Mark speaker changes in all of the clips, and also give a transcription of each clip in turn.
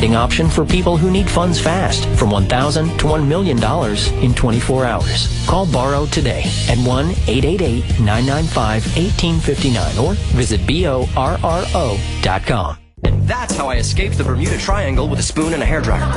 Speaker 1: lending option for people who need funds fast, from $1,000 to $1 million in 24 hours. Call Borrow today at 1-888-995-1859 or visit BORRO.com.
Speaker 2: And that's how I escaped the Bermuda Triangle with a spoon and a hairdryer.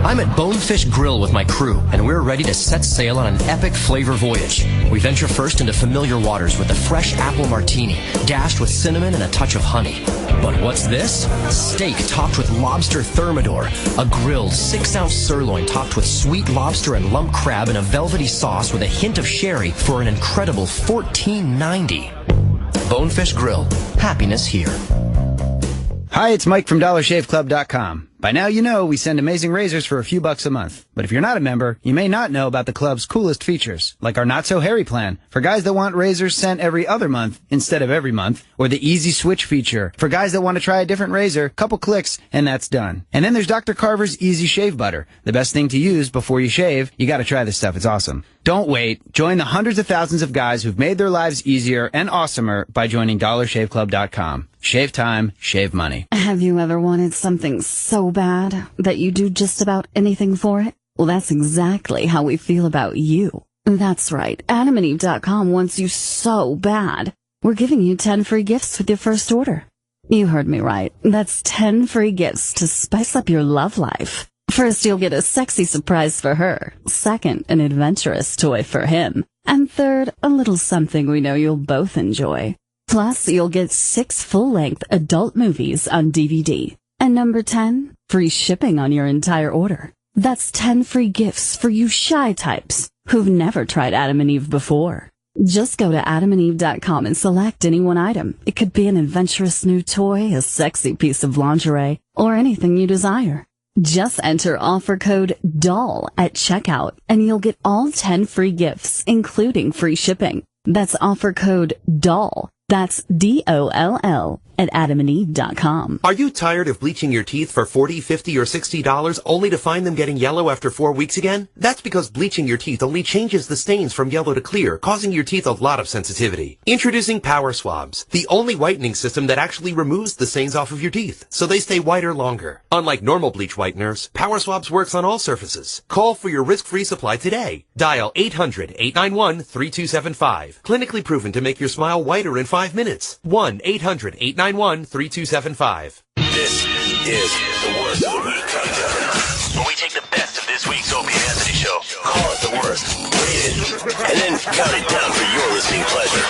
Speaker 2: I'm at Bonefish Grill with my crew, and we're ready to set sail on an epic flavor voyage. We venture first into familiar waters with a fresh apple martini, dashed with cinnamon and a touch of honey. But what's this? Steak topped with lobster thermidor, a grilled 6-ounce sirloin topped with sweet lobster and lump crab in a velvety sauce with a hint of sherry for an incredible $14.90. Bonefish Grill. Happiness here.
Speaker 3: Hi, it's Mike from DollarShaveClub.com. By now you know we send amazing razors for a few bucks a month. But if you're not a member, you may not know about the club's coolest features, like our Not So Hairy plan, for guys that want razors sent every other month instead of every month, or the Easy Switch feature, for guys that want to try a different razor, couple clicks, and that's done. And then there's Dr. Carver's Easy Shave Butter, the best thing to use before you shave. You gotta try this stuff, it's awesome. Don't wait. Join the hundreds of thousands of guys who've made their lives easier and awesomer by joining DollarShaveClub.com. Shave time, shave money.
Speaker 4: Have you ever wanted something so bad that you do just about anything for it? Well, that's exactly how we feel about you. That's right. AdamandEve.com wants you so bad. We're giving you 10 free gifts with your first order. You heard me right. That's 10 free gifts to spice up your love life. First, you'll get a sexy surprise for her. Second, an adventurous toy for him. And third, a little something we know you'll both enjoy. Plus, you'll get 6 full-length adult movies on DVD. And number 10, free shipping on your entire order. That's 10 free gifts for you shy types who've never tried Adam and Eve before. Just go to AdamandEve.com and select any one item. It could be an adventurous new toy, a sexy piece of lingerie, or anything you desire. Just enter offer code DOLL at checkout, and you'll get all 10 free gifts, including free shipping. That's offer code DOLL. That's DOLL at AdamandEve.com.
Speaker 5: Are you tired of bleaching your teeth for $40, $50, or $60 only to find them getting yellow after 4 weeks again? That's because bleaching your teeth only changes the stains from yellow to clear, causing your teeth a lot of sensitivity. Introducing Power Swabs, the only whitening system that actually removes the stains off of your teeth, so they stay whiter longer. Unlike normal bleach whiteners, Power Swabs works on all surfaces. Call for your risk-free supply today. Dial 800-891-3275. Clinically proven to make your smile whiter in 5 minutes. 1-800-891-3275.
Speaker 6: This is the worst of the week countdown, where we take the best of this week's Opie and Anthony show, call it the worst, rate it, and then count it down for your listening pleasure.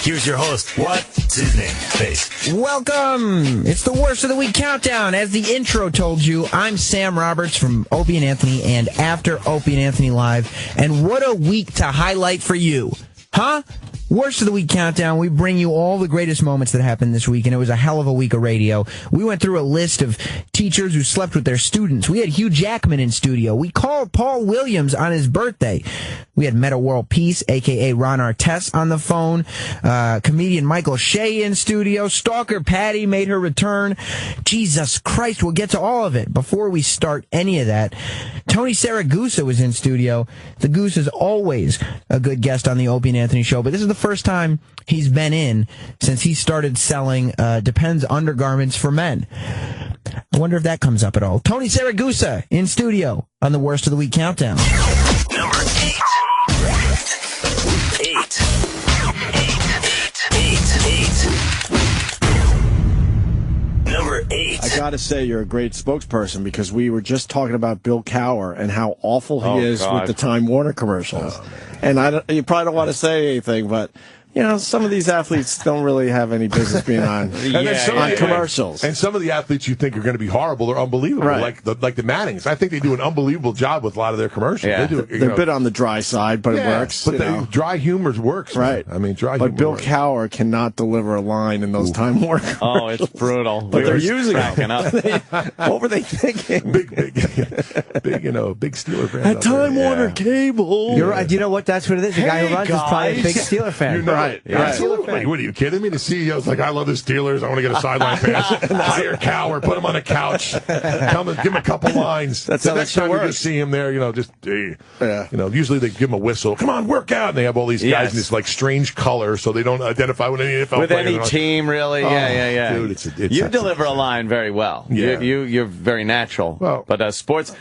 Speaker 6: Here's your host. What's his name? Face.
Speaker 7: Welcome. It's the worst of the week countdown. As the intro told you, I'm Sam Roberts from Opie and Anthony and After Opie and Anthony Live. And what a week to highlight for you. Huh? Worst of the Week Countdown, we bring you all the greatest moments that happened this week, and it was a hell of a week of radio. We went through a list of teachers who slept with their students. We had Hugh Jackman in studio. We called Paul Williams on his birthday. We had Metta World Peace, a.k.a. Ron Artest, on the phone. Comedian Michael Shea in studio. Stalker Patty made her return. Jesus Christ, we'll get to all of it. Before we start any of that, Tony Saragusa was in studio. The Goose is always a good guest on the Opie and Anthony show, but this is the first time he's been in since he started selling Depends undergarments for men. I wonder if that comes up at all. Tony Saragusa in studio on the Worst of the Week Countdown.
Speaker 6: Number 8. Number 8.
Speaker 8: I gotta say, you're a great spokesperson, because we were just talking about Bill Cower and how awful he is with the Time Warner commercials. And you probably don't want to say anything, but you know, some of these athletes don't really have any business being on commercials.
Speaker 9: And some of the athletes you think are going to be horrible are unbelievable, like the Mannings. I think they do an unbelievable job with a lot of their commercials.
Speaker 8: Yeah. They're a bit on the dry side, but it works.
Speaker 9: But dry humor works.
Speaker 8: Right.
Speaker 9: Man. I mean, dry
Speaker 8: but
Speaker 9: humor
Speaker 8: Bill
Speaker 9: works.
Speaker 8: Cower cannot deliver a line in those Time Warner commercials.
Speaker 10: Oh, it's brutal.
Speaker 8: But they're using
Speaker 10: it.
Speaker 8: What were they thinking?
Speaker 9: Big Steeler fan.
Speaker 8: At Time Warner Cable.
Speaker 7: You're right. Do you know what? That's what it is. The guy who runs is probably a big Steeler fan.
Speaker 9: You're
Speaker 8: Right.
Speaker 9: Absolutely. What are you kidding me? The CEO's like, I love the Steelers. I want to get a sideline pass. Hire Cowher, put him on a couch, come and give him a couple lines.
Speaker 8: That's
Speaker 9: the
Speaker 8: how
Speaker 9: next
Speaker 8: that
Speaker 9: time
Speaker 8: works.
Speaker 9: you just see him there, usually they give him a whistle. Come on, work out. And they have all these guys in this like strange color, so they don't identify with any NFL
Speaker 10: with any team, really. Yeah.
Speaker 9: Dude, it's
Speaker 10: you deliver a line very well.
Speaker 9: Yeah.
Speaker 10: You're very natural.
Speaker 9: Well,
Speaker 10: but sports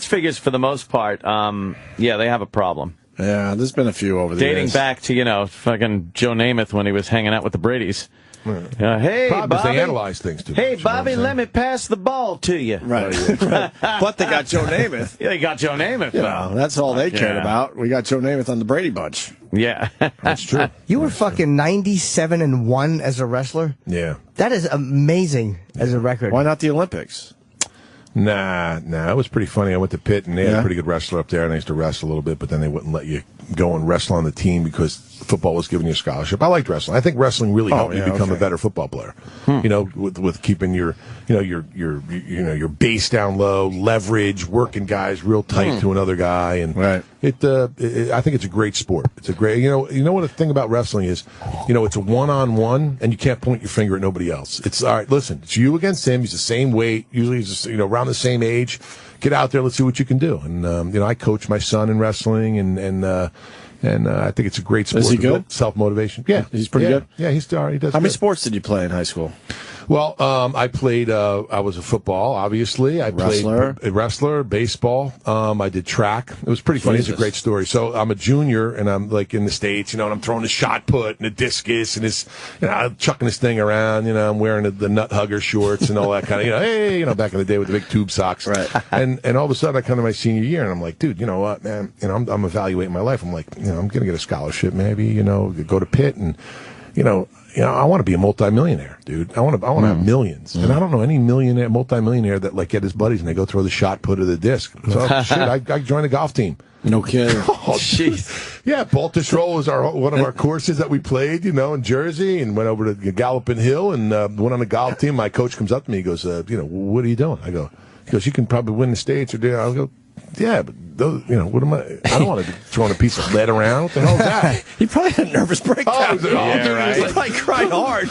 Speaker 10: figures for the most part, they have a problem.
Speaker 8: Yeah, there's been a few over the years.
Speaker 10: Dating back to, fucking Joe Namath when he was hanging out with the Bradys. Hey, Bobby.
Speaker 9: They analyze things too
Speaker 10: Hey,
Speaker 9: much,
Speaker 10: Bobby, let me pass the ball to you.
Speaker 8: Right. But they got Joe Namath.
Speaker 10: Yeah, they got Joe Namath.
Speaker 8: That's all they cared about. We got Joe Namath on the Brady Bunch.
Speaker 10: Yeah.
Speaker 9: That's true.
Speaker 11: You were fucking 97-1 as a wrestler?
Speaker 9: Yeah.
Speaker 11: That is amazing as a record.
Speaker 8: Why not the Olympics?
Speaker 9: Nah, it was pretty funny. I went to Pitt, and they had a pretty good wrestler up there, and I used to wrestle a little bit, but then they wouldn't let you go and wrestle on the team because football was giving you a scholarship. I liked wrestling. I think wrestling really helped me become a better football player. With keeping your base down low, leverage, working guys real tight to another guy, and I think it's a great sport. It's a great, what the thing about wrestling is, it's a one-on-one, and you can't point your finger at nobody else. It's all right. Listen, it's you against him. He's the same weight. Usually, he's just, around the same age. Get out there. Let's see what you can do. And I coach my son in wrestling, and I think it's a great sport.
Speaker 8: Is he good?
Speaker 9: Self-motivation. Yeah,
Speaker 8: he's pretty good.
Speaker 9: Yeah, he's all right. He does.
Speaker 8: How many sports did you play in high school?
Speaker 9: Well, I played. I was a football, obviously. I played a wrestler, baseball. I did track. It was pretty funny. It's a great story. So I'm a junior, and I'm like in the States, and I'm throwing a shot put and a discus, and I'm chucking this thing around. I'm wearing the nut hugger shorts and all that kind of. Hey, back in the day with the big tube socks.
Speaker 8: Right.
Speaker 9: And all of a sudden, I come to my senior year, and I'm like, dude, you know what, man? I'm evaluating my life. I'm like, I'm gonna get a scholarship, maybe. Go to Pitt, and I want to be a multimillionaire, dude. I want to have millions, and I don't know any multimillionaire that like get his buddies and they go throw the shot put or the disc. So shit, I joined a golf team.
Speaker 8: No kidding.
Speaker 10: Oh, jeez.
Speaker 9: Yeah, Baltus Roll was one of our courses that we played, in Jersey, and went over to Gallopin Hill and went on a golf team. My coach comes up to me, he goes, what are you doing? He goes, you can probably win the States or do. I'll go, yeah, but those, what am I don't want to be throwing a piece of lead around. What the hell is that?
Speaker 8: He probably had a nervous breakdown.
Speaker 9: He
Speaker 8: probably cried hard.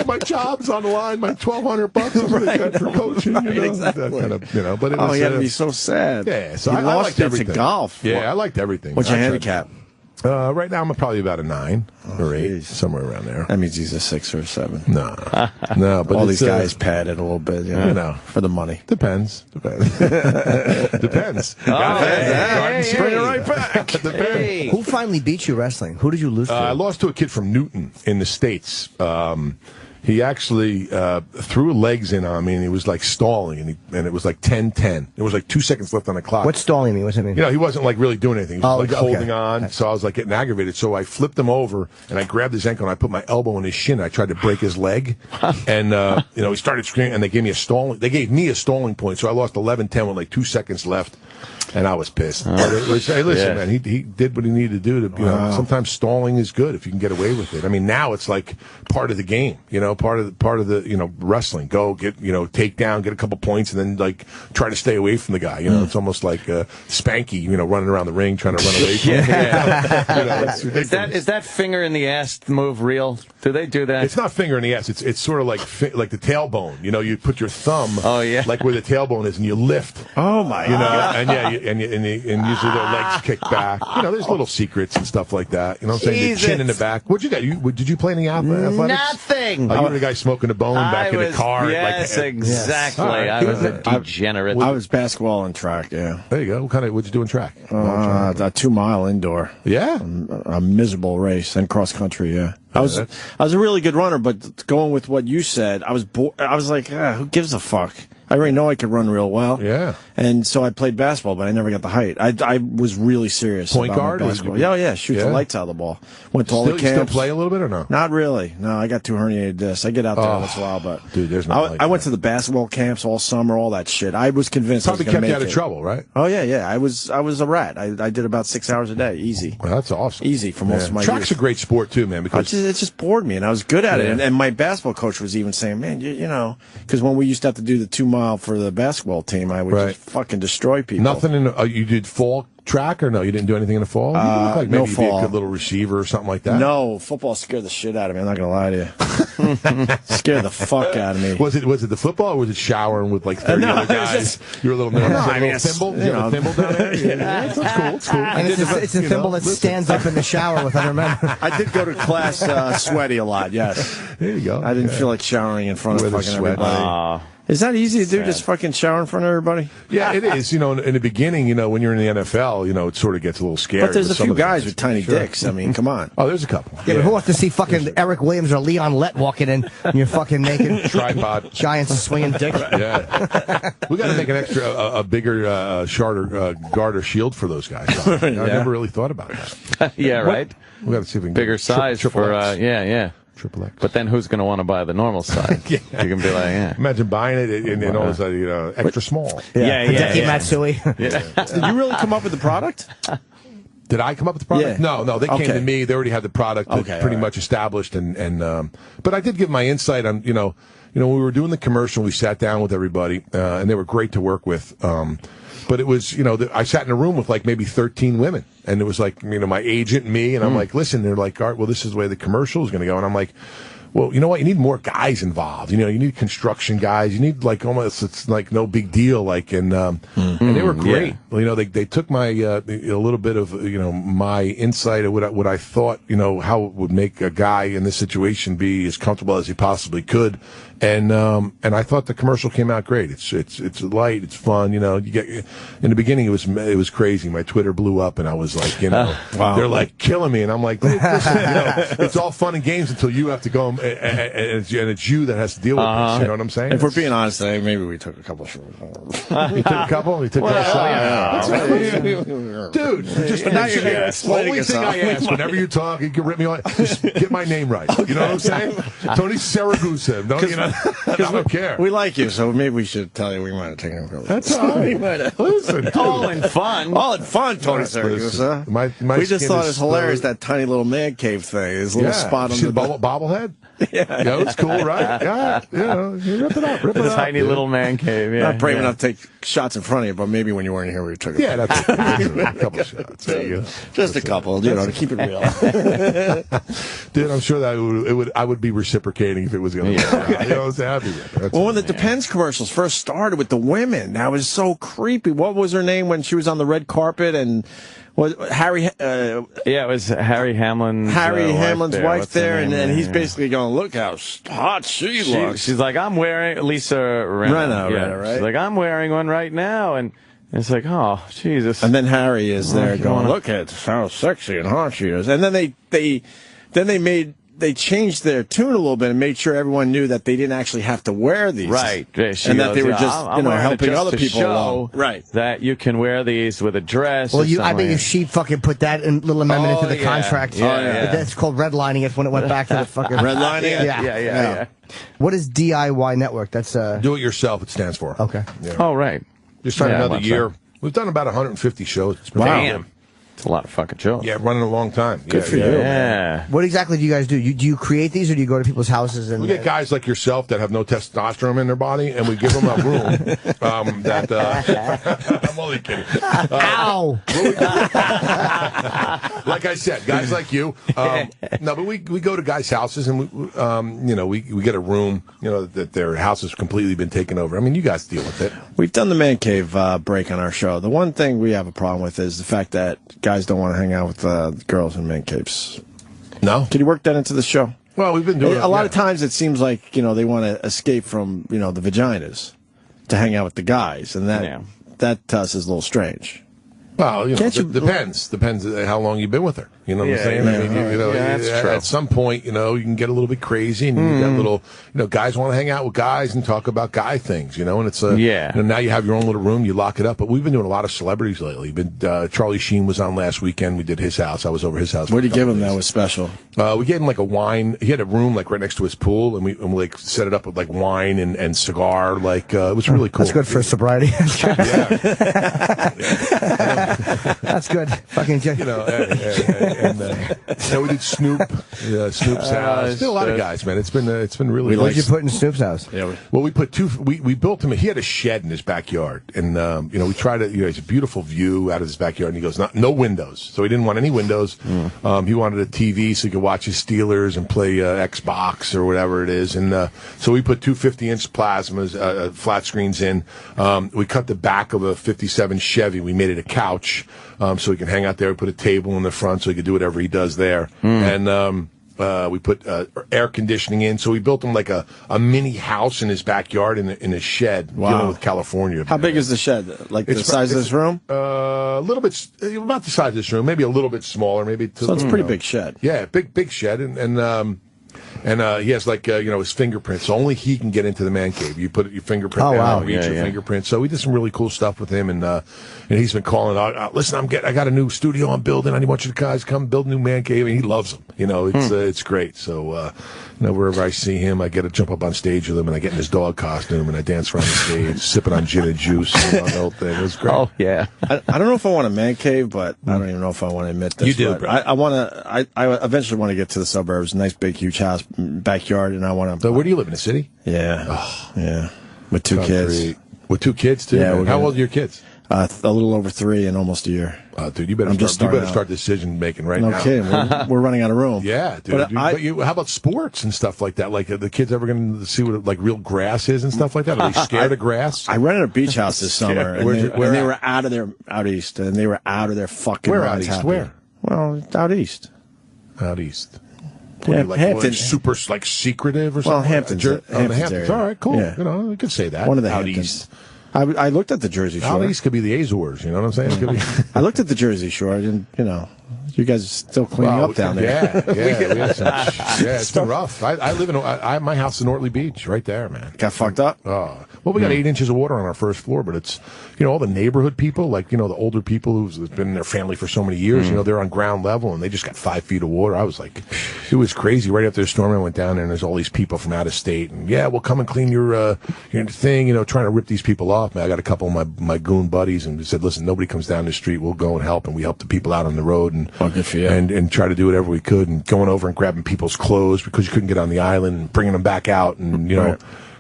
Speaker 9: My job's on the line. My $1,200 for coaching.
Speaker 8: Exactly.
Speaker 9: That kind of, but it was,
Speaker 8: he had to be so sad.
Speaker 9: Yeah, so
Speaker 8: I
Speaker 9: liked
Speaker 8: it
Speaker 9: everything.
Speaker 8: to golf.
Speaker 9: Yeah, I liked everything.
Speaker 8: What's your handicap?
Speaker 9: Right now, I'm probably about a 9 or 8, somewhere around there.
Speaker 8: That means he's a 6 or a 7.
Speaker 9: No, but
Speaker 8: all these guys pad it a little bit, for the money.
Speaker 9: Depends. Depends.
Speaker 10: Bring
Speaker 9: it right back. Depends.
Speaker 11: Who finally beat you wrestling? Who did you lose to?
Speaker 9: I lost to a kid from Newton in the States. He actually threw legs in on me, and he was like stalling, and it was like 10-10. There was like 2 seconds left on the clock.
Speaker 11: What's stalling mean? What's that mean?
Speaker 9: He wasn't like really doing anything. He was holding on. So I was like getting aggravated. So I flipped him over, and I grabbed his ankle, and I put my elbow in his shin. I tried to break his leg, and he started screaming, and they gave me a stalling point. So I lost 11-10 with like 2 seconds left. And I was pissed. Hey, listen, man, he did what he needed to do. Sometimes stalling is good if you can get away with it. I mean, now it's like part of the game. Part of the wrestling. Go get take down, get a couple points, and then like try to stay away from the guy. It's almost like Spanky. Running around the ring trying to run away from him.
Speaker 10: Is that finger in the ass move real? Do they do that?
Speaker 9: It's not finger in the ass. It's sort of like the tailbone. You put your thumb. Like where the tailbone is, and you lift.
Speaker 8: Oh my God.
Speaker 9: And usually their legs kick back. There's little secrets and stuff like that. You know what I'm saying? The chin in the back. What'd you get? Did you play any athletics?
Speaker 10: Nothing.
Speaker 9: You were the guy smoking a bone back in the car.
Speaker 10: Yes, exactly. I was a degenerate.
Speaker 8: I was basketball and track, yeah.
Speaker 9: There you go. What'd you do in track?
Speaker 8: A 2-mile indoor.
Speaker 9: Yeah?
Speaker 8: A miserable race. And cross country, yeah. I was a really good runner, but going with what you said, I was like, who gives a fuck? I already know I could run real well.
Speaker 9: Yeah.
Speaker 8: And so I played basketball, but I never got the height. I was really serious
Speaker 9: Point
Speaker 8: about
Speaker 9: guard?
Speaker 8: basketball. Yeah, shoot the lights out of the ball. Went to all the camps.
Speaker 9: You still play a little bit or no?
Speaker 8: Not really. No, I got 2 herniated discs. I get out there once in a while, but
Speaker 9: dude, there's no
Speaker 8: I went to the basketball camps all summer, all that shit. I was convinced
Speaker 9: probably
Speaker 8: I was going to make
Speaker 9: kept you out of trouble, right?
Speaker 8: Oh yeah. I was a rat. I did about 6 hours a day, easy.
Speaker 9: Well, that's awesome.
Speaker 8: Easy for most of my
Speaker 9: Track's
Speaker 8: years.
Speaker 9: a great sport too, man, because
Speaker 8: it just bored me, and I was good at it. And my basketball coach was even saying, man, because when we used to have to do the 2 mile for the basketball team, I would just fucking destroy people.
Speaker 9: Nothing in you did fall track or no? You didn't do anything in the fall? You look like maybe
Speaker 8: no
Speaker 9: you'd
Speaker 8: fall.
Speaker 9: be a good little receiver or something like that.
Speaker 8: No, football scared the shit out of me. I'm not going to lie to you. Scared the fuck out of me.
Speaker 9: Was it the football or was it showering with like 30 other guys? You were a little nervous.
Speaker 8: No, I mean,
Speaker 9: a thimble? You have a thimble down there? Yeah, that's cool. It's cool.
Speaker 11: And it's a thimble that stands up in the shower with other men.
Speaker 8: I did go to class sweaty a lot, yes.
Speaker 9: There you go.
Speaker 8: I didn't feel like showering in front of fucking
Speaker 9: sweat.
Speaker 8: everybody. Is that easy to do, just fucking shower in front of everybody?
Speaker 9: Yeah, it is. In the beginning, when you're in the NFL, it sort of gets a little scary.
Speaker 8: But there's a few guys with tiny dicks. I mean, come on.
Speaker 9: Oh, there's a couple.
Speaker 11: Yeah, but who wants to see fucking Eric Williams or Leon Lett walking in and you're fucking naked?
Speaker 9: Tripod.
Speaker 11: Giants swinging dicks.
Speaker 9: Yeah. We got to make an extra, a bigger shorter guard or shield for those guys. I never really thought about that.
Speaker 10: Yeah, right?
Speaker 9: We got to see if we can
Speaker 10: bigger
Speaker 9: get
Speaker 10: size for, yeah.
Speaker 9: Triple X.
Speaker 10: But then who's going to want to buy the normal size? You can be like, yeah.
Speaker 9: Imagine buying it and all of a sudden, extra small.
Speaker 11: Hideki Matsui.
Speaker 8: Did you really come up with the product?
Speaker 9: Did I come up with the product?
Speaker 8: Yeah.
Speaker 9: No, they came to me. They already had the product pretty much established, but I did give my insight on, when we were doing the commercial, we sat down with everybody, and they were great to work with. But it was, I sat in a room with like maybe 13 women, and it was like, my agent and me, and I'm like, listen, they're like, Art, well, this is the way the commercial is going to go. And I'm like, well, you know what? You need more guys involved. You need construction guys. You need like almost, it's like no big deal. Like, and they were great. Yeah. They took my, a little bit of, my insight of what I thought, how it would make a guy in this situation be as comfortable as he possibly could. And I thought the commercial came out great. It's light, it's fun. You get in the beginning it was crazy. My Twitter blew up, and I was like, wow. They're like killing me, and I'm like, listen, it's all fun and games until you have to go, and it's you that has to deal with this. You know what I'm saying?
Speaker 8: If we're being honest, maybe we took a couple of shots.
Speaker 9: You took a couple. We took a couple shots. Dude, just now you're only thing I ask whenever you talk, you can rip me on. Just get my name right. You know what I'm saying? Tony Saragusa. I don't care.
Speaker 8: We like you, so maybe we should tell you we might have taken a couple.
Speaker 9: That's all right. Listen,
Speaker 10: all in fun.
Speaker 8: All in fun, Tony Saragusa. We just thought it was hilarious, that tiny little man cave thing. His little spot on the
Speaker 9: bobblehead. Yeah, it's cool, right? Yeah, you rip it up.
Speaker 10: Tiny little man cave. Yeah,
Speaker 8: not brave enough to take shots in front of you, but maybe when you weren't here, we took it.
Speaker 9: Yeah, that's a couple shots. There you go.
Speaker 8: Just a couple, to keep it real.
Speaker 9: Dude, I'm sure that I would be reciprocating if it was going to work out. I was happy with it.
Speaker 8: Well, when the Depends commercials first started with the women, that was so creepy. What was her name when she was on the red carpet and was Harry?
Speaker 10: It was Harry Hamlin's
Speaker 8: wife there, and he's basically going, "Look how hot she looks."
Speaker 10: She's like, "I'm wearing Lisa Rinna,
Speaker 8: right?
Speaker 10: She's like, "I'm wearing one right now," and it's like, "Oh, Jesus!"
Speaker 8: And then Harry is there going, "Look at how sexy and hot she is," and then they changed their tune a little bit and made sure everyone knew that they didn't actually have to wear these.
Speaker 10: Right.
Speaker 8: And that they were just, helping other people along.
Speaker 10: Right. That you can wear these with a dress.
Speaker 11: Well, I bet she fucking put that little amendment into the contract.
Speaker 10: Yeah.
Speaker 11: That's called redlining it when it went back to the fucking...
Speaker 8: Redlining?
Speaker 10: Yeah.
Speaker 11: What is DIY Network? That's
Speaker 9: Do It Yourself, it stands for.
Speaker 11: Okay.
Speaker 9: Yeah.
Speaker 10: Oh, right.
Speaker 9: Just trying another year. We've done about 150 shows. It's been
Speaker 10: Damn. It's a lot of fucking shows.
Speaker 9: Yeah, running a long time.
Speaker 8: Good for you.
Speaker 10: Yeah.
Speaker 11: What exactly do you guys do? Do you create these, or do you go to people's houses and...
Speaker 9: We get guys like yourself that have no testosterone in their body, and we give them a room I'm only kidding.
Speaker 11: Ow!
Speaker 9: Like I said, guys like you. No, but we go to guys' houses, and we get a room, that their house has completely been taken over. I mean, you guys deal with it.
Speaker 8: We've done the man cave break on our show. The one thing we have a problem with is the fact that guys don't want to hang out with girls in man caves.
Speaker 9: No?
Speaker 8: Can you work that into the show?
Speaker 9: Well, we've been doing it.
Speaker 8: A lot of times it seems like, they want to escape from, the vaginas to hang out with the guys. And that to us is a little strange.
Speaker 9: Well, depends. Depends how long you've been with her. You know what I'm saying? I mean,
Speaker 10: that's true.
Speaker 9: At some point, you can get a little bit crazy, and you got little, guys want to hang out with guys and talk about guy things, and it's now you have your own little room, you lock it up. But we've been doing a lot of celebrities lately. Charlie Sheen was on last weekend. We did his house. I was over his house.
Speaker 8: What did you give him that was special?
Speaker 9: We gave him like a wine. He had a room like right next to his pool, and we like set it up with like wine and cigar. Like it was really cool.
Speaker 11: That's good for sobriety. That's good. Fucking,
Speaker 9: and we did Snoop, Snoop's house. Did a lot of guys, man. It's been really.
Speaker 11: What did you put in Snoop's house?
Speaker 9: Yeah. Well, we put we built him. He had a shed in his backyard, and we tried to. It's a beautiful view out of his backyard, and he goes, no windows, so he didn't want any windows. He wanted a TV so he could watch his Steelers and play Xbox or whatever it is, and so we put two 50-inch plasmas, flat screens in. We cut the back of a 57 Chevy. We made it a couch, so he can hang out there. We put a table in the front so he could do whatever he does there, and. We put air conditioning in, so we built him like a mini house in his backyard in a shed.
Speaker 8: Wow.
Speaker 9: Dealing with California.
Speaker 8: How big is the shed? Like the size of this room?
Speaker 9: A little bit, about the size of this room. Maybe a little bit smaller. Maybe.
Speaker 8: So it's a pretty big shed.
Speaker 9: Yeah, big shed, and he has his fingerprints. So only he can get into the man cave. You put your fingerprint down, reach your fingerprint. So we did some really cool stuff with him, and he's been calling out. Listen, I got a new studio I'm building. I want you guys to come build a new man cave, and he loves them. It's great. So wherever I see him, I get to jump up on stage with him, and I get in his dog costume, and I dance around the stage, sipping on gin and juice, and the whole thing. It was great.
Speaker 10: Oh yeah.
Speaker 8: I don't know if I want a man cave, but I don't even know if I want to admit this.
Speaker 9: You do, bro.
Speaker 8: I want to. I eventually want to get to the suburbs. Nice big huge house, backyard, and I want to.
Speaker 9: So where do you live, in the city?
Speaker 8: Yeah. Oh. Yeah. With two kids.
Speaker 9: With two kids too.
Speaker 8: Yeah.
Speaker 9: How old are your kids?
Speaker 8: A little over 3 and almost a year.
Speaker 9: Dude, you better start decision making right now.
Speaker 8: No kidding. We're running out of room.
Speaker 9: Yeah, dude. But how about sports and stuff like that? Like, are the kids ever going to see what real grass is and stuff like that? Are they scared of grass?
Speaker 8: I rented a beach house this summer, and they were out east, and they were out of their fucking
Speaker 9: Where
Speaker 8: minds.
Speaker 9: out east? Where?
Speaker 8: Well, out east.
Speaker 9: Out east.
Speaker 8: Yeah, Hampton.
Speaker 9: Super secretive or something?
Speaker 8: Well, Hamptons.
Speaker 9: Hamptons.
Speaker 8: Area.
Speaker 9: All right, cool.
Speaker 8: Yeah.
Speaker 9: You could say that.
Speaker 8: One of the
Speaker 9: out
Speaker 8: Hamptons.
Speaker 9: east.
Speaker 8: I looked at the Jersey Shore.
Speaker 9: Out east could be the Azores, you know what I'm saying?
Speaker 8: I looked at the Jersey Shore, and you guys are still cleaning up down there.
Speaker 9: Yeah, it's been rough. I live in my house in Ortley Beach, right there, man.
Speaker 8: Got fucked up?
Speaker 9: Oh, well, we got 8 inches of water on our first floor, but it's all the neighborhood people, the older people who've been in their family for so many years. They're on ground level, and they just got 5 feet of water. I was like, it was crazy. Right after the storm, I went down there, and there's all these people from out of state, and we'll come and clean your thing. Trying to rip these people off. Man, I got a couple of my goon buddies, and said, listen, nobody comes down the street. We'll go and help, and we help the people out on the road, and
Speaker 8: good for you.
Speaker 9: And try to do whatever we could, and going over and grabbing people's clothes because you couldn't get on the island, and bringing them back out, and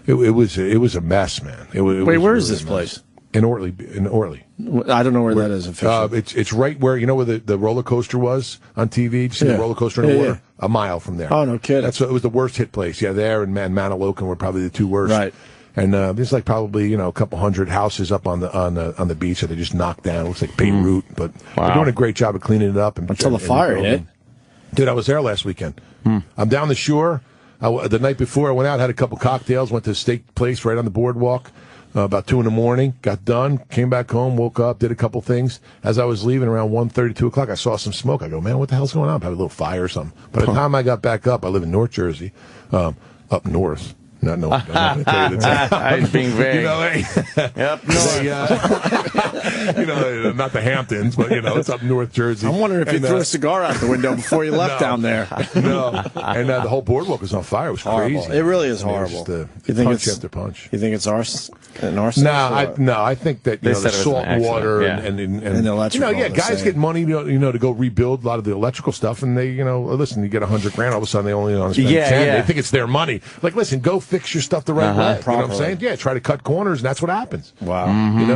Speaker 9: it was a mess, man.
Speaker 8: Wait, where is this place?
Speaker 9: In Ortley.
Speaker 8: I don't know where that is officially.
Speaker 9: It's right where where the roller coaster was on TV. Did you see the roller coaster in the water? Yeah. A mile from there.
Speaker 8: Oh, no kidding.
Speaker 9: It was the worst hit place. Yeah, there and Manalokan were probably the two worst.
Speaker 8: Right.
Speaker 9: And there's probably a couple hundred houses up on the beach that they just knocked down. It looks like Beirut, but they're doing a great job of cleaning it up
Speaker 8: until the fire hit.
Speaker 9: Dude, I was there last weekend. I'm down the shore. The night before, I went out, had a couple cocktails, went to a steak place right on the boardwalk. About 2 a.m, got done, came back home, woke up, did a couple things. As I was leaving around 1:30, 2 o'clock, I saw some smoke. I go, man, what the hell's going on? Probably a little fire or something. By the time I got back up, I live in North Jersey, up north. No, I'm not going to tell you the
Speaker 10: He's being vague.
Speaker 9: Yep, not the Hamptons, but it's up North Jersey.
Speaker 8: I'm wondering if you threw a cigar out the window before you left down there.
Speaker 9: No, and the whole boardwalk was on fire. It was
Speaker 8: horrible.
Speaker 9: Crazy.
Speaker 8: It really is horrible.
Speaker 9: You
Speaker 8: think
Speaker 9: punch after punch.
Speaker 8: You think it's arson?
Speaker 9: I think that the salt water and
Speaker 8: the electrical.
Speaker 9: Guys get money to go rebuild a lot of the electrical stuff, and they listen, you get $100,000, all of a sudden they only want to spend 10. They think it's their money. Like, listen, go fix your stuff the right way. You know what I'm saying? Yeah, try to cut corners, and that's what happens.
Speaker 8: Wow.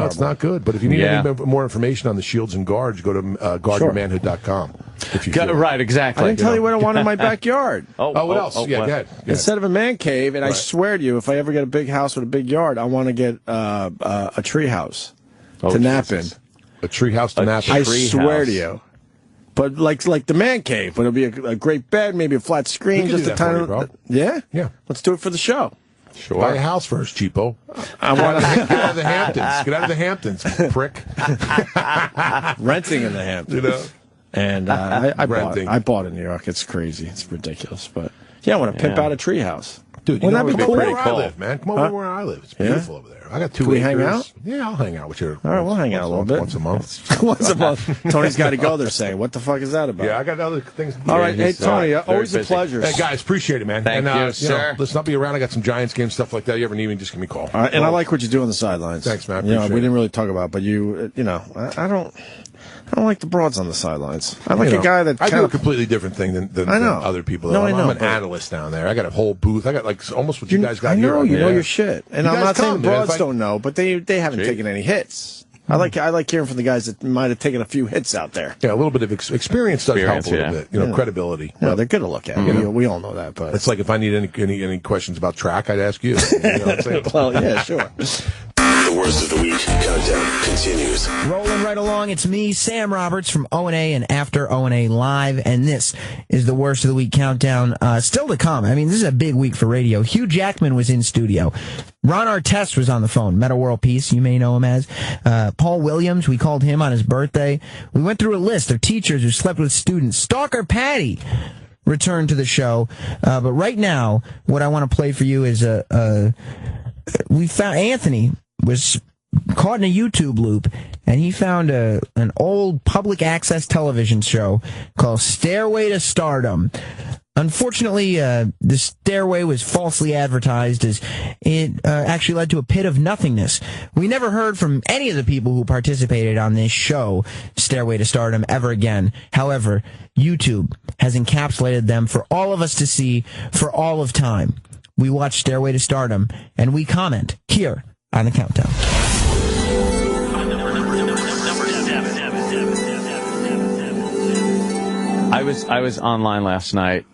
Speaker 9: It's not good. But if you need any more information on the shields and guards, go to guardyourmanhood.com.
Speaker 10: Right, exactly.
Speaker 8: I didn't tell you what I want in my backyard.
Speaker 9: What else? Go ahead.
Speaker 8: Instead of a man cave, and I swear to you, if I ever get a big house with a big yard, I want to get a tree house to nap in.
Speaker 9: A tree house to nap in.
Speaker 8: I swear to you. But like the man cave, but it'll be a great bed, maybe a flat screen, just a tiny. Yeah. Let's do it for the show.
Speaker 9: Sure. Buy a house first, cheapo. I want to get out of the Hamptons. Get out of the Hamptons, prick.
Speaker 8: Renting in the Hamptons. And I bought in New York. It's crazy. It's ridiculous. But I want to pimp out a treehouse.
Speaker 9: Dude, wouldn't that be cool? Where I live, man. Come over where I live. It's beautiful over there. I got 2 acres.
Speaker 8: Can we hang out?
Speaker 9: Yeah, I'll hang out with you.
Speaker 8: All right, we'll hang out a little bit.
Speaker 9: Once a month.
Speaker 8: Once a month. Tony's got to go, they're saying. What the fuck is that about?
Speaker 9: Yeah, I got other things.
Speaker 8: All right, hey, Tony, always a pleasure.
Speaker 9: Hey, guys, appreciate it, man.
Speaker 10: Thank you, sir.
Speaker 9: Let's not be around. I got some Giants games, stuff like that. You ever need me, just give me a call.
Speaker 8: All right, and I like what you do on the sidelines.
Speaker 9: Thanks, man.
Speaker 8: We didn't really talk about it, but I don't... I don't like the broads on the sidelines. I like a guy that
Speaker 9: I do a completely different thing than other people.
Speaker 8: No,
Speaker 9: I'm an analyst down there. I got a whole booth. I got like almost what you guys got here.
Speaker 8: I know, you know your shit. And I'm not saying the broads don't know, but they haven't taken any hits. I like hearing from the guys that might have taken a few hits out there.
Speaker 9: Yeah, a little bit of experience does help a little bit. You know, credibility.
Speaker 8: No, they're good to look at. You know, we all know that. But
Speaker 9: it's like if I need any questions about track, I'd ask you. You know what I'm saying?
Speaker 8: Well, yeah, sure.
Speaker 6: The worst of the week countdown continues.
Speaker 7: Rolling right along, it's me, Sam Roberts from O&A and After O&A Live, and this is the worst of the week countdown. Still to come. I mean, this is a big week for radio. Hugh Jackman was in studio. Ron Artest was on the phone. Metta World Peace, you may know him as. Paul Williams, we called him on his birthday. We went through a list of teachers who slept with students. Stalker Patty returned to the show. But right now, what I want to play for you is we found Anthony was caught in a YouTube loop, and he found an old public access television show called Stairway to Stardom. Unfortunately, the Stairway was falsely advertised as it actually led to a pit of nothingness. We never heard from any of the people who participated on this show, Stairway to Stardom, ever again. However, YouTube has encapsulated them for all of us to see for all of time. We watch Stairway to Stardom, and we comment here on the countdown.
Speaker 10: I was online last night,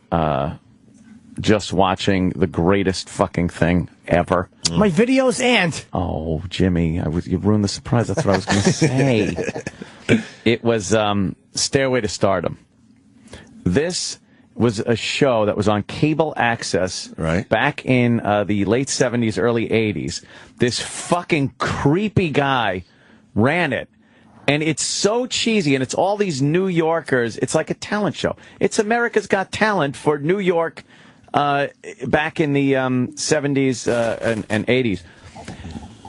Speaker 10: just watching the greatest fucking thing ever.
Speaker 11: My videos and
Speaker 10: oh, Jimmy, you ruined the surprise. That's what I was going to say. It was Stairway to Stardom. This was a show that was on cable access back in the late 70s, early 80s. This fucking creepy guy ran it. And it's so cheesy, and it's all these New Yorkers. It's like a talent show. It's America's Got Talent for New York back in the 70s and 80s.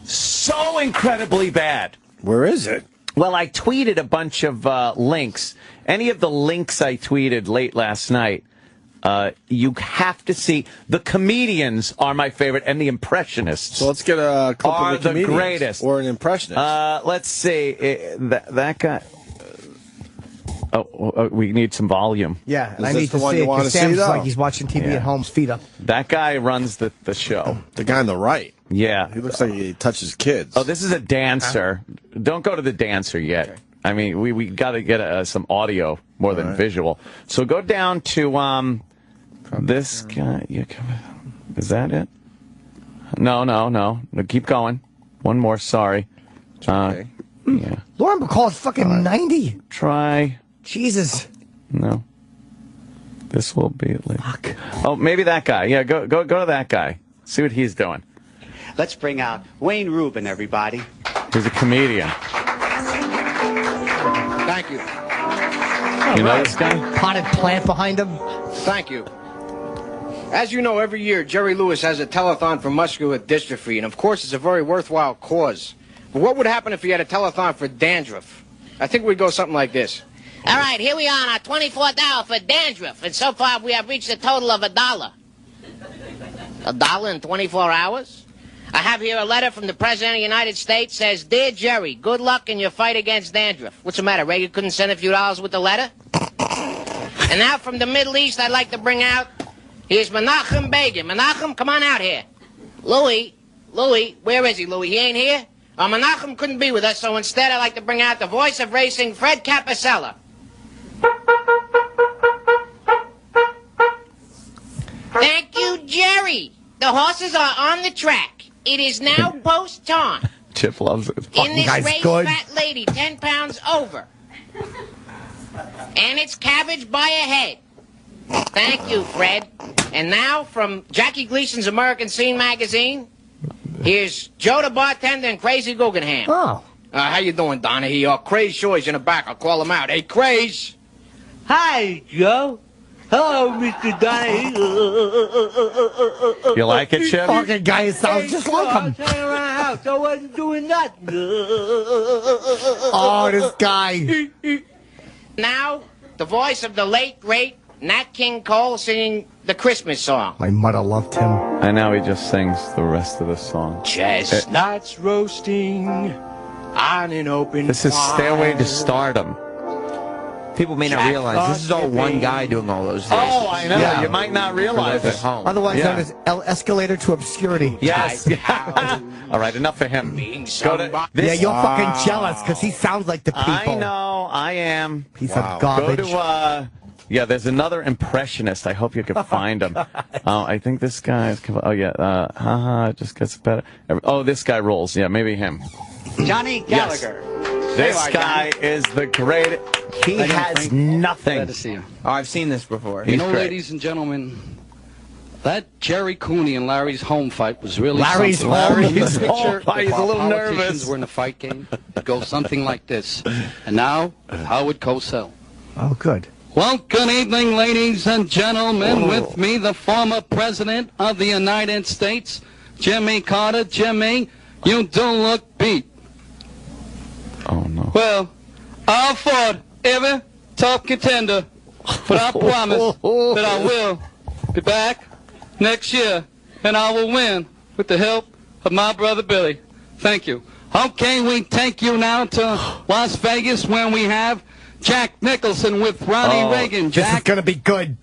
Speaker 10: So incredibly bad.
Speaker 8: Where is it?
Speaker 10: Well, I tweeted a bunch of links. Any of the links I tweeted late last night, you have to see. The comedians are my favorite, and the impressionists.
Speaker 8: So let's get a couple
Speaker 10: are
Speaker 8: of the comedians.
Speaker 10: Greatest.
Speaker 8: Or an impressionist.
Speaker 10: Let's see. That guy. Oh, we need some volume.
Speaker 11: Yeah, and I need to see it because Sam's like he's watching TV at home, feet up.
Speaker 10: That guy runs the show.
Speaker 8: The guy on the right.
Speaker 10: Yeah.
Speaker 8: He looks like he touches kids.
Speaker 10: Oh, this is a dancer. Don't go to the dancer yet. Okay. I mean, we got to get some audio more than visual. So go down to this guy. Is that it? No. Keep going. One more. Sorry.
Speaker 8: Okay.
Speaker 11: Yeah. Lauren Bacall's fucking 90.
Speaker 10: Try.
Speaker 11: Jesus.
Speaker 10: No. This will be at least. Fuck. Oh, maybe that guy. Yeah, go to that guy. See what he's doing.
Speaker 12: Let's bring out Wayne Rubin, everybody.
Speaker 10: He's a comedian.
Speaker 12: Thank you.
Speaker 10: You know this guy?
Speaker 11: Potted plant behind him.
Speaker 12: Thank you. As you know, every year, Jerry Lewis has a telethon for muscular dystrophy, and of course, it's a very worthwhile cause. But what would happen if he had a telethon for dandruff? I think we'd go something like this.
Speaker 13: All right, here we are on our 24th hour for dandruff, and so far we have reached a total of $1. $1 in 24 hours? I have here a letter from the President of the United States. Says, Dear Jerry, good luck in your fight against dandruff. What's the matter, Reagan couldn't send a few dollars with the letter? And now from the Middle East, I'd like to bring out, here's Menachem Begin. Menachem, come on out here. Louis, where is he, Louis? He ain't here? Menachem couldn't be with us, so instead I'd like to bring out the voice of racing, Fred Capicella. Thank you, Jerry. The horses are on the track. It is now post-time.
Speaker 10: Chip loves it.
Speaker 13: In this race, fat lady, 10 pounds over. And it's cabbage by a head. Thank you, Fred. And now, from Jackie Gleason's American Scene magazine, here's Joe the bartender and Crazy Guggenham.
Speaker 11: Oh.
Speaker 12: How you doing, Donahue? Craze Shoy's in the back. I'll call him out. Hey, Craze.
Speaker 14: Hi, Joe. Hello, Mr. Donahue.
Speaker 10: You like it, Chip?
Speaker 11: Fucking guy sounds just like him.
Speaker 14: I was hanging around the house. I wasn't doing nothing.
Speaker 11: Oh, this guy.
Speaker 13: Now, the voice of the late, great Nat King Cole singing the Christmas song.
Speaker 11: My mother loved him.
Speaker 10: And now he just sings the rest of the song.
Speaker 12: Chestnuts roasting on an open
Speaker 10: This is Stairway to Stardom.
Speaker 15: People may not realize this is all one guy doing all those things.
Speaker 10: Oh, I know. Yeah. You might not realize it.
Speaker 11: Otherwise known as escalator to obscurity.
Speaker 10: Yes. All right, enough for him. Go to this.
Speaker 11: Yeah, you're fucking jealous because he sounds like the people.
Speaker 10: I know. I am.
Speaker 11: Piece of garbage.
Speaker 10: Go to, yeah, there's another impressionist. I hope you can find him. I think this guy is... Oh, yeah. It just gets better. Oh, this guy rules. Yeah, maybe him.
Speaker 16: Johnny Gallagher.
Speaker 10: Yes. This guy is the great... He has nothing.
Speaker 16: Glad to see you.
Speaker 15: Oh, I've seen this before.
Speaker 16: You know, ladies and gentlemen, that Jerry Cooney and Larry's home fight was really
Speaker 11: Larry's
Speaker 16: something.
Speaker 11: Larry's
Speaker 16: Picture
Speaker 10: home. He's a little
Speaker 16: politicians
Speaker 10: nervous.
Speaker 16: were in a fight game. It goes something like this. And now, Howard Cosell.
Speaker 11: Oh, good.
Speaker 16: Well, good evening, ladies and gentlemen. With me, the former president of the United States, Jimmy Carter. Jimmy, you do look beat.
Speaker 10: Oh, no.
Speaker 16: Well, I'll fought every top contender, but I promise that I will be back next year, and I will win with the help of my brother Billy. Thank you. Okay, we take you now to Las Vegas, where we have Jack Nicholson with Ronnie Reagan. Jack,
Speaker 11: this is gonna be good.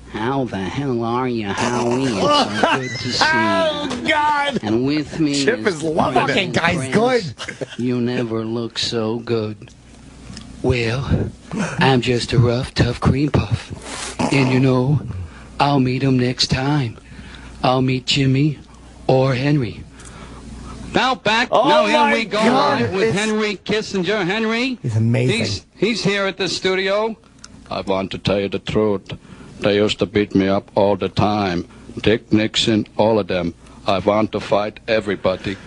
Speaker 16: how the hell are you, Howie? It's so good to see you.
Speaker 11: Oh God!
Speaker 16: And with me,
Speaker 10: Chip is loving it.
Speaker 11: Fucking guy's good.
Speaker 16: You never look so good. Well, I'm just a rough, tough cream puff. And you know, I'll meet him next time. I'll meet Jimmy or Henry. Now back, here we go on with Henry Kissinger. Henry,
Speaker 11: he's amazing.
Speaker 16: He's here at the studio. I want to tell you the truth. They used to beat me up all the time. Dick Nixon, all of them. I want to fight everybody.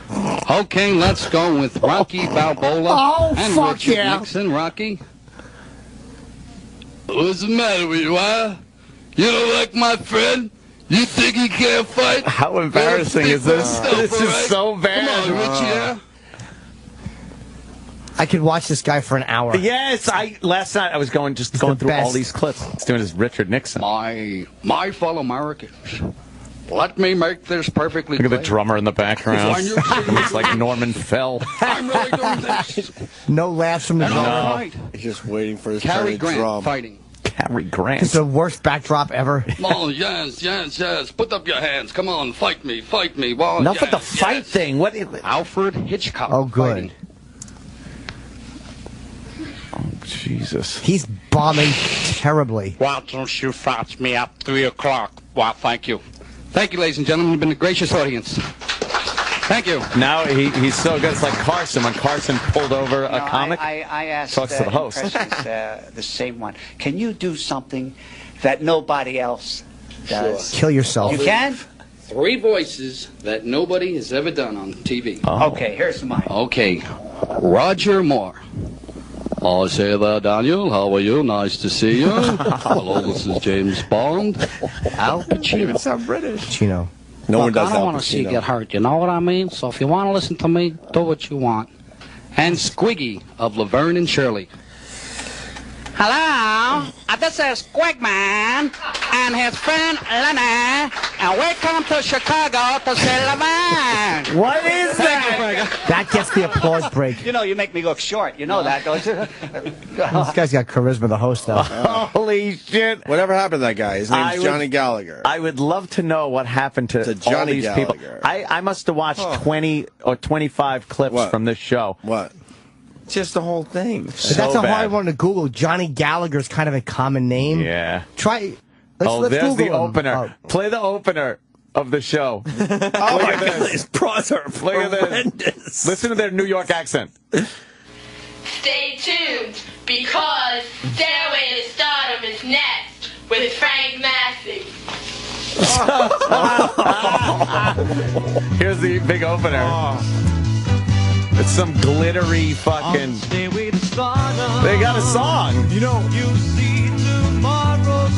Speaker 16: Okay, let's go with Rocky Balboa and Richard Nixon. Rocky? What's the matter with you, huh? You don't like my friend? You think he can't fight?
Speaker 10: How embarrassing is this? This is so bad.
Speaker 16: Come on, Richie,
Speaker 11: I could watch this guy for an hour.
Speaker 10: Yes, last night I was going through all these clips. He's doing his Richard Nixon.
Speaker 16: My fellow Americans, let me make this perfectly
Speaker 10: clear.
Speaker 16: clear.
Speaker 10: Look at the drummer in the background. He looks like Norman Fell.
Speaker 16: I'm really doing this.
Speaker 11: No laughs from the drummer.
Speaker 16: No.
Speaker 8: He's just waiting for his turn to drum.
Speaker 16: Fighting.
Speaker 10: Cary Grant.
Speaker 11: It's the worst backdrop ever.
Speaker 16: Oh, yes. Put up your hands. Come on, fight me. Well,
Speaker 10: enough with the fight thing. What?
Speaker 16: Alfred Hitchcock.
Speaker 11: Oh, good.
Speaker 16: Fighting.
Speaker 10: Oh, Jesus.
Speaker 11: He's bombing terribly.
Speaker 16: Why don't you fetch me up 3 o'clock? Well, thank you. Thank you, ladies and gentlemen. You've been a gracious audience. Thank you.
Speaker 10: Now he's so good. It's like Carson. When Carson pulled over a comic,
Speaker 17: I asked
Speaker 10: talks to the host.
Speaker 17: the same one. Can you do something that nobody else does?
Speaker 11: Kill yourself.
Speaker 17: You can?
Speaker 16: 3 voices that nobody has ever done on TV.
Speaker 17: Oh. Okay, here's mine.
Speaker 16: Okay. Roger Moore. I say there, Daniel. How are you? Nice to see you. Hello, this is James Bond. Al Pacino.
Speaker 11: sound British. Pacino.
Speaker 8: No one does
Speaker 16: I don't want to see you get hurt. You know what I mean? So if you want to listen to me, do what you want. And Squiggy of Laverne and Shirley. Hello, this is Squigman and his friend Lenny, and we come to Chicago to see Laverne.
Speaker 11: What is that? That gets the applause break.
Speaker 17: You know, you make me look short. You know that, don't you?
Speaker 11: This guy's got charisma, the host, though.
Speaker 10: Holy shit.
Speaker 8: Whatever happened to that guy? His name's Johnny Gallagher.
Speaker 10: I would love to know what happened to
Speaker 8: Johnny
Speaker 10: all these
Speaker 8: Gallagher.
Speaker 10: people. I must have watched 20 or 25 clips from this show.
Speaker 8: What?
Speaker 15: Just the whole thing.
Speaker 11: So that's a hard one to Google. Johnny Gallagher's kind of a common name.
Speaker 10: Yeah.
Speaker 11: Try. Let's
Speaker 10: there's
Speaker 11: Google
Speaker 10: the
Speaker 11: him.
Speaker 10: opener. Play the opener of the show.
Speaker 15: Oh my God, his pros are
Speaker 10: Look at
Speaker 15: horrendous.
Speaker 10: this. Listen to their New York accent.
Speaker 18: Stay tuned, because Stairway to Stardom is next with Frank Massey.
Speaker 10: Here's the big opener. It's some glittery fucking... They got a song.
Speaker 15: You know,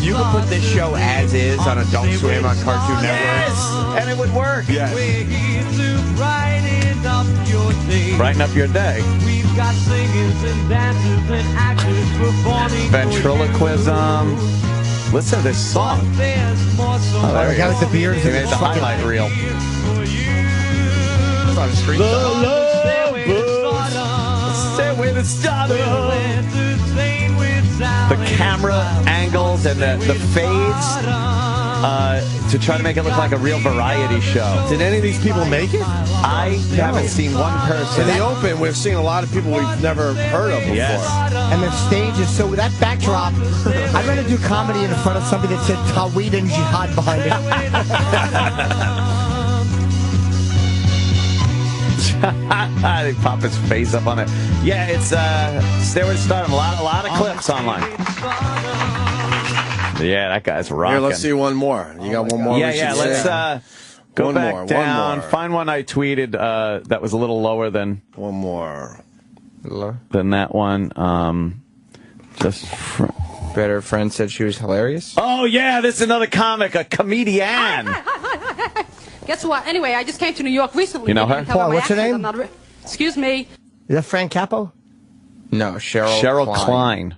Speaker 15: you could put this show as is on Adult Swim on Cartoon Network.
Speaker 10: Yes! And it would work.
Speaker 15: Yes.
Speaker 10: Brighten up your day.
Speaker 14: We've got singers and dancers and actors performing.
Speaker 10: Ventriloquism. Listen to this song.
Speaker 11: Oh, there we go. With the beard.
Speaker 10: He made the highlight reel.
Speaker 15: It's on a screen.
Speaker 10: with Stardom. The camera angles and the fades to try to make it look like a real variety show.
Speaker 8: Did any of these people make it?
Speaker 10: I haven't seen one person.
Speaker 8: In the open, we've seen a lot of people we've never heard of before.
Speaker 10: Yes.
Speaker 11: And the stage is so, that backdrop, I'd rather do comedy in front of somebody that said Tawhid and Jihad behind it.
Speaker 10: They pop his face up on it. Yeah, it's Stairway to Stardom. A lot of clips online. Yeah, that guy's rocking.
Speaker 8: Here, let's see one more. You got one more?
Speaker 10: Yeah, let's go
Speaker 8: one
Speaker 10: back
Speaker 8: more,
Speaker 10: down.
Speaker 8: one more.
Speaker 10: Find one I tweeted that was a little lower than
Speaker 8: one more
Speaker 10: than that one.
Speaker 15: Better friend said she was hilarious.
Speaker 10: Oh yeah, this is another comic, a comedian.
Speaker 19: Guess what? Anyway, I just came to New York recently.
Speaker 10: You know her?
Speaker 11: Paul, what's her name?
Speaker 19: Excuse me.
Speaker 11: Is that Frank Capo?
Speaker 15: No, Cheryl
Speaker 10: Klein.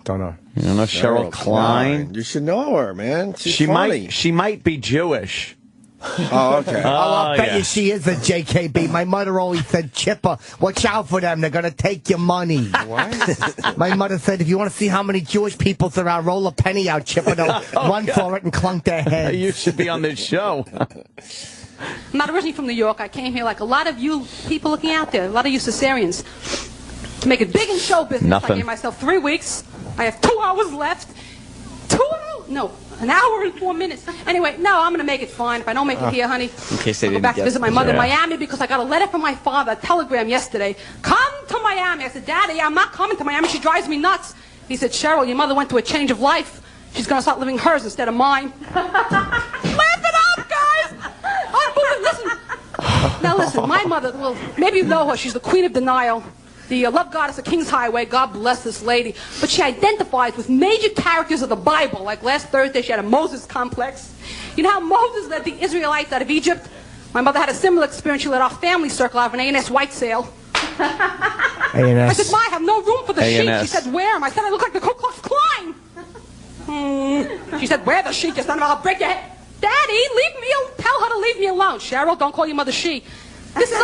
Speaker 8: Don't know.
Speaker 10: You don't know Cheryl Klein?
Speaker 8: You should know her, man.
Speaker 10: She might be Jewish.
Speaker 8: Oh, okay.
Speaker 11: I'll bet you she is a JKB. My mother always said, Chipper, watch out for them. They're going to take your money. What? My mother said, if you want to see how many Jewish people there are, roll a penny out, Chipper. They'll run for it and clunk their heads.
Speaker 10: You should be on this show.
Speaker 19: I'm not originally from New York. I came here like a lot of you people looking out there, a lot of you Caesareans, to make it big in show business.
Speaker 10: Nothing.
Speaker 19: I gave myself 3 weeks. I have 2 hours left. 2 hours? No. An hour and 4 minutes. Anyway, no, I'm going to make it fine. If I don't make it here, honey,
Speaker 15: in case they
Speaker 19: I'll go
Speaker 15: didn't
Speaker 19: back to
Speaker 15: get
Speaker 19: visit my mother in
Speaker 10: Yeah.
Speaker 19: Miami because I got a letter from my father, a telegram yesterday. Come to Miami. I said, Daddy, I'm not coming to Miami. She drives me nuts. He said, Cheryl, your mother went through a change of life. She's going to start living hers instead of mine. Laugh it up, guys. Listen. Now listen, my mother, well, maybe you know her. She's the queen of denial. The love goddess of King's Highway, God bless this lady. But she identifies with major characters of the Bible. Like last Thursday, she had a Moses complex. You know how Moses led the Israelites out of Egypt? My mother had a similar experience. She led our family circle out of an A&S white sale. I said, Ma, I have no room for the sheep. She said, wear them. I said, I look like the Ku Klux Klan. She said, wear the sheep. Just none of I'll break your head. Daddy, leave me alone. Tell her to leave me alone. Cheryl, don't call your mother she. This is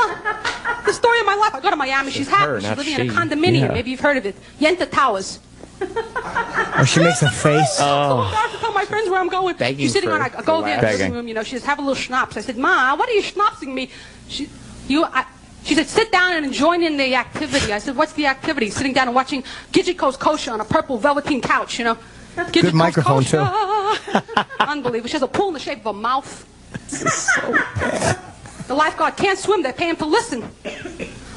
Speaker 19: the story of my life. I go to Miami. She's happy. She's living in a condominium.
Speaker 11: Yeah.
Speaker 19: Maybe you've heard of it. Yenta Towers.
Speaker 11: Oh, she makes a face.
Speaker 19: So embarrassed to tell my friends where I'm going.
Speaker 11: Begging
Speaker 19: She's sitting
Speaker 11: for-
Speaker 19: on. I go there in the
Speaker 11: Begging.
Speaker 19: living room. You know, she says, have a little schnapps. I said, Ma, what are you schnapsing me? She said, sit down and join in the activity. I said, what's the activity? Sitting down and watching Gijiko's Kosher on a purple velveteen couch, you know.
Speaker 11: Good microphone, too.
Speaker 19: Unbelievable. She has a pool in the shape of a mouth. The lifeguard can't swim. They pay him to listen. My daughter's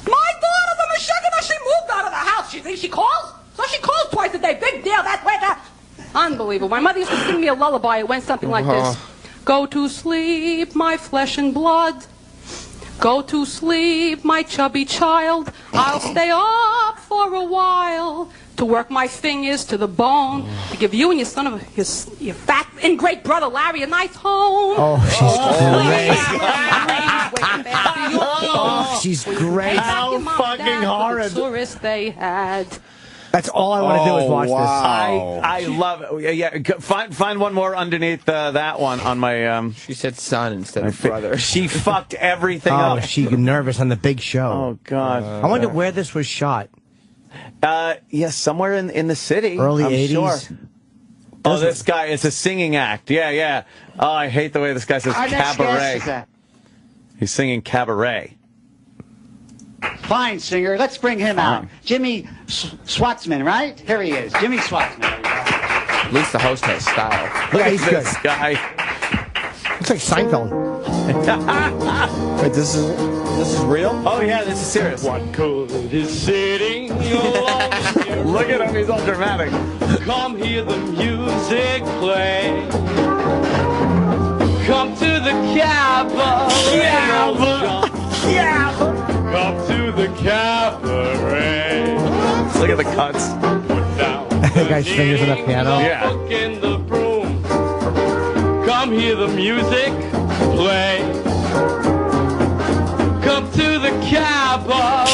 Speaker 19: a Michigan. She moved out of the house. She thinks she calls? So she calls twice a day. Big deal. That's where that. Unbelievable. My mother used to sing me a lullaby. It went something like this. Go to sleep, my flesh and blood. Go to sleep, my chubby child. I'll stay up for a while to work my fingers to the bone to give you and your son of your fat ingrate brother Larry a nice home.
Speaker 11: Oh, she's great.
Speaker 10: How fucking horrid.
Speaker 19: The tourists they had.
Speaker 11: That's all I want to do is watch this.
Speaker 10: I love it. Yeah, find one more underneath that one on my.
Speaker 15: She said son instead of brother.
Speaker 10: She fucked everything up.
Speaker 11: She's nervous on the big show.
Speaker 10: Oh God!
Speaker 11: I wonder where this was shot.
Speaker 10: Yes, somewhere in the city.
Speaker 11: Early
Speaker 10: I'm
Speaker 11: 80s.
Speaker 10: Sure. Oh, this guy is a singing act. Yeah. Oh, I hate the way this guy says
Speaker 20: Our next
Speaker 10: cabaret.
Speaker 20: guest is
Speaker 10: He's singing cabaret.
Speaker 20: fine singer. Let's bring him out. Jimmy Swatsman, right? Here he is. Jimmy Swatsman.
Speaker 15: At least the host has style.
Speaker 10: Look at
Speaker 11: he's
Speaker 10: this
Speaker 11: good.
Speaker 10: guy.
Speaker 11: Looks like Seinfeld.
Speaker 8: Wait, this is real?
Speaker 10: Oh yeah, this is serious.
Speaker 14: What good is sitting alone?
Speaker 10: Look at him, he's all dramatic.
Speaker 14: Come hear the music play. Come to the cabaret. Come to the cabaret.
Speaker 10: Look at the cuts.
Speaker 11: The guy's fingers on the piano.
Speaker 10: Yeah.
Speaker 14: In the broom. Come hear the music play. Come to the cabaret.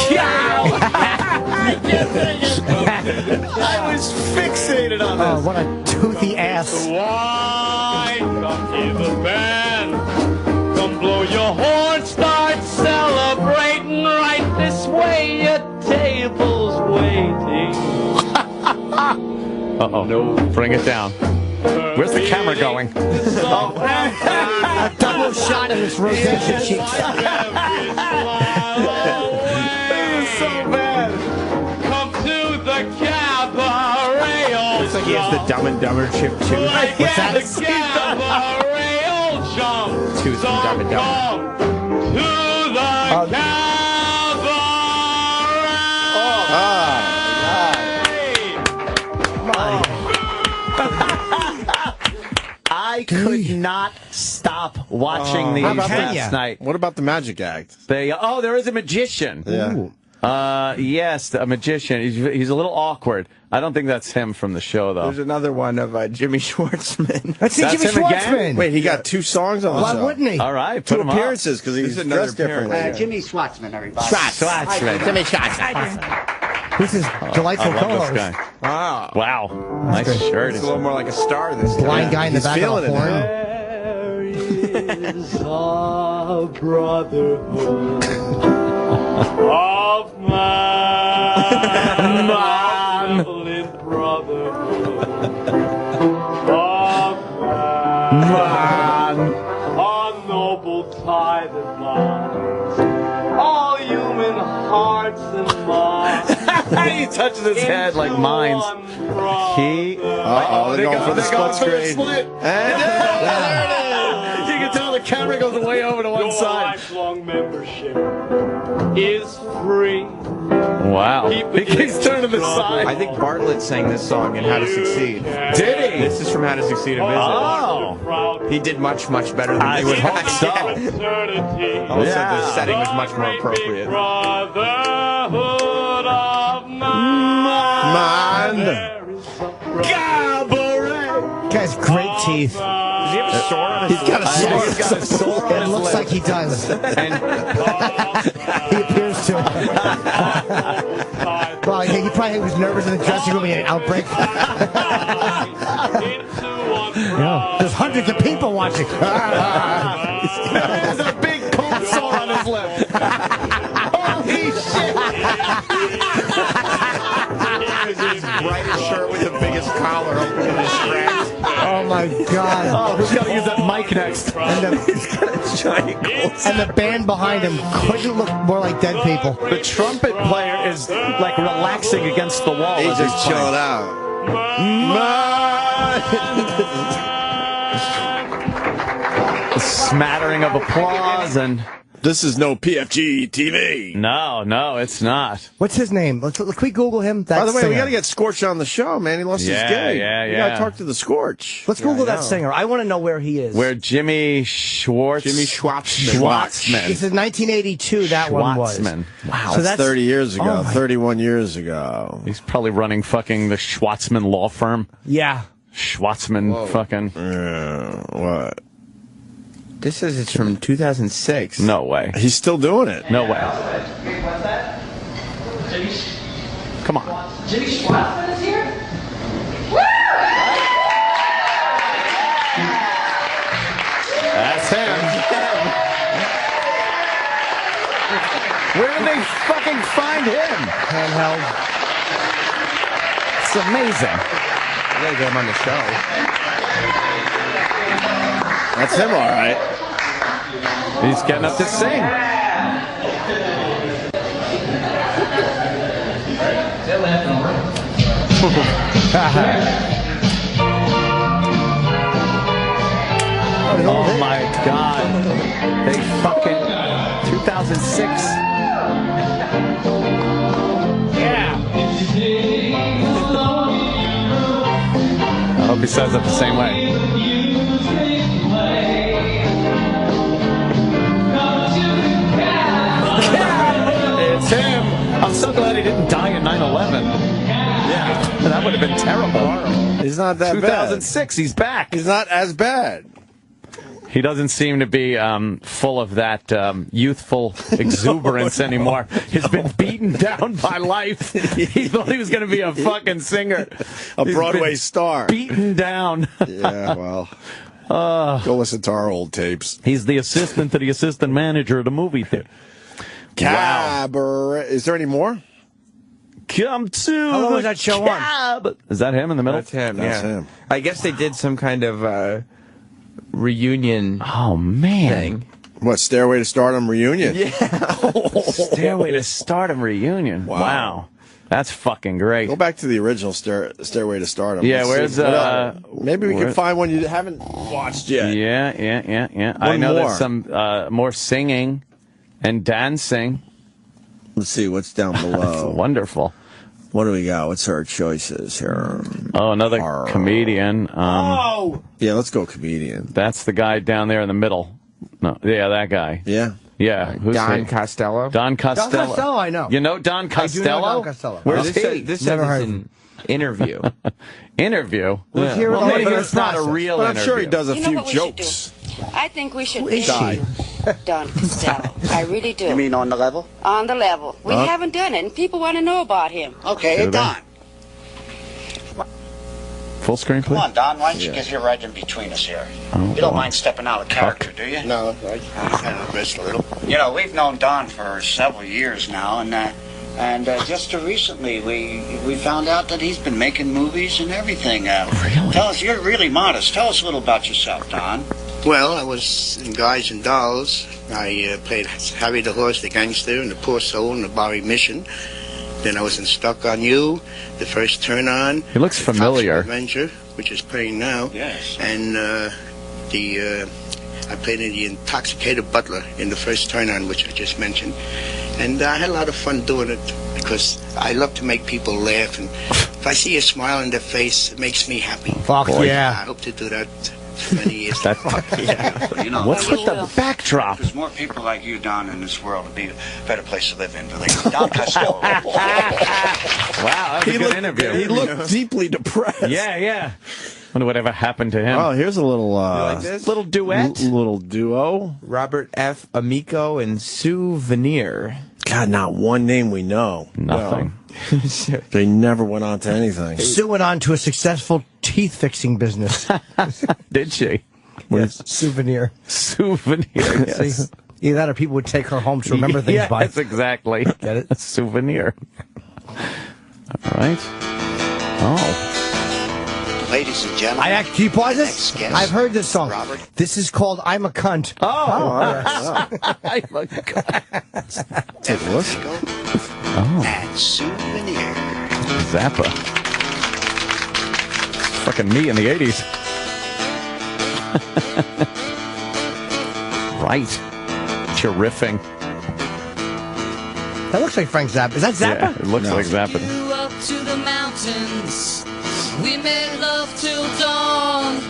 Speaker 10: I was fixated on this.
Speaker 11: Oh, what a toothy ass.
Speaker 14: Why? Come hear the band. Come blow your horn, start celebrating right this way. Your table's waiting.
Speaker 10: Uh-oh. No. Bring it down. Where's the camera going?
Speaker 11: A double shot of his rosacea cheeks.
Speaker 14: So bad. Come to the cabaret.
Speaker 15: Looks like he has the Dumb and Dumber chip tooth.
Speaker 14: What's that? The cabaret jump.
Speaker 15: Tooth from Dumb and Dumber.
Speaker 14: To the
Speaker 10: I could not stop watching these last night.
Speaker 8: What about the magic act?
Speaker 10: There is a magician.
Speaker 8: Yeah.
Speaker 10: Yes, a magician. He's a little awkward. I don't think that's him from the show, though.
Speaker 15: There's another one of Jimmy Schwartzman.
Speaker 11: Let's see Jimmy Schwartzman.
Speaker 8: Wait, he got 2 songs on the show.
Speaker 11: Why wouldn't he?
Speaker 10: All right,
Speaker 8: two appearances because he's dressed differently.
Speaker 20: Jimmy Schwartzman, everybody.
Speaker 11: Schwartzman.
Speaker 20: Jimmy Schwartzman.
Speaker 11: Who's his delightful co-host?
Speaker 10: This guy.
Speaker 15: Wow.
Speaker 10: Wow. Nice shirt.
Speaker 15: He's a little more like a star this time.
Speaker 11: Blind guy in the back of the horn.
Speaker 14: There is a brotherhood of man. Brotherhood of man. A noble tie that binds all human hearts and minds.
Speaker 10: He touches his head like mines.
Speaker 8: They're going for the split screen.
Speaker 10: And there it is. You can tell the camera goes way over to one side.
Speaker 14: Lifelong membership is free.
Speaker 10: Wow. He keeps turning the side.
Speaker 15: I think Bartlett sang this song in How to Succeed.
Speaker 10: Did he?
Speaker 15: This is from How to Succeed in Business.
Speaker 10: Oh.
Speaker 15: He did much, much better than
Speaker 10: I
Speaker 15: this
Speaker 10: would hope
Speaker 15: guy.
Speaker 10: so.
Speaker 15: Also, the setting was much more appropriate.
Speaker 14: Brotherhood of
Speaker 8: Man.
Speaker 11: Cabaret. Guy's great teeth.
Speaker 15: Does he have a sore on his
Speaker 8: He's got a sore.
Speaker 10: He's got a sore on
Speaker 11: It
Speaker 10: his
Speaker 11: looks
Speaker 10: lip.
Speaker 11: like he does. He appears to. Well, he probably was nervous in the dressing room. He had an outbreak. There's hundreds of people watching.
Speaker 10: There's a big cold sore on his lip. Holy shit!
Speaker 15: His brightest shirt with the biggest collar open in his straps.
Speaker 11: Oh my God!
Speaker 10: Oh, who's got to use that mic next?
Speaker 11: And the band behind him couldn't look more like dead people.
Speaker 10: The trumpet player is like relaxing against the wall.
Speaker 8: He's just chilling out.
Speaker 10: A smattering of applause and.
Speaker 8: This is no PFG TV.
Speaker 10: No, it's not.
Speaker 11: What's his name? Can we Google him?
Speaker 8: By the way, we got to get Scorch on the show, man. He lost his gig.
Speaker 10: Yeah.
Speaker 8: We got to talk to the Scorch.
Speaker 11: Let's Google that singer. I want to know where he is.
Speaker 10: Where Jimmy Schwartzman.
Speaker 11: This is 1982. That one was.
Speaker 10: Wow.
Speaker 8: So that's 30 years ago. 31 years ago.
Speaker 10: He's probably running fucking the Schwartzman law firm.
Speaker 11: Yeah.
Speaker 10: Schwartzman fucking.
Speaker 8: What?
Speaker 15: This says it's from 2006.
Speaker 10: No way.
Speaker 8: He's still doing it.
Speaker 10: No way. Come on.
Speaker 18: Jimmy Schwartzman is here?
Speaker 10: That's him. Where did they fucking find him?
Speaker 11: Handheld.
Speaker 10: It's amazing.
Speaker 15: We gotta get him on the show.
Speaker 8: That's him, all right.
Speaker 10: He's getting up to sing. Oh my God. They fucking 2006. Yeah. I hope he says it the same way. It's him. I'm so glad he didn't die in 9/11. Yeah, that would have been terrible.
Speaker 8: He's not that
Speaker 10: 2006,
Speaker 8: bad.
Speaker 10: He's back.
Speaker 8: He's not as bad.
Speaker 10: He doesn't seem to be full of that youthful exuberance anymore. He's been beaten down by life. He thought he was going to be a fucking singer.
Speaker 8: A Broadway star.
Speaker 10: Beaten down.
Speaker 8: Yeah, well. Go listen to our old tapes.
Speaker 10: He's the assistant to the assistant manager of the movie theater.
Speaker 8: Cabaret. Wow. Is there any more?
Speaker 10: Welcome to
Speaker 11: How long was that show
Speaker 10: on? Is that him in the middle?
Speaker 15: That's him,
Speaker 8: That's
Speaker 15: yeah.
Speaker 8: him.
Speaker 15: I guess they did some kind of reunion
Speaker 10: man.
Speaker 15: thing.
Speaker 8: What, Stairway to Stardom reunion?
Speaker 15: Yeah.
Speaker 10: Stairway to Stardom reunion. Wow. That's fucking great.
Speaker 8: Go back to the original Stairway to Stardom.
Speaker 10: Yeah,
Speaker 8: Let's see.
Speaker 10: where's
Speaker 8: maybe we can find one you haven't watched yet.
Speaker 10: Yeah.
Speaker 8: One
Speaker 10: I know
Speaker 8: more.
Speaker 10: there's some more singing and dancing.
Speaker 8: Let's see what's down below.
Speaker 10: That's wonderful.
Speaker 8: What do we got? What's our choices here?
Speaker 10: Oh, another comedian.
Speaker 8: Yeah, let's go comedian.
Speaker 10: That's the guy down there in the middle. No, yeah, that guy.
Speaker 8: Yeah.
Speaker 10: Yeah. Who's
Speaker 15: Don
Speaker 10: he?
Speaker 15: Costello.
Speaker 10: Don Costello.
Speaker 11: Don Costello, I know.
Speaker 10: You know Don Costello?
Speaker 11: I do know Don Costello.
Speaker 10: Where's he?
Speaker 15: This
Speaker 11: Never
Speaker 15: is
Speaker 11: heard of
Speaker 15: an interview.
Speaker 10: Interview?
Speaker 11: Let's hear it
Speaker 10: Well,
Speaker 11: all
Speaker 10: maybe
Speaker 11: about
Speaker 10: it's not a
Speaker 11: process.
Speaker 10: real
Speaker 8: But I'm
Speaker 10: interview.
Speaker 8: sure he does a
Speaker 21: You know
Speaker 8: few
Speaker 21: what we should
Speaker 8: jokes.
Speaker 21: I think we should
Speaker 11: Who is
Speaker 21: interview
Speaker 11: she?
Speaker 21: Don Costello. I really do.
Speaker 17: You mean on the level?
Speaker 21: On the level. We
Speaker 8: Huh?
Speaker 21: haven't done it, and people want to know about him.
Speaker 17: Okay,
Speaker 10: Do
Speaker 17: Don.
Speaker 10: Full screen, please.
Speaker 17: Come on, Don. Why don't you get here right in between us here? You don't mind stepping out of character, do you?
Speaker 22: No, I kind of rest a little.
Speaker 17: You know, we've known Don for several years now, and just recently we found out that he's been making movies and everything.
Speaker 10: Really?
Speaker 17: Tell us, you're really modest. Tell us a little about yourself, Don.
Speaker 22: Well, I was in Guys and Dolls. I played Harry the Horse, the Gangster, and the Poor Soul, and the Bowery Mission. Then I was in Stuck on You, The First Turn On.
Speaker 10: He looks
Speaker 22: The
Speaker 10: familiar.
Speaker 22: Fox Avenger, which is playing now.
Speaker 17: Yes.
Speaker 22: And I played in The Intoxicated Butler in The First Turn On, which I just mentioned. And I had a lot of fun doing it because I love to make people laugh. And if I see a smile on their face, it makes me happy.
Speaker 11: Fuck yeah.
Speaker 22: I hope to do that for many years.
Speaker 17: You know,
Speaker 10: What's with the backdrop?
Speaker 17: there's more people like you, Don, in this world. It'd be a better place to live in. Believe me. Don Costello.
Speaker 10: Wow, that was a good interview.
Speaker 8: He looked deeply depressed.
Speaker 10: Yeah. Wonder whatever happened to him.
Speaker 8: Oh, here's a little
Speaker 15: like this?
Speaker 10: Little duet.
Speaker 8: little duo.
Speaker 15: Robert F. Amico and Souvenir.
Speaker 8: God, not one name we know.
Speaker 10: Nothing.
Speaker 8: They never went on to anything.
Speaker 11: Sue went on to a successful teeth fixing business.
Speaker 10: Did she?
Speaker 11: Yes. Souvenir.
Speaker 10: Souvenir. Yes.
Speaker 11: See? Either that or people would take her home to remember things by.
Speaker 10: Yes, exactly.
Speaker 11: Get it?
Speaker 10: A souvenir. All right. Oh.
Speaker 22: Ladies and gentlemen.
Speaker 11: Can you pause this?
Speaker 22: Next guest,
Speaker 11: I've heard this song.
Speaker 22: Robert.
Speaker 11: This is called I'm a Cunt.
Speaker 10: I'm a
Speaker 22: Take a look.
Speaker 10: Oh.
Speaker 22: And Souvenir.
Speaker 10: Zappa. Fucking me in the 80s. Right. It's your riffing.
Speaker 11: That looks like Frank Zappa. Is that Zappa?
Speaker 10: Yeah, it looks like Zappa.
Speaker 23: Flew up to the mountains. We made love till dawn.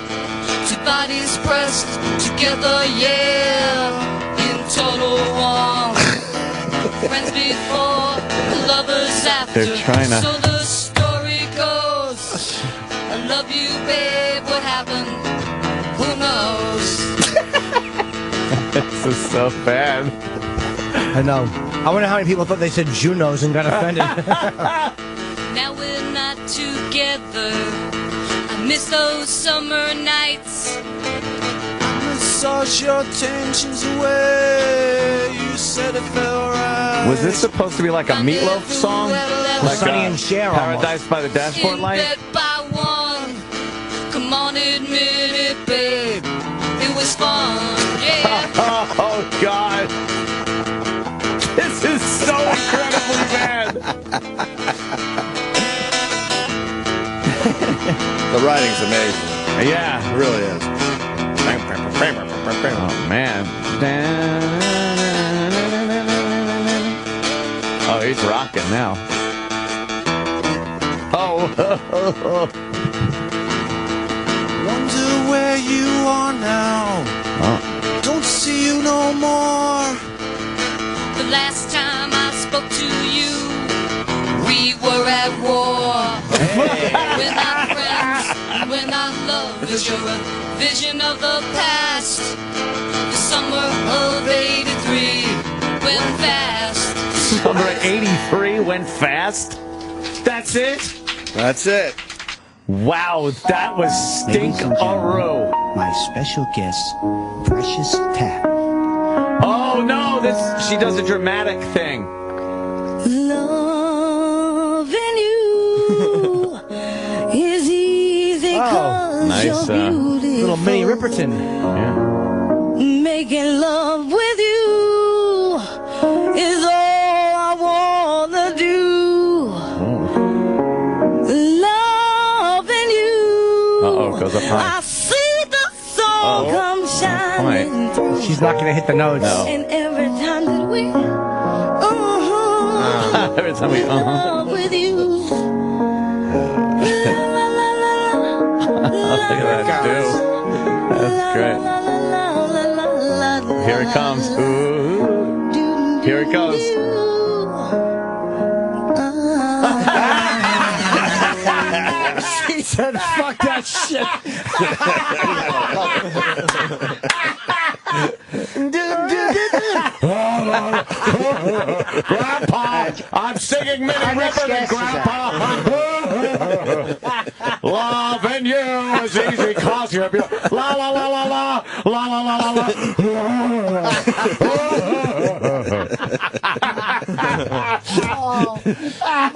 Speaker 23: Two bodies pressed together, yeah, in total warmth. Friends before, lovers after.
Speaker 10: They're trying to.
Speaker 23: So the story goes. I love you, babe. What happened? Who knows?
Speaker 10: This is so bad.
Speaker 11: I know. I wonder how many people thought they said Junos and got offended.
Speaker 23: Now we're not together. I miss those summer nights.
Speaker 24: Massage your tensions away. You said it felt right.
Speaker 10: Was this supposed to be like a Meatloaf song? Like
Speaker 11: Sonny and Cher
Speaker 10: Paradise by the Dashboard
Speaker 23: In
Speaker 10: Light?
Speaker 23: bed by one. Come on, admit it, babe. It was fun, yeah.
Speaker 10: Oh, God. This is so incredibly bad.
Speaker 8: The writing's amazing.
Speaker 10: Yeah.
Speaker 8: It really is.
Speaker 10: Oh, man. Oh, he's rocking now. Oh.
Speaker 24: Wonder where you are now.
Speaker 10: Oh.
Speaker 24: Don't see you no more.
Speaker 23: The last time I spoke to you, we were at war. We're not friends, we're not lovers. You're a vision of the past. The summer of '83 went fast.
Speaker 10: Summer 83 went fast? That's it?
Speaker 8: That's it.
Speaker 10: Wow, that was stink-a-roo.
Speaker 25: My special guest, Precious Tap.
Speaker 10: Oh, no, she does a dramatic thing.
Speaker 23: Love
Speaker 10: Nice,
Speaker 11: little mini Ripperton.
Speaker 10: Yeah.
Speaker 23: Making love with you is all I wanna do. Loving you.
Speaker 10: Uh-oh, goes up high.
Speaker 23: I see the sun come shining through.
Speaker 11: She's not gonna hit the notes.
Speaker 10: No.
Speaker 23: And every time that we
Speaker 10: Every time we
Speaker 23: love with you.
Speaker 10: Look at that, dude. That's great. Here it comes. Ooh. Here it goes.
Speaker 11: She said, fuck that shit.
Speaker 9: Grandpa, I'm singing Minnie Riperton, Grandpa. Loving you is easy cause you're beautiful. La la la la la la la la la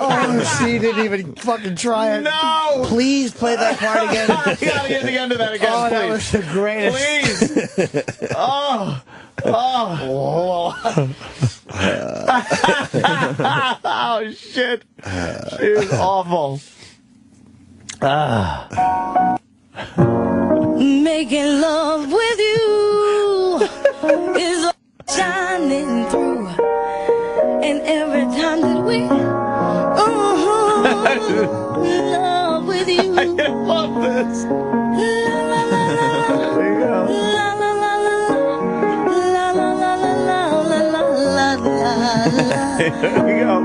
Speaker 11: Oh, she didn't even fucking try it.
Speaker 9: No!
Speaker 11: Please play that part again.
Speaker 9: You gotta get to the end of that again,
Speaker 11: Oh,
Speaker 9: please.
Speaker 11: that was the greatest.
Speaker 9: Please. Oh. Oh, shit. She was awful.
Speaker 23: Making love with you is all shining through. And every time that we love with you.
Speaker 9: I love this. There you go. There we go.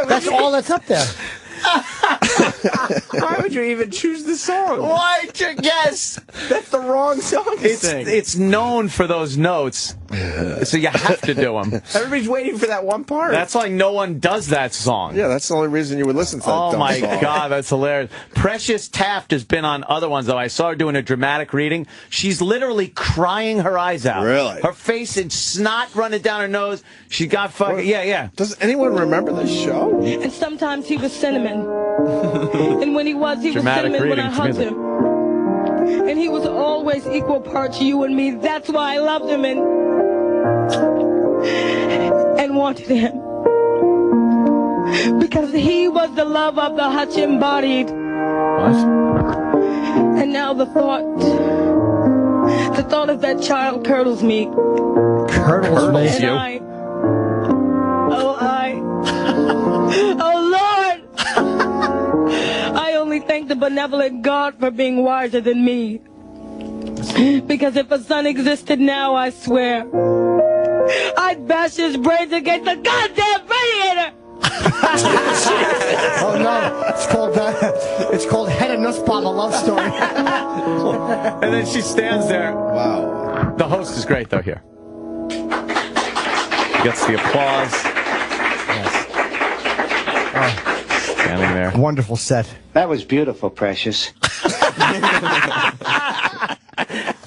Speaker 11: That's all that's up there.
Speaker 15: Why would you even choose the song?
Speaker 10: Why? Yes.
Speaker 15: That's the wrong song to sing.
Speaker 10: It's known for those notes, so you have to do them.
Speaker 15: Everybody's waiting for that one part.
Speaker 10: That's why no one does that song.
Speaker 8: Yeah, that's the only reason you would listen to that
Speaker 10: Oh
Speaker 8: dumb
Speaker 10: my
Speaker 8: song.
Speaker 10: God, that's hilarious. Precious Taft has been on other ones, though. I saw her doing a dramatic reading. She's literally crying her eyes out.
Speaker 8: Really?
Speaker 10: Her face and snot running down her nose. She got fucking... Yeah.
Speaker 8: Does anyone remember this show?
Speaker 19: And sometimes he was cinnamon. And when he was
Speaker 10: Dramatic
Speaker 19: cinnamon when I
Speaker 10: reading to
Speaker 19: hugged
Speaker 10: music.
Speaker 19: him. And he was always equal parts you and me. That's why I loved him and wanted him. Because he was the love of the hutch embodied.
Speaker 10: What?
Speaker 19: And now the thought of that child curdles me.
Speaker 11: Curdles me.
Speaker 19: And oh Lord, I only thank the benevolent God for being wiser than me. Because if a son existed now, I swear, I'd bash his brains against the goddamn radiator.
Speaker 11: Oh no, it's called Head and Nussbaum, a love story.
Speaker 10: And then she stands there.
Speaker 8: Wow.
Speaker 10: The host is great, though, here. Gets the applause. Standing there.
Speaker 11: Wonderful set.
Speaker 20: That was beautiful, Precious.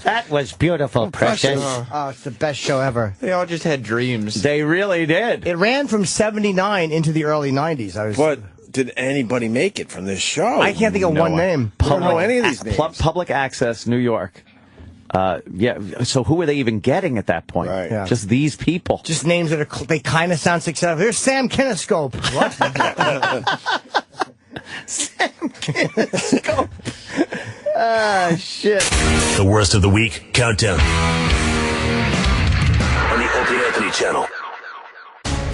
Speaker 11: That was beautiful, Precious. Oh, it's the best show ever.
Speaker 15: They all just had dreams.
Speaker 10: They really did.
Speaker 11: It ran from '79 into the early '90s.
Speaker 8: But did anybody make it from this show?
Speaker 11: I can't think of one name.
Speaker 8: I don't know any of these names.
Speaker 10: Public Access, New York. Yeah. So who were they even getting at that point?
Speaker 8: Right.
Speaker 11: Yeah.
Speaker 10: Just these people.
Speaker 11: Just names that they kind of sound successful. Here's Sam Kinescope. What?
Speaker 10: Sam Kinescope. Ah, shit.
Speaker 6: The worst of the week countdown on the Opie Anthony channel.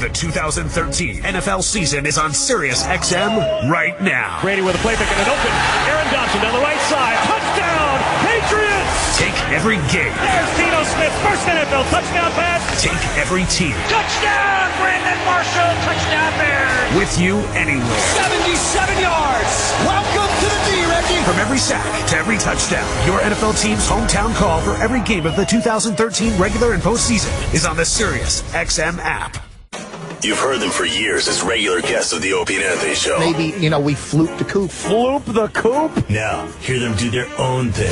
Speaker 6: The 2013 NFL season is on Sirius XM right now.
Speaker 1: Brady with a play pick and an open. Aaron Dobson down the right side. Touchdown, Patriots!
Speaker 6: Take every game.
Speaker 1: There's Tino Smith, first NFL touchdown pass.
Speaker 6: Take every team.
Speaker 1: Touchdown, Brandon Marshall, touchdown Bears.
Speaker 6: With you anywhere.
Speaker 1: 77 yards. Welcome to the D-Reggie.
Speaker 6: From every sack to every touchdown, your NFL team's hometown call for every game of the 2013 regular and postseason is on the Sirius XM app. You've heard them for years as regular guests of the Opie and Anthony Show.
Speaker 11: Maybe, we floop the coop.
Speaker 8: Floop the coop?
Speaker 6: Now, hear them do their own thing.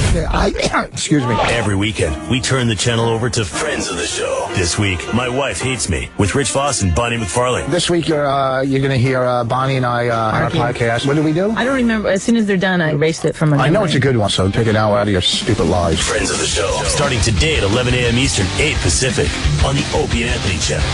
Speaker 11: Excuse me.
Speaker 6: Every weekend, we turn the channel over to friends of the show. This week, My Wife Hates Me with Rich Vos and Bonnie McFarland.
Speaker 2: This week, you're going to hear Bonnie and I on our podcast. What do we do?
Speaker 3: I don't remember. As soon as they're done, I erased it from my memory.
Speaker 2: I know it's a good one, so take it out of your stupid lives.
Speaker 6: Friends of the show, starting today at 11 a.m. Eastern, 8 Pacific, on the Opie and Anthony channel.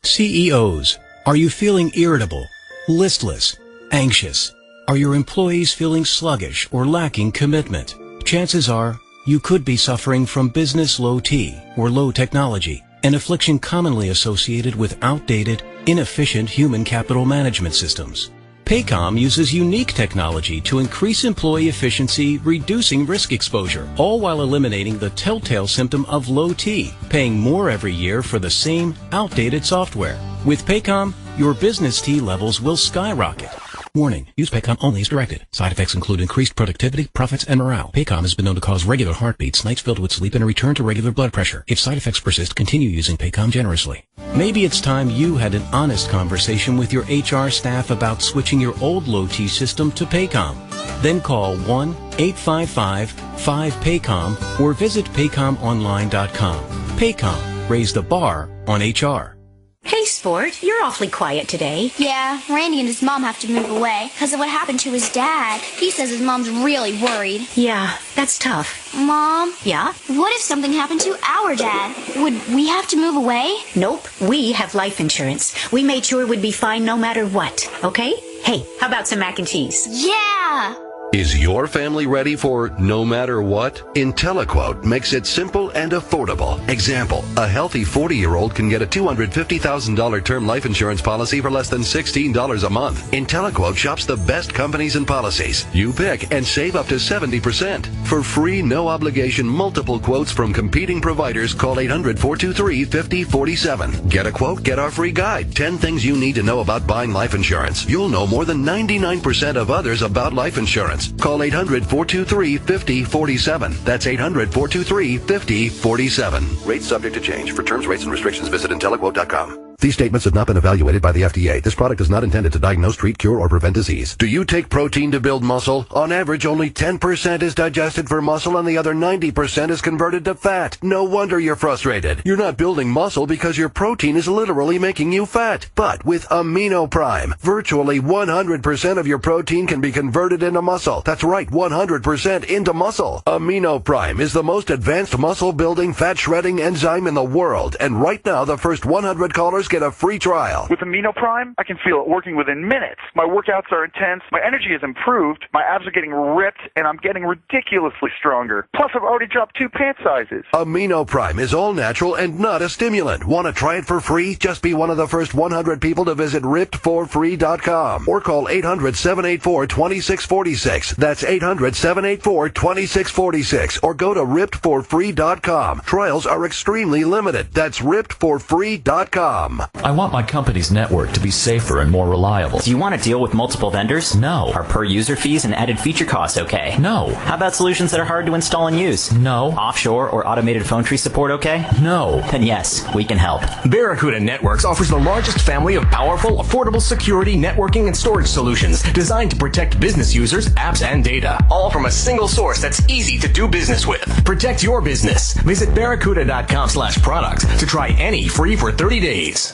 Speaker 4: CEOs, are you feeling irritable, listless, anxious? Are your employees feeling sluggish or lacking commitment? Chances are you could be suffering from business low T or low technology, an affliction commonly associated with outdated, inefficient human capital management systems. Paycom uses unique technology to increase employee efficiency, reducing risk exposure, all while eliminating the telltale symptom of low T, paying more every year for the same outdated software. With Paycom, your business T levels will skyrocket. Warning, use Paycom only as directed. Side effects include increased productivity, profits, and morale. Paycom has been known to cause regular heartbeats, nights filled with sleep, and a return to regular blood pressure. If side effects persist, continue using Paycom generously. Maybe it's time you had an honest conversation with your HR staff about switching your old low-T system to Paycom. Then call 1-855-5-PAYCOM or visit paycomonline.com. Paycom, raise the bar on HR.
Speaker 5: Hey, Sport, you're awfully quiet today.
Speaker 7: Yeah, Randy and his mom have to move away because of what happened to his dad. He says his mom's really worried.
Speaker 5: Yeah, that's tough.
Speaker 7: Mom?
Speaker 5: Yeah?
Speaker 7: What if something happened to our dad? Would we have to move away?
Speaker 5: Nope, we have life insurance. We made sure it would be fine no matter what, okay? Hey, how about some mac and cheese?
Speaker 7: Yeah!
Speaker 26: Is your family ready for no matter what? IntelliQuote makes it simple and affordable. Example, a healthy 40-year-old can get a $250,000 term life insurance policy for less than $16 a month. IntelliQuote shops the best companies and policies. You pick and save up to 70%. For free, no-obligation, multiple quotes from competing providers, call 800-423-5047. Get a quote, get our free guide. 10 things you need to know about buying life insurance. You'll know more than 99% of others about life insurance. Call 800-423-5047. That's 800-423-5047. Rates subject to change. For terms, rates, and restrictions, visit IntelliQuote.com. These statements have not been evaluated by the FDA. This product is not intended to diagnose, treat, cure, or prevent disease. Do you take protein to build muscle? On average, only 10% is digested for muscle and the other 90% is converted to fat. No wonder you're frustrated. You're not building muscle because your protein is literally making you fat. But with Amino Prime, virtually 100% of your protein can be converted into muscle. That's right, 100% into muscle. Amino Prime is the most advanced muscle-building, fat-shredding enzyme in the world. And right now, the first 100 callers get a free trial.
Speaker 27: With Amino Prime, I can feel it working within minutes. My workouts are intense, my energy has improved, my abs are getting ripped, and I'm getting ridiculously stronger. Plus, I've already dropped 2 pant sizes.
Speaker 26: Amino Prime is all natural and not a stimulant. Want to try it for free? Just be one of the first 100 people to visit RippedForFree.com or call 800-784-2646. That's 800-784-2646 or go to RippedForFree.com. Trials are extremely limited. That's RippedForFree.com.
Speaker 28: I want my company's network to be safer and more reliable.
Speaker 29: Do you want to deal with multiple vendors?
Speaker 28: No.
Speaker 29: Are per user fees and added feature costs okay?
Speaker 28: No.
Speaker 29: How about solutions that are hard to install and use?
Speaker 28: No.
Speaker 29: Offshore or automated phone tree support okay?
Speaker 28: No.
Speaker 29: Then yes, we can help.
Speaker 30: Barracuda Networks offers the largest family of powerful, affordable security, networking, and storage solutions designed to protect business users, apps, and data. All from a single source that's easy to do business with. Protect your business. Visit barracuda.com/product to try any free for 30 days.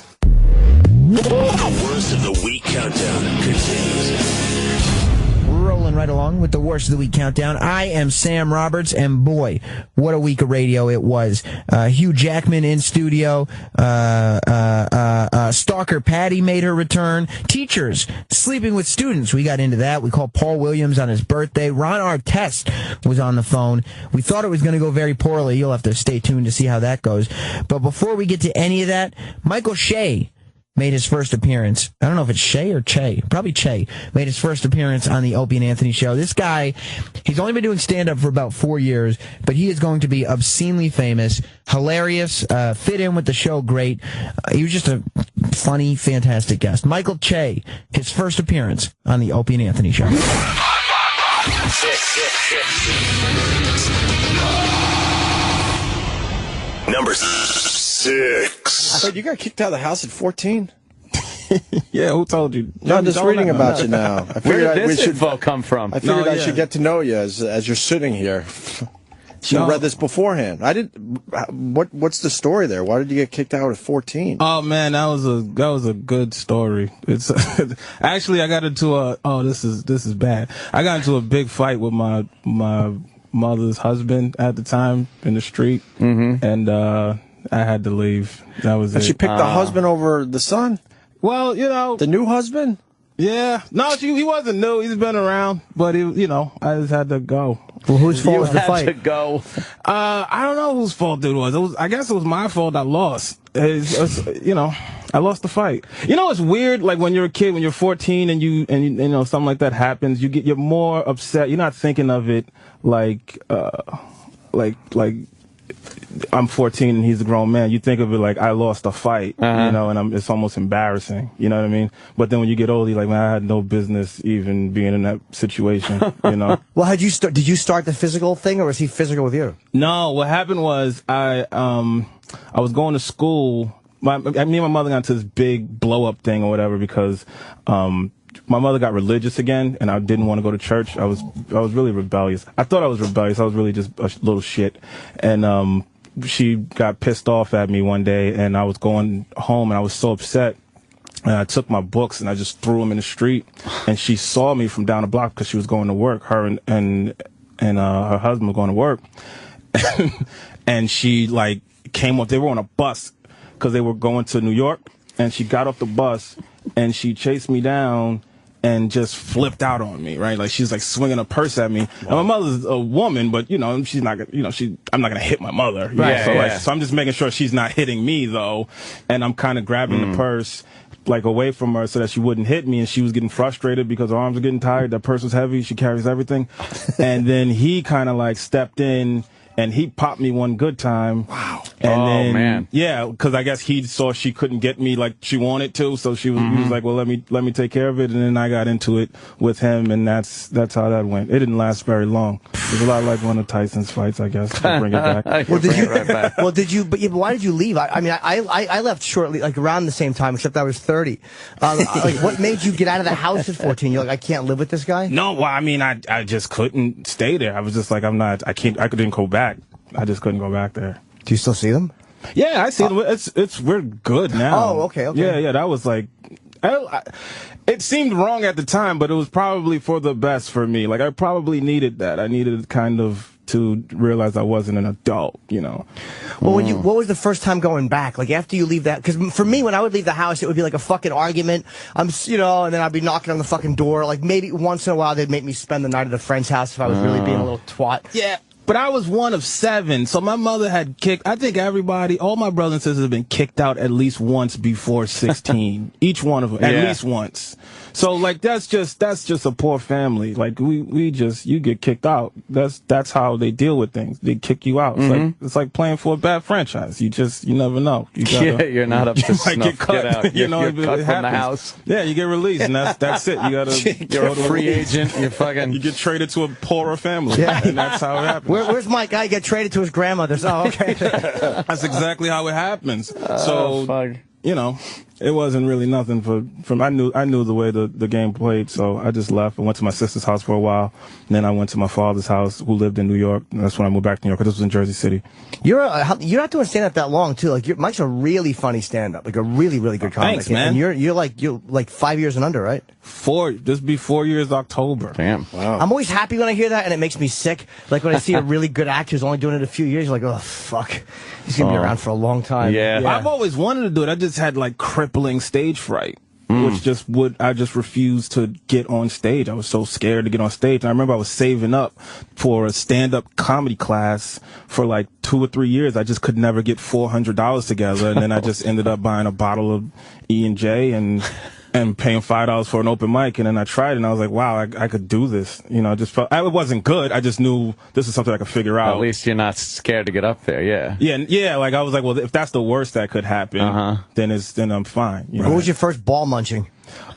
Speaker 6: The worst of the week countdown continues.
Speaker 11: Rolling right along with the worst of the week countdown. I am Sam Roberts, and boy, what a week of radio it was. Hugh Jackman in studio. Stalker Patty made her return. Teachers sleeping with students. We got into that. We called Paul Williams on his birthday. Ron Artest was on the phone. We thought it was going to go very poorly. You'll have to stay tuned to see how that goes. But before we get to any of that, Michael Shea made his first appearance. I don't know if it's Shea or Che. Probably Che. Made his first appearance on the Opie and Anthony show. This guy, he's only been doing stand-up for about 4 years, but he is going to be obscenely famous, hilarious, fit in with the show great. He was just a funny, fantastic guest. Michael Che, his first appearance on the Opie and Anthony show.
Speaker 6: Number 6.
Speaker 8: Wait, you got kicked out of the house at 14?
Speaker 12: Yeah, who told you?
Speaker 8: No, I'm just reading about you now. I
Speaker 10: Where did this info come from?
Speaker 8: I figured I should get to know you as you're sitting here. Should have read this beforehand. I did. What's the story there? Why did you get kicked out at 14?
Speaker 12: Oh man, that was a good story. It's actually I got into this is bad. I got into a big fight with my mother's husband at the time in the street, and I had to leave. That was
Speaker 8: and
Speaker 12: it.
Speaker 8: She picked the husband over the son?
Speaker 12: Well, the
Speaker 8: new husband?
Speaker 12: Yeah. No, he wasn't new. He's been around, but I just had to go.
Speaker 11: Well, whose fault was the fight?
Speaker 10: To go.
Speaker 12: I don't know whose fault it was. I guess it was my fault. I lost. I lost the fight. It's weird. Like when you're a kid, when you're 14, and you something like that happens, you're more upset. You're not thinking of it like I'm 14 and he's a grown man. You think of it like I lost a fight, and it's almost embarrassing. You know what I mean? But then when you get older, you're like, man, I had no business even being in that situation.
Speaker 11: Well, did you start the physical thing, or was he physical with you?
Speaker 12: No, what happened was I was going to school. Me and my mother got into this big blow up thing or whatever because my mother got religious again, and I didn't want to go to church. I was really rebellious. I thought I was rebellious. I was really just a little shit. And she got pissed off at me one day, and I was going home, and I was so upset. And I took my books and I just threw them in the street. And she saw me from down the block because she was going to work. Her and her husband were going to work. And she came up. They were on a bus because they were going to New York. And she got off the bus and she chased me down and just flipped out on me, right? Like she's swinging a purse at me. Wow. And my mother's a woman, but she's not gonna, I'm not gonna hit my mother. Right. So I'm just making sure she's not hitting me though. And I'm kind of grabbing the purse away from her so that she wouldn't hit me, and she was getting frustrated because her arms were getting tired. That purse was heavy. She carries everything. And then he kind of stepped in and he popped me one good time. Wow. And
Speaker 10: man.
Speaker 12: Yeah, because I guess he saw she couldn't get me like she wanted to, so he was like, well, let me take care of it. And then I got into it with him, and that's how that went. It didn't last very long. It was a lot like one of Tyson's fights, I guess, to bring it back.
Speaker 11: But why did you leave? I left shortly, around the same time, except I was 30. What made you get out of the house at 14? You're like, I can't live with this guy?
Speaker 12: No, well, I just couldn't stay there. I was just like, I couldn't go back. I just couldn't go back there.
Speaker 11: Do you still see them?
Speaker 12: Yeah, I see them. We're good now.
Speaker 11: Oh, okay.
Speaker 12: Yeah, that was it seemed wrong at the time, but it was probably for the best for me. I probably needed that. I needed kind of to realize I wasn't an adult, Well,
Speaker 11: what was the first time going back? After you leave that, because for me, when I would leave the house, it would be a fucking argument. And then I'd be knocking on the fucking door. Maybe once in a while, they'd make me spend the night at a friend's house if I was really being a little twat.
Speaker 12: Yeah. But I was one of 7, so my mother had kicked. I think all my brothers and sisters have been kicked out at least once before 16. Each one of them, at least once. So that's just a poor family. You get kicked out. That's how they deal with things. They kick you out. It's like playing for a bad franchise. You never know.
Speaker 10: You're not up to snuff.
Speaker 12: Get cut.
Speaker 10: Get out. You're cut from the house.
Speaker 12: Yeah, you get released, and that's it. You gotta.
Speaker 10: You're a free agent.
Speaker 12: You get traded to a poorer family, and that's how it happens.
Speaker 11: Where's my guy get traded to his grandmother's? Oh, okay.
Speaker 12: That's exactly how it happens. It wasn't really nothing from I knew the way the game played, so I just left and went to my sister's house for a while. And then I went to my father's house, who lived in New York. And that's when I moved back to New York, because this was in Jersey City.
Speaker 11: You're not doing stand-up that long, too. Mike's a really funny stand-up, a really, really good comic.
Speaker 12: Thanks, man.
Speaker 11: And you're 5 years and under, right?
Speaker 12: 4. This will be 4 years October.
Speaker 10: Damn.
Speaker 12: Wow.
Speaker 11: I'm always happy when I hear that, and it makes me sick. When I see a really good actor who's only doing it a few years, you're like, oh, fuck. He's going to be around for a long time.
Speaker 10: Yeah.
Speaker 12: I've always wanted to do it. I just had crippling stage fright, which I just refused to get on stage. I was so scared to get on stage. And I remember I was saving up for a stand-up comedy class for 2 or 3 years. I just could never get $400 together. And then I just ended up buying a bottle of E&J and paying $5 for an open mic, and then I tried it, and I was like, wow, I could do this. I just felt it wasn't good. I just knew this is something I could figure out.
Speaker 10: At least you're not scared to get up there. Yeah.
Speaker 12: Yeah. I was like, well, if that's the worst that could happen, then I'm fine.
Speaker 11: What was your first ball munching?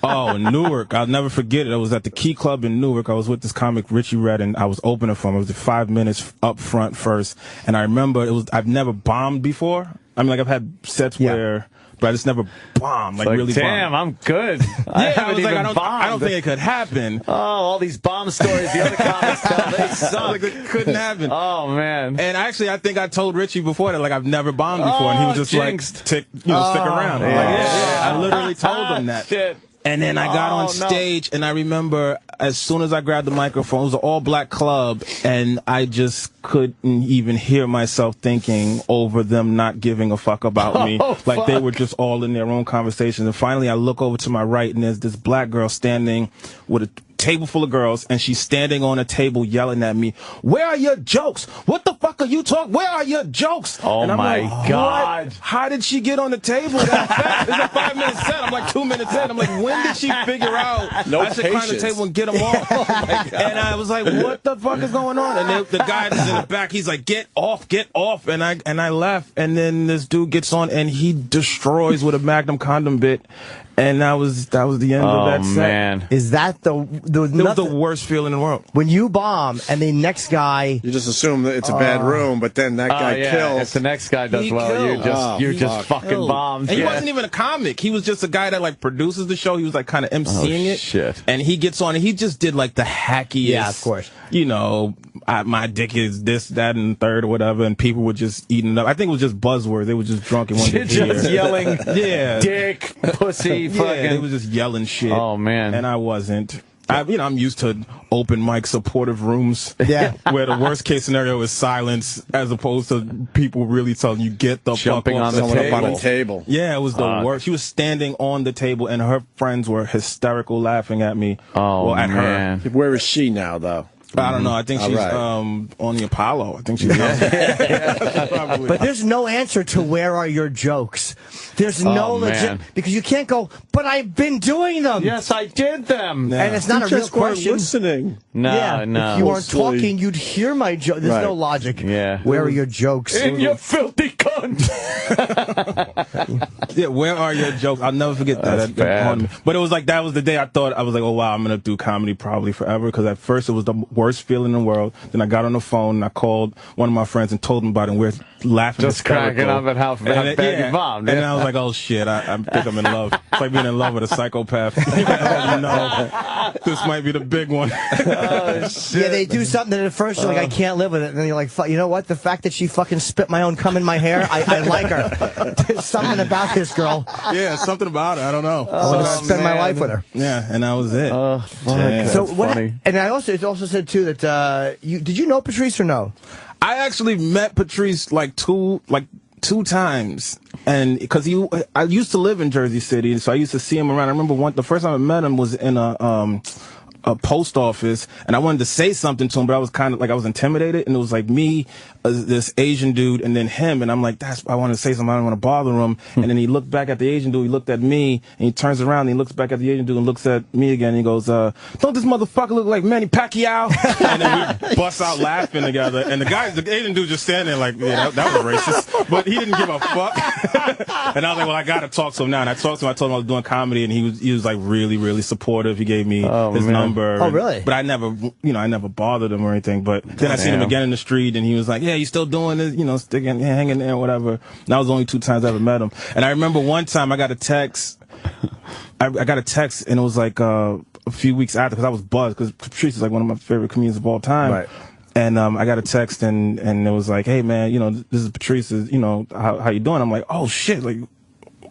Speaker 12: Oh, Newark. I'll never forget it. I was at the Key Club in Newark. I was with this comic, Richie Red, and I was opening for him. It was 5 minutes up front first. And I remember I've never bombed before. I've had sets where but I just never bombed, like really
Speaker 10: damn,
Speaker 12: bombed.
Speaker 10: I'm good.
Speaker 12: I was like, I don't think it could happen.
Speaker 10: Oh, all these bomb stories the other comics tell, they suck.
Speaker 12: Like, it couldn't happen.
Speaker 10: Oh, man.
Speaker 12: And actually, I think I told Richie before that, like, I've never bombed before, and he was just
Speaker 10: jinxed.
Speaker 12: like, stick around. I'm like, I literally told him that.
Speaker 10: Shit.
Speaker 12: And then I got on stage, and I remember as soon as I grabbed the microphone, it was an all-black club, and I just couldn't even hear myself thinking over them not giving a fuck about me. Like, they were just all in their own conversations. And finally, I look over to my right, and there's this black girl standing with a table full of girls, and she's standing on a table yelling at me, "Where are your jokes? What the fuck are you talking? Where are your jokes?"
Speaker 10: Oh,
Speaker 12: and I'm
Speaker 10: my
Speaker 12: like,
Speaker 10: God.
Speaker 12: What? How did she get on the table that fast? It's a 5-minute set. I'm like 2 minutes in. I'm like, when did she figure out I should climb the table and get them off? And I was like, what the fuck is going on? And the guy that's in the back, he's like, get off. And I left. And then this dude gets on, and he destroys with a Magnum condom bit. And that was the end of that set.
Speaker 10: Man.
Speaker 11: Is that
Speaker 12: It was the worst feeling in the world.
Speaker 11: when you bomb and the next guy?
Speaker 8: You just assume that it's a bad room, but then that guy kills.
Speaker 10: If the next guy does
Speaker 12: He
Speaker 10: well,
Speaker 12: killed.
Speaker 10: you just fucking bombed.
Speaker 12: And he wasn't even a comic. He was just a guy that like produces the show. He was like kind of emceeing it.
Speaker 10: Shit.
Speaker 12: And he gets on and he just did like the hackiest.
Speaker 11: Yeah, of course.
Speaker 12: You know, my dick is this, that, and the third or whatever. And people were just eating it up. I think it was just buzzwords. They were just drunk and wanted to
Speaker 10: Just
Speaker 12: hear.
Speaker 10: yelling,
Speaker 12: Yeah.
Speaker 10: dick, pussy, fucking.
Speaker 12: Yeah, they was just yelling shit.
Speaker 10: Oh, man.
Speaker 12: And I wasn't. I'm used to open mic supportive rooms.
Speaker 11: Yeah.
Speaker 12: Where the worst case scenario is silence, as opposed to people really telling you get the
Speaker 10: Jumping
Speaker 12: fuck
Speaker 10: on the
Speaker 12: off
Speaker 10: table.
Speaker 8: Up on a table.
Speaker 12: Yeah, it was the worst. She was standing on the table, and her friends were hysterical, laughing at me.
Speaker 10: Oh,
Speaker 12: well, at
Speaker 10: man.
Speaker 12: her.
Speaker 8: Where is she now, though?
Speaker 12: I don't know. I think she's
Speaker 8: right.
Speaker 12: on the Apollo. I think she's probably.
Speaker 11: But there's no answer to where are your jokes. There's no legit, because you can't go, but I've been doing them.
Speaker 10: Yes, I did them.
Speaker 12: Yeah.
Speaker 11: And it's not
Speaker 8: You
Speaker 11: a real
Speaker 8: just weren't
Speaker 11: question.
Speaker 8: listening.
Speaker 10: No.
Speaker 11: If you weren't talking, you'd hear my joke. There's no logic.
Speaker 10: Yeah.
Speaker 11: Where are your jokes?
Speaker 10: In your filthy cunt.
Speaker 12: Yeah, where are your jokes? I'll never forget that.
Speaker 10: That's bad.
Speaker 12: But it was like, that was the day I thought, I was like, oh wow, I'm going to do comedy probably forever. Because at first it was the worst feeling in the world. Then I got on the phone and I called one of my friends and told him about it. And we're laughing.
Speaker 10: Just cracking up at how bad you bombed.
Speaker 12: And I was like, oh shit, I think I'm in love. It's like being in love with a psychopath. Oh, no, this might be the big one.
Speaker 11: Yeah, they do something that at first you're like, I can't live with it. And then you're like, you know what? The fact that she fucking spit my own cum in my hair, I like her. There's something about this girl.
Speaker 12: Yeah, something about her. I don't know.
Speaker 11: I want to spend my life with her.
Speaker 12: Yeah, and that was it.
Speaker 11: So what? Funny. And it also said too that did you know Patrice or no?
Speaker 12: I actually met Patrice like two times, and because I used to live in Jersey City, so I used to see him around. I remember the first time I met him was in a post office, and I wanted to say something to him, but I was kind of like, I was intimidated, and it was like me, this Asian dude, and then him, and I'm like, I want to say something, I don't want to bother him. And then he looked back at the Asian dude, he looked at me, and he turns around, and he looks back at the Asian dude and looks at me again, and he goes, don't this motherfucker look like Manny Pacquiao? And then we bust out laughing together, and the Asian dude just standing there like, yeah, that was racist, but he didn't give a fuck. And I was like, well, I gotta talk to him now, and I talked to him, I told him I was doing comedy, and he was like really, really supportive. He gave me his number.
Speaker 11: Oh, really?
Speaker 12: But I never bothered him or anything. But then I seen him again in the street, and he was like, yeah, you still doing this, hanging there, whatever. And that was the only 2 times I ever met him. And I remember one time I got a text. I got a text, and it was like a few weeks after, because I was buzzed, because Patrice is like one of my favorite comedians of all time. Right. And I got a text, and it was like, hey, man, this is Patrice's, how you doing? I'm like, oh, shit, like,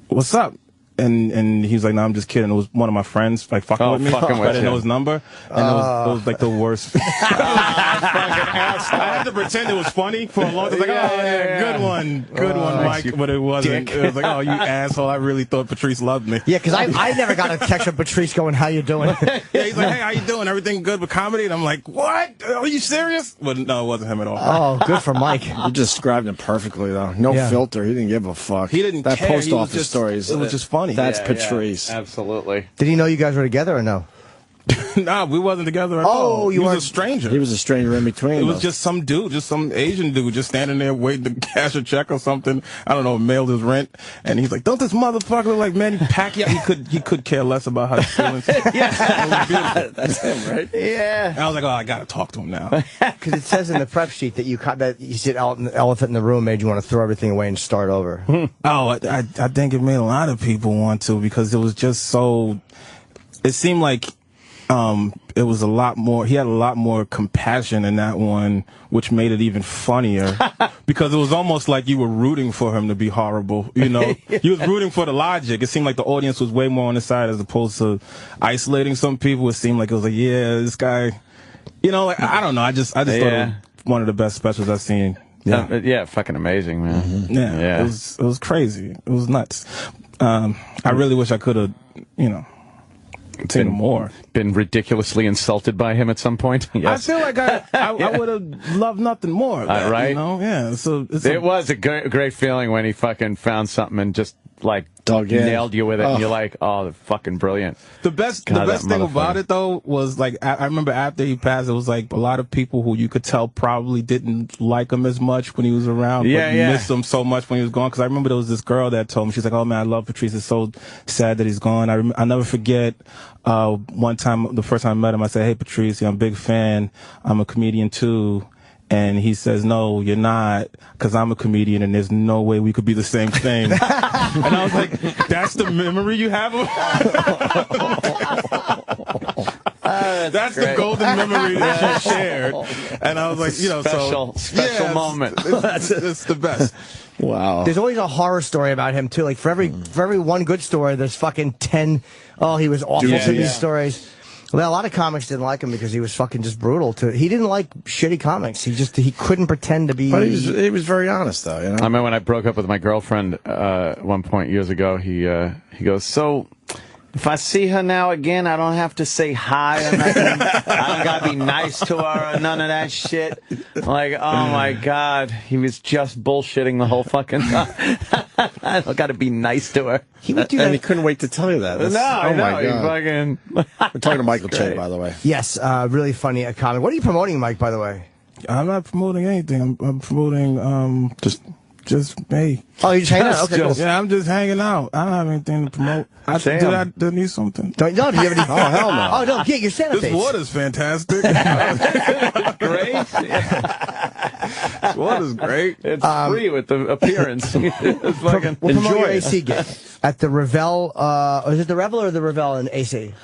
Speaker 12: what's up? And he was like, no, I'm just kidding. It was one of my friends, like, fucking with me. I didn't know his number. And it was like the worst. I had to pretend it was funny for a long time. Like, good one, Mike. But it wasn't. Dick. It was like, oh, you asshole. I really thought Patrice loved me.
Speaker 11: Yeah, because I never got a text from Patrice going, how you doing?
Speaker 12: Yeah, he's like, hey, how you doing? Everything good with comedy? And I'm like, what? Are you serious? But no, it wasn't him at all.
Speaker 11: Oh, good for Mike.
Speaker 8: You described him perfectly, though. No filter. He didn't give a fuck.
Speaker 12: He didn't care.
Speaker 8: That post office story is.
Speaker 12: It was just funny.
Speaker 8: That's Patrice.
Speaker 10: Absolutely.
Speaker 11: Did he know you guys were together or no?
Speaker 12: Nah, we wasn't together at all. He was a stranger.
Speaker 8: He was a stranger in between.
Speaker 12: It was just some dude, just some Asian dude, just standing there waiting to cash a check or something. I don't know, mailed his rent, and he's like, "Don't this motherfucker look like Manny Pacquiao?" He could care less about how he's feeling.
Speaker 8: Yeah, that's him, right?
Speaker 11: Yeah.
Speaker 12: And I was like, "Oh, I gotta talk to him now."
Speaker 11: Because it says in the prep sheet that you said elephant in the room made you want to throw everything away and start over.
Speaker 12: Oh, I think it made a lot of people want to, because it was just so. It seemed like. It was a lot more, he had a lot more compassion in that one, which made it even funnier, because it was almost like you were rooting for him to be horrible, you know? You was rooting for the logic. It seemed like the audience was way more on his side as opposed to isolating some people. It seemed like it was like, yeah, this guy, you know, like, I don't know. I just thought it was one of the best specials I've seen.
Speaker 10: Yeah, fucking amazing, man.
Speaker 12: Mm-hmm. Yeah. It was crazy. It was nuts. I really wish I could have, you know,
Speaker 10: been ridiculously insulted by him at some point. Yes.
Speaker 12: I feel like I would have loved nothing more.
Speaker 10: Right?
Speaker 12: You know? Yeah. So
Speaker 10: it was a great feeling when he fucking found something and just like nailed you with it, and you're like, oh, they're fucking brilliant.
Speaker 12: The best thing about it though was like I remember after he passed, it was like a lot of people who you could tell probably didn't like him as much when he was around, but missed him so much when he was gone. Because I remember there was this girl that told me, she's like, oh man, I love Patrice. It's so sad that he's gone. I'll never forget. One time, the first time I met him, I said, hey Patrice, I'm a big fan. I'm a comedian too. And he says, no, you're not, because I'm a comedian and there's no way we could be the same thing. And I was like, that's the memory you have of That's the golden memory that you shared. And I was like, you know,
Speaker 10: special moment.
Speaker 12: It's the best.
Speaker 8: Wow.
Speaker 11: There's always a horror story about him too. Like for every one good story, there's fucking 10. Oh, he was awful to these stories. Well, a lot of comics didn't like him because he was fucking just brutal. He didn't like shitty comics. He couldn't pretend to be.
Speaker 8: But he was very honest though. You know?
Speaker 10: I remember when I broke up with my girlfriend at one point years ago. He goes, so. If I see her now again, I don't have to say hi or nothing. I don't gotta be nice to her or none of that shit. Like, oh my God, he was just bullshitting the whole fucking time. I don't gotta be nice to her.
Speaker 8: He would do that. And he couldn't wait to tell you that.
Speaker 10: My God.
Speaker 8: We're talking to Michael Che, by the way.
Speaker 11: Yes, really funny comic. What are you promoting, Mike, by the way?
Speaker 12: I'm not promoting anything. I'm promoting just me.
Speaker 11: Oh, you're just hanging out? Okay, cool.
Speaker 12: Yeah, I'm just hanging out. I don't have anything to promote. Do I need something?
Speaker 11: Do you have any?
Speaker 8: Oh, hell no.
Speaker 11: Oh, no, get your Santa
Speaker 12: This water's fantastic.
Speaker 10: Great.
Speaker 12: This water's great.
Speaker 10: It's free with the appearance. It's fucking
Speaker 11: we'll promote your
Speaker 10: enjoy
Speaker 11: AC
Speaker 10: it.
Speaker 11: gig at the Revel. Is it the Revel or the Revel in AC?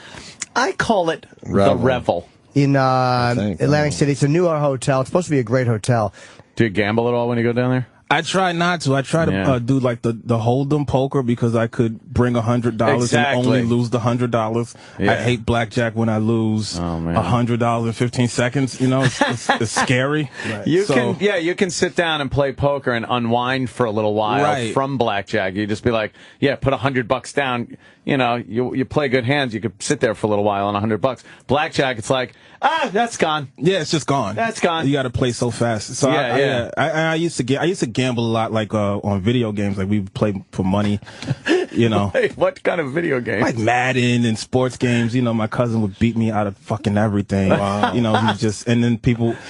Speaker 10: I call it the Revel.
Speaker 11: In Atlantic City. It's a newer hotel. It's supposed to be a great hotel.
Speaker 10: Do you gamble at all when you go down there?
Speaker 12: I try not to. I try to do like the hold'em poker because I could bring $100 and only lose the $100.
Speaker 10: Yeah.
Speaker 12: I hate blackjack when I lose $100 in 15 seconds. You know, it's scary.
Speaker 10: Right. You can sit down and play poker and unwind for a little while from blackjack. You just be like, put $100 down. You know, you play good hands. You could sit there for a little while on $100. Blackjack, it's like, that's gone.
Speaker 12: Yeah, it's just gone.
Speaker 10: That's gone.
Speaker 12: You got to play so fast. So I used to gamble a lot, like on video games. Like we would play for money. You know,
Speaker 10: what kind of video games?
Speaker 12: Like Madden and sports games. You know, my cousin would beat me out of fucking everything. Wow. You know, and then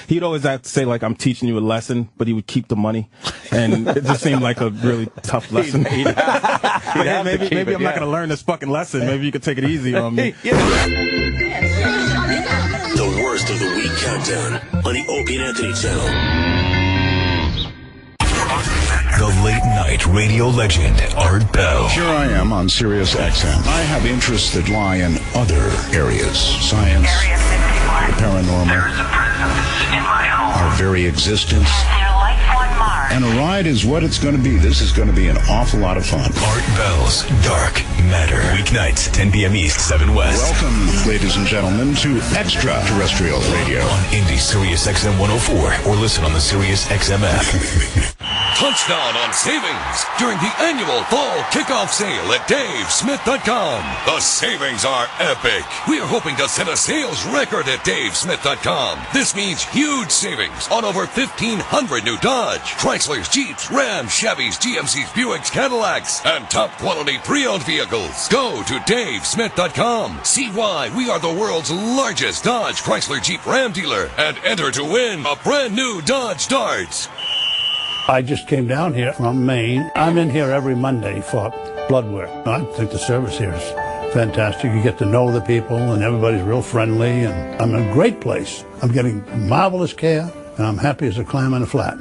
Speaker 12: he'd always have to say like, I'm teaching you a lesson, but he would keep the money, and it just seemed like a really tough lesson.
Speaker 10: Maybe
Speaker 12: I'm not gonna learn this fucking lesson. Maybe you could take it easy on me.
Speaker 6: The worst of the week countdown on the Opie and Anthony channel.
Speaker 13: The late night radio legend, Art Bell.
Speaker 14: Here I am on Sirius XM. I have interests that lie in other areas. Science, the paranormal, our very existence. And a ride is what it's going to be. This is going to be an awful lot of fun.
Speaker 13: Art Bell's Dark Matter. Weeknights, 10 p.m. East, 7 West.
Speaker 14: Welcome, ladies and gentlemen, to Extraterrestrial Radio.
Speaker 13: On Indy Sirius XM 104 or listen on the Sirius XM app.
Speaker 9: touchdown on savings during the annual fall kickoff sale at davesmith.com. The savings are epic. We are hoping to set a sales record at davesmith.com. This means huge savings on over 1,500 new Dodge, Chryslers, Jeeps, Rams, Chevys, GMCs, Buicks, Cadillacs, and top quality pre-owned vehicles. Go to davesmith.com. See why we are the world's largest Dodge, Chrysler, Jeep, Ram dealer, and enter to win a brand new Dodge Darts.
Speaker 16: I just came down here from Maine. I'm in here every Monday for blood work. I think the service here is fantastic. You get to know the people, and everybody's real friendly, and I'm in a great place. I'm getting marvelous care, and I'm happy as a clam in a flat.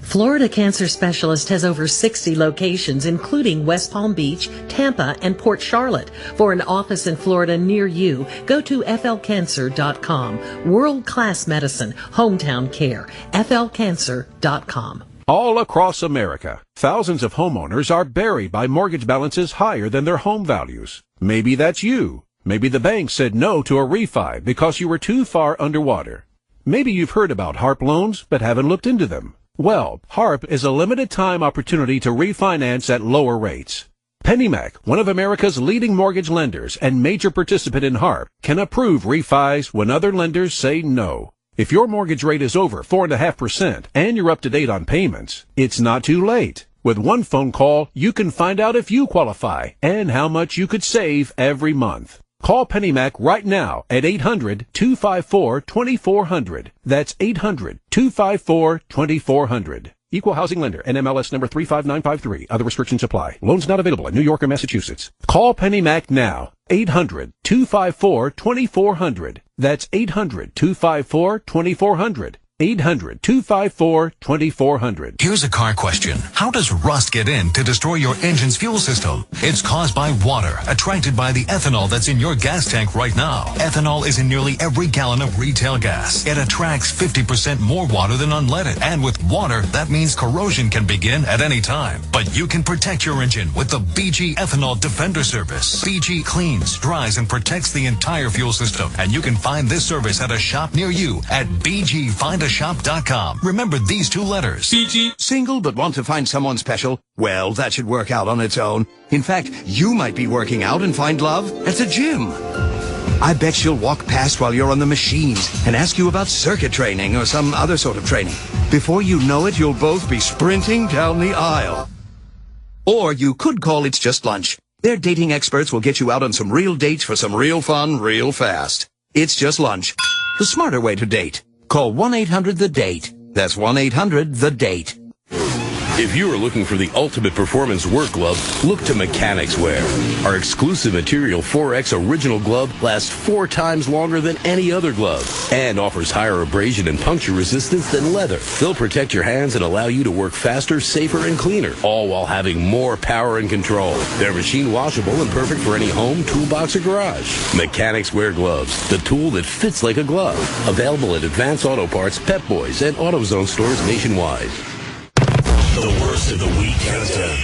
Speaker 17: Florida Cancer Specialist has over 60 locations, including West Palm Beach, Tampa, and Port Charlotte. For an office in Florida near you, go to flcancer.com. World-class medicine, hometown care, flcancer.com.
Speaker 18: All across America, thousands of homeowners are buried by mortgage balances higher than their home values. Maybe that's you. Maybe the bank said no to a refi because you were too far underwater. Maybe you've heard about HARP loans but haven't looked into them. Well, HARP is a limited-time opportunity to refinance at lower rates. PennyMac, one of America's leading mortgage lenders and major participant in HARP, can approve refis when other lenders say no. If your mortgage rate is over 4.5% and you're up to date on payments, it's not too late. With one phone call, you can find out if you qualify and how much you could save every month. Call PennyMac right now at 800-254-2400. That's 800-254-2400. Equal housing lender, NMLS number 35953. Other restrictions apply. Loans not available in New York or Massachusetts. Call PennyMac now. 800-254-2400. That's 800-254-2400. 800-254-2400.
Speaker 19: Here's a car question. How does rust get in to destroy your engine's fuel system? It's caused by water, attracted by the ethanol that's in your gas tank right now. Ethanol is in nearly every gallon of retail gas. It attracts 50% more water than unleaded. And with water, that means corrosion can begin at any time. But you can protect your engine with the BG Ethanol Defender Service. BG cleans, dries, and protects the entire fuel system. And you can find this service at a shop near you at BGFindashop.com. Remember these two letters.
Speaker 21: BG. Single but want to find someone special? Well, that should work out on its own. In fact, you might be working out and find love at a gym. I bet she'll walk past while you're on the machines and ask you about circuit training or some other sort of training. Before you know it, you'll both be sprinting down the aisle. Or you could call It's Just Lunch. Their dating experts will get you out on some real dates for some real fun, real fast. It's Just Lunch. The smarter way to date. Call 1-800-THE-DATE. That's 1-800-THE-DATE.
Speaker 6: If you are looking for the ultimate performance work glove, look to Mechanics Wear. Our exclusive material 4X original glove lasts 4 times longer than any other glove and offers higher abrasion and puncture resistance than leather. They'll protect your hands and allow you to work faster, safer, and cleaner, all while having more power and control. They're machine washable and perfect for any home, toolbox, or garage. Mechanics Wear gloves, the tool that fits like a glove. Available at Advance Auto Parts, Pep Boys, and AutoZone stores nationwide.
Speaker 13: The worst of the week countdown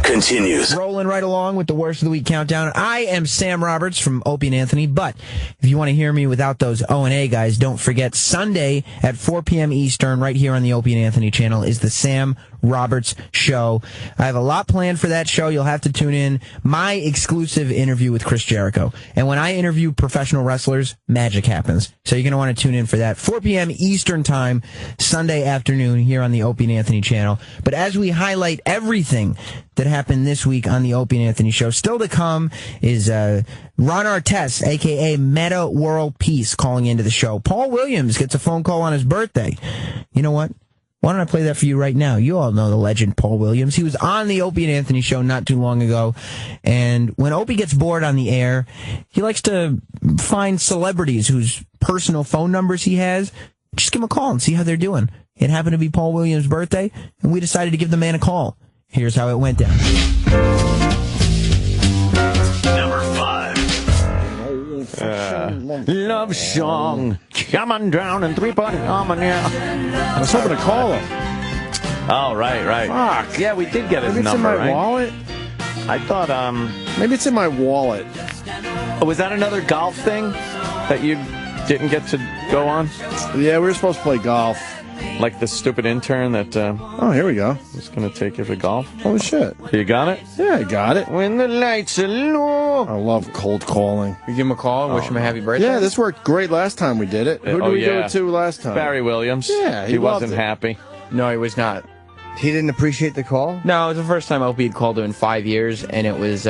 Speaker 6: continues.
Speaker 22: Rolling right along with the worst of the week countdown. I am Sam Roberts from Opie and Anthony, but if you want to hear me without those O&A guys, don't forget Sunday at 4 p.m. Eastern, right here on the Opie and Anthony channel, is the Sam Roberts Show. I have a lot planned for that show. You'll have to tune in. My exclusive interview with Chris Jericho. And when I interview professional wrestlers, magic happens. So you're going to want to tune in for that. 4 p.m. Eastern time, Sunday afternoon here on the Opie and Anthony channel. But as we highlight everything that happened this week on the Opie and Anthony Show, still to come is Ron Artest, a.k.a. Metta World Peace, calling into the show. Paul Williams gets a phone call on his birthday. You know what? Why don't I play that for you right now? You all know the legend Paul Williams. He was on the Opie and Anthony Show not too long ago. And when Opie gets bored on the air, he likes to find celebrities whose personal phone numbers he has. Just give them a call and see how they're doing. It happened to be Paul Williams' birthday, and we decided to give the man a call. Here's how it went down.
Speaker 13: Number 5.
Speaker 10: Love song. Come on down and 3-point harmony.
Speaker 8: I was hoping to call him.
Speaker 10: Oh, right.
Speaker 8: Fuck.
Speaker 10: Yeah, we did get his
Speaker 8: Maybe
Speaker 10: number,
Speaker 8: it's in my wallet?
Speaker 10: I thought,
Speaker 8: Maybe it's in my wallet.
Speaker 10: Oh, was that another golf thing that you didn't get to go on?
Speaker 8: Yeah, we were supposed to play golf.
Speaker 10: Like the stupid intern that
Speaker 8: oh, here we go.
Speaker 10: was going to take you for golf.
Speaker 8: Holy shit.
Speaker 10: You got it?
Speaker 8: Yeah, I got it.
Speaker 10: When the lights are low.
Speaker 8: I love cold calling.
Speaker 1: You give him a call and wish him a happy birthday?
Speaker 8: Yeah, this worked great last time we did it. Who did we do it to last time?
Speaker 10: Barry Williams.
Speaker 8: Yeah,
Speaker 10: he wasn't happy.
Speaker 1: No, he was not.
Speaker 11: He didn't appreciate the call?
Speaker 1: No, it was the first time Opie had called him in 5 years, and it was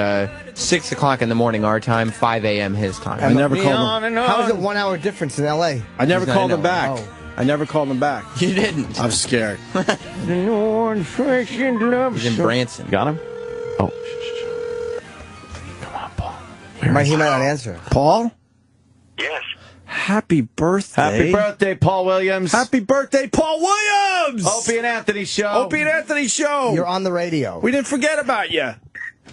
Speaker 1: 6 o'clock in the morning our time, 5 a.m. his time.
Speaker 8: I never called him.
Speaker 11: How is it 1 hour difference in L.A.?
Speaker 8: I never
Speaker 1: He's not
Speaker 8: called
Speaker 1: in
Speaker 8: him back.
Speaker 1: LA.
Speaker 8: I never called him back.
Speaker 1: You didn't.
Speaker 8: I'm scared.
Speaker 1: He's in Branson.
Speaker 10: Got him? Oh.
Speaker 11: Come on, Paul. He might not answer.
Speaker 8: Paul?
Speaker 6: Yes.
Speaker 8: Happy birthday.
Speaker 10: Happy birthday, Paul Williams.
Speaker 8: Happy birthday, Paul Williams!
Speaker 10: Opie and Anthony Show.
Speaker 8: Opie and Anthony Show.
Speaker 11: You're on the radio.
Speaker 8: We didn't forget about you.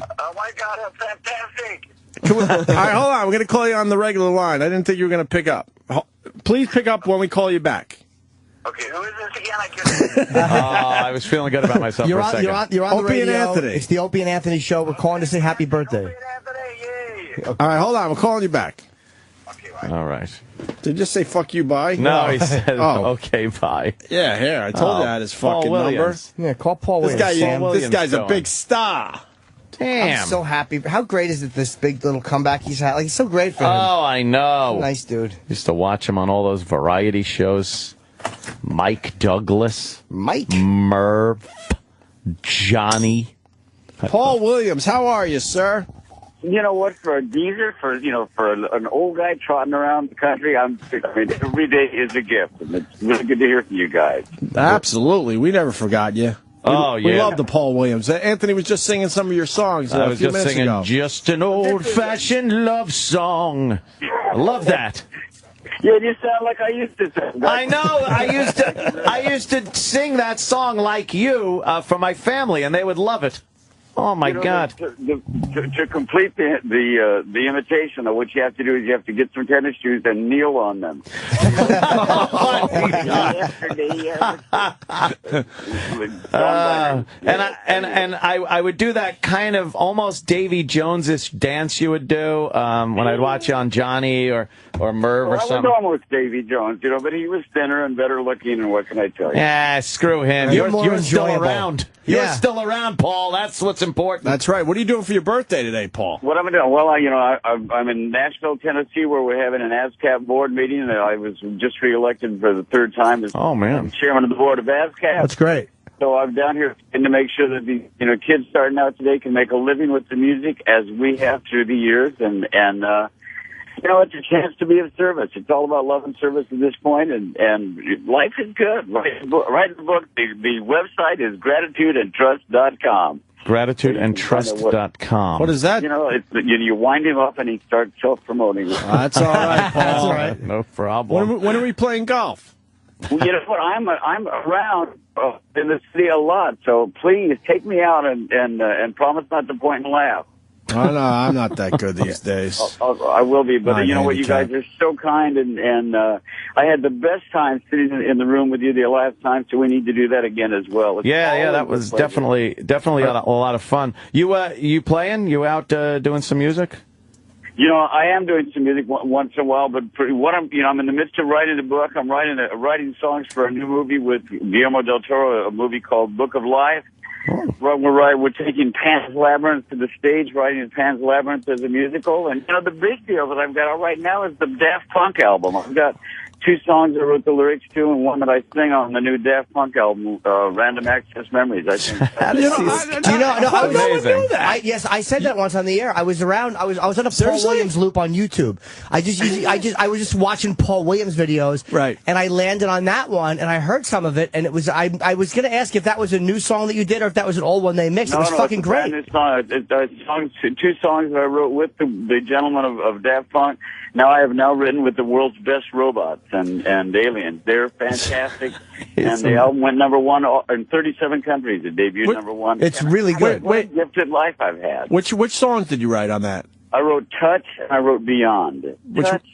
Speaker 6: Oh, my God, that's fantastic.
Speaker 8: All right, hold on. We're going to call you on the regular line. I didn't think you were going to pick up. Please pick up when we call you back.
Speaker 6: Okay, who is this again? I couldn't.
Speaker 10: I was feeling good about myself for a second.
Speaker 11: You're on the
Speaker 8: Opie
Speaker 11: radio.
Speaker 8: and Anthony.
Speaker 11: It's the Opie and Anthony Show. We're calling to say happy birthday.
Speaker 6: Opie and Anthony, yay.
Speaker 8: All right, hold on. We're calling you back.
Speaker 6: Okay, bye.
Speaker 10: All right.
Speaker 8: Did you just say fuck you, bye?
Speaker 10: No, he said,
Speaker 8: Oh.
Speaker 10: okay, bye.
Speaker 8: Yeah, here. I told you I had his fucking
Speaker 10: Paul
Speaker 8: number.
Speaker 10: Williams.
Speaker 11: Yeah, call Paul
Speaker 8: This
Speaker 11: Williams.
Speaker 8: guy,
Speaker 10: Paul
Speaker 8: this guy's a
Speaker 10: Williams
Speaker 8: big star.
Speaker 10: Damn.
Speaker 11: I'm so happy. How great is it, this big little comeback he's had? Like, it's so great for him.
Speaker 10: Oh, I know.
Speaker 11: Nice dude.
Speaker 10: Used to watch him on all those variety shows. Mike Douglas.
Speaker 11: Mike?
Speaker 10: Merv. Johnny.
Speaker 8: Paul Williams, how are you, sir?
Speaker 2: You know what? For a geezer, for an old guy trotting around the country, every day is a gift, and it's really good to hear from you guys.
Speaker 8: Absolutely. We never forgot you. We love the Paul Williams. Anthony was just singing some of your songs
Speaker 10: I
Speaker 8: a
Speaker 10: was
Speaker 8: few
Speaker 10: just
Speaker 8: minutes
Speaker 10: singing
Speaker 8: ago.
Speaker 10: just an old-fashioned love song. I love that.
Speaker 2: Yeah, you sound like I used to sing.
Speaker 10: I know. I used to sing that song like you for my family, and they would love it. Oh my God!
Speaker 2: To complete the imitation, of what you have to do is you have to get some tennis shoes and kneel on them.
Speaker 10: And I would do that kind of almost Davy Jones-ish dance you would do when I'd watch you on Johnny or Merv or something.
Speaker 2: I was almost Davy Jones, but he was thinner and better looking, and what can I tell you?
Speaker 10: Yeah, screw him. You're still around. You're still around, Paul. That's what's important.
Speaker 8: That's right. What are you doing for your birthday today, Paul?
Speaker 2: What I'm doing? Well, I'm in Nashville, Tennessee, where we're having an ASCAP board meeting, and I was just reelected for the third time as chairman of the board of ASCAP.
Speaker 8: That's great.
Speaker 2: So I'm down here to make sure that the kids starting out today can make a living with the music as we have through the years, and it's a chance to be of service. It's all about love and service at this point, and life is good. Write the book. The website is gratitudeandtrust.com.
Speaker 10: Gratitudeandtrust.com.
Speaker 8: What is that?
Speaker 2: You wind him up and he starts self-promoting.
Speaker 8: That's all right, Paul. That's all right.
Speaker 10: No problem.
Speaker 8: When are we playing golf?
Speaker 2: You know what? I'm around in the city a lot, so please take me out and promise not to point and laugh.
Speaker 8: Oh, no, I'm not that good these days.
Speaker 2: I will be, but you know what? You guys are so kind, and I had the best time sitting in the room with you the last time, so we need to do that again as well.
Speaker 10: Yeah, that was definitely a lot of fun. You playing? You out doing some music?
Speaker 2: I am doing some music once in a while, but I'm in the midst of writing a book. I'm writing songs for a new movie with Guillermo del Toro, a movie called Book of Life. We're taking Pan's Labyrinth to the stage, writing Pan's Labyrinth as a musical. And, the big deal that I've got out right now is the Daft Punk album. I've got 2 songs I wrote the lyrics to and one that I sing on the new Daft Punk album, Random Access Memories. I think.
Speaker 11: Yes, I said that once on the air. I was around. I was on a Paul Williams loop on YouTube. I was just watching Paul Williams videos,
Speaker 8: right?
Speaker 11: And I landed on that one, and I heard some of it, and it was. I was going to ask if that was a new song that you did, or if that was an old one they mixed. It was fucking great.
Speaker 2: It's a brand new song. 2 songs that I wrote with the gentleman of Daft Punk. Now I have written with the world's best robots and aliens. They're fantastic, and the album went #1 in 37 countries. It debuted #1.
Speaker 11: It's really good.
Speaker 2: What a gifted life I've had.
Speaker 8: Which songs did you write on that?
Speaker 2: I wrote Touch and I wrote Beyond. Touch,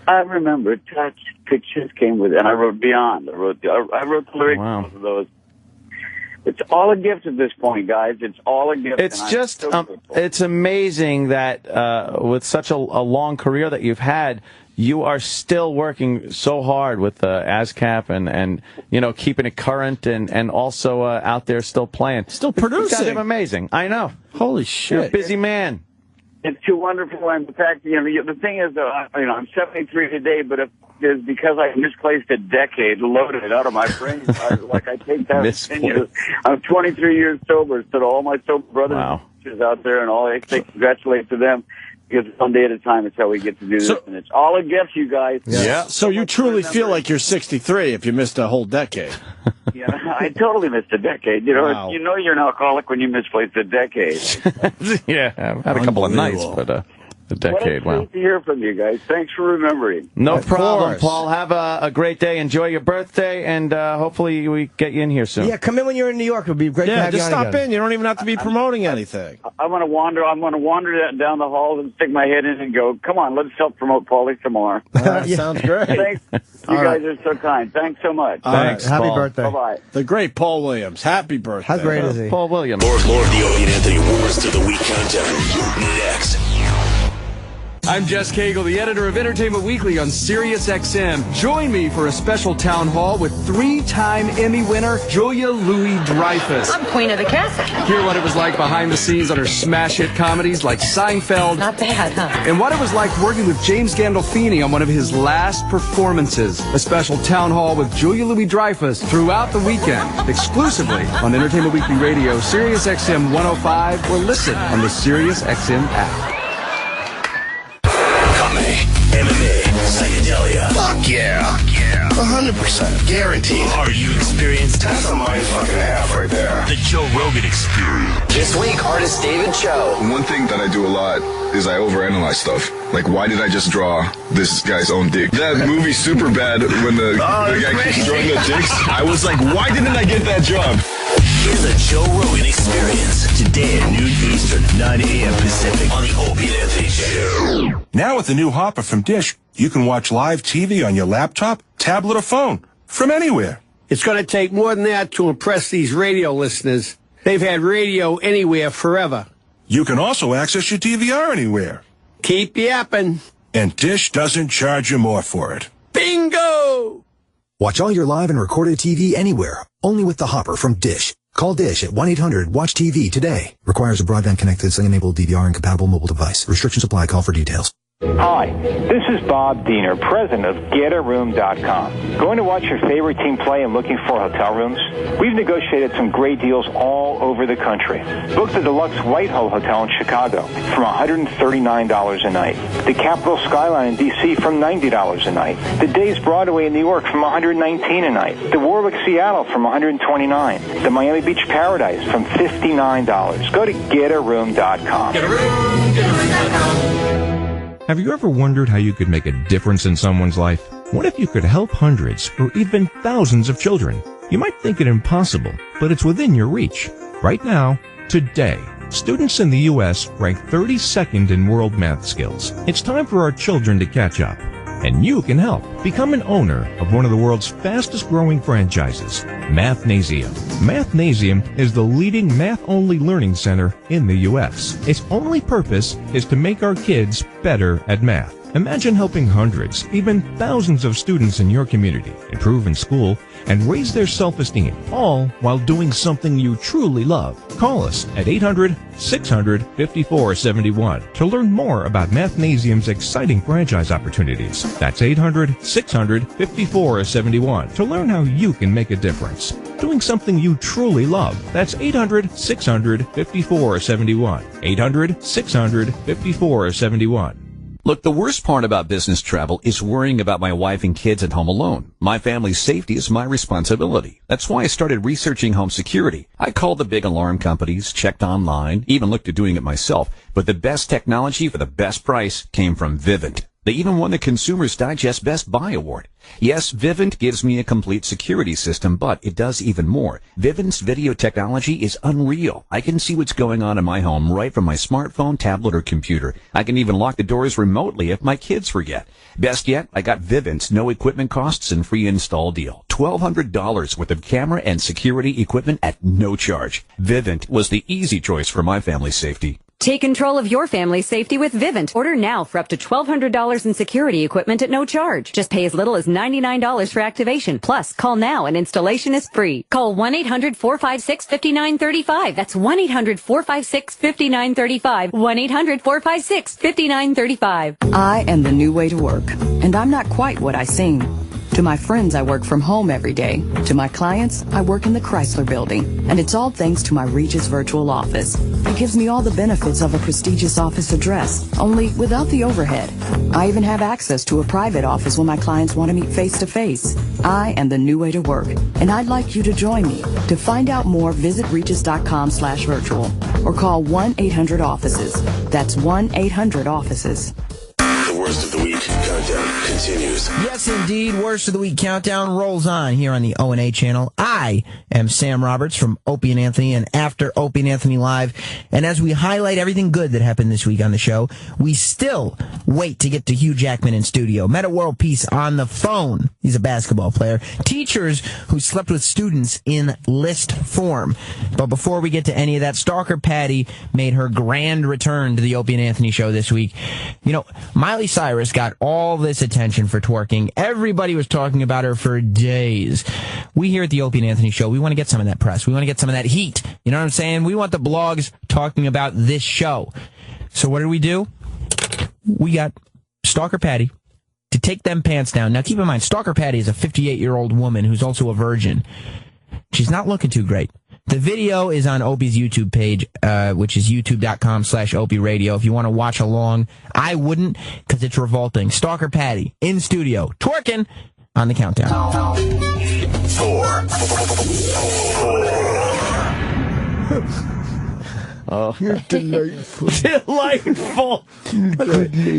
Speaker 2: I remember Touch. Pictures came with it, and I wrote Beyond. I wrote the lyrics of those. It's all a gift at this point, guys. It's all a gift.
Speaker 10: It's just, it's amazing that with such a long career that you've had, you are still working so hard with ASCAP and keeping it current and also out there still playing.
Speaker 8: Still producing.
Speaker 10: Goddamn amazing. I know.
Speaker 8: Holy shit.
Speaker 10: You're a busy man.
Speaker 2: It's too wonderful. And the fact, the thing is, I'm 73 today, but it's because I misplaced a decade loaded out of my brain. I take that 10 years. I'm 23 years sober, so to all my sober brothers and sisters out there and all, I say congratulate to them. Because one day at a time is how we get to do this, and it's all a gift, you guys.
Speaker 8: Yeah. So you truly feel like you're 63 if you missed a whole decade.
Speaker 2: Yeah, I totally missed a decade.
Speaker 8: Wow.
Speaker 2: You're an alcoholic when you misplace a decade.
Speaker 10: Yeah, I've had a couple of nights, but a decade.
Speaker 2: Well,
Speaker 10: Wow.
Speaker 2: to hear from you guys. Thanks for remembering.
Speaker 10: No problem, Paul. Have a great day. Enjoy your birthday, and hopefully we get you in here soon.
Speaker 11: Yeah, come in when you're in New York. It'll be great to have
Speaker 8: just
Speaker 11: you on
Speaker 8: stop
Speaker 11: again.
Speaker 8: in. You don't even have to be promoting anything.
Speaker 2: I'm going to wander down the halls and stick my head in and go, come on, let's help promote Paulie some more.
Speaker 8: Sounds great.
Speaker 2: Thanks. You guys are so kind. Thanks so much.
Speaker 8: Thanks,
Speaker 11: Happy
Speaker 8: Paul.
Speaker 11: birthday.
Speaker 2: Bye-bye.
Speaker 8: The great Paul Williams. Happy birthday.
Speaker 11: How great is he?
Speaker 10: Paul Williams.
Speaker 6: More of the Opie and Anthony Worst of the Week countdown. Next.
Speaker 3: I'm Jess Cagle, the editor of Entertainment Weekly on Sirius XM. Join me for a special town hall with 3-time Emmy winner Julia Louis-Dreyfus.
Speaker 4: I'm queen of the castle.
Speaker 3: Hear what it was like behind the scenes on her smash hit comedies like Seinfeld.
Speaker 4: Not bad, huh?
Speaker 3: And what it was like working with James Gandolfini on one of his last performances. A special town hall with Julia Louis-Dreyfus throughout the weekend, exclusively on Entertainment Weekly Radio, Sirius XM 105, or listen on the Sirius XM app.
Speaker 6: MMA, psychedelia.
Speaker 5: Fuck yeah. 100%. Guaranteed.
Speaker 6: Are you experienced?
Speaker 5: That's a mind fucking half right there.
Speaker 6: The Joe Rogan Experience.
Speaker 5: This week, Artest David Cho.
Speaker 7: One thing that I do a lot is I overanalyze stuff. Like, why did I just draw this guy's own dick? That movie Superbad, when the guy keeps drawing the dicks, I was like, why didn't I get that job?
Speaker 6: Here's the Joe Rogan Experience. Today at noon Eastern, 9 a.m. Pacific on the Opie and Anthony Show.
Speaker 15: Now with the new Hopper from Dish, you can watch live TV on your laptop, tablet, or phone from anywhere.
Speaker 20: It's going to take more than that to impress these radio listeners. They've had radio anywhere forever.
Speaker 15: You can also access your DVR anywhere.
Speaker 20: Keep yapping.
Speaker 15: And Dish doesn't charge you more for it.
Speaker 20: Bingo!
Speaker 23: Watch all your live and recorded TV anywhere, only with the Hopper from Dish. Call Dish at 1-800-WATCH-TV today. Requires a broadband-connected, Sling-enabled DVR and compatible mobile device. Restrictions apply. Call for details.
Speaker 24: Hi, this is Bob Diener, president of GetARoom.com. Going to watch your favorite team play and looking for hotel rooms? We've negotiated some great deals all over the country. Book the Deluxe Whitehall Hotel in Chicago from $139 a night. The Capitol Skyline in D.C. from $90 a night. The Days Broadway in New York from $119 a night. The Warwick Seattle from $129. The Miami Beach Paradise from $59. Go to GetARoom.com. GetARoom.com.
Speaker 25: Have you ever wondered how you could make a difference in someone's life? What if you could help hundreds or even thousands of children? You might think it impossible, but it's within your reach. Right now, today, students in the U.S. rank 32nd in world math skills. It's time for our children to catch up. And you can help. Become an owner of one of the world's fastest growing franchises, Mathnasium. Mathnasium is the leading math-only learning center in the U.S. Its only purpose is to make our kids better at math. Imagine helping hundreds, even thousands of students in your community improve in school and raise their self-esteem, all while doing something you truly love. Call us at 800-600-5471 to learn more about Mathnasium's exciting franchise opportunities. That's 800-600-5471 to learn how you can make a difference. Doing something you truly love. That's 800-600-5471. 800-600-5471.
Speaker 27: Look, the worst part about business travel is worrying about my wife and kids at home alone. My family's safety is my responsibility. That's why I started researching home security. I called the big alarm companies, checked online, even looked at doing it myself. But the best technology for the best price came from Vivint. They even won the Consumer's Digest Best Buy Award. Yes, Vivint gives me a complete security system, but it does even more. Vivint's video technology is unreal. I can see what's going on in my home right from my smartphone, tablet, or computer. I can even lock the doors remotely if my kids forget. Best yet, I got Vivint's no equipment costs and free install deal. $1,200 worth of camera and security equipment at no charge. Vivint was the easy choice for my family's safety.
Speaker 4: Take control of your family's safety with Vivint. Order now for up to $1,200 in security equipment at no charge. Just pay as little as $99 for activation. Plus, call now and installation is free. Call 1-800-456-5935. That's 1-800-456-5935. 1-800-456-5935.
Speaker 9: I am the new way to work, and I'm not quite what I seem. To my friends, I work from home every day. To my clients, I work in the Chrysler Building. And it's all thanks to my Regis virtual office. It gives me all the benefits of a prestigious office address, only without the overhead. I even have access to a private office when my clients want to meet face-to-face. I am the new way to work, and I'd like you to join me. To find out more, visit regis.com/virtual or call 1-800-OFFICES. That's 1-800-OFFICES.
Speaker 6: The worst of the week countdown continues.
Speaker 22: Yes, indeed. Worst of the Week countdown rolls on here on the O&A channel. I am Sam Roberts from Opie and Anthony and After Opie and Anthony Live. And as we highlight everything good that happened this week on the show, we still wait to get to Hugh Jackman in studio. Metta World Peace on the phone. He's a basketball player. Teachers who slept with students in list form. But before we get to any of that, Stalker Patty made her grand return to the Opie and Anthony show this week. You know, Miley Cyrus got all this attention for twerking. Everybody was talking about her for days. We here at the Opie and Anthony show, we want to get some of that press. We want to get some of that heat. You know what I'm saying? We want the blogs talking about this show. So what did we do? We got Stalker Patty to take them pants down. Now keep in mind, Stalker Patty is a 58-year-old woman who's also a virgin. She's not looking too great. The video is on Opie's YouTube page, which is youtube.com/Opie Radio. If you want to watch along, I wouldn't, because it's revolting. Stalker Patty, in studio, twerking on the countdown.
Speaker 6: 4.
Speaker 10: Oh,
Speaker 11: you're delightful.
Speaker 10: Delightful.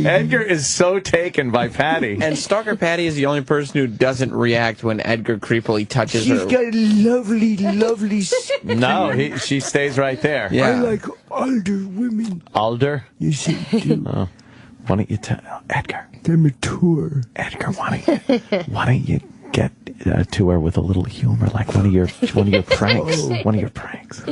Speaker 10: Edgar is so taken by Patty.
Speaker 1: And Stalker Patty is the only person who doesn't react when Edgar creepily touches
Speaker 11: She's
Speaker 1: her.
Speaker 11: got lovely, lovely...
Speaker 10: No, she stays right there.
Speaker 1: Yeah.
Speaker 11: I like older women.
Speaker 10: Alder?
Speaker 11: You see, too.
Speaker 10: Oh. Why don't you tell Edgar?
Speaker 11: They're mature.
Speaker 10: Edgar, why don't you get to her with a little humor, like one of your pranks? One of your pranks.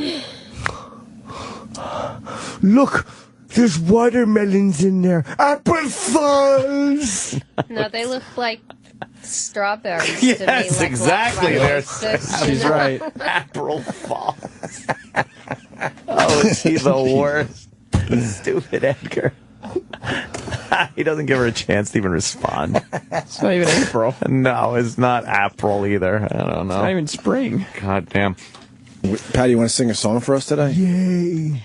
Speaker 11: Look, there's watermelons in there. Apple fuzz.
Speaker 12: No, they look like strawberries
Speaker 10: Yes,
Speaker 12: to me. Like
Speaker 10: exactly.
Speaker 1: She's right.
Speaker 10: April Falls. Oh, is he the worst? Stupid Edgar. He doesn't give her a chance to even respond.
Speaker 1: It's not even April.
Speaker 10: No, it's not April either. I don't know.
Speaker 1: It's not even spring.
Speaker 10: God damn.
Speaker 8: Patty, you want to sing a song for us today?
Speaker 11: Yay.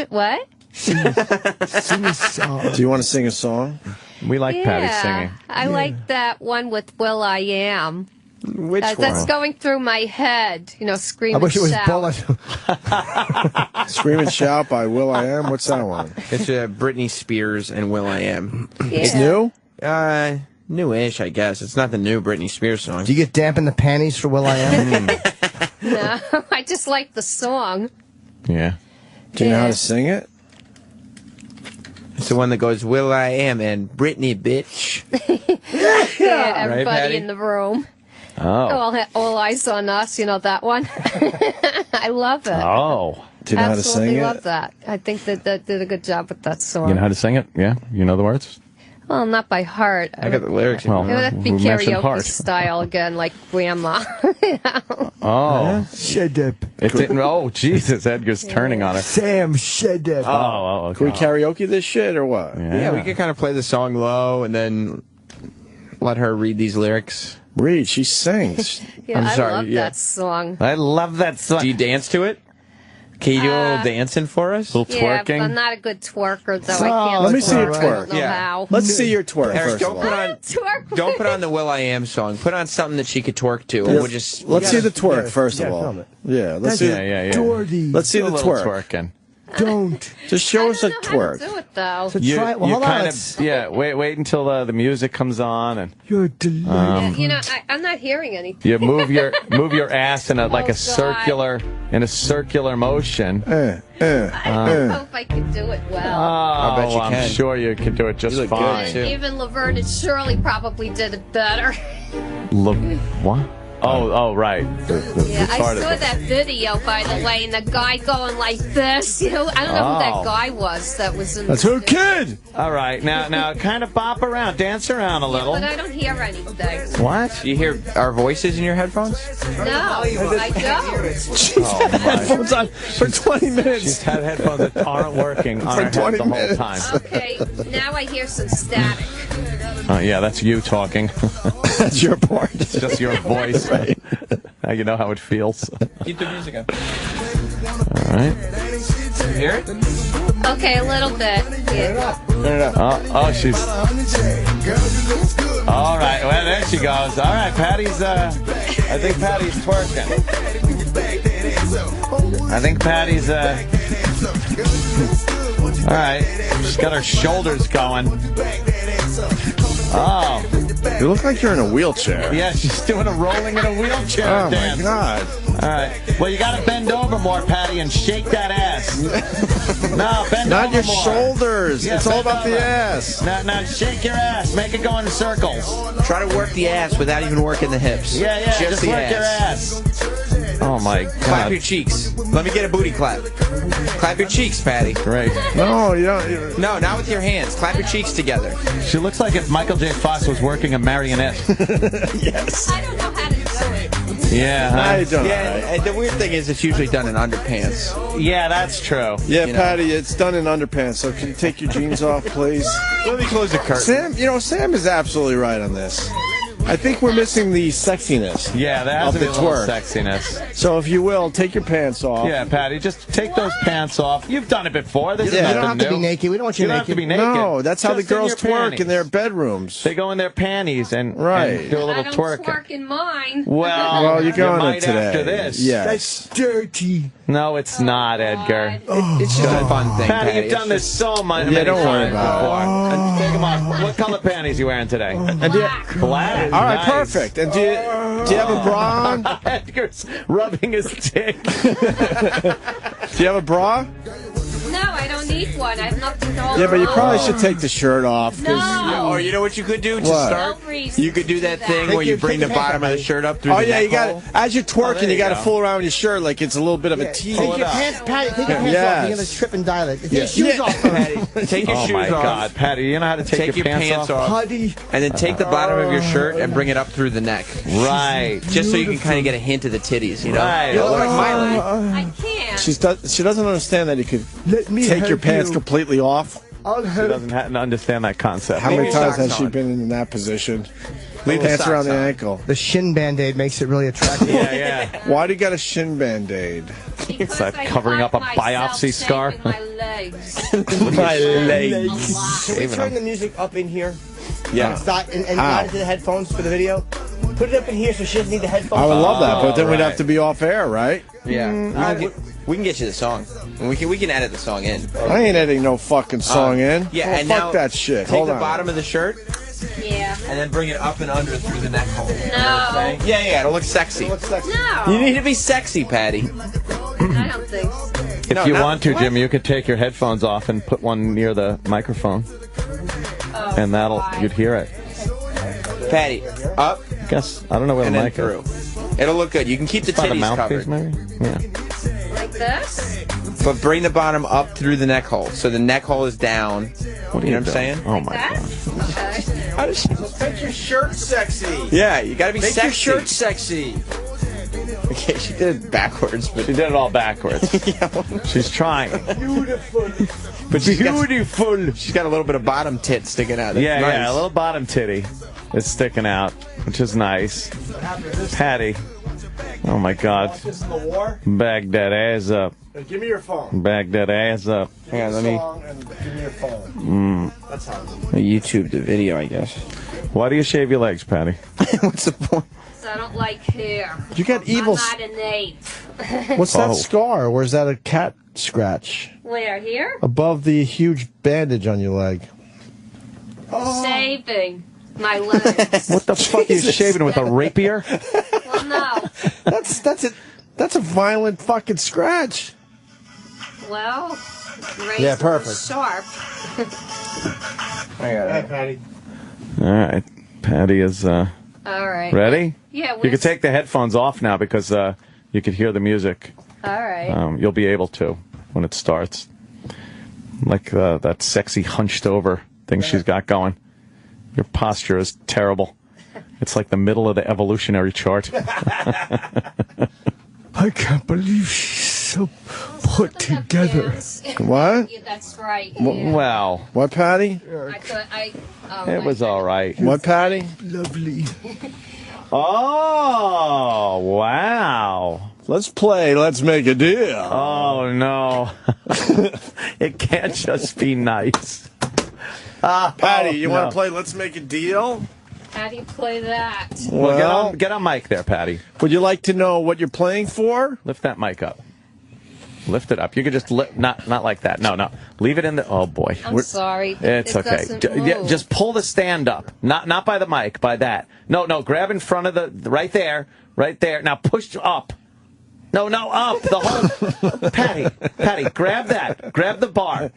Speaker 12: What?
Speaker 11: Sing a song.
Speaker 8: Do you want to sing a song?
Speaker 10: We like Patty singing.
Speaker 12: I like that one with Will I Am.
Speaker 1: Which one?
Speaker 12: That's going through my head. You know, Scream
Speaker 11: I wish it
Speaker 12: and
Speaker 11: was
Speaker 12: Shout.
Speaker 11: Bullet.
Speaker 8: Scream and Shout by Will I Am. What's that one?
Speaker 1: It's Britney Spears and Will I Am.
Speaker 8: It's new?
Speaker 1: Newish, I guess. It's not the new Britney Spears song.
Speaker 11: Do you get damp in the panties for Will I Am?
Speaker 12: No, I just like the song.
Speaker 10: Yeah.
Speaker 8: Do you know how to sing it?
Speaker 1: It's the one that goes, Will I Am and Britney, bitch.
Speaker 12: Yeah, everybody
Speaker 1: Patty?
Speaker 12: in the room.
Speaker 10: Oh.
Speaker 12: All eyes on us, you know that one? I love it.
Speaker 10: Oh.
Speaker 8: Do you know how to
Speaker 12: Absolutely
Speaker 8: sing it?
Speaker 12: love that. I think that they did a good job with that song.
Speaker 10: You know how to sing it? Yeah? You know the words?
Speaker 12: Well, not by heart.
Speaker 1: I got the lyrics.
Speaker 10: Well,
Speaker 12: It would have to be
Speaker 10: we mentioned
Speaker 12: karaoke
Speaker 10: heart.
Speaker 12: style again, like Grandma.
Speaker 10: Oh.
Speaker 11: Shut up.
Speaker 10: Oh, Jesus. Edgar's turning on her.
Speaker 11: Sam, shut up.
Speaker 10: Oh, okay.
Speaker 8: Can we karaoke this shit or what?
Speaker 1: Yeah, we could kind of play the song low and then let her read these lyrics.
Speaker 8: Read, she sings.
Speaker 12: Yeah,
Speaker 1: I'm sorry,
Speaker 12: I love
Speaker 1: yeah.
Speaker 12: that song.
Speaker 10: I love that song.
Speaker 1: Do you dance to it? Can you do a little dancing for us?
Speaker 10: A little
Speaker 12: Yeah, but
Speaker 10: twerking?
Speaker 12: I'm not a good twerker, though. I can't
Speaker 8: let me see you
Speaker 12: twerk. I
Speaker 8: twerk.
Speaker 12: don't know
Speaker 1: Yeah.
Speaker 12: how.
Speaker 8: Let's see your twerk
Speaker 1: Eric,
Speaker 8: first of
Speaker 1: don't
Speaker 8: all.
Speaker 1: put on
Speaker 12: Twerk.
Speaker 1: don't put on the Will I Am song. Put on something that she could twerk to, and we'll just
Speaker 8: Let's see the twerk first of
Speaker 11: film
Speaker 8: all.
Speaker 11: it.
Speaker 8: Yeah, let's see.
Speaker 10: Yeah.
Speaker 11: Dorothy.
Speaker 8: Let's see
Speaker 10: Do a
Speaker 8: the
Speaker 10: little
Speaker 8: twerk.
Speaker 10: twerking.
Speaker 11: Don't.
Speaker 8: Just show us a
Speaker 12: I don't know how
Speaker 8: twerk.
Speaker 12: to do it, though.
Speaker 11: So try it. Well, hold on.
Speaker 10: kind
Speaker 11: Let's-
Speaker 10: wait until the music comes on and
Speaker 11: You're delightful.
Speaker 12: You know, I'm not hearing anything.
Speaker 10: you move your ass in a
Speaker 12: God.
Speaker 10: circular motion.
Speaker 12: I hope I can do it well.
Speaker 10: Oh,
Speaker 1: bet you
Speaker 10: I'm
Speaker 1: can.
Speaker 10: sure you can do it just
Speaker 1: You look good,
Speaker 10: fine.
Speaker 1: too.
Speaker 12: Even Laverne and Shirley probably did it better.
Speaker 10: Look, what? Oh, right.
Speaker 12: Yeah, I saw that video, by the way, and the guy going like this. You know, I don't know who that guy was that was in
Speaker 8: That's her kid!
Speaker 10: All right, now kind of bop around, dance around a little.
Speaker 12: But I don't hear anything.
Speaker 10: What?
Speaker 1: Do you hear our voices in your headphones?
Speaker 12: No, I don't.
Speaker 8: She's had headphones on for 20 minutes.
Speaker 10: She's had headphones that aren't working on her head the whole time.
Speaker 12: Okay, now I hear some static.
Speaker 10: Yeah, that's you talking.
Speaker 8: That's your part.
Speaker 10: It's just your voice.
Speaker 8: Right.
Speaker 10: Now you know how it feels.
Speaker 1: Keep the music up.
Speaker 10: All right.
Speaker 1: You hear it?
Speaker 12: Okay, a little bit. Yeah.
Speaker 1: Turn it up.
Speaker 10: Oh, she's... All right, well, there she goes. All right, Patty's, I think Patty's twerking. I think Patty's, all right, she's got her shoulders going. Oh.
Speaker 8: You look like you're in a wheelchair.
Speaker 10: Yeah, she's doing a rolling in a wheelchair dance.
Speaker 8: Oh, my God.
Speaker 10: All right. Well, you got to bend over more, Patty, and shake that ass. No, bend
Speaker 8: Not
Speaker 10: over
Speaker 8: your
Speaker 10: more.
Speaker 8: shoulders.
Speaker 10: Yeah,
Speaker 8: it's all
Speaker 10: bend
Speaker 8: about the
Speaker 10: over.
Speaker 8: ass.
Speaker 10: Now, shake your ass. Make it go in circles.
Speaker 1: Try to work the ass without even working the hips.
Speaker 10: Yeah, just
Speaker 1: the
Speaker 10: work your ass. Oh, my God.
Speaker 1: Clap your cheeks. Let me get a booty clap. Clap your cheeks, Patty.
Speaker 10: Great.
Speaker 8: No, you don't.
Speaker 1: No, not with your hands. Clap your cheeks together.
Speaker 10: She looks like if Michael J. Fox was working a marionette.
Speaker 8: Yes.
Speaker 12: I don't know how to do it.
Speaker 10: Yeah.
Speaker 8: Now you don't.
Speaker 1: Yeah, and the weird thing is it's usually done in underpants.
Speaker 10: Yeah, that's true.
Speaker 8: Yeah,
Speaker 1: You know.
Speaker 8: Patty, it's done in underpants, so can you take your jeans off, please?
Speaker 1: Let me close the curtain.
Speaker 8: Sam is absolutely right on this. I think we're missing the sexiness.
Speaker 10: Yeah, there has
Speaker 8: of
Speaker 10: to be
Speaker 8: the
Speaker 10: a little
Speaker 8: twerk.
Speaker 10: sexiness.
Speaker 8: So if you will, take your pants off.
Speaker 10: Yeah, Patty, just take those pants off. You've done it before. This is
Speaker 11: You
Speaker 10: nothing
Speaker 11: don't have to
Speaker 10: new.
Speaker 11: be naked. We don't want you
Speaker 10: don't
Speaker 11: naked.
Speaker 10: have to be naked.
Speaker 8: No, that's how the
Speaker 10: Just in
Speaker 8: girls
Speaker 10: your
Speaker 8: twerk
Speaker 10: panties.
Speaker 8: in their bedrooms.
Speaker 10: They go in their panties and do a
Speaker 12: I
Speaker 10: little
Speaker 12: don't
Speaker 10: twerking.
Speaker 12: twerk in mine.
Speaker 10: Well,
Speaker 8: you're going
Speaker 10: might
Speaker 8: to today.
Speaker 10: after this.
Speaker 8: Yes.
Speaker 11: Dirty.
Speaker 10: No, it's not, Edgar.
Speaker 1: It's just a fun thing,
Speaker 10: Patty, you've
Speaker 1: It's
Speaker 10: done this so much.
Speaker 8: Yeah, don't worry about
Speaker 10: it. And take them off. What color panties you wearing today? Black.
Speaker 8: All right,
Speaker 10: Nice.
Speaker 8: perfect. And do you have a bra on?
Speaker 10: Edgar's rubbing his dick.
Speaker 8: Do you have a bra?
Speaker 12: No, I don't need one. I have nothing to hold.
Speaker 8: Yeah, but you probably should take the shirt off.
Speaker 12: No.
Speaker 1: Or you know what you could do to
Speaker 8: What?
Speaker 1: start?
Speaker 12: No reason
Speaker 1: You could do that
Speaker 12: to
Speaker 1: thing
Speaker 12: that.
Speaker 1: where you bring the bottom of the shirt up through
Speaker 8: Oh
Speaker 1: the
Speaker 8: yeah,
Speaker 1: neck
Speaker 8: you got
Speaker 1: hole.
Speaker 8: as you're twerking,
Speaker 1: there
Speaker 8: you
Speaker 1: you
Speaker 8: got to
Speaker 1: go.
Speaker 8: fool around with your shirt like it's a little bit of a
Speaker 11: Take
Speaker 8: tease.
Speaker 11: your pants, Patty. Take your pants off. You're gonna trip and dial it. Take your shoes off first.
Speaker 1: Take your
Speaker 10: Oh
Speaker 1: shoes
Speaker 10: my
Speaker 1: off.
Speaker 10: God, Patty, you know how to take
Speaker 1: your pants off.
Speaker 11: Putty.
Speaker 1: And then take the bottom of your shirt and bring it up through the neck.
Speaker 10: Right.
Speaker 1: Just so you can kind of get a hint of the titties, you know?
Speaker 10: Right.
Speaker 1: You look like Miley.
Speaker 12: I can't.
Speaker 8: She doesn't understand that you could
Speaker 11: me
Speaker 8: take your
Speaker 11: help
Speaker 8: pants
Speaker 11: you.
Speaker 8: completely off.
Speaker 11: I'll
Speaker 10: She
Speaker 11: help.
Speaker 10: doesn't understand that concept.
Speaker 8: How many
Speaker 1: your
Speaker 8: times
Speaker 1: socks
Speaker 8: has she
Speaker 1: on.
Speaker 8: been in that position?
Speaker 1: Leave the
Speaker 8: Pants around
Speaker 1: socks
Speaker 8: the
Speaker 1: on.
Speaker 8: ankle.
Speaker 11: The shin band-aid makes it really attractive.
Speaker 10: Yeah.
Speaker 8: Why do you got a shin band-aid?
Speaker 10: It's like covering up a biopsy scar.
Speaker 12: My legs.
Speaker 8: My legs.
Speaker 11: Can we turn the music up in here?
Speaker 8: Yeah.
Speaker 11: And
Speaker 8: How?
Speaker 11: not into the headphones for the video? Put it up in here so she doesn't need the headphones.
Speaker 8: I would love that, but then we'd
Speaker 10: right.
Speaker 8: have to be off air, right?
Speaker 1: Yeah. We can get you the song. We can edit the song in.
Speaker 8: I ain't editing no fucking song in.
Speaker 1: Yeah,
Speaker 8: Oh,
Speaker 1: and
Speaker 8: fuck
Speaker 1: now
Speaker 8: that shit.
Speaker 1: Take
Speaker 8: Hold
Speaker 1: the
Speaker 8: on.
Speaker 1: bottom of the shirt
Speaker 12: Yeah.
Speaker 1: and then bring it up and under through the neck hole.
Speaker 12: No.
Speaker 1: Yeah, it'll look sexy.
Speaker 12: No.
Speaker 1: You need to be sexy, Patty.
Speaker 12: I don't think so.
Speaker 10: If
Speaker 1: No,
Speaker 10: you
Speaker 1: not-
Speaker 10: want to, Jim, you could take your headphones off and put one near the microphone, and you'd hear it.
Speaker 1: Patty, up
Speaker 10: I don't know where
Speaker 1: and
Speaker 10: the
Speaker 1: then
Speaker 10: mic
Speaker 1: through.
Speaker 10: is.
Speaker 1: It'll look good. You can keep the
Speaker 10: By the
Speaker 1: titties
Speaker 10: mouthpiece,
Speaker 1: covered.
Speaker 10: maybe. Yeah.
Speaker 12: Like this?
Speaker 1: But bring the bottom up through the neck hole. So the neck hole is down.
Speaker 10: What are
Speaker 1: You know
Speaker 10: you
Speaker 1: what I'm saying?
Speaker 10: Oh my
Speaker 12: That?
Speaker 10: God.
Speaker 12: Okay.
Speaker 8: Make your shirt sexy.
Speaker 1: Yeah, you gotta be
Speaker 8: Make
Speaker 1: sexy.
Speaker 8: your shirt sexy.
Speaker 1: Okay, she did it backwards, but
Speaker 10: She did it all backwards. She's trying.
Speaker 1: but she's got a little bit of bottom tit sticking out. That's nice.
Speaker 10: Yeah, a little bottom titty is sticking out, which is nice. Patty. Oh my God.
Speaker 8: This is the war.
Speaker 10: Bag that ass up.
Speaker 8: Give me your phone.
Speaker 10: Bag that ass up.
Speaker 1: Hang on, let me
Speaker 8: Give me your phone. That's how.
Speaker 1: YouTube the video, I guess.
Speaker 10: Why do you shave your legs, Patty?
Speaker 1: What's the point?
Speaker 12: So I don't like hair.
Speaker 8: You got evil.
Speaker 12: I'm not an ape.
Speaker 8: What's that
Speaker 10: Oh.
Speaker 8: scar? Or is that a cat scratch?
Speaker 12: Where? Here?
Speaker 8: Above the huge bandage on your leg.
Speaker 12: Shaving my legs.
Speaker 10: What the fuck are you shaving with a rapier?
Speaker 12: Well, no.
Speaker 8: That's a violent fucking scratch.
Speaker 12: Well, razor
Speaker 8: Yeah, perfect.
Speaker 12: sharp.
Speaker 1: I got it.
Speaker 8: Patty.
Speaker 10: All right. Patty is
Speaker 12: All right.
Speaker 10: Ready?
Speaker 12: Yeah.
Speaker 10: You can take the headphones off now because you can hear the music.
Speaker 12: All right.
Speaker 10: You'll be able to when it starts. Like that sexy hunched over thing she's got going. Your posture is terrible. It's like the middle of the evolutionary chart.
Speaker 8: I can't believe she's so put together. What?
Speaker 12: Yeah, that's right.
Speaker 10: Wow.
Speaker 8: What, Patty?
Speaker 10: It was all right.
Speaker 8: What, Patty?
Speaker 11: Lovely.
Speaker 10: Oh, wow.
Speaker 8: Let's play. Let's make a deal.
Speaker 10: Oh, no. It can't just be nice.
Speaker 8: Patty, you want to play Let's Make a Deal?
Speaker 12: How do you play that?
Speaker 10: Well, get on mic there, Patty.
Speaker 8: Would you like to know what you're playing for?
Speaker 10: Lift that mic up. Lift it up. You could just not like that. No. Leave it in the. Oh boy.
Speaker 12: I'm sorry.
Speaker 10: It's
Speaker 12: it
Speaker 10: okay. Just pull the stand up. Not by the mic. By that. No. Grab in front of the right there. Now push up. No, up. The whole. Patty, grab that. Grab the bar.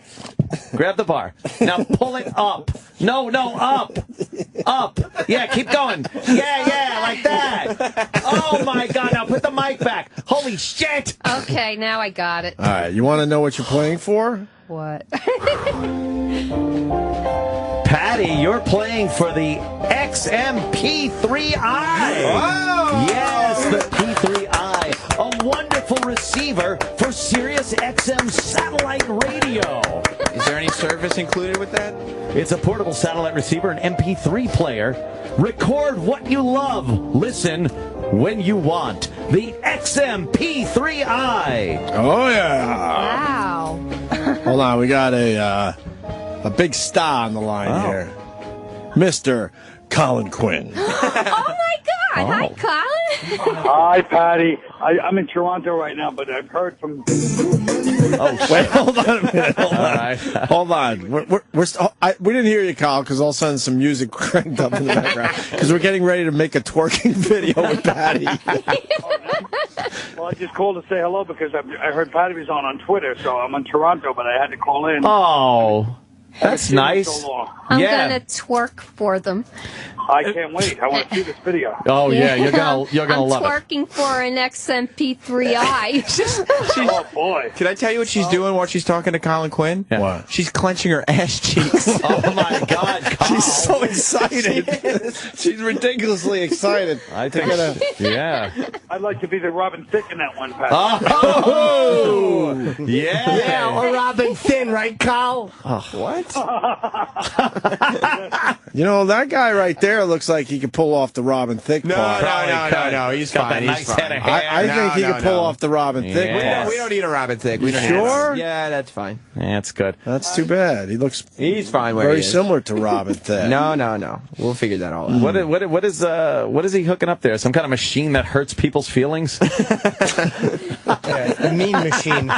Speaker 10: Now pull it up. No, up. Yeah, keep going. Yeah, like that. Oh my God! Now put the mic back. Holy shit!
Speaker 12: Okay, now I got it.
Speaker 8: All right, you want to know what you're playing for?
Speaker 12: What?
Speaker 10: Patty, you're playing for the XMP3i.
Speaker 8: Wow.
Speaker 10: Yes, the P3i, a wonderful receiver for Sirius XM satellite radio.
Speaker 1: Is there any service included with that?
Speaker 10: It's a portable satellite receiver, an MP3 player. Record what you love. Listen when you want. The XMP3i.
Speaker 8: Oh, yeah.
Speaker 12: Wow.
Speaker 8: Hold on, we got a big star on the line here. Mr. Colin Quinn.
Speaker 12: Oh, my God. Hi, Colin.
Speaker 2: Hi, Patty. I'm in Toronto right now, but I've heard from...
Speaker 8: Wait, hold on a minute. Hold on. We didn't hear you, Kyle, because all of a sudden some music cranked up in the background. Because we're getting ready to make a twerking video with Patty.
Speaker 2: Well, I just called to say hello because I heard Patty was on Twitter, so I'm in Toronto, but I had to call in.
Speaker 10: Oh, that's nice.
Speaker 12: I'm going to twerk for them.
Speaker 2: I can't wait. I want to see this video.
Speaker 10: Oh, yeah, you're gonna love it.
Speaker 12: I'm twerking for an XMP3i.
Speaker 2: Oh, boy.
Speaker 1: Can I tell you what she's doing while she's talking to Colin Quinn?
Speaker 10: Yeah.
Speaker 8: What?
Speaker 1: She's clenching her ass cheeks.
Speaker 10: Oh, my God, Colin.
Speaker 8: She's so excited. She's ridiculously excited.
Speaker 10: I think yeah.
Speaker 2: I'd like to be the Robin Thicke in that one, Patty.
Speaker 10: Oh, yeah.
Speaker 11: Yeah, or Robin Thin, right, Carl?
Speaker 1: What?
Speaker 8: You know, that guy right there looks like he could pull off the Robin Thicke part.
Speaker 1: No. He's
Speaker 10: Got
Speaker 1: fine.
Speaker 10: that nice head of hair.
Speaker 8: I think he could pull off the Robin Thicke part.
Speaker 1: We don't need a Robin Thicke. We don't need
Speaker 8: sure?
Speaker 1: Yeah, that's fine.
Speaker 10: Yeah, that's good.
Speaker 8: That's too bad.
Speaker 1: He's fine where
Speaker 8: very
Speaker 1: he is.
Speaker 8: similar to Robin Thicke.
Speaker 1: No. We'll figure that all out.
Speaker 10: What is he hooking up there? Some kind of machine that hurts people's feelings?
Speaker 11: The mean machine.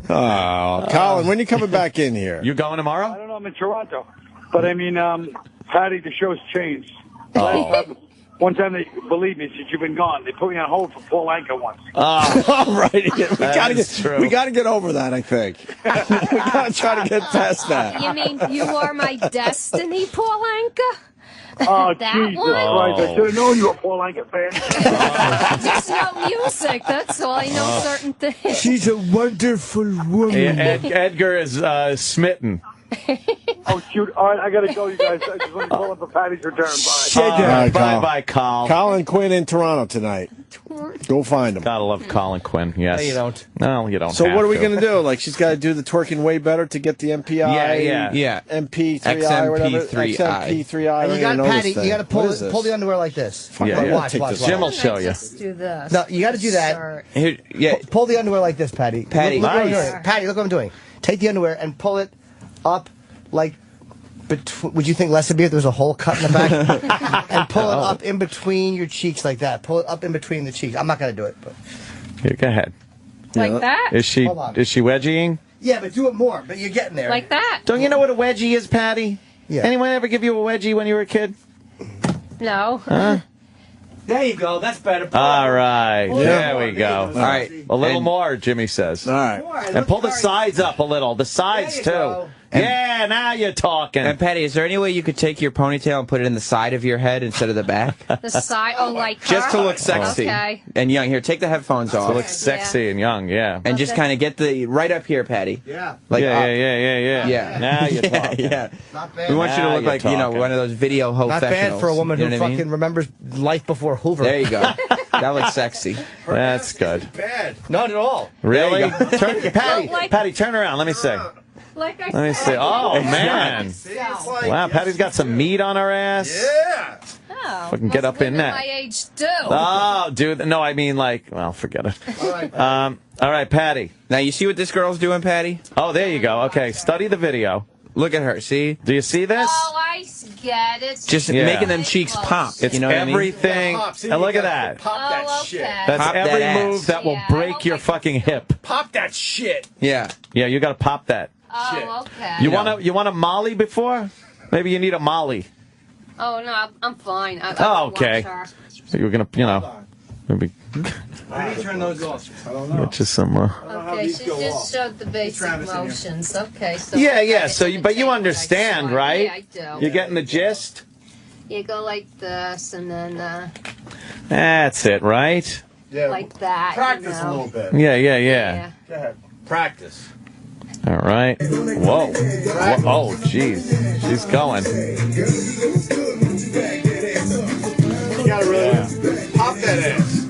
Speaker 8: Oh, Colin, when are you coming back in here?
Speaker 10: You going tomorrow?
Speaker 2: I don't know. I'm in Toronto. But, I mean, Patty, the show's changed. One time, believe me, since you've been gone, they put me on hold for Paul Anka once.
Speaker 8: All right. We got to get over that, I think. We got to try to get past that.
Speaker 12: You mean You Are My Destiny, Paul Anka?
Speaker 2: Oh,
Speaker 12: that
Speaker 2: Jesus
Speaker 12: one?
Speaker 2: Christ. I should have known you were a Paul Anka fan.
Speaker 12: I just know music. That's all. I know certain things.
Speaker 11: She's a wonderful woman.
Speaker 10: Edgar is smitten.
Speaker 2: Oh, shoot. All right, I got to go, you guys. I just want to call up for Patty's return. Bye.
Speaker 10: Bye, Colin.
Speaker 8: Colin Quinn in Toronto tonight. Go find him.
Speaker 10: Gotta love Colin Quinn, yes.
Speaker 11: No, you don't.
Speaker 10: No, you don't.
Speaker 8: So what are we going to do? Like, she's got to do the twerking way better to get the MPI?
Speaker 1: Yeah.
Speaker 8: MP3i or whatever. XMP3i.
Speaker 11: And you got Patty. You got to pull the underwear like this. Watch.
Speaker 10: Jim will show you.
Speaker 12: Just do this.
Speaker 11: No, you got to do that.
Speaker 1: Here,
Speaker 11: Pull the underwear like this, Patty.
Speaker 1: Patty.
Speaker 11: Look what I'm doing. Patty, look what I'm doing. Take the underwear and pull it up like. Would you think less would be if there was a hole cut in the back? And pull it up in between your cheeks like that. Pull it up in between the cheeks. I'm not going to do it. But
Speaker 10: Here, go ahead.
Speaker 12: Like that?
Speaker 10: Is she wedgieing?
Speaker 11: yeah, but do it more. But you're getting there.
Speaker 12: Like that?
Speaker 10: Don't you know what a wedgie is, Patty?
Speaker 11: Yeah.
Speaker 10: Anyone ever give you a wedgie when you were a kid?
Speaker 12: No.
Speaker 10: Huh?
Speaker 11: There you go. That's better.
Speaker 10: All right. There we go.
Speaker 1: All right.
Speaker 10: A little more, Jimmy says.
Speaker 8: All right.
Speaker 10: And pull the sides up a little. The sides, too.
Speaker 11: Go.
Speaker 10: Yeah, now you're talking.
Speaker 1: And Patty, is there any way you could take your ponytail and put it in the side of your head instead of the back?
Speaker 12: The side, like her?
Speaker 1: Just to look sexy.
Speaker 12: Okay.
Speaker 1: And young. Here, take the headphones off.
Speaker 10: To look sexy and young, yeah.
Speaker 1: And just kind of get the right up here, Patty.
Speaker 8: Yeah.
Speaker 1: Like
Speaker 10: Yeah. Now you're talking.
Speaker 1: Yeah.
Speaker 11: Not bad.
Speaker 1: We want you to look like,
Speaker 10: talking.
Speaker 1: one of those video
Speaker 11: Not
Speaker 1: professionals.
Speaker 11: bad for a woman
Speaker 1: You
Speaker 11: who
Speaker 1: know what I mean?
Speaker 11: fucking remembers life before Hoover.
Speaker 1: There you go. That looks sexy.
Speaker 10: That's good.
Speaker 8: Bad.
Speaker 11: Not at all.
Speaker 10: Really?
Speaker 11: Patty,
Speaker 10: Patty, turn around. Let me see.
Speaker 12: Like I
Speaker 10: Let me see. Oh, man. Wow, Patty's got some meat on her ass.
Speaker 8: Yeah.
Speaker 12: Oh,
Speaker 10: Fucking get up in
Speaker 12: women
Speaker 10: that.
Speaker 12: my age do.
Speaker 10: Oh, dude. No, I mean, like, well, forget it. All right, Patty.
Speaker 1: Now, you see what this girl's doing, Patty?
Speaker 10: Oh, there you go. Okay, study the video.
Speaker 1: Look at her, see?
Speaker 10: Do you see this?
Speaker 12: Oh, I get it.
Speaker 1: Just making them cheeks pop.
Speaker 10: It's
Speaker 1: you know what
Speaker 10: everything.
Speaker 1: I mean?
Speaker 10: And look at that.
Speaker 8: Pop that
Speaker 12: okay.
Speaker 8: shit.
Speaker 10: That's
Speaker 1: Pop
Speaker 10: every
Speaker 1: that ass.
Speaker 10: move that will break your fucking hip.
Speaker 8: Pop that shit.
Speaker 1: Yeah.
Speaker 10: Yeah, you got to pop that.
Speaker 12: Oh, okay.
Speaker 10: You want a Molly before? Maybe you need a Molly.
Speaker 12: Oh, no, I'm fine.
Speaker 10: Oh, okay. So you were going to, maybe
Speaker 8: How do you turn those off? I don't know.
Speaker 10: get you some.
Speaker 12: Okay, she just showed the basic motions. Okay, so.
Speaker 10: Yeah. So, but you understand, right?
Speaker 12: Yeah, I do.
Speaker 10: You're getting the gist?
Speaker 12: You go like this, and then
Speaker 10: That's it, right?
Speaker 8: Yeah.
Speaker 12: like that.
Speaker 8: Practice a little bit.
Speaker 10: Yeah.
Speaker 8: Go ahead. Practice.
Speaker 10: All right. Whoa. Oh, jeez. She's going.
Speaker 8: You gotta really pop that ass.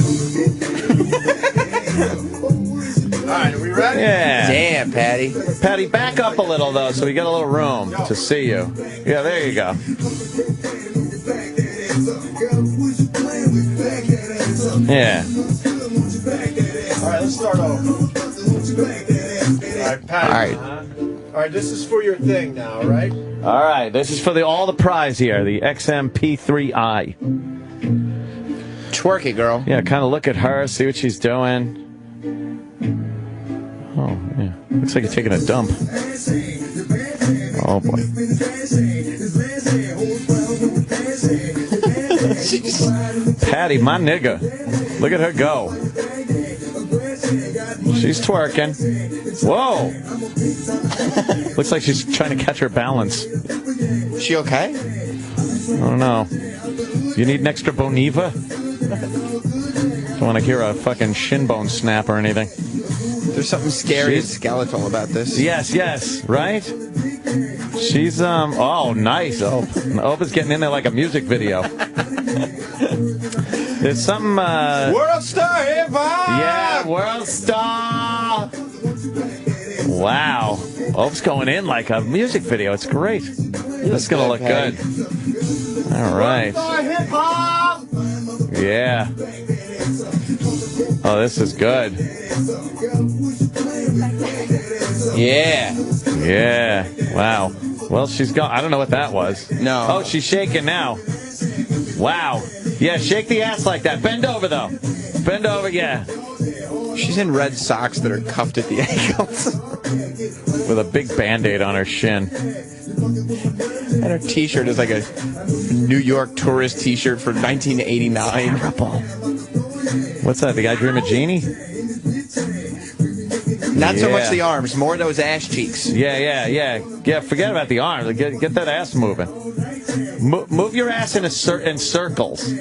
Speaker 8: All right, are we ready?
Speaker 10: Yeah.
Speaker 1: Damn, Patty.
Speaker 10: Patty, back up a little, though, so we get a little room to see you. Yeah, there you go. Yeah.
Speaker 8: All right, let's start over. All right, Patty. All right, this is for your thing now, right?
Speaker 10: All right, this is for all the prize here, the XMP3i.
Speaker 1: Twerk it, girl.
Speaker 10: Yeah, kind of look at her, see what she's doing. Oh, yeah. Looks like you're taking a dump. Oh, boy. Patty, my nigga. Look at her go. She's twerking. Whoa. Looks like she's trying to catch her balance.
Speaker 1: She okay?
Speaker 10: I don't know. You need an extra Boniva? Don't want to hear a fucking shin bone snap or anything.
Speaker 1: There's something scary and skeletal about this.
Speaker 10: Yes, right? She's, oh, nice, Ope. Ope is getting in there like a music video. There's some,
Speaker 8: World Star Hip Hop!
Speaker 10: Yeah, World Star! Wow. Ope's going in like a music video. It's great. That's going to look good. All right.
Speaker 8: World Star Hip Hop!
Speaker 10: Yeah. Oh, this is good. Yeah. Wow. Well, she's gone. I don't know what that was.
Speaker 1: No.
Speaker 10: Oh, she's shaking now. Wow. Yeah, shake the ass like that. Bend over, though. Bend over, yeah.
Speaker 1: She's in red socks that are cuffed at the ankles.
Speaker 10: With a big Band-Aid on her shin.
Speaker 1: And her t-shirt is like a New York tourist t-shirt for 1989.
Speaker 10: What's that, the guy Dream of Genie?
Speaker 1: Not so much the arms, more those ass cheeks.
Speaker 10: Yeah. Yeah, forget about the arms. Get that ass moving. Move your ass in circles.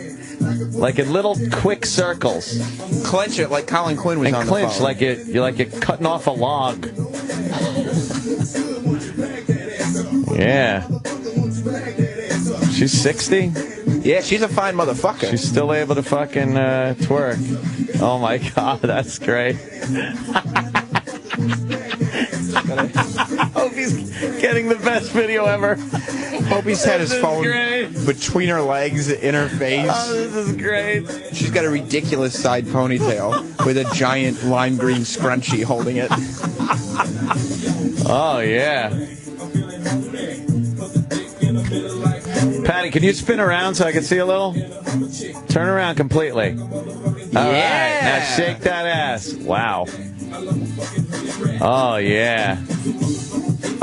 Speaker 10: Like in little quick circles.
Speaker 1: Clench it like Colin Quinn was on the phone.
Speaker 10: And clench like you're cutting off a log. Yeah. She's 60?
Speaker 1: Yeah, she's a fine motherfucker.
Speaker 10: She's still able to fucking twerk. Oh my god, that's great. Opie's getting the best video ever.
Speaker 1: Opie's had his phone between her legs in her face.
Speaker 10: Oh, this is great.
Speaker 1: She's got a ridiculous side ponytail with a giant lime green scrunchie holding it.
Speaker 10: Oh, yeah. Patty, can you spin around so I can see a little? Turn around completely. All right, now shake that ass. Wow. Oh, yeah.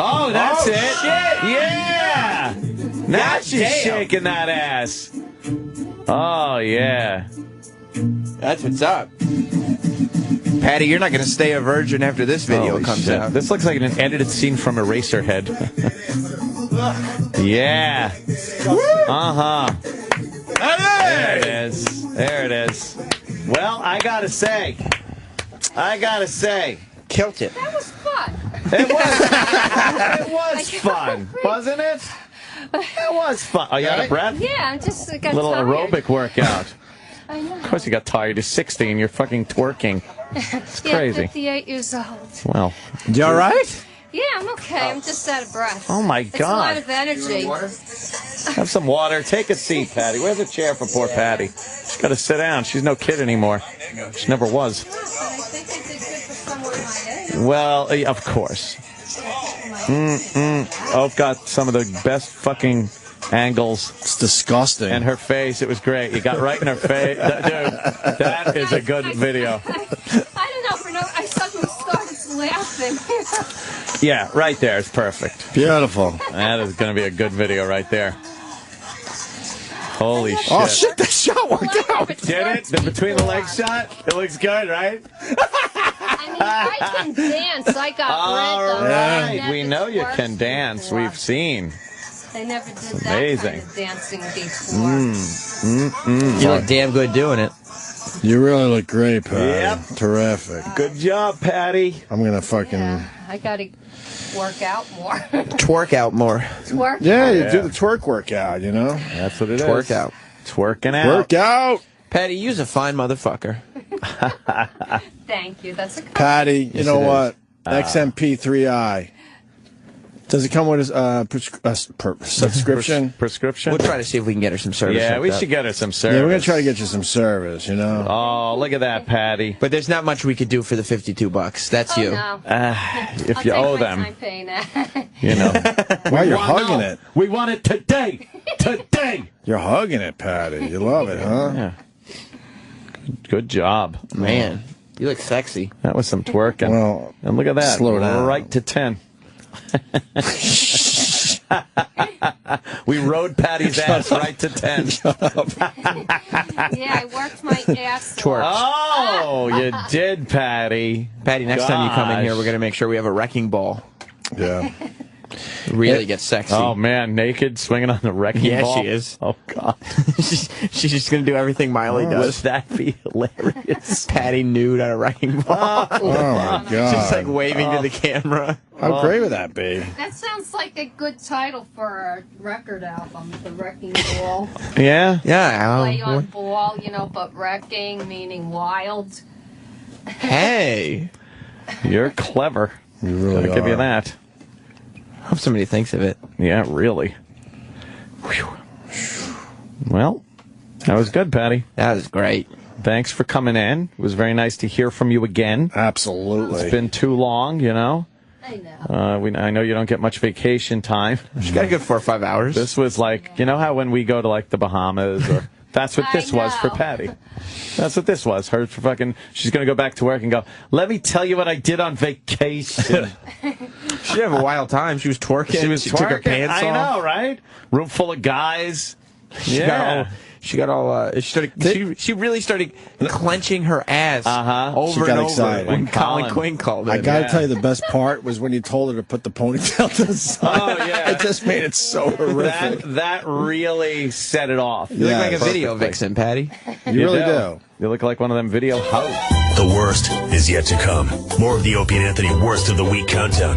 Speaker 10: Oh, that's it.
Speaker 8: Shit.
Speaker 10: Yeah. Now she's shaking that ass. Oh, yeah.
Speaker 1: That's what's up. Patty, you're not going to stay a virgin after this video comes out.
Speaker 10: This looks like an edited scene from Eraserhead. Yeah. Uh-huh. There it is. There it is. Well, I gotta say.
Speaker 1: Killed it.
Speaker 12: That was fun.
Speaker 10: It was fun, wasn't it? It was fun. Oh, you out of breath?
Speaker 12: Yeah, I just got
Speaker 10: Little
Speaker 12: tired.
Speaker 10: aerobic workout.
Speaker 12: I know.
Speaker 10: Of course you got tired. You're 60 and you're fucking twerking. It's crazy.
Speaker 12: Yeah, 58 years old.
Speaker 10: Well.
Speaker 8: You all right?
Speaker 12: Yeah, I'm okay. I'm just out of breath.
Speaker 10: Oh, my
Speaker 12: It's
Speaker 10: God.
Speaker 12: a lot of energy.
Speaker 10: Have some water. Take a seat, Patty. Where's a chair for poor Patty? She's got to sit down. She's no kid anymore. She never was. Well, of course. I've got some of the best fucking angles.
Speaker 8: It's disgusting.
Speaker 10: And her face, it was great. You got right in her face. Dude, that is a good video.
Speaker 12: I don't know. I suddenly started laughing.
Speaker 10: Yeah, right there. It's perfect.
Speaker 8: Beautiful.
Speaker 10: That is going to be a good video right there. Holy shit.
Speaker 8: Oh, shit, that shot worked out.
Speaker 10: Did it? The between the legs shot? It looks good, right?
Speaker 12: I mean, I can dance. I got
Speaker 10: All
Speaker 12: rhythm.
Speaker 10: right. We know you can dance.
Speaker 12: Before.
Speaker 10: We've seen.
Speaker 12: They never did that
Speaker 10: Amazing.
Speaker 12: kind of dancing before.
Speaker 1: You look damn good doing it.
Speaker 8: You really look great, Patty.
Speaker 10: Yep.
Speaker 8: Terrific.
Speaker 10: Good job, Patty.
Speaker 8: I'm going to fucking...
Speaker 12: Yeah, I got to work out more.
Speaker 1: Twerk out more.
Speaker 12: Twerk?
Speaker 8: Yeah, you do the twerk workout, you know?
Speaker 10: That's what it is.
Speaker 1: Twerk out.
Speaker 10: Twerking out.
Speaker 8: Work out.
Speaker 1: Patty, you's a fine motherfucker.
Speaker 12: Thank you. That's a
Speaker 8: Patty, you
Speaker 1: Yes,
Speaker 8: know
Speaker 1: it
Speaker 8: what? XMP3i. Does it come with a subscription?
Speaker 10: Prescription?
Speaker 1: We'll try to see if we can get her some service.
Speaker 10: Yeah, we
Speaker 1: hooked
Speaker 10: should
Speaker 1: up.
Speaker 10: get her some service.
Speaker 8: Yeah, we're going to try to get you some service, you know?
Speaker 10: Oh, look at that, Patty.
Speaker 1: But there's not much we could do for the $52. That's you.
Speaker 12: No.
Speaker 10: If
Speaker 12: I'll
Speaker 10: you
Speaker 12: take
Speaker 10: owe
Speaker 12: my
Speaker 10: them,
Speaker 12: time paying that.
Speaker 10: you know.
Speaker 8: Wow, you're hugging it.
Speaker 10: We want it today. Today.
Speaker 8: You're hugging it, Patty. You love it, huh?
Speaker 10: Yeah. Good job.
Speaker 1: Man, you look sexy.
Speaker 10: That was some twerking.
Speaker 8: Well,
Speaker 10: and look at that.
Speaker 8: slow down.
Speaker 10: Right to 10. We rode Patty's ass right to 10.
Speaker 12: Yeah, I worked my ass
Speaker 1: Twerk.
Speaker 12: off.
Speaker 10: Oh, you did, Patty.
Speaker 1: Patty, next time you come in here,
Speaker 10: Gosh.
Speaker 1: we're going to make sure we have a wrecking ball.
Speaker 8: Yeah.
Speaker 1: Really get sexy.
Speaker 10: Oh, man, naked, swinging on the wrecking ball.
Speaker 1: Yeah, she is.
Speaker 10: Oh, God.
Speaker 1: She's just going to do everything Miley
Speaker 10: Would
Speaker 1: does.
Speaker 10: that be hilarious?
Speaker 1: Patty nude on a wrecking ball.
Speaker 8: Oh, my God.
Speaker 1: Just like waving to the camera.
Speaker 8: How great would that be?
Speaker 12: That sounds like a good title for a record album, The Wrecking Ball.
Speaker 10: Yeah?
Speaker 1: Yeah.
Speaker 12: Play on ball, but wrecking, meaning wild.
Speaker 1: Hey.
Speaker 10: You're clever.
Speaker 8: You really
Speaker 10: I'll give you
Speaker 8: are.
Speaker 10: that.
Speaker 1: Hope somebody thinks of it.
Speaker 10: Yeah, really. Whew. Well, that was good, Patty.
Speaker 1: That was great.
Speaker 10: Thanks for coming in. It was very nice to hear from you again.
Speaker 8: Absolutely.
Speaker 10: It's been too long, you know.
Speaker 12: I know.
Speaker 10: I know you don't get much vacation time.
Speaker 1: She got a good 4 or 5 hours.
Speaker 10: This was like, you know how when we go to like the Bahamas or that's what this was for
Speaker 12: know.
Speaker 10: Patty. That's what this was. Her for fucking, she's going to go back to work and go, let me tell you what I did on vacation.
Speaker 1: She had a wild time. She was twerking.
Speaker 10: She was
Speaker 1: took her
Speaker 10: twerking.
Speaker 1: pants
Speaker 10: I
Speaker 1: off.
Speaker 10: know, right? Room full of guys.
Speaker 1: She really started clenching her ass over
Speaker 8: She got
Speaker 1: and over
Speaker 8: excited.
Speaker 1: when
Speaker 10: Colin
Speaker 1: Colin Quinn called her.
Speaker 8: I got to tell you, the best part was when you told her to put the ponytail to the side.
Speaker 10: Oh, yeah.
Speaker 8: It just made it so horrific.
Speaker 10: That really set it off.
Speaker 1: You look like a
Speaker 10: perfectly.
Speaker 1: video vixen, Patty.
Speaker 8: You really do.
Speaker 10: You look like one of them video hoes.
Speaker 13: The worst is yet to come. More of the Opie and Anthony Worst of the Week countdown.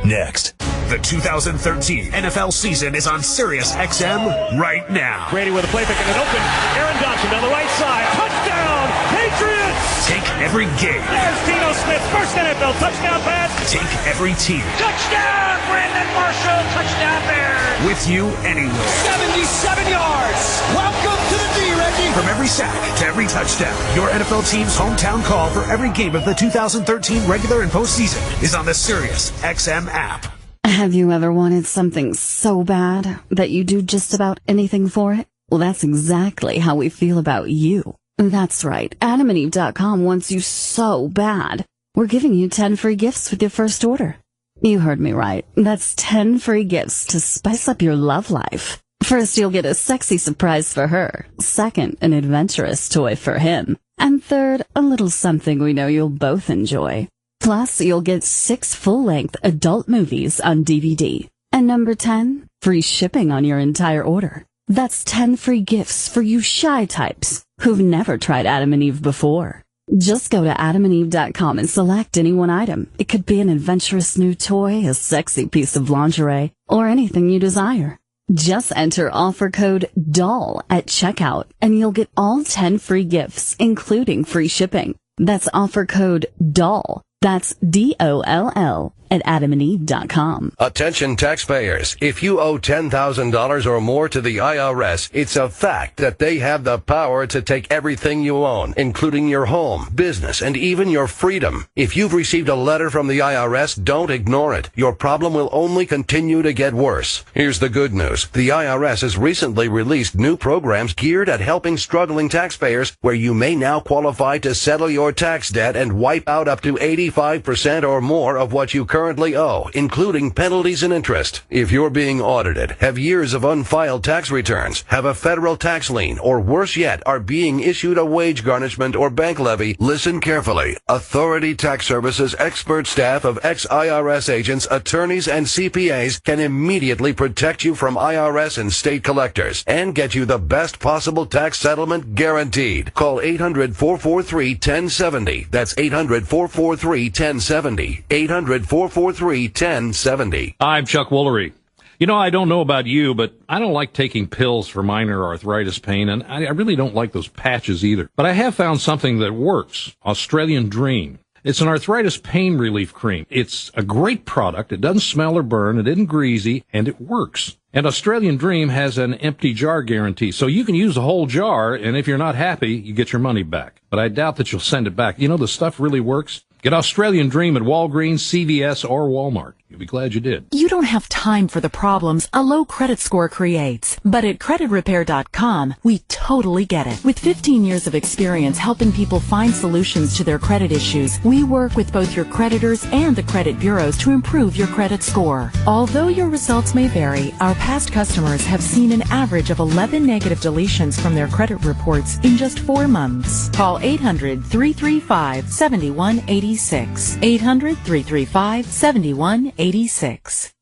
Speaker 13: Next. The 2013 NFL season is on Sirius XM right now.
Speaker 14: Brady with a play pick and an open. Aaron Johnson down the right side. Touchdown, Patriots!
Speaker 13: Take every game.
Speaker 14: There's Dino Smith, first NFL touchdown pass.
Speaker 13: Take every team.
Speaker 14: Touchdown, Brandon Marshall, touchdown Bears.
Speaker 13: With you anywhere.
Speaker 14: 77 yards. Welcome to the D-Reggie.
Speaker 13: From every sack to every touchdown, your NFL team's hometown call for every game of the 2013 regular and postseason is on the Sirius XM app.
Speaker 16: Have you ever wanted something so bad that you do just about anything for it? Well, that's exactly how we feel about you. That's right. AdamandEve.com wants you so bad. We're giving you 10 free gifts with your first order. You heard me right. That's 10 free gifts to spice up your love life. First, you'll get a sexy surprise for her. Second, an adventurous toy for him. And third, a little something we know you'll both enjoy. Plus, you'll get 6 full-length adult movies on DVD. And number 10, free shipping on your entire order. That's 10 free gifts for you shy types who've never tried Adam and Eve before. Just go to adamandeve.com and select any one item. It could be an adventurous new toy, a sexy piece of lingerie, or anything you desire. Just enter offer code DOLL at checkout, and you'll get all 10 free gifts, including free shipping. That's offer code DOLL. That's DOLL at adamandeve.com.
Speaker 3: Attention taxpayers. If you owe $10,000 or more to the IRS, it's a fact that they have the power to take everything you own, including your home, business, and even your freedom. If you've received a letter from the IRS, don't ignore it. Your problem will only continue to get worse. Here's the good news. The IRS has recently released new programs geared at helping struggling taxpayers, where you may now qualify to settle your tax debt and wipe out up to 85% or more of what you currently owe, including penalties and interest. If you're being audited, have years of unfiled tax returns, have a federal tax lien, or worse yet, are being issued a wage garnishment or bank levy, listen carefully. Authority Tax Services expert staff of ex-IRS agents, attorneys, and CPAs can immediately protect you from IRS and state collectors and get you the best possible tax settlement guaranteed. Call 800-443-1070. That's 800-443-1070. 800-443-1070.
Speaker 5: I'm Chuck Woolery. You know, I don't know about you, but I don't like taking pills for minor arthritis pain, and I really don't like those patches either. But I have found something that works. Australian Dream. It's an arthritis pain relief cream. It's a great product. It doesn't smell or burn. It isn't greasy, and it works. And Australian Dream has an empty jar guarantee, so you can use the whole jar, and if you're not happy, you get your money back. But I doubt that you'll send it back. You know, the stuff really works. Get Australian Dream at Walgreens, CVS, or Walmart. You'll be glad you did.
Speaker 17: You don't have time for the problems a low credit score creates. But at creditrepair.com, we totally get it. With 15 years of experience helping people find solutions to their credit issues, we work with both your creditors and the credit bureaus to improve your credit score. Although your results may vary, our past customers have seen an average of 11 negative deletions from their credit reports in just 4 months. Call 800-335-7186. 800-335-7186.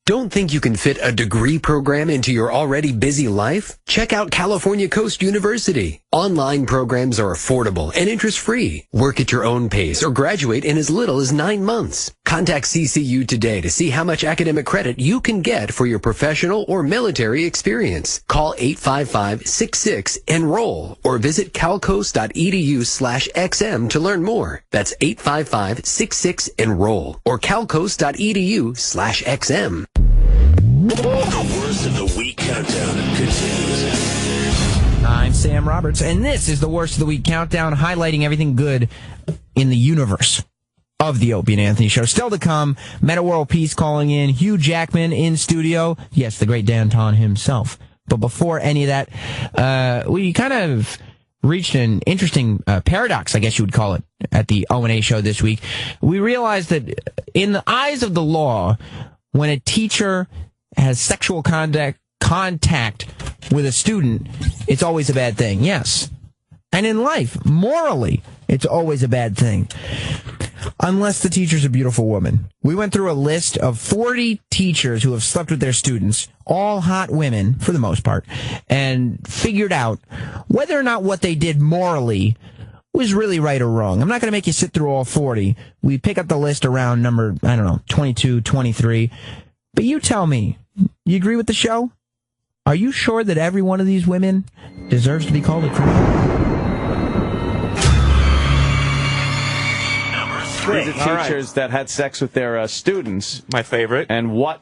Speaker 18: Don't think you can fit a degree program into your already busy life? Check out California Coast University. Online programs are affordable and interest-free. Work at your own pace or graduate in as little as 9 months. Contact CCU today to see how much academic credit you can get for your professional or military experience. Call 855-66-ENROLL or visit calcoast.edu/XM to learn more. That's 855-66-ENROLL or calcoast.edu/XM.
Speaker 6: The worst of the week countdown continues.
Speaker 22: I'm Sam Roberts, and this is the Worst of the Week countdown, highlighting everything good in the universe of the Opie and Anthony Show. Still to come, Metta World Peace calling in, Hugh Jackman in studio. Yes, the great Danton himself. But before any of that, we kind of reached an interesting paradox, I guess you would call it, at the O&A show this week. We realized that in the eyes of the law, when a teacher has sexual contact with a student, it's always a bad thing. Yes. And in life, morally, it's always a bad thing. Unless the teacher's a beautiful woman. We went through a list of 40 teachers who have slept with their students, all hot women, for the most part, and figured out whether or not what they did morally was really right or wrong. I'm not going to make you sit through all 40. We pick up the list around number, 22, 23. But you tell me, you agree with the show? Are you sure that every one of these women deserves to be called a criminal?
Speaker 10: These are teachers that had sex with their students.
Speaker 19: My favorite.
Speaker 10: And what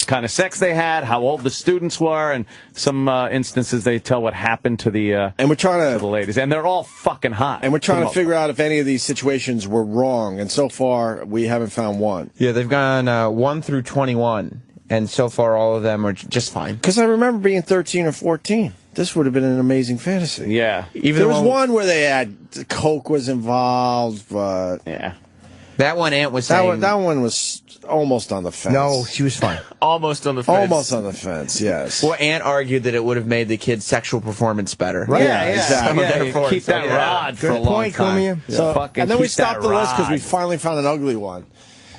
Speaker 10: kind of sex they had, how old the students were, and some instances they tell what happened to the
Speaker 8: and we're trying to
Speaker 10: the ladies, and they're all fucking hot.
Speaker 8: And we're trying to figure out if any of these situations were wrong, and so far we haven't found one.
Speaker 1: Yeah, they've gone 1 through 21, and so far all of them are just fine.
Speaker 8: Because I remember being 13 or 14. This would have been an amazing fantasy.
Speaker 10: Yeah,
Speaker 8: even there was one where they had coke was involved, but
Speaker 10: yeah.
Speaker 1: That one Aunt was saying...
Speaker 8: That one was almost on the fence.
Speaker 11: No, she was fine.
Speaker 7: Almost on the fence.
Speaker 8: Almost on the fence, yes.
Speaker 1: Well, Aunt argued that it would have made the kid's sexual performance better.
Speaker 8: Right. Yeah, exactly.
Speaker 10: Yeah, keep that rod for a long time.
Speaker 8: And then we stopped the list because we finally found an ugly one.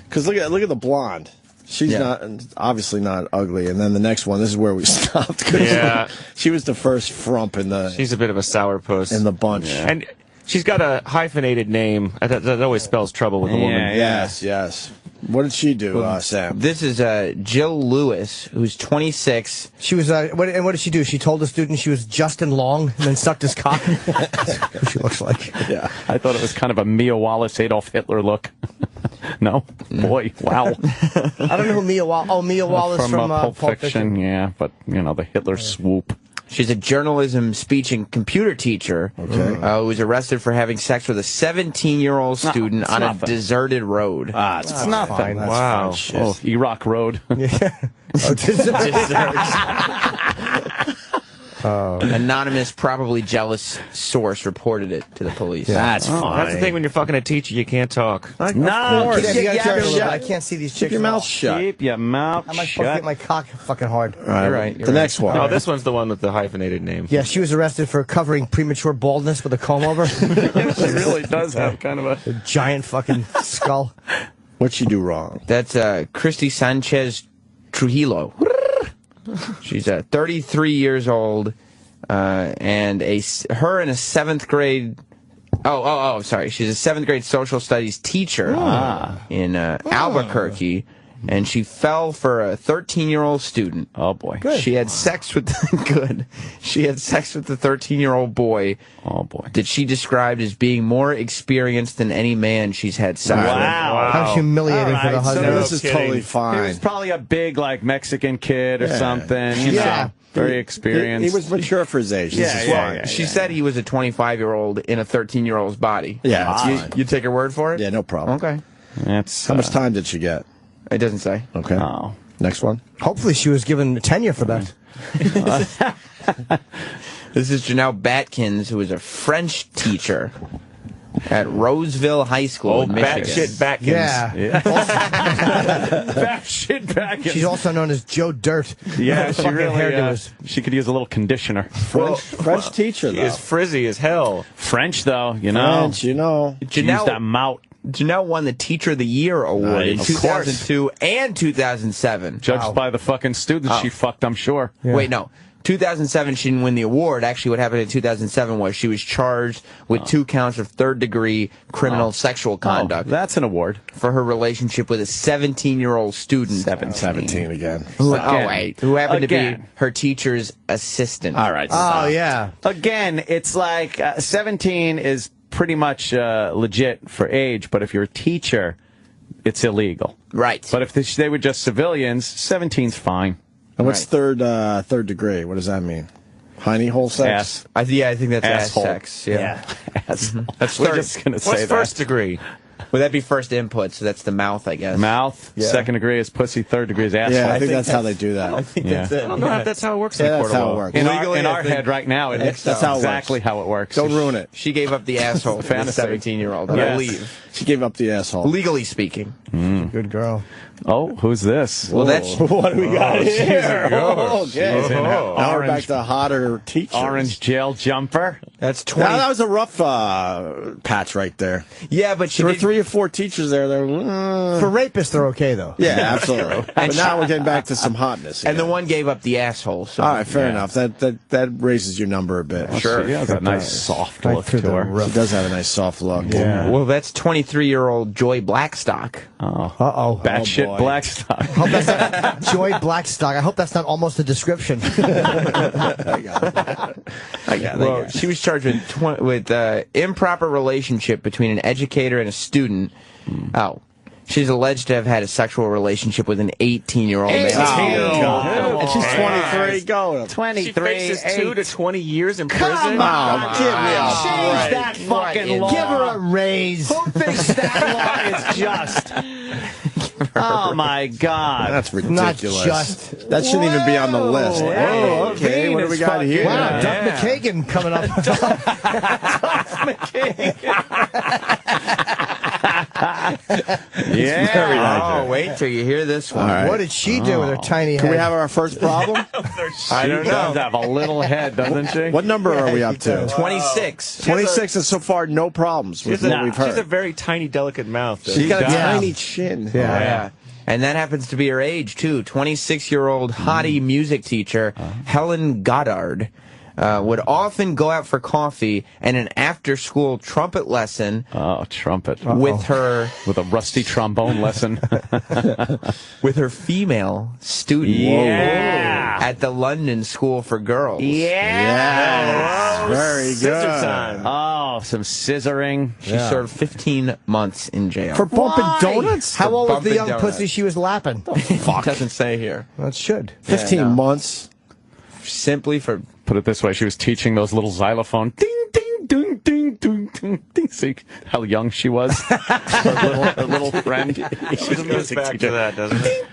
Speaker 8: Because look at the blonde. She's obviously not ugly. And then the next one, this is where we stopped.
Speaker 7: Yeah.
Speaker 8: She was the first frump in the...
Speaker 7: She's a bit of a sourpuss.
Speaker 8: In the bunch.
Speaker 7: Yeah. And she's got a hyphenated name. That always spells trouble with a woman.
Speaker 8: Yes. What did she do, Sam?
Speaker 1: This is Jill Lewis, who's 26.
Speaker 11: She was, what did she do? She told the student she was Justin Long and then sucked his cock. That's what she looks like.
Speaker 8: Yeah.
Speaker 10: I thought it was kind of a Mia Wallace, Adolf Hitler look. No? Boy, wow.
Speaker 11: I don't know who Mia Wallace... Oh, Mia Wallace from
Speaker 10: Pulp Fiction. Yeah, but, the Hitler swoop.
Speaker 1: She's a journalism, speech, and computer teacher who was arrested for having sex with a 17-year-old student on a deserted road.
Speaker 10: It's nothing.
Speaker 7: Wow.
Speaker 10: Oh, Iraq Road.
Speaker 1: Anonymous, probably jealous source reported it to the police.
Speaker 7: That's fine. That's the thing when you're fucking a teacher, you can't talk.
Speaker 11: No, I can't see these chicks.
Speaker 8: Keep your mouth shut.
Speaker 10: Keep your mouth
Speaker 11: I might get my cock fucking hard.
Speaker 8: You're right. The next one.
Speaker 7: No, this one's the one with the hyphenated name.
Speaker 11: Yeah, she was arrested for covering premature baldness with a comb over.
Speaker 10: She really does have kind of
Speaker 11: a giant fucking skull.
Speaker 8: What'd she do wrong?
Speaker 1: That's Christy Sanchez Trujillo. She's 33 years old, and her in a 7th grade. Sorry. She's a 7th grade social studies teacher in Albuquerque, and she fell for a 13-year-old student.
Speaker 10: Oh boy!
Speaker 11: Good.
Speaker 1: She had sex with She had sex with the 13-year-old boy.
Speaker 10: Oh boy!
Speaker 1: That she described as being more experienced than any man she's had sex with.
Speaker 10: Wow!
Speaker 11: How humiliating for the husband.
Speaker 8: So this is totally fine.
Speaker 10: He was probably a big Mexican kid or something. You know, very experienced.
Speaker 8: He was mature for his age.
Speaker 1: She said he was a 25-year-old in a 13-year-old's body.
Speaker 8: Yeah, that's fine.
Speaker 1: You take her word for it?
Speaker 8: Yeah, no problem.
Speaker 1: Okay.
Speaker 10: That's
Speaker 8: how much time did she get?
Speaker 1: It doesn't say.
Speaker 8: Okay.
Speaker 10: Oh.
Speaker 8: Next one.
Speaker 11: Hopefully she was given tenure for that.
Speaker 1: This is Janelle Batkins, who is a French teacher at Roseville High School in Michigan.
Speaker 7: Batshit Batkins.
Speaker 11: Yeah.
Speaker 10: Batshit Batkins.
Speaker 11: She's also known as Joe Dirt.
Speaker 10: Yeah, she really
Speaker 11: hairdos.
Speaker 10: She could use a little conditioner.
Speaker 8: French teacher, though.
Speaker 7: She is frizzy as hell.
Speaker 10: French, though, you know.
Speaker 8: French, you know.
Speaker 10: Use that mouth.
Speaker 1: Janelle won the Teacher of the Year award in 2002 and 2007.
Speaker 10: Judged by the fucking students she fucked, I'm sure.
Speaker 1: Yeah. Wait, no. 2007, she didn't win the award. Actually, what happened in 2007 was she was charged with 2 counts of third-degree criminal sexual conduct.
Speaker 10: That's an award.
Speaker 1: For her relationship with a 17-year-old student.
Speaker 8: 17 again.
Speaker 1: Who happened to be her teacher's assistant.
Speaker 8: All right.
Speaker 11: Oh, yeah.
Speaker 10: Again, it's like 17 is pretty much legit for age, but if you're a teacher, it's illegal.
Speaker 1: Right.
Speaker 10: But if they were just civilians, 17's fine.
Speaker 8: And what's third degree? What does that mean? Hiney hole sex?
Speaker 1: I think that's
Speaker 10: asshole.
Speaker 1: ass sex. Yeah.
Speaker 10: Asshole.
Speaker 1: That's
Speaker 10: We're just going to say
Speaker 7: What's first degree?
Speaker 1: Would that be first input? So that's the mouth, I guess.
Speaker 10: Mouth.
Speaker 1: Yeah.
Speaker 10: 2nd degree is pussy. 3rd degree is asshole.
Speaker 8: Yeah, I think that's how they do that.
Speaker 1: I think that's it.
Speaker 7: I don't know if that's how it works.
Speaker 8: Yeah, that's how it works.
Speaker 10: In our head right now, that's exactly how it works.
Speaker 8: Don't ruin it.
Speaker 1: She gave up the asshole for the 17-year-old. I believe.
Speaker 8: She gave up the asshole.
Speaker 1: Legally speaking.
Speaker 11: Good girl.
Speaker 10: Oh, who's this?
Speaker 1: Well, that's
Speaker 8: what do we got here?
Speaker 10: Okay.
Speaker 8: Now we're back to hotter teachers.
Speaker 10: Orange jail jumper.
Speaker 1: That's 20.
Speaker 8: Now, that was a rough patch right there.
Speaker 1: Yeah, but
Speaker 8: there were 3 or 4 teachers there.
Speaker 11: For rapists, they're okay, though.
Speaker 8: Yeah, absolutely. But now we're getting back to some hotness.
Speaker 1: And the one gave up the asshole. So.
Speaker 8: All right, fair enough. That raises your number a bit.
Speaker 10: Sure. She has a nice soft look to her.
Speaker 8: She does have a nice soft look.
Speaker 1: Yeah. Well, that's 23-year-old Joy Blackstock.
Speaker 11: Uh-oh.
Speaker 10: Batshit Blackstock.
Speaker 11: Hope that's not Joy Blackstock. I hope that's not almost a description.
Speaker 8: I got it.
Speaker 1: She was charged with improper relationship between an educator and a student. She's alleged to have had a sexual relationship with an 18-year-old man.
Speaker 8: And she's 23. Go.
Speaker 10: 23.
Speaker 7: She faces 2 to 20 years in prison.
Speaker 8: Come on, give me a
Speaker 10: Change that fucking law.
Speaker 11: Give her a raise.
Speaker 10: Who thinks that law is just? Oh, my God.
Speaker 8: That's ridiculous.
Speaker 11: Not just.
Speaker 8: That shouldn't even be on the list.
Speaker 10: Whoa,
Speaker 8: okay. What do we got here?
Speaker 11: Wow, Duck McKagan coming up.
Speaker 10: Duck McKagan.
Speaker 1: Yeah.
Speaker 8: Very nice.
Speaker 1: Oh, wait till you hear this one.
Speaker 8: Right.
Speaker 11: What did she do with her tiny head?
Speaker 8: Can we have our first problem?
Speaker 1: I don't
Speaker 10: She
Speaker 1: know.
Speaker 10: does have a little head, doesn't she?
Speaker 8: What number are we up to?
Speaker 1: 26.
Speaker 8: 26, and so far no problems with what we've heard.
Speaker 7: She has a very tiny, delicate mouth.
Speaker 8: She's got a
Speaker 1: does.
Speaker 8: tiny chin.
Speaker 1: Yeah. And that happens to be her age, too. 26-year-old hottie music teacher, Helen Goddard, would often go out for coffee and an after-school trumpet lesson.
Speaker 10: Oh, trumpet.
Speaker 1: With her...
Speaker 10: With a rusty trombone lesson.
Speaker 1: with her female student.
Speaker 10: Yeah.
Speaker 1: At the London School for Girls.
Speaker 8: Yes. Very good.
Speaker 7: Scissor time.
Speaker 10: Oh, some scissoring.
Speaker 1: She served 15 months in jail.
Speaker 8: For bumping donuts?
Speaker 11: How old was the
Speaker 1: bumping
Speaker 11: young
Speaker 1: donuts.
Speaker 11: pussy she was lapping?
Speaker 1: It doesn't say here.
Speaker 11: Well, it should.
Speaker 8: 15 months.
Speaker 1: Simply for...
Speaker 10: Put it this way, she was teaching those little xylophone. Ding, ding, ding, ding, ding, ding, ding. See how young she was? her little friend. She was a music
Speaker 7: back
Speaker 10: teacher.
Speaker 7: to that, doesn't it?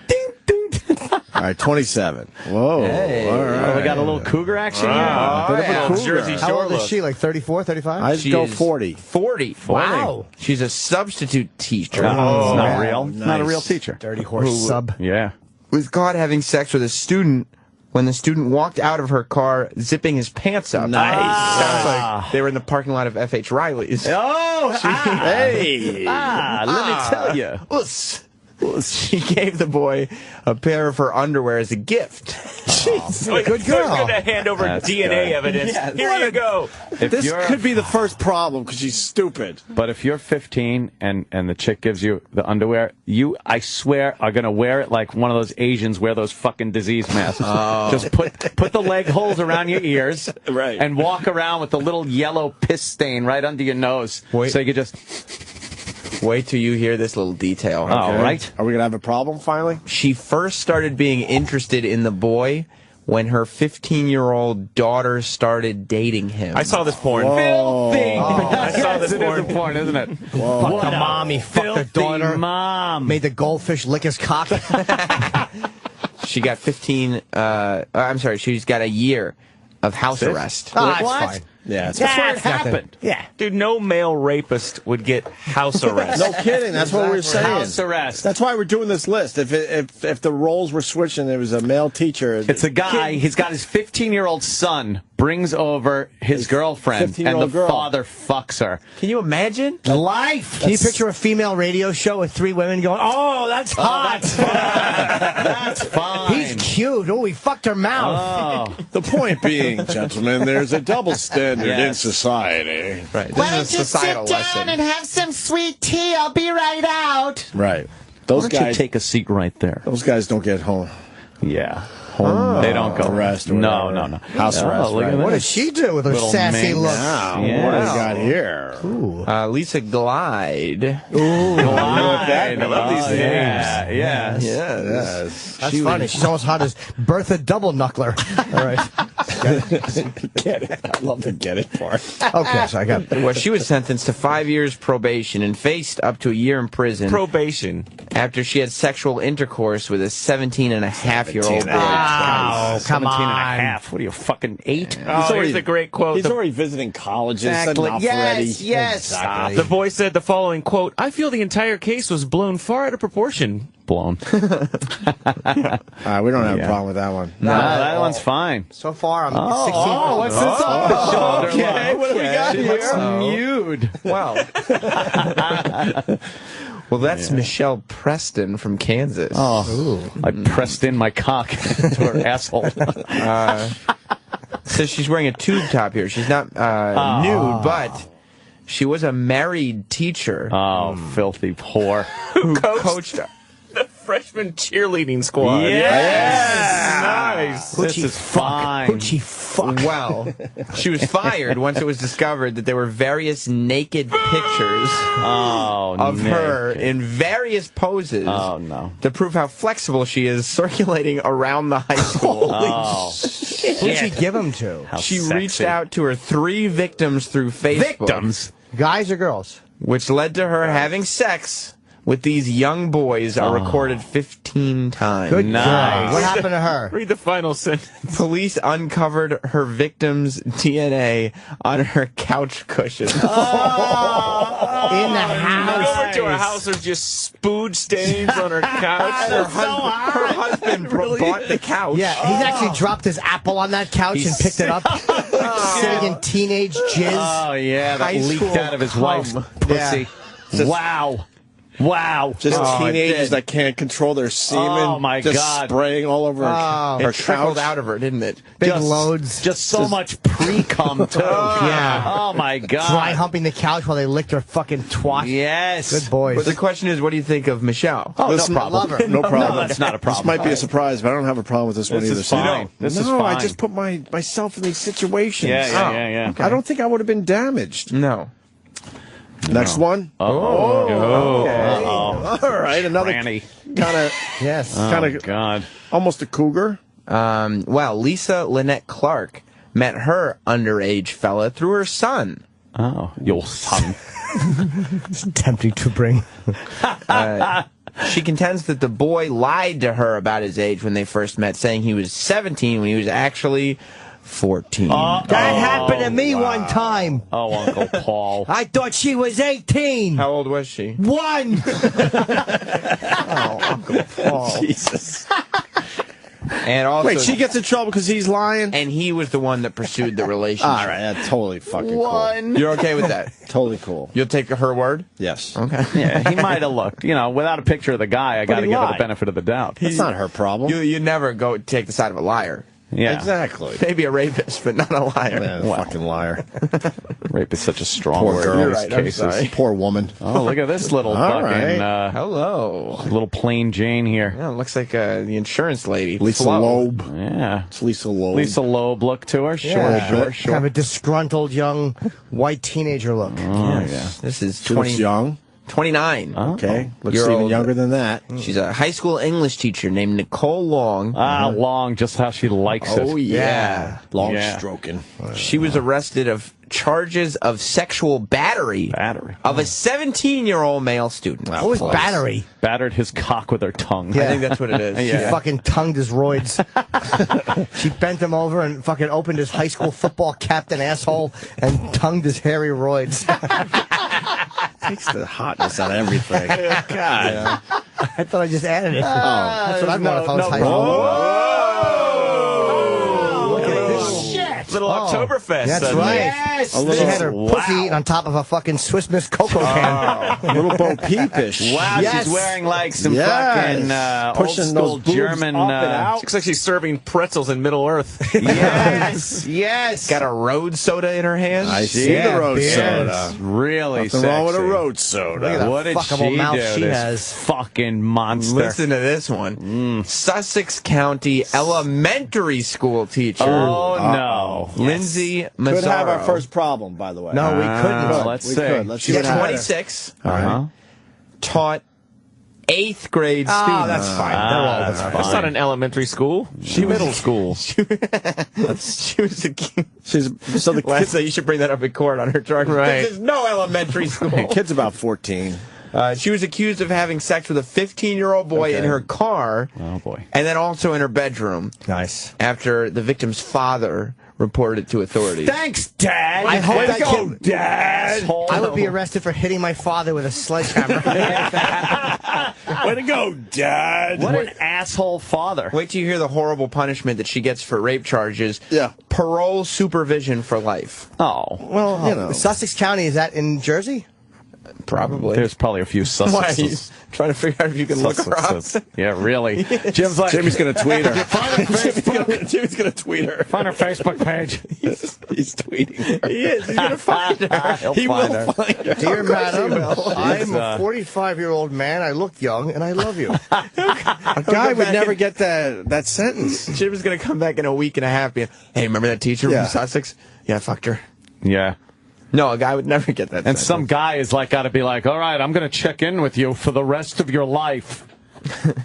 Speaker 8: All right, 27. Whoa.
Speaker 1: Hey.
Speaker 8: All right.
Speaker 10: Oh, we got a little cougar action here.
Speaker 8: Bit of a
Speaker 1: yeah.
Speaker 8: cougar.
Speaker 7: Jersey
Speaker 11: How
Speaker 7: Shore
Speaker 11: old is
Speaker 7: look.
Speaker 11: she? Like 34, 35?
Speaker 8: I'd
Speaker 1: She
Speaker 8: go
Speaker 1: is
Speaker 8: 40.
Speaker 1: 40.
Speaker 11: Wow.
Speaker 1: She's a substitute teacher.
Speaker 10: It's not
Speaker 8: wow.
Speaker 10: real. It's not a
Speaker 8: Nice.
Speaker 10: real teacher.
Speaker 11: Dirty horse sub.
Speaker 10: Yeah.
Speaker 1: Was caught having sex with a student when the student walked out of her car zipping his pants up.
Speaker 8: Nice.
Speaker 1: Sounds like they were in the parking lot of F.H. Riley's.
Speaker 10: Oh,
Speaker 8: Hey.
Speaker 10: let me tell you.
Speaker 1: She gave the boy a pair of her underwear as a gift.
Speaker 7: Wait,
Speaker 11: Good
Speaker 7: so
Speaker 11: girl.
Speaker 7: We're going to hand over
Speaker 10: That's
Speaker 7: DNA
Speaker 10: good.
Speaker 7: evidence.
Speaker 1: Yes.
Speaker 7: Here you go.
Speaker 10: If
Speaker 8: This
Speaker 10: you're-
Speaker 8: could be the first problem because she's stupid.
Speaker 10: But if you're 15 and the chick gives you the underwear, you, I swear, are going to wear it like one of those Asians wear those fucking disease masks. Just put the leg holes around your ears
Speaker 8: Right.
Speaker 10: and walk around with the little yellow piss stain right under your nose.
Speaker 1: Wait.
Speaker 10: So you could just...
Speaker 1: Wait till you hear this little detail.
Speaker 10: All right.
Speaker 8: Are we going to have a problem finally?
Speaker 1: She first started being interested in the boy when her 15-year-old daughter started dating him.
Speaker 7: I saw this porn.
Speaker 10: Filthy!
Speaker 7: I saw this
Speaker 10: It is
Speaker 7: porn.
Speaker 10: a porn, isn't it?
Speaker 11: Fuck the mom, he fucked the daughter.
Speaker 10: Mom.
Speaker 11: Made the goldfish lick his cock.
Speaker 1: She got 15, I'm sorry, she's got a year of house arrest.
Speaker 11: Ah, it's
Speaker 10: What?
Speaker 11: fine.
Speaker 8: Yeah, it's
Speaker 10: That's where it
Speaker 11: It's nothing.
Speaker 10: happened.
Speaker 11: Yeah.
Speaker 7: Dude, no male rapist would get house arrest.
Speaker 8: no kidding. That's what we're saying.
Speaker 10: House arrest.
Speaker 8: That's why we're doing this list. If the roles were switched and there was a male teacher,
Speaker 10: It's a guy, he's got his 15-year-old son, brings over his girlfriend, and the
Speaker 8: 15-year-old girl.
Speaker 10: father fucks her.
Speaker 1: Can you imagine?
Speaker 11: Life. Can you picture a female radio show with 3 women going, "Oh, that's hot.
Speaker 10: That's fine.
Speaker 11: He's cute. Oh, he fucked her mouth."
Speaker 10: Oh.
Speaker 8: the point being, gentlemen, there's a double standard in
Speaker 10: Yes.
Speaker 8: society.
Speaker 1: Right. This is a societal lesson.
Speaker 11: have some sweet tea? I'll be right out.
Speaker 8: Right.
Speaker 10: Why
Speaker 8: Those
Speaker 10: don't you
Speaker 8: guys.
Speaker 10: take a seat right there?
Speaker 8: Those guys don't get home.
Speaker 10: Yeah. They don't go.
Speaker 8: Arrest or
Speaker 10: No,
Speaker 8: whatever.
Speaker 10: no.
Speaker 8: House arrest,
Speaker 10: Look
Speaker 8: right.
Speaker 10: at
Speaker 11: What did
Speaker 10: this.
Speaker 11: she do with her
Speaker 10: Little
Speaker 11: sassy
Speaker 10: minx.
Speaker 11: look?
Speaker 8: Now,
Speaker 10: Yeah.
Speaker 8: what do we got here?
Speaker 1: Lisa Glide.
Speaker 10: I
Speaker 7: love these names.
Speaker 10: Yeah, yes.
Speaker 8: Yes.
Speaker 11: That's funny. She's almost hot as Bertha Double Knuckler. All right.
Speaker 8: Get it. I love the get it part.
Speaker 11: Okay, so I got.
Speaker 1: Well, she was sentenced to 5 years probation and faced up to a year in prison
Speaker 7: Probation.
Speaker 1: after she had sexual intercourse with a 17-and-a-half-year-old boy.
Speaker 11: Oh, come
Speaker 10: 17 and a
Speaker 11: on.
Speaker 10: half. What are you, fucking 8?
Speaker 7: Oh, here's a great quote.
Speaker 8: He's already visiting colleges.
Speaker 10: Exactly.
Speaker 8: Enough
Speaker 10: Yes,
Speaker 8: already.
Speaker 10: yes.
Speaker 8: Exactly.
Speaker 7: The boy said the following quote, "I feel the entire case was blown far out of proportion."
Speaker 10: Blown.
Speaker 8: We don't have a problem with that one.
Speaker 10: No, that one's fine.
Speaker 11: So far, I'm 16.
Speaker 10: Oh, what's this on the shoulder?
Speaker 1: okay. What do we got
Speaker 10: She
Speaker 1: here?
Speaker 10: looks nude.
Speaker 1: Wow. Well, that's Michelle Preston from Kansas.
Speaker 10: Oh, I pressed in my cock to her asshole.
Speaker 1: So she's wearing a tube top here. She's not nude, but she was a married teacher.
Speaker 10: Oh, filthy whore.
Speaker 1: Who coached
Speaker 7: The freshman cheerleading squad.
Speaker 10: Yes!
Speaker 7: Nice.
Speaker 10: This is fine.
Speaker 11: Hoochie fuck.
Speaker 1: Well, she was fired once it was discovered that there were various naked pictures of her in various poses
Speaker 10: Oh, no.
Speaker 1: to prove how flexible she is circulating around the high school.
Speaker 11: Who'd she give them to?
Speaker 1: She reached out to her 3 victims through Facebook.
Speaker 10: Victims?
Speaker 11: Guys or girls?
Speaker 1: Which led to her having sex with these young boys are recorded 15 times.
Speaker 11: Good nice. What happened to her?
Speaker 7: Read the final sentence.
Speaker 1: Police uncovered her victim's DNA on her couch cushion.
Speaker 11: In the house.
Speaker 7: Over to her house, there's just spooge stains on her couch.
Speaker 1: Her husband bought the couch.
Speaker 11: Yeah, he's actually dropped his apple on that couch and picked it up. Sitting in teenage jizz.
Speaker 10: Oh, yeah, that leaked out of his wife's pussy.
Speaker 11: Yeah.
Speaker 10: Wow. Wow.
Speaker 8: Just teenagers that can't control their semen.
Speaker 10: Oh, my
Speaker 8: just
Speaker 10: God.
Speaker 8: spraying all over her
Speaker 1: It trickled
Speaker 8: couch.
Speaker 1: out of her, didn't it?
Speaker 11: Big loads.
Speaker 10: Just so much pre-cum, too.
Speaker 11: Yeah.
Speaker 10: Oh, my God.
Speaker 11: Dry humping the couch while they licked her fucking twat.
Speaker 10: Yes.
Speaker 11: Good boys.
Speaker 1: But the question is, what do you think of Michelle?
Speaker 10: Oh,
Speaker 8: Listen,
Speaker 10: no problem.
Speaker 11: love her.
Speaker 8: No problem.
Speaker 10: No, that's not a problem.
Speaker 8: This might be a surprise, but I don't have a problem with this one
Speaker 10: This
Speaker 8: either.
Speaker 10: is fine. This is fine.
Speaker 8: I just put myself in these situations.
Speaker 10: Yeah.
Speaker 8: I don't think I would have been damaged.
Speaker 1: No.
Speaker 8: Next one.
Speaker 10: Okay.
Speaker 8: All right, another
Speaker 10: Franny.
Speaker 8: kind of
Speaker 10: God.
Speaker 8: almost a cougar.
Speaker 1: Well, Lisa Lynette Clark met her underage fella through her son.
Speaker 10: Oh, your son.
Speaker 11: It's tempting to bring.
Speaker 1: She contends that the boy lied to her about his age when they first met, saying he was 17 when he was actually 14.
Speaker 11: That happened to me one time.
Speaker 10: Oh, Uncle Paul.
Speaker 11: I thought she was 18.
Speaker 1: How old was she?
Speaker 11: 1.
Speaker 1: Oh, Uncle Paul.
Speaker 8: Jesus.
Speaker 1: And also,
Speaker 8: Wait, she gets in trouble because he's lying?
Speaker 1: and he was the one that pursued the relationship.
Speaker 8: All right, that's totally fucking cool.
Speaker 1: You're okay with that?
Speaker 8: Totally cool.
Speaker 1: You'll take her word?
Speaker 8: Yes.
Speaker 1: Okay.
Speaker 10: Yeah, he might have looked. You know, without a picture of the guy, I got to
Speaker 8: he
Speaker 10: give her the
Speaker 8: lied.
Speaker 10: benefit of the doubt.
Speaker 8: That's not her problem.
Speaker 1: You never go take the side of a liar.
Speaker 10: Yeah.
Speaker 8: Exactly.
Speaker 1: Maybe a rapist, but not a liar.
Speaker 8: Man, fucking liar.
Speaker 10: Rape is such a strong
Speaker 8: Poor
Speaker 10: word
Speaker 8: girl.
Speaker 10: in
Speaker 8: You're
Speaker 10: these
Speaker 8: right, I'm
Speaker 10: cases.
Speaker 8: sorry. Poor woman.
Speaker 10: Oh, look at this little
Speaker 8: All
Speaker 10: fucking
Speaker 8: right.
Speaker 1: Hello.
Speaker 10: little plain Jane here.
Speaker 1: Yeah, looks like the insurance lady.
Speaker 8: Lisa
Speaker 1: Flo.
Speaker 8: Loeb.
Speaker 10: Yeah.
Speaker 8: It's Lisa Loeb.
Speaker 10: Lisa Loeb look to her.
Speaker 11: Yeah.
Speaker 10: Sure.
Speaker 11: Kind of a disgruntled young white teenager look.
Speaker 10: Oh, yeah.
Speaker 1: This is
Speaker 8: She looks
Speaker 1: 20,
Speaker 8: young.
Speaker 1: 29.
Speaker 8: Okay. Looks
Speaker 1: You're
Speaker 8: even
Speaker 1: old.
Speaker 8: younger than that.
Speaker 1: She's a high school English teacher named Nicole Long.
Speaker 10: Long, just how she likes it.
Speaker 1: Oh, yeah.
Speaker 8: Long
Speaker 10: Yeah.
Speaker 8: stroking.
Speaker 1: She was arrested of charges of sexual battery of a 17-year-old male student.
Speaker 11: What was battery?
Speaker 10: Battered his cock with her tongue.
Speaker 1: I think that's what it is.
Speaker 11: She fucking tongued his roids. She bent him over and fucking opened his high school football captain asshole and tongued his hairy roids.
Speaker 8: Takes the hotness out of everything. God.
Speaker 11: I thought I just added it. That's what I'd want if I was high school.
Speaker 7: Look at this shit. Little Oktoberfest.
Speaker 11: That's right.
Speaker 7: Yes.
Speaker 11: She had her pussy eating on top of a fucking Swiss Miss cocoa can.
Speaker 8: A little Bo Peepish.
Speaker 10: Wow,
Speaker 11: Yes.
Speaker 10: she's wearing like some
Speaker 8: Yes.
Speaker 10: fucking
Speaker 8: Pushing
Speaker 10: old school
Speaker 8: those boobs
Speaker 10: German.
Speaker 8: up and out.
Speaker 7: Looks like she's serving pretzels in Middle Earth.
Speaker 10: Yes, yes.
Speaker 1: Got a road soda in her hand.
Speaker 8: I see the road
Speaker 10: Yes.
Speaker 8: soda.
Speaker 10: Really
Speaker 8: Nothing wrong with a
Speaker 10: sexy.
Speaker 8: road soda.
Speaker 11: Look at
Speaker 10: What did
Speaker 11: fuckable
Speaker 10: she
Speaker 11: mouth
Speaker 10: do?
Speaker 11: she
Speaker 10: This
Speaker 11: has.
Speaker 10: fucking monster.
Speaker 1: Listen to this one. Sussex County elementary school teacher.
Speaker 10: Oh no,
Speaker 1: Lindsay Mazzaro.
Speaker 8: Could have our first problem, by the way.
Speaker 11: No, we couldn't.
Speaker 10: let's
Speaker 8: we
Speaker 10: see.
Speaker 8: could. Let's see
Speaker 1: She's
Speaker 8: what happens.
Speaker 1: 26.
Speaker 8: All right.
Speaker 1: Taught 8th grade students.
Speaker 11: Oh, that's fine. They're all
Speaker 10: that's
Speaker 7: That's not an elementary school. She middle school.
Speaker 1: She was a kid.
Speaker 8: So the
Speaker 1: Last
Speaker 8: kid's,
Speaker 1: night, you should bring that up in court on her charge.
Speaker 7: Right.
Speaker 1: There's no elementary school.
Speaker 8: kid's about 14.
Speaker 1: She was accused of having sex with a 15-year-old boy in her car.
Speaker 10: Oh boy.
Speaker 1: And then also in her bedroom.
Speaker 11: Nice.
Speaker 1: After the victim's father reported it to authorities.
Speaker 10: Thanks, Dad.
Speaker 11: I hope
Speaker 10: Way
Speaker 11: that
Speaker 10: to go,
Speaker 11: kid-
Speaker 10: Dad.
Speaker 11: I would be arrested for hitting my father with a sledgehammer.
Speaker 8: Way to go, Dad.
Speaker 10: What an asshole father.
Speaker 1: Wait till you hear the horrible punishment that she gets for rape charges.
Speaker 8: Yeah.
Speaker 1: Parole supervision for life.
Speaker 10: Oh,
Speaker 8: Well, you know.
Speaker 11: Sussex County, is that in Jersey?
Speaker 1: Probably.
Speaker 10: there's probably a few
Speaker 1: Why?
Speaker 10: Sussexes.
Speaker 1: He's trying to figure out if you can look her up.
Speaker 10: Sussexes. Yeah, really. Jim's like,
Speaker 8: Jimmy's going to tweet her.
Speaker 1: Jimmy's going to tweet her.
Speaker 10: find her Facebook page.
Speaker 8: He's tweeting her.
Speaker 1: He is. He's going to find her.
Speaker 10: He'll
Speaker 1: He
Speaker 10: find
Speaker 1: will
Speaker 10: her.
Speaker 1: find her.
Speaker 11: Dear madam, I'm
Speaker 10: She's,
Speaker 11: a 45-year-old man. I look young, and I love you.
Speaker 8: A guy would never get that sentence.
Speaker 1: Jim is going to come back in a week and a half being, hey, remember that teacher
Speaker 8: Yeah.
Speaker 1: from Sussex? Yeah, I fucked her.
Speaker 10: Yeah.
Speaker 1: No, a guy would never get that
Speaker 10: And
Speaker 1: sentence.
Speaker 10: some guy is like, got to be like, all right, I'm going to check in with you for the rest of your life.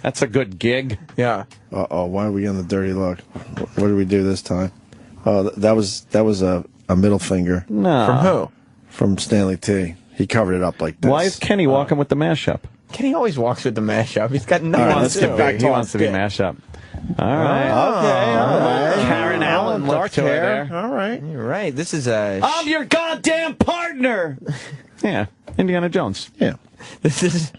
Speaker 10: That's a good gig.
Speaker 1: Yeah.
Speaker 8: Uh-oh, why are we on the dirty look? What did we do this time? Oh, that was a middle finger.
Speaker 10: No.
Speaker 1: From who?
Speaker 8: From Stanley T. He covered it up like this.
Speaker 10: Why is Kenny walking with the mashup?
Speaker 1: Kenny always walks with the mashup. He's got nothing.
Speaker 10: He wants to be mashup. All right.
Speaker 8: Okay, all right.
Speaker 10: Karen Allen,
Speaker 8: dark
Speaker 10: to her
Speaker 8: hair.
Speaker 10: there.
Speaker 8: All right.
Speaker 1: You're right. This is
Speaker 10: I'm your goddamn partner. Yeah, Indiana Jones.
Speaker 8: Yeah.
Speaker 1: This is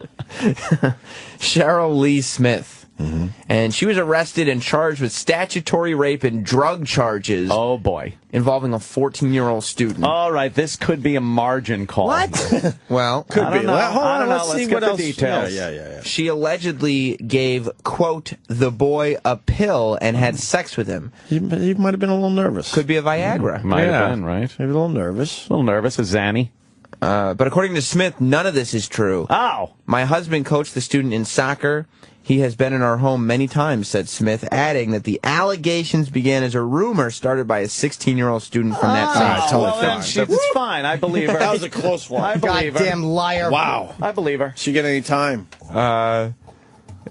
Speaker 1: Cheryl Lee Smith.
Speaker 8: Mm-hmm.
Speaker 1: And she was arrested and charged with statutory rape and drug charges.
Speaker 10: Oh, boy.
Speaker 1: Involving a 14-year-old student.
Speaker 10: All right, this could be a margin call.
Speaker 1: What? Well,
Speaker 8: Could
Speaker 10: I
Speaker 8: be.
Speaker 10: don't know.
Speaker 8: Hold
Speaker 10: I
Speaker 8: on,
Speaker 10: don't know.
Speaker 8: let's see
Speaker 10: Let's
Speaker 8: what
Speaker 10: get the
Speaker 8: else.
Speaker 10: details.
Speaker 8: Yeah.
Speaker 1: she allegedly gave, quote, the boy a pill and had sex with him.
Speaker 8: He might have been a little nervous.
Speaker 1: Could be a Viagra.
Speaker 10: Might have been, right?
Speaker 8: Maybe a little nervous.
Speaker 10: A little nervous, a Zanny.
Speaker 1: But according to Smith, none of this is true.
Speaker 10: Oh.
Speaker 1: My husband coached the student in soccer. He has been in our home many times, said Smith, adding that the allegations began as a rumor started by a 16-year-old student from that same
Speaker 8: totally
Speaker 10: well, then
Speaker 8: fine.
Speaker 10: it's fine. I believe her.
Speaker 8: That was a close one.
Speaker 10: I believe her.
Speaker 11: Goddamn liar.
Speaker 8: Wow.
Speaker 10: I believe her.
Speaker 8: She get any time?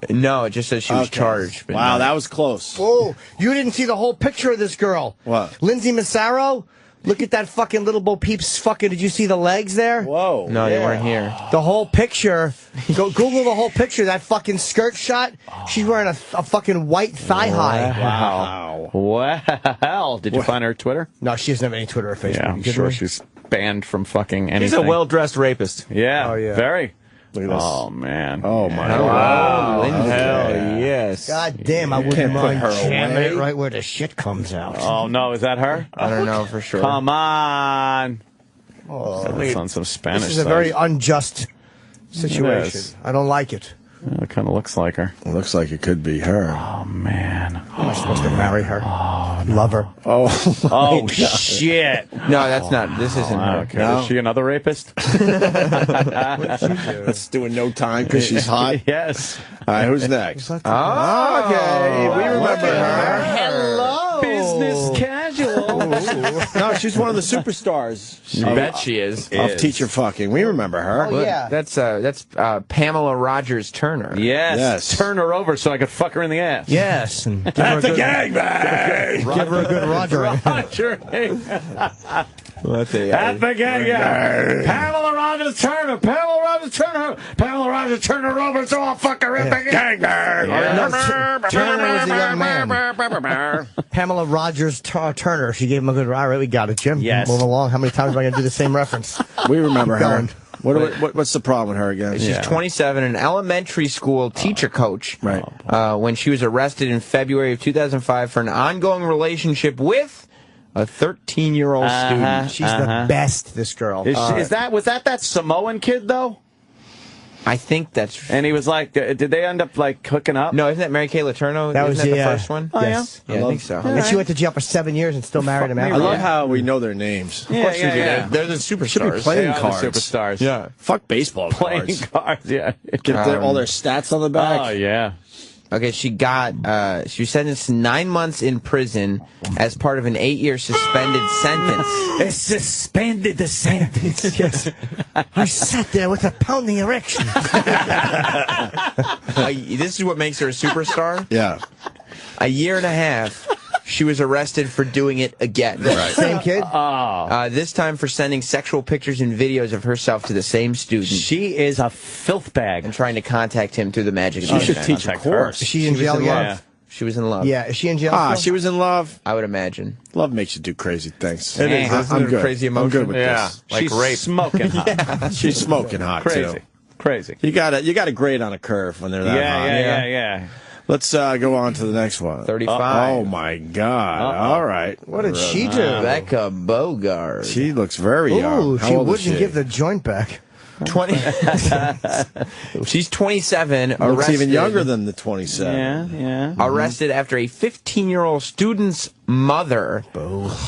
Speaker 1: No, it just says she was
Speaker 8: Okay.
Speaker 1: charged. But
Speaker 8: Wow,
Speaker 1: no.
Speaker 8: that was close.
Speaker 11: Oh, you didn't see the whole picture of this girl.
Speaker 8: What?
Speaker 11: Lindsay Massaro? Look at that fucking little Bo Peeps fucking, did you see the legs there?
Speaker 8: Whoa.
Speaker 1: No, they weren't here.
Speaker 11: The whole picture. Go Google the whole picture. That fucking skirt shot. She's wearing a fucking white thigh high.
Speaker 10: Wow. Well, did you find her Twitter?
Speaker 11: No, she doesn't have any Twitter or Facebook.
Speaker 10: Yeah, I'm sure she's banned from fucking anything.
Speaker 7: He's a well-dressed rapist.
Speaker 10: Yeah.
Speaker 11: Oh, yeah.
Speaker 10: Very.
Speaker 8: Look at this.
Speaker 10: Oh, man.
Speaker 8: Oh, my
Speaker 1: Oh,
Speaker 8: God.
Speaker 1: Lindsay.
Speaker 7: Hell yes.
Speaker 11: God damn, I wouldn't
Speaker 8: Can't put
Speaker 11: mind
Speaker 8: her
Speaker 11: jamming
Speaker 8: away.
Speaker 11: it right where the shit comes out.
Speaker 10: Oh, no, is that her?
Speaker 1: I don't know for sure.
Speaker 10: Come on.
Speaker 11: Oh,
Speaker 10: That's on some Spanish
Speaker 11: this is a
Speaker 10: site.
Speaker 11: very unjust situation.
Speaker 10: is.
Speaker 11: I don't like it.
Speaker 10: Yeah, it kind of looks like her.
Speaker 8: It looks like it could be her.
Speaker 10: Oh, man.
Speaker 11: Am I supposed to marry her? Love her?
Speaker 8: Oh,
Speaker 10: Oh, shit.
Speaker 1: No, that's not. This isn't her.
Speaker 10: Okay.
Speaker 8: No.
Speaker 10: Is she another rapist?
Speaker 8: let's do it no time because she's hot.
Speaker 10: Yes.
Speaker 8: All right, who's next?
Speaker 1: Oh,
Speaker 8: Okay, we remember her.
Speaker 10: Hello. Business casual.
Speaker 8: No, she's one of the superstars.
Speaker 1: You bet she is.
Speaker 8: Of teacher fucking. We remember her.
Speaker 11: Oh, yeah.
Speaker 1: That's Pamela Rogers Turner.
Speaker 10: Yes.
Speaker 8: Yes.
Speaker 10: Turn her over so I could fuck her in the ass.
Speaker 11: Yes. And give
Speaker 8: That's a gangbang.
Speaker 11: Give her a good Roger.
Speaker 10: Roger.
Speaker 1: That's a,
Speaker 10: At the gang. Pamela Rogers Turner. Pamela Rogers Turner. Pamela Rogers Turner over so I'll fuck her in the gangbang.
Speaker 11: No, Turner was a young man. Pamela Rogers Turner. She gave him a good. All right, we got it, Jim.
Speaker 10: Yes.
Speaker 11: Moving along. How many times am I going to do the same reference?
Speaker 8: We remember
Speaker 11: Keep
Speaker 8: her.
Speaker 11: going.
Speaker 8: What's the problem with her again?
Speaker 1: She's 27, an elementary school teacher coach.
Speaker 8: Right.
Speaker 1: When she was arrested in February of 2005 for an ongoing relationship with a 13-year-old student.
Speaker 11: She's the best, this girl.
Speaker 10: Was that Samoan kid, though?
Speaker 1: I think that's...
Speaker 10: And he was like, did they end up, like, hooking up?
Speaker 1: No, isn't that Mary Kay Letourneau?
Speaker 11: That was
Speaker 1: isn't that
Speaker 11: the,
Speaker 1: the first one?
Speaker 10: Oh,
Speaker 11: yes.
Speaker 1: Yeah, I think so.
Speaker 11: And she went to jail for 7 years and still married him
Speaker 8: I
Speaker 11: after.
Speaker 8: love how we know their names.
Speaker 10: Yeah,
Speaker 8: Of course we do.
Speaker 10: yeah.
Speaker 8: They're the
Speaker 10: Should be
Speaker 8: superstars.
Speaker 10: playing
Speaker 8: They are the
Speaker 10: cards.
Speaker 8: superstars.
Speaker 10: Yeah.
Speaker 8: Fuck baseball
Speaker 10: Playing
Speaker 8: cards.
Speaker 10: cards, yeah.
Speaker 8: Get all their stats on the back.
Speaker 10: Oh, yeah.
Speaker 1: Okay, she was sentenced to 9 months in prison as part of an 8-year suspended sentence.
Speaker 11: It suspended the sentence. Yes. I sat there with a pounding erection.
Speaker 1: This is what makes her a superstar.
Speaker 8: Yeah.
Speaker 1: A year and a half, she was arrested for doing it again.
Speaker 8: Right.
Speaker 11: Same kid?
Speaker 1: This time for sending sexual pictures and videos of herself to the same student.
Speaker 10: She is a filth bag.
Speaker 1: And trying to contact him through the magic of the
Speaker 8: She should
Speaker 1: internet.
Speaker 8: teach a course.
Speaker 11: Is she in jail yet?
Speaker 1: Love. She was in love.
Speaker 11: Yeah. Is she in jail? still?
Speaker 8: She was in love.
Speaker 1: I would imagine.
Speaker 8: Love makes you do crazy things.
Speaker 1: It is. Isn't
Speaker 8: I'm
Speaker 1: it a
Speaker 8: good.
Speaker 1: crazy
Speaker 8: I'm
Speaker 1: emotion?
Speaker 8: good with this.
Speaker 10: Like she's
Speaker 1: rape.
Speaker 10: Smoking hot.
Speaker 8: She's smoking hot
Speaker 10: Crazy.
Speaker 8: too.
Speaker 10: Crazy.
Speaker 8: You got to grade on a curve when they're that hot.
Speaker 10: Yeah.
Speaker 8: Let's go on to the next one.
Speaker 1: 35.
Speaker 8: Oh my God! All right.
Speaker 11: What did she do?
Speaker 1: Rebecca Bogart.
Speaker 8: She looks very young.
Speaker 11: Ooh,
Speaker 8: How
Speaker 11: she
Speaker 8: old is
Speaker 11: wouldn't give the joint back.
Speaker 1: 20. She's 27.
Speaker 8: Looks
Speaker 1: Arrested.
Speaker 8: even younger than the 27.
Speaker 10: Yeah.
Speaker 1: Arrested after a 15-year-old student's mother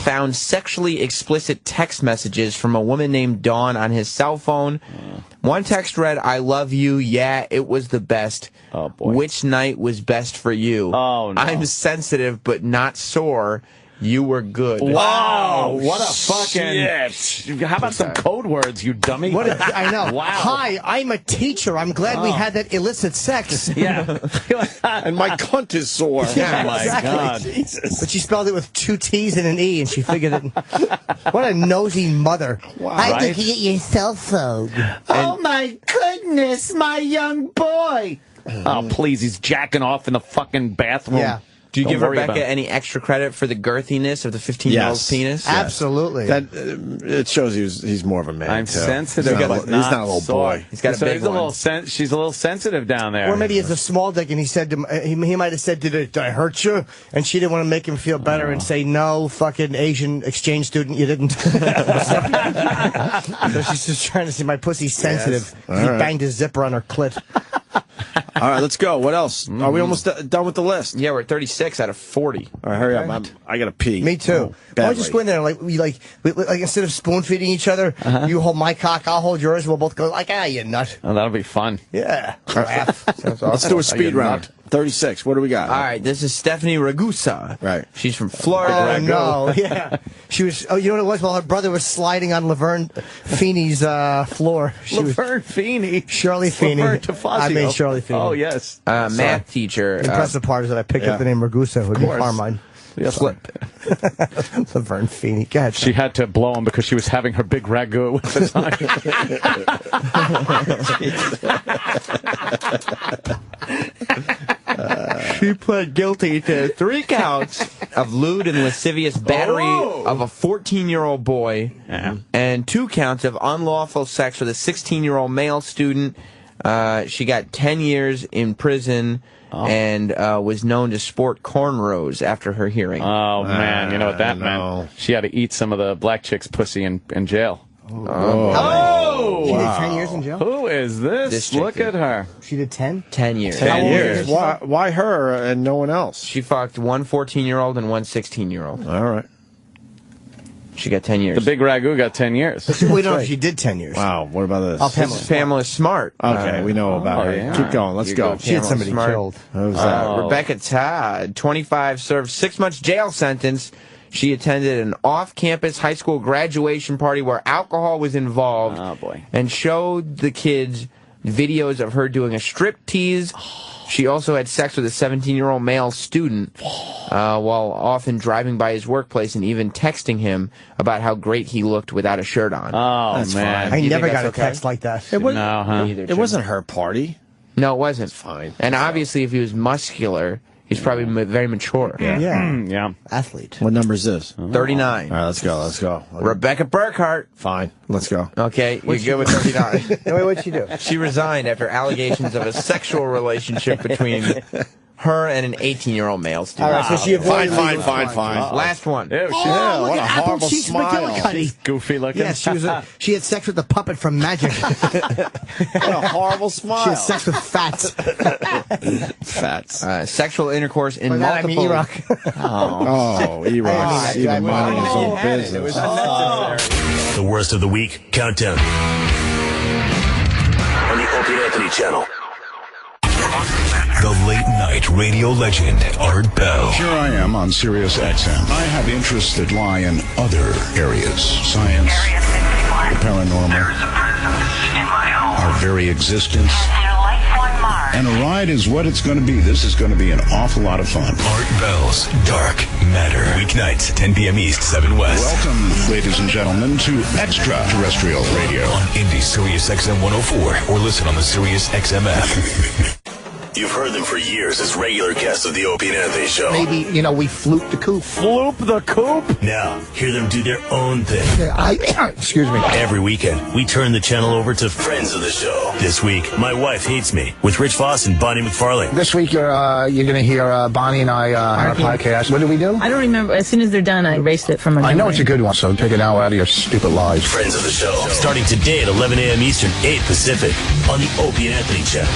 Speaker 1: found sexually explicit text messages from a woman named Dawn on his cell phone. One text read, "I love you. Yeah, it was the best.
Speaker 10: Oh, boy.
Speaker 1: Which night was best for you?
Speaker 10: Oh, no.
Speaker 1: I'm sensitive but not sore. You were good.
Speaker 10: Wow, what a fucking
Speaker 1: shit.
Speaker 10: How about some code words, you dummy?
Speaker 11: I know.
Speaker 10: Wow.
Speaker 11: Hi, I'm a teacher. I'm glad we had that illicit sex.
Speaker 10: Yeah.
Speaker 8: And my cunt is sore.
Speaker 11: Yeah,
Speaker 10: Oh, my
Speaker 11: exactly.
Speaker 10: God.
Speaker 8: Jesus.
Speaker 11: But she spelled it with 2 T's and an E, and she figured it. What a nosy mother.
Speaker 8: Wow.
Speaker 11: I'm looking at your cell phone.
Speaker 10: Oh, my goodness, my young boy. Oh, please, he's jacking off in the fucking bathroom.
Speaker 11: Yeah.
Speaker 1: Do you
Speaker 10: Don't
Speaker 1: give
Speaker 10: worry
Speaker 1: Rebecca
Speaker 10: about it.
Speaker 1: any extra credit for the girthiness of the 15-year-old's penis?
Speaker 11: Absolutely.
Speaker 8: That it shows he's more of a man.
Speaker 10: I'm
Speaker 8: too.
Speaker 10: sensitive.
Speaker 8: He's
Speaker 10: but
Speaker 8: not a little
Speaker 10: sore.
Speaker 8: boy.
Speaker 1: He's got a big one.
Speaker 10: She's a little sensitive down there.
Speaker 11: Or maybe it's a small dick, and he said to, he might have said, did I hurt you? And she didn't want to make him feel better and say, no, fucking Asian exchange student, you didn't. So she's just trying to say my pussy's sensitive.
Speaker 8: Yes.
Speaker 11: He
Speaker 8: All right.
Speaker 11: banged his zipper on her clit.
Speaker 8: All right, let's go. What else? Are we almost done with the list?
Speaker 1: Yeah, we're at 36 out of 40.
Speaker 8: All right, hurry up. I got to pee.
Speaker 11: Me too. Why don't you just go in there and like instead of spoon feeding each other, you hold my cock, I'll hold yours. We'll both go like, you nut.
Speaker 10: Oh, that'll be fun.
Speaker 11: Yeah.
Speaker 8: Let's do a speed round. 36. What do we got?
Speaker 1: All right, this is Stephanie Ragusa.
Speaker 8: Right.
Speaker 1: She's from Florida.
Speaker 11: Oh, no. Yeah. She was, you know what it was? While her brother was sliding on Laverne Feeney's floor.
Speaker 10: Laverne Feeney?
Speaker 11: Shirley Feeney.
Speaker 10: Laverne Tafazio.
Speaker 11: I mean Shirley Feeney.
Speaker 10: Oh, yes.
Speaker 1: Math teacher.
Speaker 11: The impressive part is that I picked up the name Ragusa, would be Carmine.
Speaker 10: Yes.
Speaker 11: Laverne Feeney. Go ahead.
Speaker 10: She had to blow him because she was having her big ragu at the time.
Speaker 1: She pled guilty to 3 counts of lewd and lascivious battery of a 14-year-old boy and 2 counts of unlawful sex with a 16-year-old male student. She got 10 years in prison and was known to sport cornrows after her hearing.
Speaker 10: Oh, man. You know what that meant? She had to eat some of the black chick's pussy in jail.
Speaker 11: Oh! She did 10 years in jail?
Speaker 10: Who is this? Look at her.
Speaker 11: She did 10?
Speaker 1: 10 years.
Speaker 8: 10 years. Why her and no one else?
Speaker 1: She fucked one 14-year-old and one 16-year-old.
Speaker 8: All right.
Speaker 1: She got 10 years.
Speaker 10: The big ragu got 10 years.
Speaker 11: We don't know if she did 10 years.
Speaker 8: Wow. What about this?
Speaker 1: This is Pamela Smart.
Speaker 8: Okay, we know about her.
Speaker 10: yeah.
Speaker 8: Keep going. Let's go.
Speaker 11: She had somebody killed.
Speaker 8: Who's that?
Speaker 1: Rebecca Todd, 25, served 6 months jail sentence. She attended an off-campus high school graduation party where alcohol was involved.
Speaker 10: Oh, boy.
Speaker 1: And showed the kids videos of her doing a striptease. She also had sex with a 17-year-old male student while often driving by his workplace and even texting him about how great he looked without a shirt on.
Speaker 10: Oh,
Speaker 8: That's
Speaker 10: man.
Speaker 8: fine.
Speaker 11: I never
Speaker 1: think
Speaker 11: got a
Speaker 1: that's okay?
Speaker 11: text like that.
Speaker 8: It, was,
Speaker 10: No, huh?
Speaker 8: it wasn't her party.
Speaker 1: No, it wasn't.
Speaker 8: Fine.
Speaker 1: And obviously, if he was muscular, he's probably very mature.
Speaker 10: Yeah.
Speaker 11: Athlete.
Speaker 8: What number is this?
Speaker 1: 39.
Speaker 8: All right, let's go. Let's go.
Speaker 1: Rebecca Burkhart.
Speaker 8: Fine. Let's go.
Speaker 1: Okay, you're good with 39.
Speaker 11: Wait, what'd she do?
Speaker 1: She resigned after allegations of a sexual relationship between her and an 18-year-old male student.
Speaker 11: All right, so she avoided
Speaker 8: Fine.
Speaker 1: Last one.
Speaker 10: Ew, she's
Speaker 11: Oh,
Speaker 8: what
Speaker 11: look
Speaker 8: a
Speaker 11: at Apple
Speaker 8: horrible
Speaker 11: Cheeks
Speaker 8: smile.
Speaker 11: McGillicuddy.
Speaker 10: goofy looking.
Speaker 11: Yes, she had sex with the puppet from Magic.
Speaker 8: What a horrible smile.
Speaker 11: She had sex with Fats.
Speaker 8: Fats.
Speaker 1: Sexual intercourse in
Speaker 11: By that, I mean
Speaker 1: multiple...
Speaker 11: E-Rock.
Speaker 8: Oh, E-Rock. Even minding his own business.
Speaker 13: The worst of the week countdown
Speaker 6: On the Opie and Anthony channel.
Speaker 13: The late night radio legend Art Bell.
Speaker 15: Here I am on Sirius XM. I have interests that lie in other areas. Science, the paranormal, our very existence. And a ride is what it's going to be. This is going to be an awful lot of fun.
Speaker 13: Art Bell's Dark Matter. Weeknights, 10 p.m. East, 7 West.
Speaker 15: Welcome, ladies and gentlemen, to Extraterrestrial Radio.
Speaker 13: On Indie Sirius XM 104 or listen on the Sirius XM app. You've heard them for years as regular guests of the Opie and Anthony Show.
Speaker 11: Maybe, we floop the coop.
Speaker 10: Floop the coop?
Speaker 13: Now, hear them do their own thing.
Speaker 11: Excuse me.
Speaker 13: Every weekend, we turn the channel over to friends of the show. This week, My Wife Hates Me with Rich Vos and Bonnie McFarland.
Speaker 19: This week, you're going to hear Bonnie and I on our podcast. What do we do?
Speaker 20: I don't remember. As soon as they're done, I erased it from my memory.
Speaker 19: I know it's a good one, so take it now out of your stupid lives.
Speaker 13: Friends of the show. Starting today at 11 a.m. Eastern, 8 Pacific on the Opie and Anthony channel.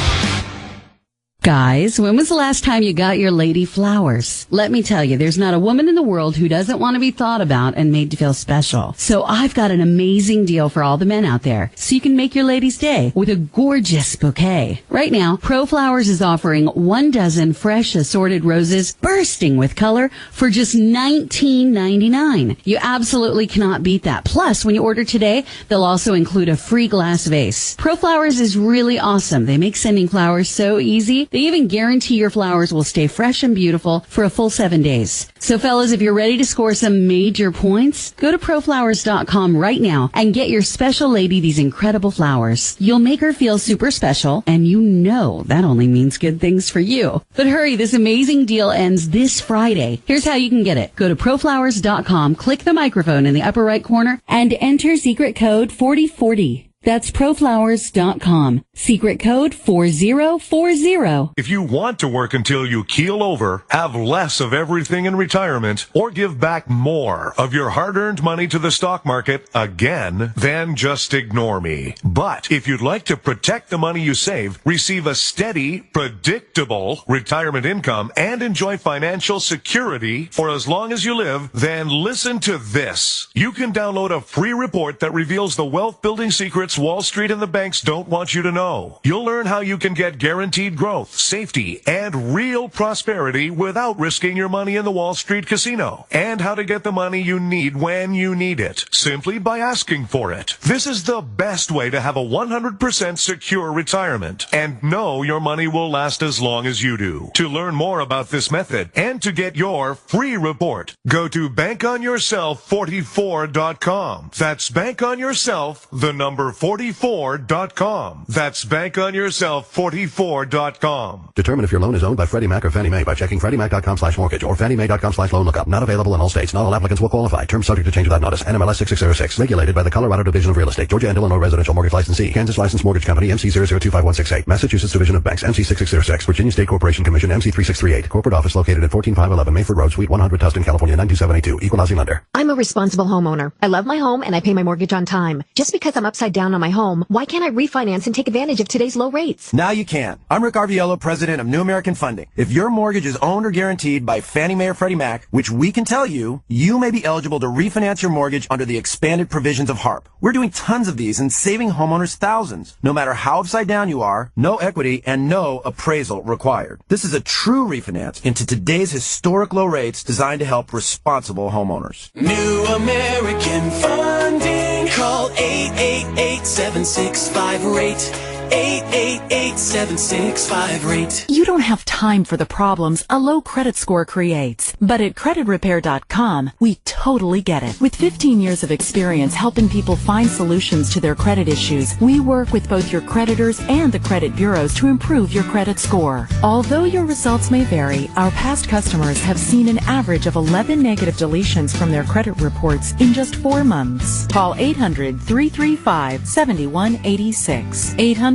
Speaker 4: Guys, when was the last time you got your lady flowers? Let me tell you, there's not a woman in the world who doesn't want to be thought about and made to feel special. So I've got an amazing deal for all the men out there, so you can make your lady's day with a gorgeous bouquet. Right now, Pro Flowers is offering 1 dozen fresh assorted roses bursting with color for just $19.99. You absolutely cannot beat that. Plus, when you order today, they'll also include a free glass vase. Pro Flowers is really awesome. They make sending flowers so easy. They even guarantee your flowers will stay fresh and beautiful for a full 7 days. So fellas, if you're ready to score some major points, go to proflowers.com right now and get your special lady these incredible flowers. You'll make her feel super special, and you know that only means good things for you. But hurry, this amazing deal ends this Friday. Here's how you can get it. Go to proflowers.com, click the microphone in the upper right corner, and enter secret code 4040. That's proflowers.com. Secret code 4040.
Speaker 21: If you want to work until you keel over, have less of everything in retirement, or give back more of your hard-earned money to the stock market again, then just ignore me. But if you'd like to protect the money you save, receive a steady, predictable retirement income, and enjoy financial security for as long as you live, then listen to this. You can download a free report that reveals the wealth-building secrets Wall Street and the banks don't want you to know. You'll learn how you can get guaranteed growth, safety, and real prosperity without risking your money in the Wall Street casino, and how to get the money you need when you need it, simply by asking for it. This is the best way to have a 100% secure retirement, and know your money will last as long as you do. To learn more about this method, and to get your free report, go to bankonyourself44.com. That's bankonyourself, the number 44.com. That's bankonyourself44.com.
Speaker 3: Determine if your loan is owned by Freddie Mac or Fannie Mae by checking FreddieMac.com/mortgage or FannieMae.com/loan lookup. Not available in all states. Not all applicants will qualify. Terms subject to change without notice. NMLS 6606. Regulated by the Colorado Division of Real Estate. Georgia and Illinois Residential Mortgage Licensee. Kansas Licensed Mortgage Company. MC 0025168. Massachusetts Division of Banks. MC 6606. Virginia State Corporation Commission. MC 3638. Corporate office located at 14511 Mayford Road, Suite 100, Tustin, California 92782. Equal housing lender.
Speaker 23: I'm a responsible homeowner. I love my home and I pay my mortgage on time. Just because I'm upside down on my home, why can't I refinance and take advantage of today's low rates?
Speaker 24: Now you can. I'm Rick Arviello, president of New American Funding. If your mortgage is owned or guaranteed by Fannie Mae or Freddie Mac, which we can tell you, you may be eligible to refinance your mortgage under the expanded provisions of HARP. We're doing tons of these and saving homeowners thousands. No matter how upside down you are, no equity and no appraisal required. This is a true refinance into today's historic low rates designed to help responsible homeowners.
Speaker 6: New American Funding. Call 888-765-RATE. 888-765-RATE.
Speaker 17: You don't have time for the problems a low credit score creates, but at creditrepair.com, we totally get it. With 15 years of experience helping people find solutions to their credit issues, we work with both your creditors and the credit bureaus to improve your credit score. Although your results may vary, our past customers have seen an average of 11 negative deletions from their credit reports in just 4 months. Call 800-335-7186. 800-335-7186.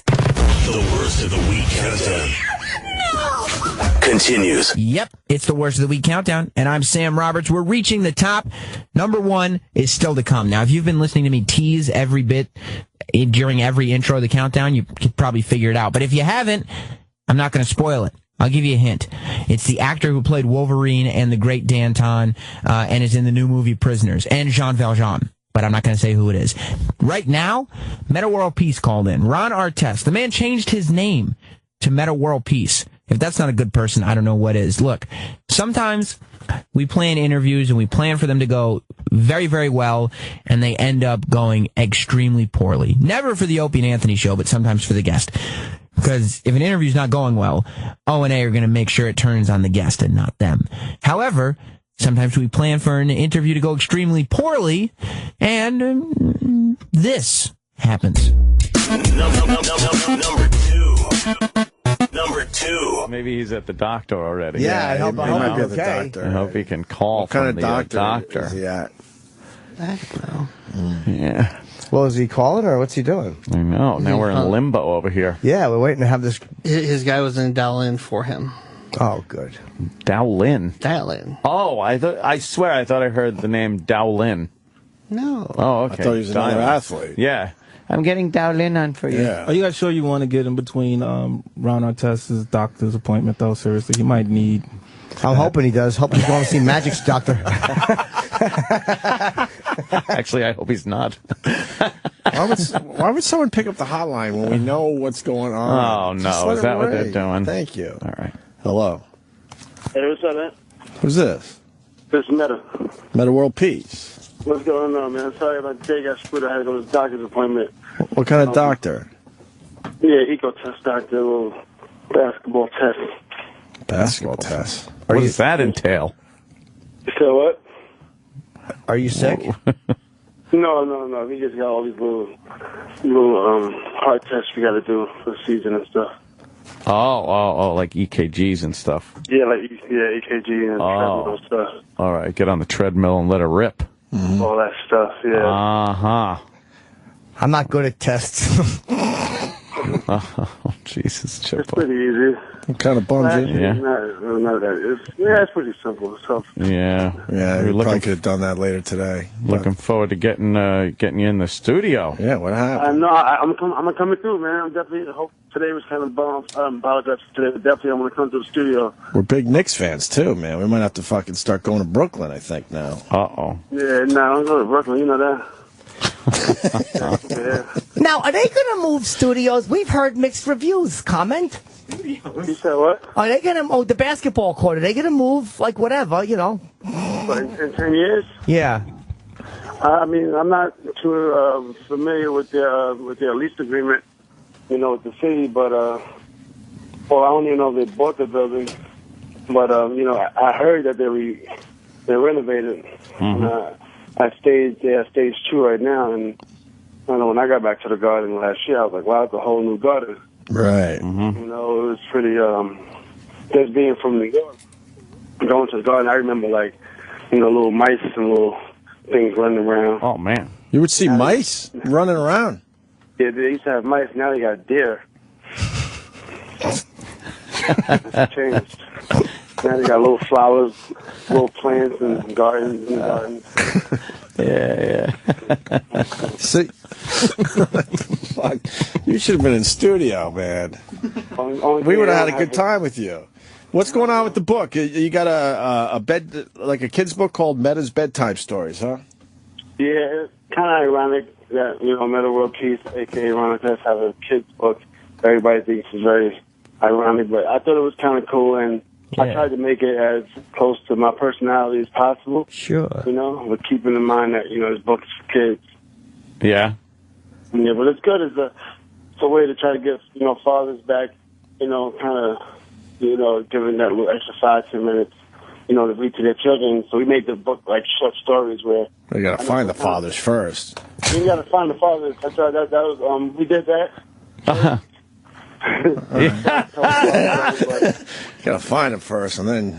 Speaker 13: The worst of the week countdown
Speaker 6: continues.
Speaker 22: Yep, it's the worst of the week countdown, and I'm Sam Roberts. We're reaching the top. Number 1 is still to come. Now, if you've been listening to me tease every bit during every intro of the countdown, you could probably figure it out. But if you haven't, I'm not going to spoil it. I'll give you a hint. It's the actor who played Wolverine and the Great Danton, and is in the new movie Prisoners, and Jean Valjean. But I'm not going to say who it is. Right now, Metta World Peace called in. Ron Artest. The man changed his name to Metta World Peace. If that's not a good person, I don't know what is. Look, sometimes we plan interviews and we plan for them to go very, very well, and they end up going extremely poorly. Never for the Opie and Anthony show, but sometimes for the guest. Because if an interview's not going well, O&A are going to make sure it turns on the guest and not them. However, sometimes we plan for an interview to go extremely poorly, and this happens.
Speaker 6: Number two.
Speaker 10: Maybe he's at the doctor already.
Speaker 8: Yeah, I hope he might be at the doctor.
Speaker 10: I hope he can call
Speaker 8: what
Speaker 10: from
Speaker 8: kind of
Speaker 10: the
Speaker 8: doctor is he at?
Speaker 10: Yeah.
Speaker 11: Well, is he calling or what's he doing?
Speaker 10: I know. Now we're in limbo over here.
Speaker 11: Yeah, we're waiting to have this.
Speaker 25: His guy was in dial-in for him.
Speaker 11: Oh, good.
Speaker 10: Dowlin.
Speaker 25: Dial-in.
Speaker 10: Oh, I swear I thought I heard the name Dowlin.
Speaker 25: No.
Speaker 10: Oh, okay.
Speaker 8: I thought he was another athlete.
Speaker 10: Yeah. I'm getting dialed in on for you.
Speaker 8: Yeah.
Speaker 2: Are you guys sure you want to get in between Ron Artest's doctor's appointment, though? Seriously, he might need...
Speaker 11: I'm hoping he does. Hope he's going to see Magic's doctor.
Speaker 10: Actually, I hope he's not.
Speaker 8: Why would someone pick up the hotline when we know what's going on?
Speaker 10: Oh, no. Is that what they're doing?
Speaker 8: Thank you.
Speaker 10: All right.
Speaker 8: Hello.
Speaker 9: Hey, what's up, man?
Speaker 8: Who's this?
Speaker 9: This is Metta.
Speaker 8: Metta World Peace.
Speaker 9: What's going on, man? Sorry about the day got split. I had to go to the doctor's appointment.
Speaker 8: What kind of doctor?
Speaker 9: Yeah, eco test doctor, a little basketball test.
Speaker 8: Basketball test.
Speaker 10: What does that entail?
Speaker 9: So what?
Speaker 11: Are you sick?
Speaker 9: No. We just got all these little heart tests we got to do for the season and stuff.
Speaker 10: Oh, like EKGs and stuff.
Speaker 9: Yeah, EKG and treadmill stuff.
Speaker 10: All right, get on the treadmill and let it rip.
Speaker 8: Mm-hmm.
Speaker 9: All that stuff, yeah.
Speaker 10: Uh-huh.
Speaker 11: I'm not good at tests.
Speaker 10: Oh, Jesus, Chippo.
Speaker 9: It's pretty easy.
Speaker 8: What kind of bums in?
Speaker 10: Yeah.
Speaker 9: Not that. It's pretty simple. So.
Speaker 10: Yeah.
Speaker 8: Yeah, we probably could have done that later today.
Speaker 10: Looking forward to getting you in the studio.
Speaker 8: Yeah, what happened?
Speaker 9: No, I'm coming through, man. I'm definitely hope today was kind of bummed. I apologize for today, but definitely I'm going to come to the studio.
Speaker 8: We're big Knicks fans, too, man. We might have to fucking start going to Brooklyn, I think, now.
Speaker 10: Uh-oh.
Speaker 9: Yeah, I'm going to Brooklyn. You know that. Yeah.
Speaker 11: Now, are they going to move studios? We've heard mixed reviews. Comment?
Speaker 9: You said what?
Speaker 11: Are they going to, the basketball court, are they going to move, like, whatever, you know?
Speaker 9: In 10 years?
Speaker 11: Yeah.
Speaker 9: I mean, I'm not too familiar with their lease agreement, with the city, but, I don't even know if they bought the building, but, I heard that they renovated.
Speaker 10: Mm-hmm.
Speaker 9: I stayed there, stage 2 right now, and I know when I got back to the garden last year, I was like, wow, it's a whole new garden.
Speaker 8: Right.
Speaker 10: Mm-hmm.
Speaker 9: It was pretty, just being from New York, going to the garden, I remember, like, little mice and little things running around.
Speaker 10: Oh, man.
Speaker 8: You would see mice running around?
Speaker 9: Yeah, they used to have mice, now they got deer. It's changed. Now they got little flowers, little plants and gardens.
Speaker 10: Yeah.
Speaker 8: See, fuck, you should have been in studio, man. We would have had a good time with you. What's going on with the book? You got a bed, like a kid's book called Metta's Bedtime Stories, huh?
Speaker 9: Yeah, it's kind of ironic that Metta World Peace, aka Ron Artest, have a kid's book. Everybody thinks it's very ironic, but I thought it was kind of cool, and I tried to make it as close to my personality as possible.
Speaker 11: Sure.
Speaker 9: But keeping in mind that, this book is for kids.
Speaker 10: Yeah.
Speaker 9: Yeah, but it's good. It's a way to try to get, fathers back, kind of, giving that little extra 5-10 minutes, to read to their children. So we made the book like short stories where...
Speaker 8: You got to find the fathers first.
Speaker 9: You got to find the fathers. That's right. That was, we did that.
Speaker 10: Uh-huh.
Speaker 8: Gotta find them first, and then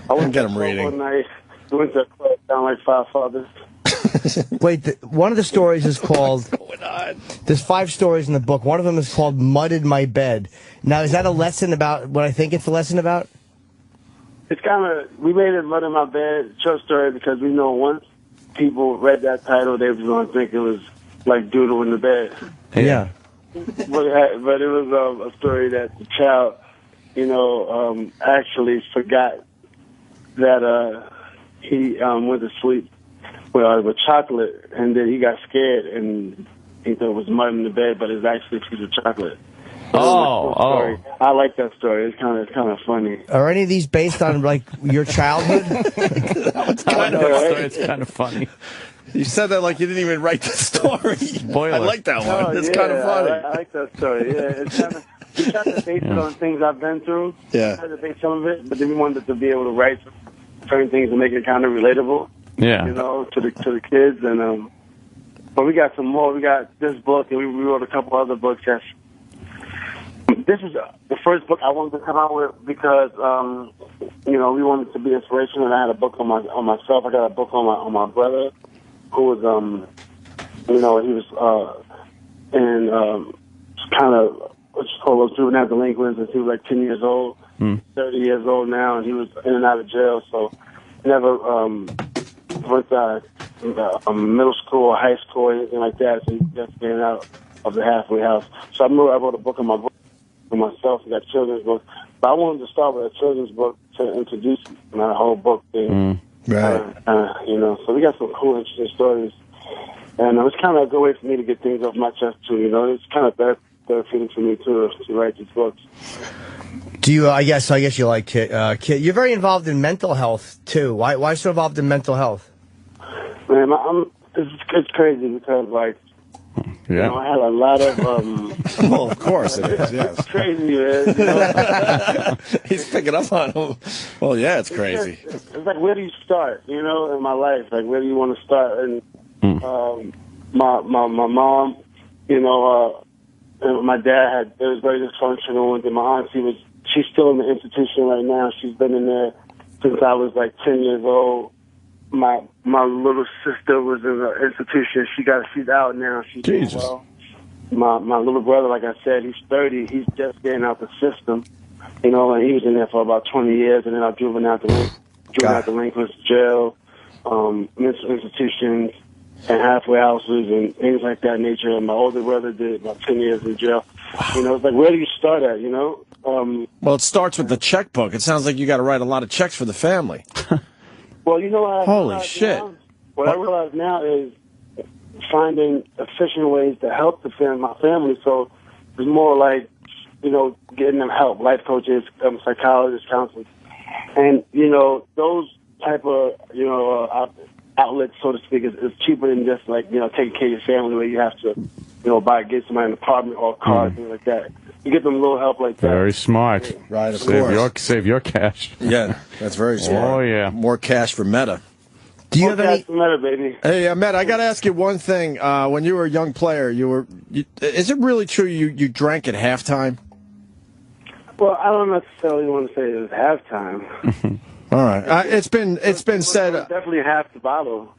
Speaker 9: I went
Speaker 8: get them reading.
Speaker 9: One night, we went to a club down like 5 fathers.
Speaker 11: Wait, one of the stories is called...
Speaker 8: What's going on?
Speaker 11: There's 5 stories in the book. One of them is called Mud in My Bed. Now, is that a lesson about what I think it's a lesson about?
Speaker 9: It's kind of... We made it Mud in My Bed, short story, because we know once people read that title, they was going to think it was like doodle in the bed.
Speaker 11: Yeah.
Speaker 9: But it was a story that the child, actually forgot that he went to sleep with chocolate, and then he got scared and he thought it was mud in the bed, but it's actually a piece of chocolate.
Speaker 10: Oh.
Speaker 9: I like that story. It's kind of funny.
Speaker 11: Are any of these based on like your childhood?
Speaker 8: It's
Speaker 10: kind of funny.
Speaker 8: You said that like you didn't even write the story.
Speaker 10: Spoiler.
Speaker 8: I like that one. It's kind of funny.
Speaker 9: I like that story. Yeah, it's kind of. We tried to base it on things I've been through.
Speaker 8: Yeah.
Speaker 9: We tried to base some of it, but then we wanted to be able to write certain things and make it kind of relatable.
Speaker 10: Yeah.
Speaker 9: To the kids, and but we got some more. We got this book, and we wrote a couple other books. This is the first book I wanted to come out with because we wanted to be inspirational, and I had a book on myself. I got a book on my brother, who was he was in kind of what's called those juvenile delinquents, and he was like 10 years old, 30 years old now, and he was in and out of jail, so never went middle school or high school or anything like that. So you're just getting out of the halfway house. So I remember I wrote a book on my book for myself. I got children's books. But I wanted to start with a children's book to introduce my whole book thing.
Speaker 8: Right.
Speaker 9: So we got some cool, interesting stories. And it's kind of a good way for me to get things off my chest, too. It's kind of therapeutic for me, too, to write these books.
Speaker 11: Do you? I guess you like Kid. You're very involved in mental health too. Why so involved in mental health?
Speaker 9: Man, it's crazy because I had a lot of.
Speaker 8: Well, of course it is. Yes.
Speaker 9: It's crazy, man.
Speaker 8: He's picking up on him. Well, yeah, it's crazy.
Speaker 9: It's like, where do you start? In my life, like, where do you want to start? And my mom, and my dad it was very dysfunctional. And then my auntie she's still in the institution right now. She's been in there since I was like 10 years old. My little sister was in the institution. She's out now. She's doing well. My little brother, like I said, he's 30. He's just getting out the system. And he was in there for about 20 years, and then I juvenile delinquents, jail, mental institutions, and halfway houses, and things like that nature. And my older brother did about 10 years in jail. It's like, where do you start at?
Speaker 8: Well, it starts with the checkbook. It sounds like you got to write a lot of checks for the family.
Speaker 9: Well,
Speaker 8: holy shit!
Speaker 9: What I realize now is finding efficient ways to help my family. So it's more like, getting them help, life coaches, psychologists, counselors, and those type of outlets, so to speak, is cheaper than just like taking care of your family, where you have to get somebody an apartment or a car, things like that. You get them a little help like that.
Speaker 10: Very smart.
Speaker 8: Right, of course.
Speaker 10: Save your cash.
Speaker 8: Yeah, that's very smart.
Speaker 10: Oh, yeah.
Speaker 8: More cash for Metta.
Speaker 11: Do you have any?
Speaker 9: Metta, baby.
Speaker 8: Hey, Metta, I got to ask you one thing. When you were a young player, is it really true you drank at halftime?
Speaker 9: Well, I don't necessarily want to say it was halftime.
Speaker 8: All right. It's been said.
Speaker 9: Definitely half the bottle.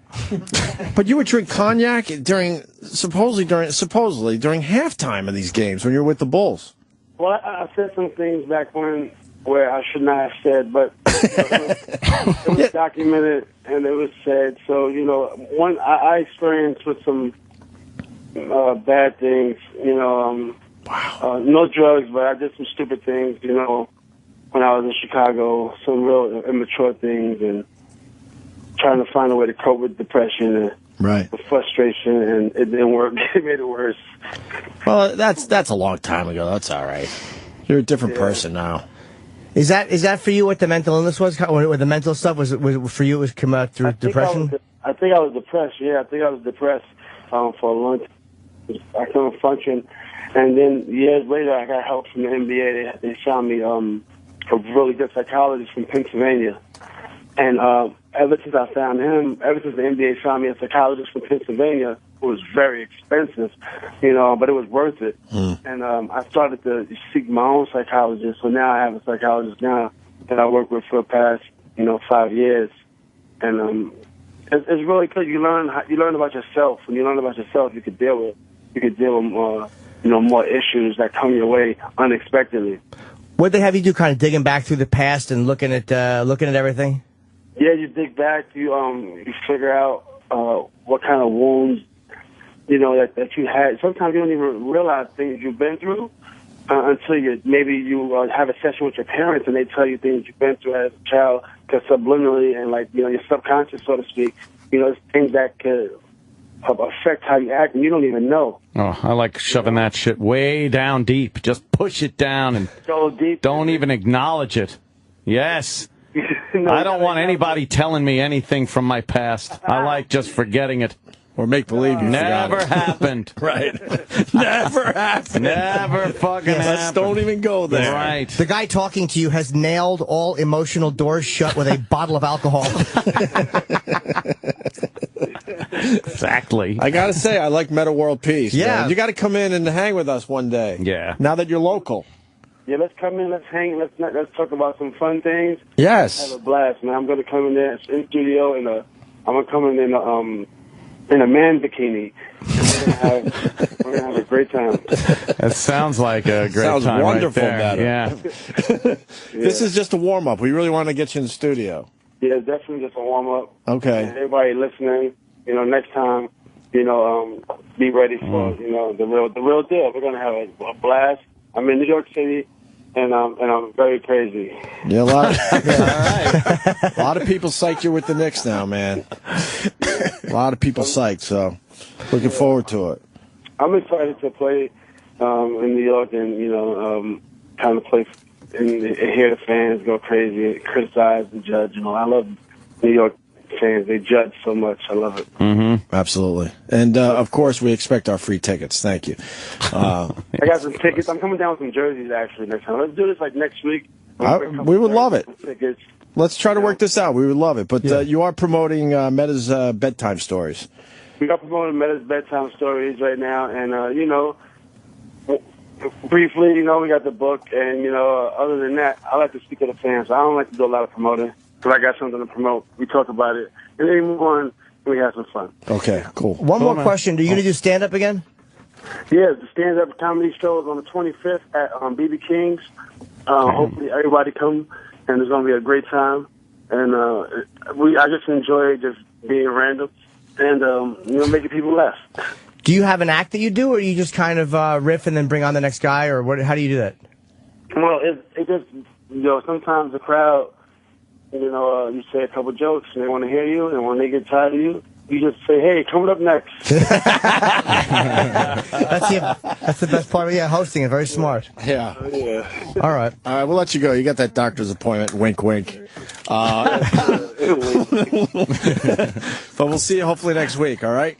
Speaker 8: But you would drink cognac supposedly during halftime of these games when you're with the Bulls.
Speaker 9: Well, I said some things back when where I should not have said, but it was documented and it was said. So I experienced with some bad things. No drugs, but I did some stupid things. When I was in Chicago, some real immature things, and trying to find a way to cope with depression and with frustration, and it didn't work. It made it worse.
Speaker 8: Well, that's a long time ago. That's all right. You're a different person now.
Speaker 11: Is that for you what the mental illness was? Or the mental stuff was for you? It was come out through depression?
Speaker 9: I think I was depressed. Yeah, I think I was depressed for a long time. I couldn't function. And then years later, I got help from the NBA. They found me a really good psychologist from Pennsylvania. And ever since I found him, ever since the NBA found me a psychologist from Pennsylvania, it was very expensive, but it was worth it. And I started to seek my own psychologist. So now I have a psychologist now that I work with for the past, 5 years. And it's really good. You learn about yourself. When you learn about yourself, you can deal with more issues that come your way unexpectedly.
Speaker 11: What they have you do, kind of digging back through the past and looking at everything?
Speaker 9: Yeah, you dig back. You figure out what kind of wounds that you had. Sometimes you don't even realize things you've been through until you have a session with your parents and they tell you things you've been through as a child, because subliminally and your subconscious, so to speak, it's things that could affect how you act and you don't even know.
Speaker 10: Oh, I like shoving that shit way down deep. Just push it down and
Speaker 9: so deep.
Speaker 10: Don't even acknowledge it. Yes. I don't want anybody telling me anything from my past. I like just forgetting it.
Speaker 8: Or make believe you
Speaker 10: never happened.
Speaker 8: Right. Never happened.
Speaker 10: Never fucking happened.
Speaker 8: Let's don't even go there.
Speaker 10: Right.
Speaker 11: The guy talking to you has nailed all emotional doors shut with a bottle of alcohol.
Speaker 10: Exactly.
Speaker 8: I got to say, I like Metta World Peace.
Speaker 11: Yeah.
Speaker 8: Man. You got to come in and hang with us one day.
Speaker 10: Yeah.
Speaker 8: Now that you're local.
Speaker 9: Yeah, let's come in, let's hang, let's talk about some fun things.
Speaker 8: Yes.
Speaker 9: Have a blast, man. I'm going to come in there in studio and I'm going to come in a man bikini. We're gonna have a great time.
Speaker 10: That sounds like a great
Speaker 8: sounds
Speaker 10: time.
Speaker 8: Wonderful,
Speaker 10: right there. Yeah.
Speaker 8: This is just a warm up. We really want to get you in the studio.
Speaker 9: Yeah, definitely just a warm up.
Speaker 8: Okay.
Speaker 9: And everybody listening, next time, be ready for the real deal. We're gonna have a blast. I'm in New York City, and I'm very crazy.
Speaker 8: Yeah, a lot of people psyched you with the Knicks now, man. A lot of people psyched, so looking forward to it.
Speaker 9: I'm excited to play in New York and kind of play and hear the fans go crazy, criticize the judge. I love New York fans. They judge so much. I love it.
Speaker 8: Mm-hmm. Absolutely. And, of course, we expect our free tickets. Thank you.
Speaker 9: I got some tickets. I'm coming down with some jerseys, actually, next time. Let's do this, next week.
Speaker 8: We would love it.
Speaker 9: Tickets.
Speaker 8: Let's try to work this out. We would love it. But you are promoting Metta's bedtime stories.
Speaker 9: We are promoting Metta's bedtime stories right now. And, briefly, we got the book. And, other than that, I like to speak to the fans. I don't like to do a lot of promoting. But I got something to promote. We talk about it. And then we move on and we have some fun.
Speaker 8: Okay, cool.
Speaker 11: One more question. Are you going to do stand-up again?
Speaker 9: Yeah, the stand-up comedy show is on the 25th at BB King's. Hopefully everybody come, and it's going to be a great time. And I just enjoy just being random and making people laugh.
Speaker 11: Do you have an act that you do, or you just kind of riff and then bring on the next guy, or what? How do you do that?
Speaker 9: Well, it just sometimes the crowd. You say a couple jokes and they want to hear you, and when they get tired of you, you just say, "Hey, coming up next."
Speaker 11: That's the best part of hosting it. Very smart.
Speaker 8: Yeah.
Speaker 11: All right.
Speaker 8: We'll let you go. You got that doctor's appointment. Wink, wink. But we'll see you hopefully next week. All right.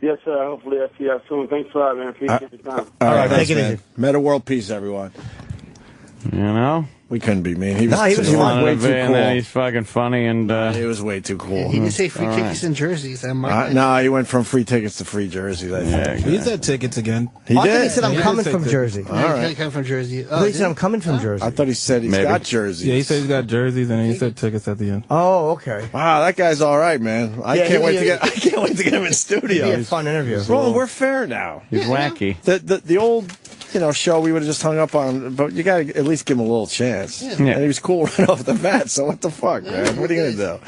Speaker 9: Yes, sir. Hopefully I'll see you soon. Thanks a lot, man. Appreciate your time.
Speaker 8: All right.
Speaker 11: Take it
Speaker 8: man.
Speaker 11: easy.
Speaker 8: Metta World Peace, everyone.
Speaker 10: We
Speaker 8: couldn't be mean. He was
Speaker 11: way too
Speaker 10: cool. He's fucking funny, and
Speaker 8: he was way too cool.
Speaker 25: He didn't say free tickets and jerseys.
Speaker 8: No, he went from free tickets to free jerseys. I think.
Speaker 2: He said tickets again.
Speaker 8: He did.
Speaker 11: I thought he said I'm coming from Jersey.
Speaker 25: All right. He came from Jersey.
Speaker 11: I thought he said I'm coming from Jersey.
Speaker 8: I thought he said he's got jerseys.
Speaker 2: Yeah, he said he's got jerseys, and he said tickets at the end.
Speaker 11: Oh, okay.
Speaker 8: Wow, that guy's all right, man. I can't wait to get him in studio.
Speaker 11: It'll be a fun interview.
Speaker 8: Roland, we're fair now.
Speaker 10: He's wacky.
Speaker 8: The old show we would have just hung up on, but you got to at least give him a little chance.
Speaker 10: Yeah.
Speaker 8: And he was cool right off the bat, so what the fuck, man? What are you going to do?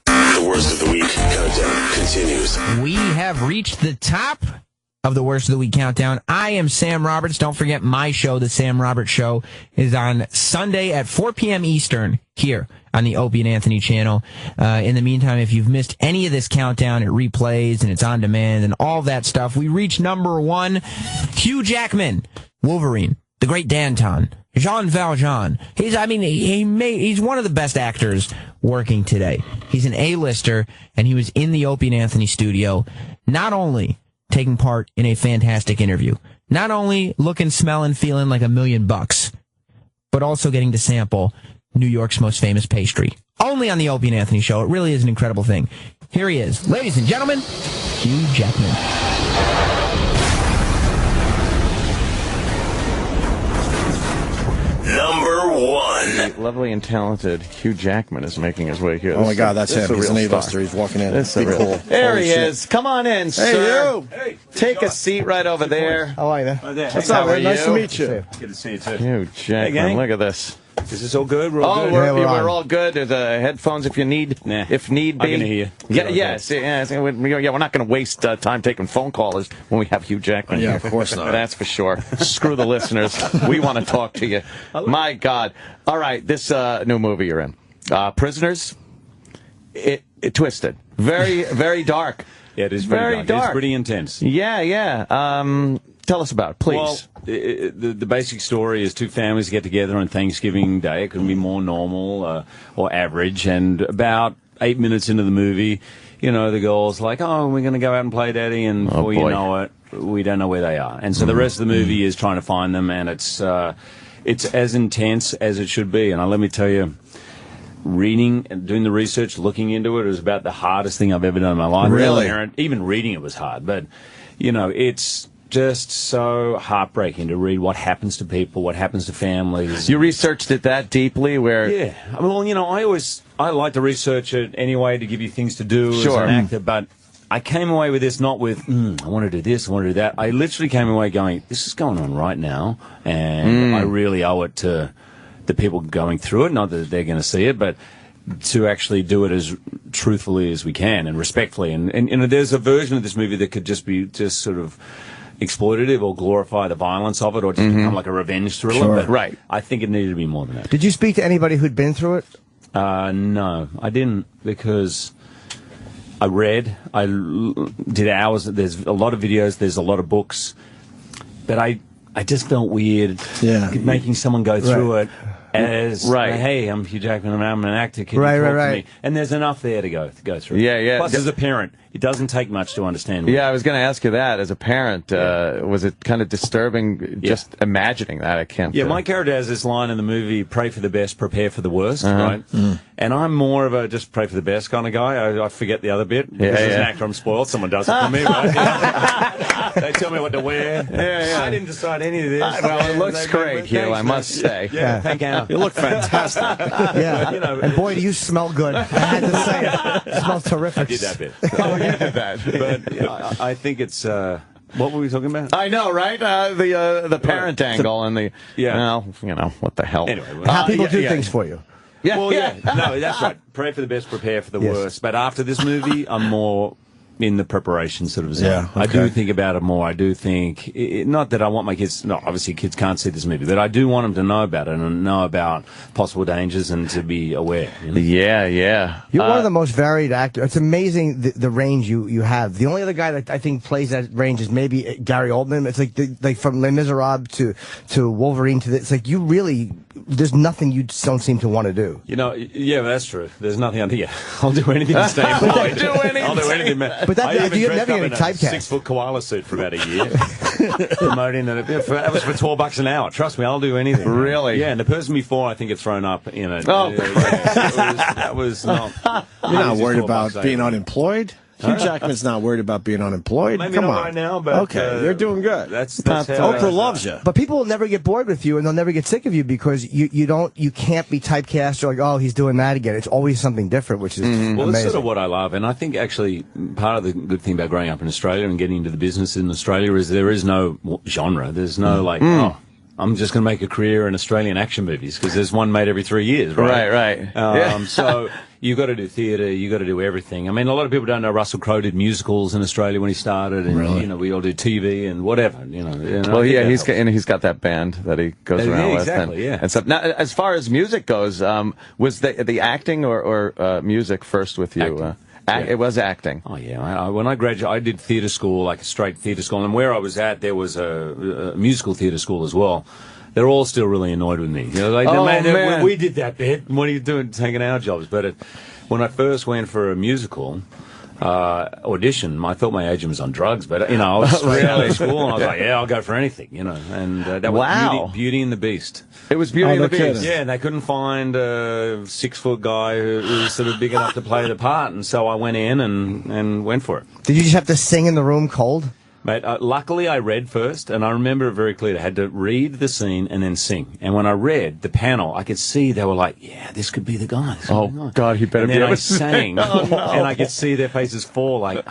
Speaker 6: The worst of the week countdown continues.
Speaker 22: We have reached the top of the worst of the week countdown. I am Sam Roberts. Don't forget my show, The Sam Roberts Show, is on Sunday at 4 p.m. Eastern here on the Opie and Anthony channel. In the meantime, if you've missed any of this countdown, it replays and it's on demand and all that stuff. We reached number 1, Hugh Jackman, Wolverine, the Great Danton, Jean Valjean. He's one of the best actors working today. He's an A-lister, and he was in the Opie and Anthony studio, not only taking part in a fantastic interview, not only looking, smelling, feeling like $1 million, but also getting to sample New York's most famous pastry. Only on the Opie and Anthony show. It really is an incredible thing. Here he is. Ladies and gentlemen, Hugh Jackman.
Speaker 6: Number 1.
Speaker 10: The lovely and talented Hugh Jackman is making his way here.
Speaker 8: Oh my God, that's him. He's an A-lister. He's walking in.
Speaker 10: That's cool. There he is. Come on in, sir.
Speaker 8: Hey,
Speaker 10: Take a seat right over there.
Speaker 11: How are you?
Speaker 8: What's up, man? Nice to meet you.
Speaker 5: Good to see you too.
Speaker 10: Hugh Jackman, look at this.
Speaker 5: Is this all good? We're all good?
Speaker 10: We're all good. There's headphones if you need. If need be.
Speaker 5: I'm gonna hear you.
Speaker 10: We're not going to waste time taking phone callers when we have Hugh Jackman.
Speaker 8: Yeah,
Speaker 10: here.
Speaker 8: of course not.
Speaker 10: That's for sure. Screw the listeners. We want to talk to you. My God. All right, this new movie you're in, Prisoners. It twisted. Very, very dark.
Speaker 5: Yeah, it is very dark. It's pretty intense.
Speaker 10: Yeah. Tell us about it, please.
Speaker 5: Well, the basic story is two families get together on Thanksgiving Day. It couldn't be more normal or average. And about 8 minutes into the movie, the girl's like, "Oh, we're going to go out and play, Daddy." And before you know it, we don't know where they are. And so the rest of the movie is trying to find them, and it's as intense as it should be. And let me tell you, reading and doing the research, looking into it was about the hardest thing I've ever done in my life.
Speaker 8: Really?
Speaker 5: Even reading it was hard. But, it's just so heartbreaking to read what happens to people, what happens to families.
Speaker 10: You researched it that deeply, where...
Speaker 5: Yeah. I like to research it anyway to give you things to do as
Speaker 10: Sure.
Speaker 5: an actor, but I came away with this not with, I want to do this, I want to do that. I literally came away going, this is going on right now, and I really owe it to the people going through it. Not that they're going to see it, but to actually do it as truthfully as we can and respectfully. And you know, there's a version of this movie that could just be just sort of exploitative or glorify the violence of it or just become like a revenge thriller.
Speaker 22: Sure.
Speaker 5: But
Speaker 22: Right.
Speaker 5: I think it needed to be more than that.
Speaker 11: Did you speak to anybody who'd been through it?
Speaker 5: No, I didn't, because I read, did hours, there's a lot of videos, there's a lot of books, but I just felt weird making someone go through it as, hey, I'm Hugh Jackman and I'm an actor, can you talk to me? And there's enough there to go through.
Speaker 10: Yeah.
Speaker 5: Plus, as a parent, it doesn't take much to understand.
Speaker 10: Yeah, I was going to ask you that. As a parent, was it kind of disturbing just imagining that? I can't.
Speaker 5: Yeah, my character has this line in the movie, pray for the best, prepare for the worst, right? And I'm more of a just pray for the best kind of guy. I forget the other bit. Because as an actor, I'm spoiled. Someone does it for me, right? They tell me what to wear. I didn't decide any of this.
Speaker 10: Well, it looks great, Hugh, I must say.
Speaker 5: Thank you.
Speaker 8: You look fantastic.
Speaker 11: You know, and boy, do you smell good. I had to say it. It smells terrific.
Speaker 5: I did that bit.
Speaker 10: You did that.
Speaker 5: But I think it's... what were we talking about?
Speaker 10: I know, right? The parent angle and the... Well, you know, what the hell.
Speaker 5: Anyway.
Speaker 11: How people do things for you.
Speaker 5: No, that's right. Pray for the best, prepare for the worst. But after this movie, I'm more in the preparation sort of zone.
Speaker 8: Yeah, okay.
Speaker 5: I do think about it more. I do think, not that I want my kids, no, obviously kids can't see this movie, but I do want them to know about it and know about possible dangers and to be aware. You know?
Speaker 10: Yeah.
Speaker 11: You're one of the most varied actors. It's amazing the range you have. The only other guy that I think plays that range is maybe Gary Oldman. It's like from Les Miserables to Wolverine it's like you really, there's nothing you don't seem to want to do.
Speaker 5: You know, yeah, that's true. There's nothing under here. I'll do anything to stay employed. I'll do anything, man.
Speaker 11: But
Speaker 5: I even
Speaker 11: you're
Speaker 5: dressed
Speaker 11: never
Speaker 5: up
Speaker 11: going
Speaker 5: in
Speaker 11: to
Speaker 5: a
Speaker 11: typecast.
Speaker 5: 6-foot koala suit for about a year. Promoting that. That was for $12 an hour. Trust me, I'll do anything.
Speaker 10: Really?
Speaker 5: Yeah, and the person before, I think, had thrown up in it.
Speaker 10: Oh.
Speaker 5: That was not...
Speaker 8: You're not worried about being unemployed? Hugh Jackman's not worried about being unemployed.
Speaker 5: Maybe
Speaker 8: Come
Speaker 5: not
Speaker 8: on.
Speaker 5: right now, but
Speaker 8: okay, you're doing good.
Speaker 5: That's how
Speaker 8: Oprah loves you.
Speaker 11: But people will never get bored with you, and they'll never get sick of you because you can't be typecast or like, oh, he's doing that again. It's always something different, which is amazing.
Speaker 5: Well, that's sort of what I love, and I think actually part of the good thing about growing up in Australia and getting into the business in Australia is there is no genre. There's no I'm just going to make a career in Australian action movies because there's one made every 3 years, right?
Speaker 10: Right.
Speaker 5: So you've got to do theatre, you've got to do everything. I mean, a lot of people don't know Russell Crowe did musicals in Australia when he started, and you know, we all do TV and whatever. You know.
Speaker 10: Well, yeah, he's got that band that he goes around with.
Speaker 5: Exactly,
Speaker 10: and stuff. Now, as far as music goes, was the acting or music first with you? It was acting.
Speaker 5: Oh, yeah. When I graduated, I did theatre school, like a straight theatre school. And where I was at, there was a musical theatre school as well. They're all still really annoyed with me. You know, like, man, we did that bit. What are you doing taking our jobs? But when I first went for a musical audition, I thought my agent was on drugs. But, you know, I was straight out of school, and I was like, yeah, I'll go for anything, you know. And that was Beauty and the Beast.
Speaker 10: It was Beauty and the Beast.
Speaker 5: Yeah, and they couldn't find a 6-foot guy who was sort of big enough to play the part, and so I went in and went for it.
Speaker 11: Did you just have to sing in the room cold?
Speaker 5: Mate, luckily I read first, and I remember it very clearly. I had to read the scene and then sing. And when I read the panel, I could see they were like, yeah, this could be the guy.
Speaker 10: Oh, God, he better be able to
Speaker 5: sing.
Speaker 10: Oh, no.
Speaker 5: And I could see their faces fall like,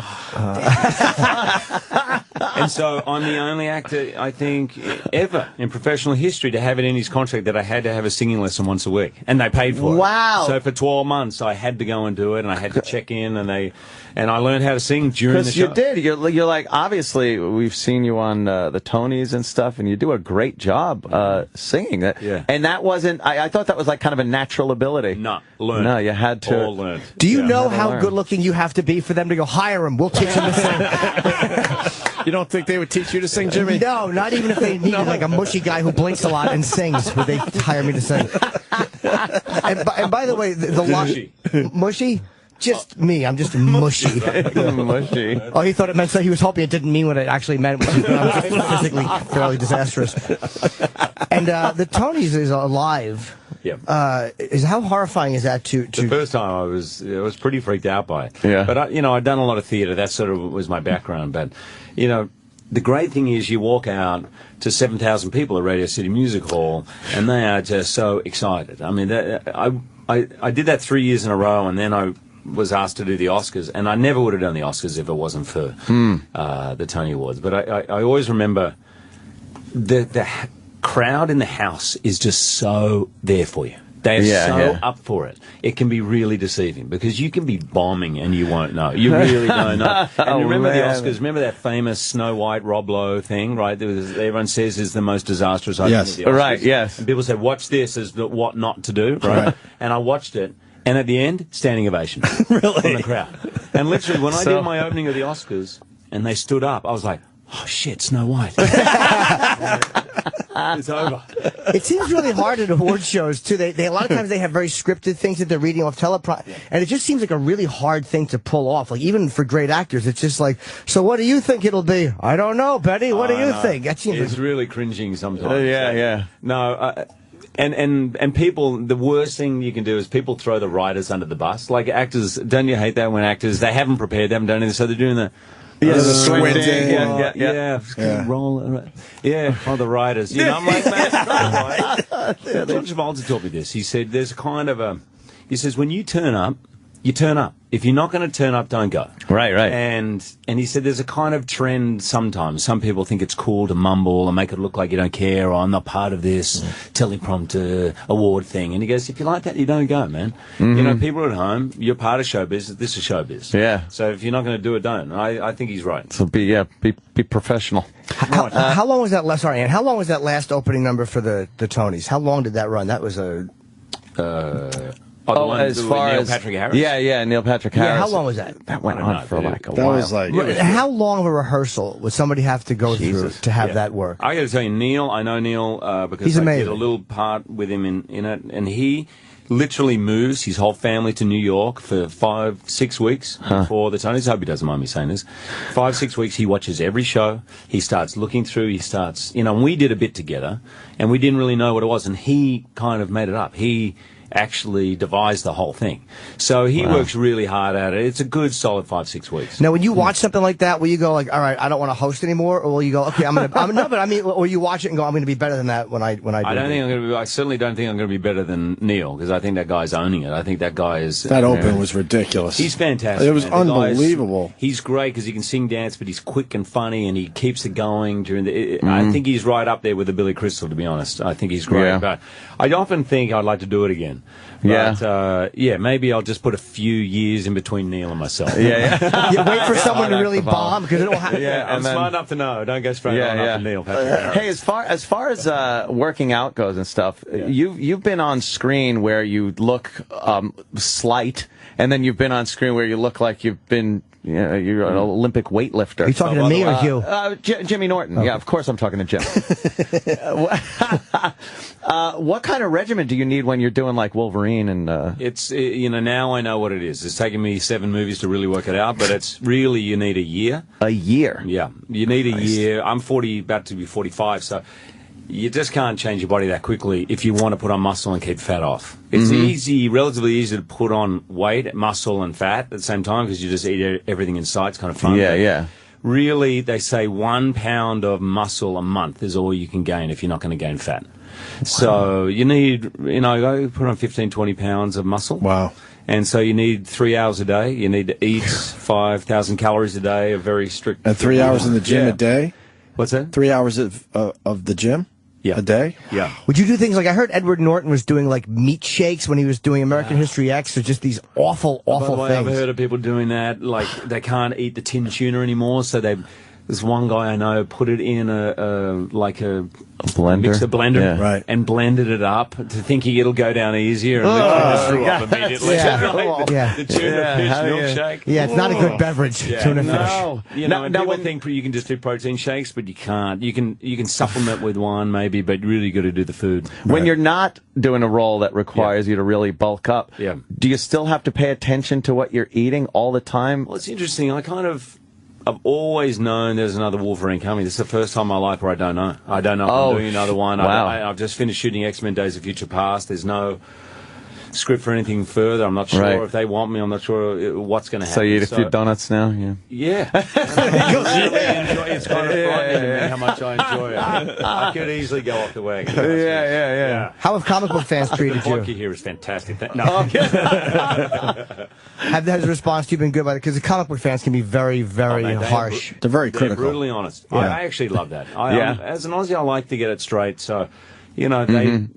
Speaker 5: And so I'm the only actor, I think, ever in professional history to have it in his contract that I had to have a singing lesson once a week. And they paid for it.
Speaker 11: Wow.
Speaker 5: So for 12 months, I had to go and do it, and I had to check in, and I learned how to sing during the show.
Speaker 10: Because you did. You're like, obviously, we've seen you on the Tonys and stuff, and you do a great job singing. And that wasn't, I thought that was like kind of a natural ability.
Speaker 5: No, learned.
Speaker 10: No, you had to.
Speaker 5: All learned.
Speaker 11: Do you know how good looking you have to be for them to go, hire him, we'll teach him to sing?
Speaker 8: You don't think they would teach you to sing, Jimmy?
Speaker 11: No, not even if they needed like a mushy guy who blinks a lot and sings, would they hire me to sing? And by the way, the mushy? Just me. I'm just mushy.
Speaker 10: Mushy.
Speaker 11: Oh, he thought it meant so. He was hoping it didn't mean what it actually meant, which is physically fairly disastrous. And the Tonys is alive.
Speaker 5: Yeah.
Speaker 11: How horrifying is that to?
Speaker 5: The first time I was pretty freaked out by it.
Speaker 10: Yeah.
Speaker 5: But I'd done a lot of theatre. That sort of was my background. But the great thing is you walk out to 7,000 people at Radio City Music Hall, and they are just so excited. I mean, I did that 3 years in a row, and then I was asked to do the Oscars, and I never would have done the Oscars if it wasn't for the Tony Awards. But I always remember the crowd in the house is just so there for you. They're so up for it. It can be really deceiving because you can be bombing and you won't know. You really don't know. And remember the Oscars? Remember that famous Snow White Rob Lowe thing, right? Everyone says is the most disastrous opening of the Oscars.
Speaker 10: Right, yes.
Speaker 5: And people say, watch this as what not to do, right? And I watched it. And at the end, standing ovation from the crowd. And literally, when I did my opening of the Oscars and they stood up, I was like, oh, shit, Snow White. It's over.
Speaker 11: It seems really hard at award shows, too. They a lot of times they have very scripted things that they're reading off teleprompter. And it just seems like a really hard thing to pull off. Like, even for great actors, it's just like, so what do you think it'll be? I don't know, Betty. What do you think? That seems
Speaker 5: it's really cringing sometimes.
Speaker 10: Yeah.
Speaker 5: No, And people, the worst thing you can do is people throw the writers under the bus. Like actors, don't you hate that when actors, they haven't prepared, they haven't done anything, so they're doing the
Speaker 8: squinting.
Speaker 5: Roll. Yeah, oh, the writers. You know, I'm like, man, John Travolta taught me this. He said, there's kind of he says, when you turn up, you turn up. If you're not going to turn up, don't go.
Speaker 10: Right.
Speaker 5: And he said there's a kind of trend sometimes. Some people think it's cool to mumble and make it look like you don't care, or I'm not part of this teleprompter award thing. And he goes, if you like that, you don't go, man. You know, people are at home. You're part of showbiz. This is showbiz.
Speaker 10: Yeah.
Speaker 5: So if you're not going to do it, don't. I think he's right.
Speaker 10: So be professional.
Speaker 11: How long was that last? Sorry, Ann. How long was that last opening number for the Tonys? How long did that run? That was a.
Speaker 10: As far as
Speaker 5: Neil Patrick Harris?
Speaker 10: Yeah, Neil Patrick Harris.
Speaker 11: Yeah, how long was that?
Speaker 10: That went on for like a while.
Speaker 8: That was like
Speaker 11: how long of a rehearsal would somebody have to go through to have that work?
Speaker 5: I got to tell you, Neil. I know Neil because
Speaker 11: He's
Speaker 5: I
Speaker 11: amazing.
Speaker 5: did a little part with him in it, and he literally moves his whole family to New York for 5-6 weeks before the Tonys. I hope he doesn't mind me saying this. 5-6 weeks, he watches every show. He starts looking through. He starts, and we did a bit together, and we didn't really know what it was, and he kind of made it up. He actually devised the whole thing. So he works really hard at it. It's a good solid 5-6 weeks.
Speaker 11: Now, when you watch something like that, will you go like, all right, I don't want to host anymore, or will you go, okay, or you watch it and go, I'm going to be better than that when I do
Speaker 5: I certainly don't think I'm going to be better than Neil, because I think that guy's owning it. I think that guy is.
Speaker 8: That open was ridiculous.
Speaker 5: He's fantastic.
Speaker 8: It was unbelievable.
Speaker 5: He's great because he can sing, dance, but he's quick and funny, and he keeps it going during the. I think he's right up there with the Billy Crystal, to be honest. I think he's great.
Speaker 10: Yeah.
Speaker 5: But I often think I'd like to do it again. But, maybe I'll just put a few years in between Neil and myself.
Speaker 11: You wait for someone to really bomb, because it'll happen.
Speaker 5: I'm smart enough to know. Don't go straight on up to Neil.
Speaker 10: Hey, as far as working out goes and stuff, you've been on screen where you look slight, and then you've been on screen where you look like you've been. Yeah, you're an Olympic weightlifter.
Speaker 11: Are you talking to me or Hugh?
Speaker 10: Jimmy Norton. Okay. Yeah, of course I'm talking to Jim. What kind of regimen do you need when you're doing like Wolverine and?
Speaker 5: It's now I know what it is. It's taken me 7 movies to really work it out, but it's really you need a year.
Speaker 10: A year.
Speaker 5: Yeah, you need a year. I'm 40, about to be 45, so. You just can't change your body that quickly if you want to put on muscle and keep fat off. It's relatively easy to put on weight, muscle, and fat at the same time because you just eat everything in sight. It's kind of fun.
Speaker 10: Yeah.
Speaker 5: Really, they say 1 pound of muscle a month is all you can gain if you're not going to gain fat. Wow. So you need, go put on 15, 20 pounds of muscle.
Speaker 8: Wow.
Speaker 5: And so you need 3 hours a day. You need to eat 5,000 calories a day, a very strict.
Speaker 8: And 3 hours in the gym a day?
Speaker 5: What's that?
Speaker 8: 3 hours of the gym?
Speaker 5: Yeah.
Speaker 8: A day?
Speaker 5: Yeah.
Speaker 11: Would you do things like, I heard Edward Norton was doing like meat shakes when he was doing American History X, or just these awful
Speaker 5: By the way,
Speaker 11: things?
Speaker 5: I've heard of people doing that, like they can't eat the tin tuna anymore, so there's one guy I know put it in a
Speaker 10: blender,
Speaker 5: mixer blender,
Speaker 8: right,
Speaker 5: and blended it up to thinking it'll go down easier, and just threw up immediately. The tuna fish milkshake.
Speaker 11: Yeah, it's not a good beverage. Tuna fish.
Speaker 5: People think you can just do protein shakes, but you can't. You can supplement with one maybe, but you really got to do the food.
Speaker 10: When you're not doing a role that requires you to really bulk up, do you still have to pay attention to what you're eating all the time?
Speaker 5: Well, it's interesting. I've always known there's another Wolverine coming. This is the first time in my life where I don't know. I don't know if I'm doing another one.
Speaker 10: Wow.
Speaker 5: I've just finished shooting X-Men Days of Future Past. There's no script for anything further. I'm not sure if they want me. I'm not sure what's going to happen.
Speaker 10: So you eat a few donuts now? Yeah.
Speaker 5: It's kind of frightening to me how much I enjoy it. I could easily go off the wagon.
Speaker 10: Yeah.
Speaker 11: How have comic book fans treated
Speaker 5: the
Speaker 11: you?
Speaker 5: vodka here is fantastic.
Speaker 11: Has the response to you been good? Because the comic book fans can be very, very harsh.
Speaker 8: They're very critical.
Speaker 5: Brutally honest. I actually love that. As an Aussie, I like to get it straight. So, You know, they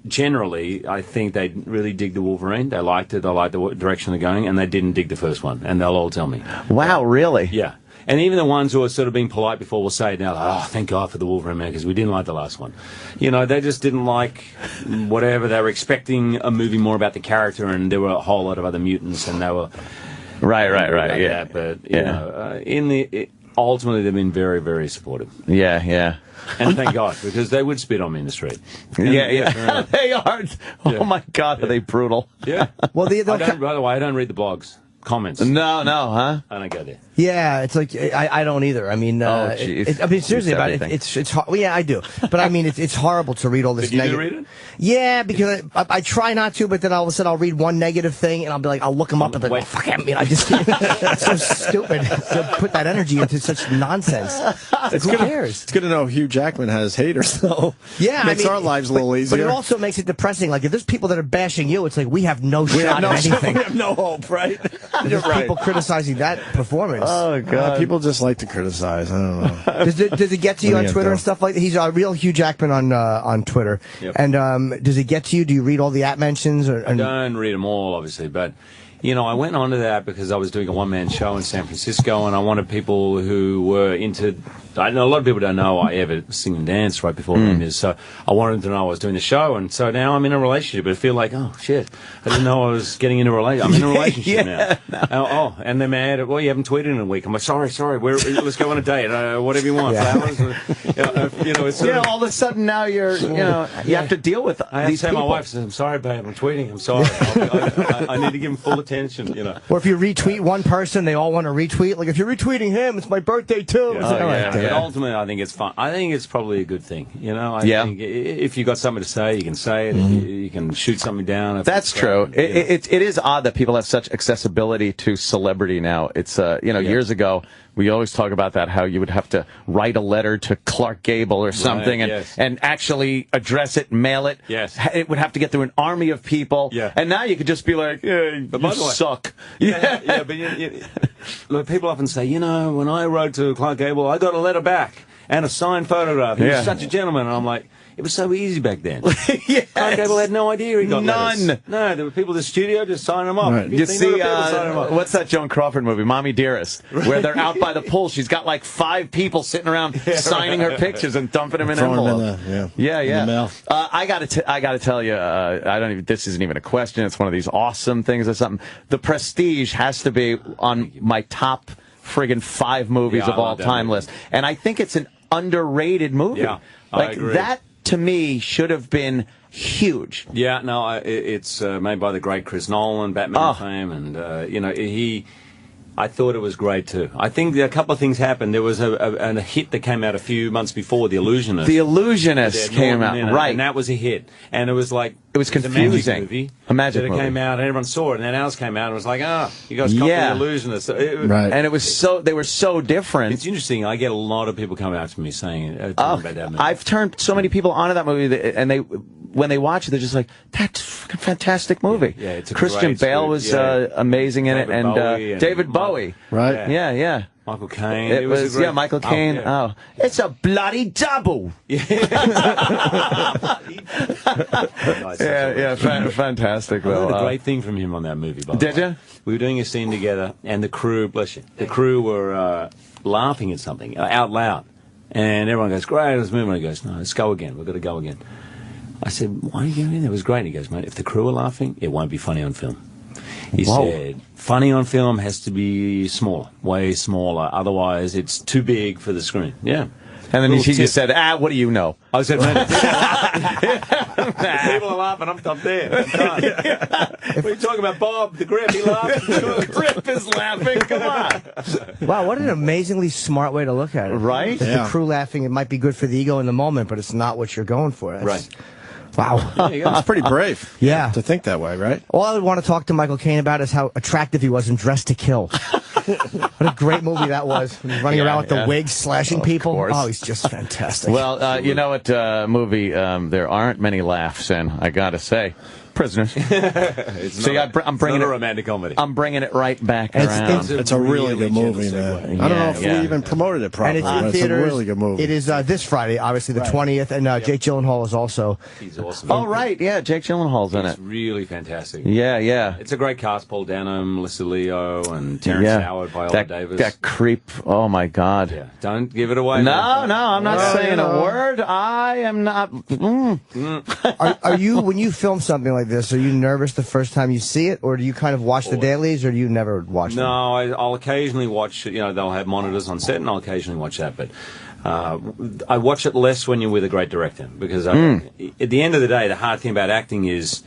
Speaker 5: generally, I think they really dig the Wolverine. They liked it. They liked the direction they're going, and they didn't dig the first one. And they'll all tell me.
Speaker 10: Wow, really?
Speaker 5: Yeah. And even the ones who are sort of being polite before will say now, oh, thank God for the Wolverine man, because we didn't like the last one. You know, they just didn't like whatever. They were expecting a movie more about the character, and there were a whole lot of other mutants, and they were
Speaker 10: right. Yeah,
Speaker 5: but you know, ultimately they've been very, very supportive.
Speaker 10: Yeah.
Speaker 5: And thank God, because they would spit on me in the street. And
Speaker 10: yeah. They are. Oh my God, are they brutal?
Speaker 5: Yeah.
Speaker 11: Well,
Speaker 5: by the way, I don't read the blogs. Comments.
Speaker 10: No, huh?
Speaker 5: I don't go there.
Speaker 11: Yeah, it's like I don't either. I mean,
Speaker 10: I
Speaker 11: mean seriously about it. It's well, yeah, I do. But I mean, it's horrible to read all this.
Speaker 5: Did you read it?
Speaker 11: Yeah, because I try not to, but then all of a sudden I'll read one negative thing and I'll be like, I'll look them up and be like, oh, fuck, I mean, I just it's so stupid to put that energy into such nonsense. Who cares?
Speaker 8: It's good to know Hugh Jackman has haters, though.
Speaker 11: Yeah,
Speaker 8: makes our lives a little easier.
Speaker 11: But it also makes it depressing. Like if there's people that are bashing you, it's like we have no shot at anything.
Speaker 8: We have no hope, right?
Speaker 11: There's people criticizing that performance.
Speaker 10: Oh God.
Speaker 8: People just like to criticize. I don't know.
Speaker 11: Does it get to you on Twitter and stuff like that? He's a real Hugh Jackman on Twitter.
Speaker 5: Yep.
Speaker 11: And does it get to you? Do you read all the at mentions?
Speaker 5: I don't read them all, obviously, but you know, I went onto that because I was doing a one-man show in San Francisco, and I wanted people who were into. I know a lot of people don't know I ever sing and dance right before the is, so I wanted them to know I was doing the show, and so now I'm in a relationship. I feel like, oh shit, I didn't know I was getting into a relationship. I'm in a relationship now. And they're mad. Well, you haven't tweeted in a week. I'm like, sorry. Let's go on a date. Whatever you want. Flowers. You know, it's
Speaker 10: all of a sudden now you're, you know, you have to deal with these people.
Speaker 5: My wife says, I'm sorry, babe. I'm tweeting. I'm sorry. I need to give him full attention. You know.
Speaker 11: Or if you retweet one person, they all want to retweet. Like if you're retweeting him, it's my birthday too.
Speaker 5: But ultimately, I think it's fun. I think it's probably a good thing. You know, I think if you got something to say, you can say it. You can shoot something down.
Speaker 10: That's true. It is odd that people have such accessibility to celebrity now. It's years ago we always talk about that, how you would have to write a letter to Clark Gable or something and actually address it, mail it.
Speaker 5: Yes.
Speaker 10: It would have to get through an army of people.
Speaker 5: Yeah.
Speaker 10: And now you could just be like, you suck.
Speaker 5: But people often say, you know, when I wrote to Clark Gable, I got a letter back and a signed photograph. He was such a gentleman. And I'm like, it was so easy back then. Clark Gable had no idea he got
Speaker 10: none.
Speaker 5: Letters. No, there were people in the studio just signing them up.
Speaker 8: Right.
Speaker 10: You see, what's that Joan Crawford movie, Mommy Dearest, where they're out by the pool. She's got like 5 people sitting around signing her pictures and dumping them in envelopes. In the mail. I got to tell you, this isn't even a question. It's one of these awesome things or something. The Prestige has to be on my top friggin' 5 movies of all time list, and I think it's an underrated movie.
Speaker 5: Yeah,
Speaker 10: like
Speaker 5: I agree.
Speaker 10: That to me should have been huge.
Speaker 5: Yeah, no, it's made by the great Chris Nolan, Batman fame, and you know, I thought it was great too. I think a couple of things happened. There was a hit that came out a few months before, The Illusionist.
Speaker 10: The Illusionist came out, right?
Speaker 5: And that was a hit. And it was like
Speaker 10: it was confusing.
Speaker 5: A magic movie. It came out, and everyone saw it. And then ours came out, and it was like, you guys copied The Illusionist.
Speaker 10: Right. And it was they were so different.
Speaker 5: It's interesting. I get a lot of people coming out to me saying about that movie.
Speaker 10: I've turned so many people onto that movie, and when they watch it, they're just like, that's a fucking fantastic movie.
Speaker 5: Yeah, it's a
Speaker 10: Christian Bale was amazing in it, and David Bowie.
Speaker 8: Right.
Speaker 10: Yeah.
Speaker 5: Michael Caine.
Speaker 10: It was Michael Caine. It's a bloody double. Fantastic.
Speaker 5: I heard a great thing from him on that movie.
Speaker 10: Did you?
Speaker 5: We were doing a scene together, and the crew, bless you, the crew were laughing at something out loud, and everyone goes, "Great, let's move on." He goes, "No, let's go again. We've got to go again." I said, "Why are you going in there? It was great." He goes, "Mate, if the crew are laughing, it won't be funny on film." He said, funny on film has to be smaller, way smaller. Otherwise, it's too big for the screen. Yeah.
Speaker 10: And then he just said, what do you know?
Speaker 5: I said, man, people are laughing. I'm there. I'm done. What are you talking about, Bob? The grip, he laughed.
Speaker 10: The grip is laughing. Come on.
Speaker 11: Wow, what an amazingly smart way to look at it.
Speaker 10: Right?
Speaker 11: That the crew laughing, it might be good for the ego in the moment, but it's not what you're going for.
Speaker 5: Right.
Speaker 11: Wow.
Speaker 8: That's pretty brave.
Speaker 11: Yeah.
Speaker 8: To think that way, right?
Speaker 11: All I would want to talk to Michael Caine about is how attractive he was in Dressed to Kill. What a great movie that was. Running around with the wigs, slashing people.
Speaker 10: Course.
Speaker 11: Oh, he's just fantastic.
Speaker 10: Well, you know what movie there aren't many laughs in, I got to say. Prisoners.
Speaker 5: It's
Speaker 10: See,
Speaker 5: not,
Speaker 10: I'm bringing
Speaker 5: it's not
Speaker 10: it
Speaker 5: a romantic comedy.
Speaker 10: I'm bringing it right back around.
Speaker 8: It's a really good movie, man. I don't know if we even promoted it properly.
Speaker 11: And it's in
Speaker 8: but
Speaker 11: theaters.
Speaker 8: It's a really good movie.
Speaker 11: It is this Friday, obviously the 20th, and Jake Gyllenhaal is also.
Speaker 5: He's awesome.
Speaker 10: Oh, right, yeah, Jake Gyllenhaal's in
Speaker 5: It's
Speaker 10: it.
Speaker 5: really fantastic.
Speaker 10: Yeah, yeah.
Speaker 5: It's a great cast: Paul Dano, Melissa Leo, and Terrence Howard, Viola Davis.
Speaker 10: That creep. Oh my God.
Speaker 5: Yeah, don't give it away.
Speaker 10: No,
Speaker 5: man.
Speaker 10: no, I'm not saying a word. I am not.
Speaker 11: Are you, when you film something like this, are you nervous the first time you see it, or do you kind of watch the dailies, or do you never watch them?
Speaker 5: No, I'll occasionally watch. They'll have monitors on set, and I'll occasionally watch that. But I watch it less when you're with a great director, because at the end of the day, the hard thing about acting is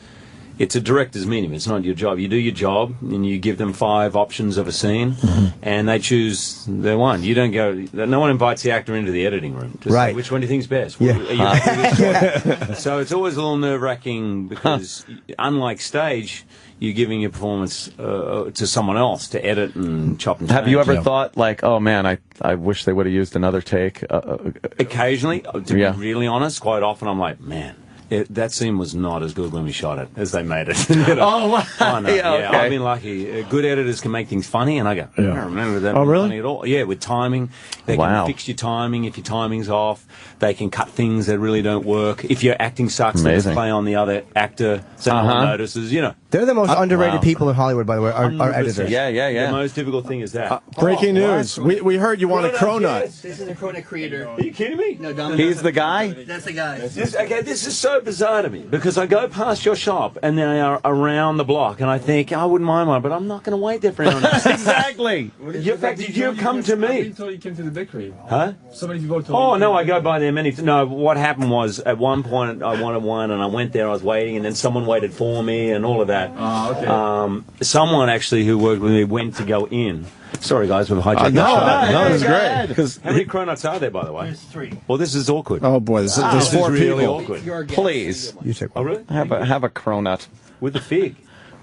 Speaker 5: it's a director's medium. It's not your job. You do your job, and you give them 5 options of a scene, and they choose the one. You don't go. No one invites the actor into the editing room to say, which one do you think's best?
Speaker 11: Yeah.
Speaker 5: Are you happy with this one? So it's always a little nerve-wracking because, unlike stage, you're giving your performance to someone else to edit and chop and change.
Speaker 10: Have you ever thought, like, oh man, I wish they would have used another take?
Speaker 5: Occasionally, to be really honest, quite often I'm like, man, that scene was not as good when we shot it as they made it.
Speaker 10: Oh, wow.
Speaker 5: Oh, no.
Speaker 10: Yeah, okay.
Speaker 5: I've been lucky. Good editors can make things funny, and I go, I don't remember that being funny at all. Yeah, with timing. They can fix your timing if your timing's off. They can cut things that really don't work. If your acting sucks, they just play on the other actor so no one notices,
Speaker 11: They're the most underrated people in Hollywood, by the way, our editors.
Speaker 5: Yeah. The most difficult thing is that.
Speaker 8: Breaking news. We heard you want a cronut.
Speaker 25: This is a cronut creator.
Speaker 5: Are you kidding me?
Speaker 25: No, Dominic.
Speaker 10: He's the guy?
Speaker 25: That's the guy.
Speaker 5: This is so bizarre to me, because I go past your shop and they are around the block, and I think, I wouldn't mind one, but I'm not going to wait there for anyone else.
Speaker 10: Exactly.
Speaker 5: In fact, did you come to me?
Speaker 7: Told you came to the bakery.
Speaker 5: Huh?
Speaker 7: So many people told
Speaker 5: Oh, no, I go by there many. No, what happened was, at one point I wanted one, and I went there, I was waiting, and then someone waited for me and all of that.
Speaker 7: Oh, okay.
Speaker 5: Someone actually who worked with me went to go in. Sorry, guys, we've hijacked the show.
Speaker 8: No, it's great.
Speaker 5: How many cronuts are there, by the way?
Speaker 25: There's 3.
Speaker 5: Well, this is awkward.
Speaker 8: Oh boy, there's 4
Speaker 5: really
Speaker 8: people.
Speaker 5: awkward.
Speaker 10: Please.
Speaker 11: You take
Speaker 5: Oh, really?
Speaker 10: Have a cronut.
Speaker 5: With the fig.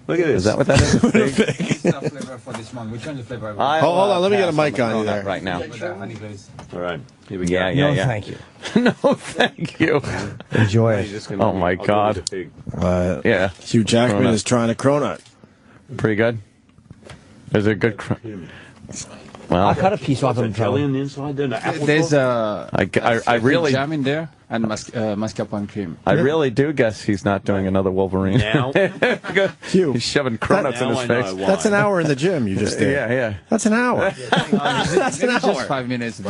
Speaker 5: Look at this.
Speaker 10: Is that what that is? A fig?
Speaker 7: This is our flavor for this one. We change the flavor.
Speaker 8: Hold on, let me get a mic on you there.
Speaker 10: Right now.
Speaker 7: Honey glaze.
Speaker 5: All right, here we go.
Speaker 10: Yeah.
Speaker 11: No, thank you.
Speaker 10: No, thank you.
Speaker 11: Enjoy it.
Speaker 10: Oh my God. Yeah.
Speaker 8: Hugh Jackman
Speaker 10: Cronut.
Speaker 8: is trying a cronut.
Speaker 10: Pretty good. Is it a good? Well,
Speaker 11: I'll cut a piece off of
Speaker 5: jelly
Speaker 11: him.
Speaker 5: on the inside.
Speaker 7: There's
Speaker 10: I really
Speaker 7: jam in there and mascarpone cream.
Speaker 10: I really do guess he's not doing another Wolverine.
Speaker 5: Now,
Speaker 8: Hugh,
Speaker 10: he's shoving cronuts in his face.
Speaker 8: that's an hour in the gym you just did.
Speaker 10: Yeah.
Speaker 8: That's an hour. That's an hour.
Speaker 7: Just 5 minutes.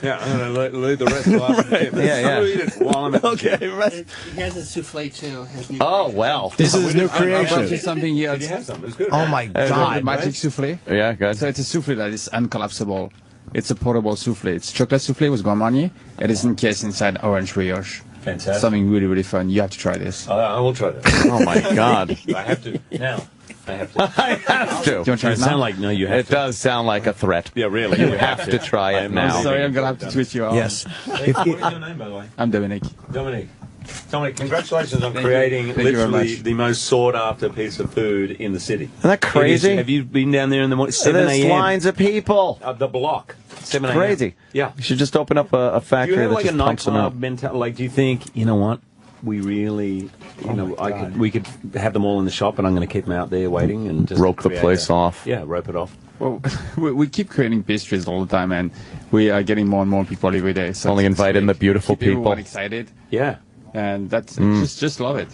Speaker 5: Yeah, I'm going to leave the rest of the
Speaker 10: Yeah.
Speaker 5: Eat it while I'm at the gym.
Speaker 25: He has a souffle too.
Speaker 10: Oh well.
Speaker 8: This is his new
Speaker 7: I brought you
Speaker 8: creation.
Speaker 7: something here.
Speaker 5: Did you have some? It was good.
Speaker 11: Oh my
Speaker 7: The
Speaker 11: God.
Speaker 7: magic souffle.
Speaker 10: Yeah, good.
Speaker 7: So it's a souffle that is uncollapsible. It's a portable souffle. It's chocolate souffle with gourmand. It is encased inside orange brioche.
Speaker 5: Fantastic.
Speaker 7: Something really, really fun. You have to try this.
Speaker 5: I will try that.
Speaker 10: Oh my God.
Speaker 5: I have to. Now. I have to.
Speaker 10: I have to.
Speaker 7: Do you want to try
Speaker 5: It
Speaker 7: it now?
Speaker 5: sound like, no, you have
Speaker 10: It
Speaker 5: to.
Speaker 10: does sound like a threat.
Speaker 5: Yeah, really.
Speaker 10: You have to try it now.
Speaker 7: Sorry, I'm going to have to tweet you out.
Speaker 11: Yes.
Speaker 5: What is your name, by the way?
Speaker 7: I'm Dominic.
Speaker 5: Dominic, congratulations on
Speaker 7: Thank you.
Speaker 5: creating
Speaker 7: Thank you very
Speaker 5: literally
Speaker 7: much.
Speaker 5: the most sought-after piece of food in the city.
Speaker 10: Isn't that crazy?
Speaker 5: Have you been down there in the morning? 7
Speaker 10: There's
Speaker 5: a.m.
Speaker 10: lines of people.
Speaker 5: The block. 7 a.m.
Speaker 10: Crazy.
Speaker 5: Yeah.
Speaker 10: You should just open up a
Speaker 5: Do
Speaker 10: factory
Speaker 5: you have
Speaker 10: that
Speaker 5: like a
Speaker 10: just pumps them out.
Speaker 5: nightclub mentality? Like, do you think, you know what? We really, we could have them all in the shop, and I'm going to keep them out there waiting and just
Speaker 10: Rope the
Speaker 5: create
Speaker 10: place off.
Speaker 5: Yeah, rope it off.
Speaker 7: Well, we keep creating pastries all the time, and we are getting more and more people every day. So
Speaker 10: Only
Speaker 7: it's
Speaker 10: invite in
Speaker 7: like
Speaker 10: the beautiful
Speaker 7: keep everyone
Speaker 10: people.
Speaker 7: excited,
Speaker 5: Yeah.
Speaker 7: and that's just love it.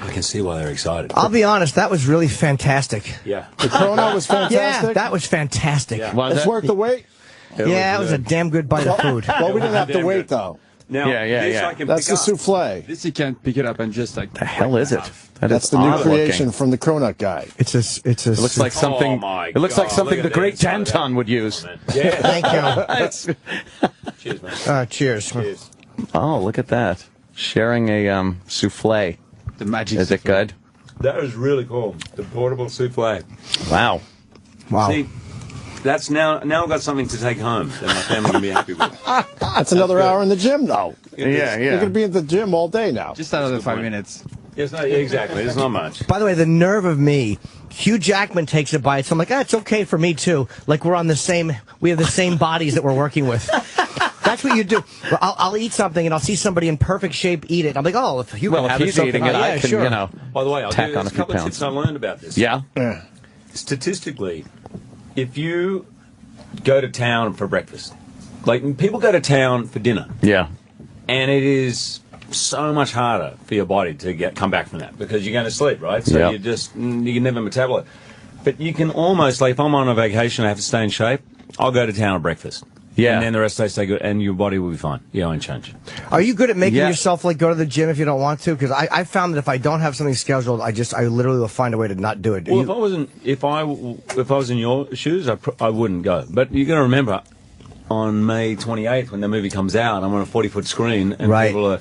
Speaker 5: I can see why they're excited.
Speaker 11: I'll be honest, that was really fantastic.
Speaker 5: Yeah.
Speaker 8: The cronut was fantastic.
Speaker 11: Yeah, that was fantastic.
Speaker 5: Yeah.
Speaker 8: It's worth the wait.
Speaker 11: Yeah, it was a damn good bite of food.
Speaker 8: Well, we didn't have to
Speaker 5: Damn
Speaker 8: wait
Speaker 5: good.
Speaker 8: though.
Speaker 5: Now, this I can
Speaker 8: That's
Speaker 5: pick
Speaker 8: the
Speaker 5: up.
Speaker 8: souffle.
Speaker 7: This you can pick it up and just like.
Speaker 10: The hell is it?
Speaker 8: That's the new creation from the cronut guy.
Speaker 11: It's a.
Speaker 10: It looks like something.
Speaker 5: Oh my
Speaker 10: it looks like
Speaker 5: God,
Speaker 10: something
Speaker 5: look
Speaker 10: the
Speaker 5: at
Speaker 10: great
Speaker 5: the inside of that.
Speaker 10: Danton would use.
Speaker 5: Yeah.
Speaker 11: Thank you.
Speaker 10: It's-
Speaker 5: Cheers, man.
Speaker 11: Cheers.
Speaker 5: Cheers.
Speaker 10: oh, look at that! Sharing a souffle.
Speaker 7: The magic.
Speaker 10: Is it
Speaker 7: souffle.
Speaker 10: good?
Speaker 5: That was really cool. The portable souffle.
Speaker 10: Wow.
Speaker 11: Wow.
Speaker 5: See, that's now I've got something to take home that my family can be happy with.
Speaker 8: That's another hour in the gym, though.
Speaker 10: Yeah,
Speaker 8: You're going to be at the gym all day now.
Speaker 7: Just another 5 minutes.
Speaker 5: Yes, no, yeah, exactly. It's not much.
Speaker 11: By the way, the nerve of me. Hugh Jackman takes a bite, so I'm like, it's okay for me too. Like we have the same bodies that we're working with. That's what you do. Well, I'll eat something and I'll see somebody in perfect shape eat it. I'm like, oh, if you can have
Speaker 10: he's eating it, I can,
Speaker 11: sure.
Speaker 10: you know.
Speaker 5: By the way, I'll
Speaker 10: tack
Speaker 5: do
Speaker 10: on a
Speaker 5: a
Speaker 10: few
Speaker 5: couple of
Speaker 10: pounds.
Speaker 5: tips I learned about this.
Speaker 10: Yeah.
Speaker 5: Statistically, if you go to town for breakfast, like people go to town for dinner.
Speaker 10: Yeah.
Speaker 5: And it is so much harder for your body to come back from that because you're going to sleep, right? So you can never metabolize. But you can almost, like if I'm on a vacation, I have to stay in shape, I'll go to town at breakfast.
Speaker 10: Yeah.
Speaker 5: And then the rest of the day stay good, and your body will be fine. You won't change.
Speaker 11: Are you good at making yourself like go to the gym if you don't want to? Because I found that if I don't have something scheduled, I literally will find a way to not do it.
Speaker 5: Well, if I was in your shoes, I wouldn't go. But you got to remember, on May 28th, when the movie comes out, I'm on a 40-foot screen, and people are,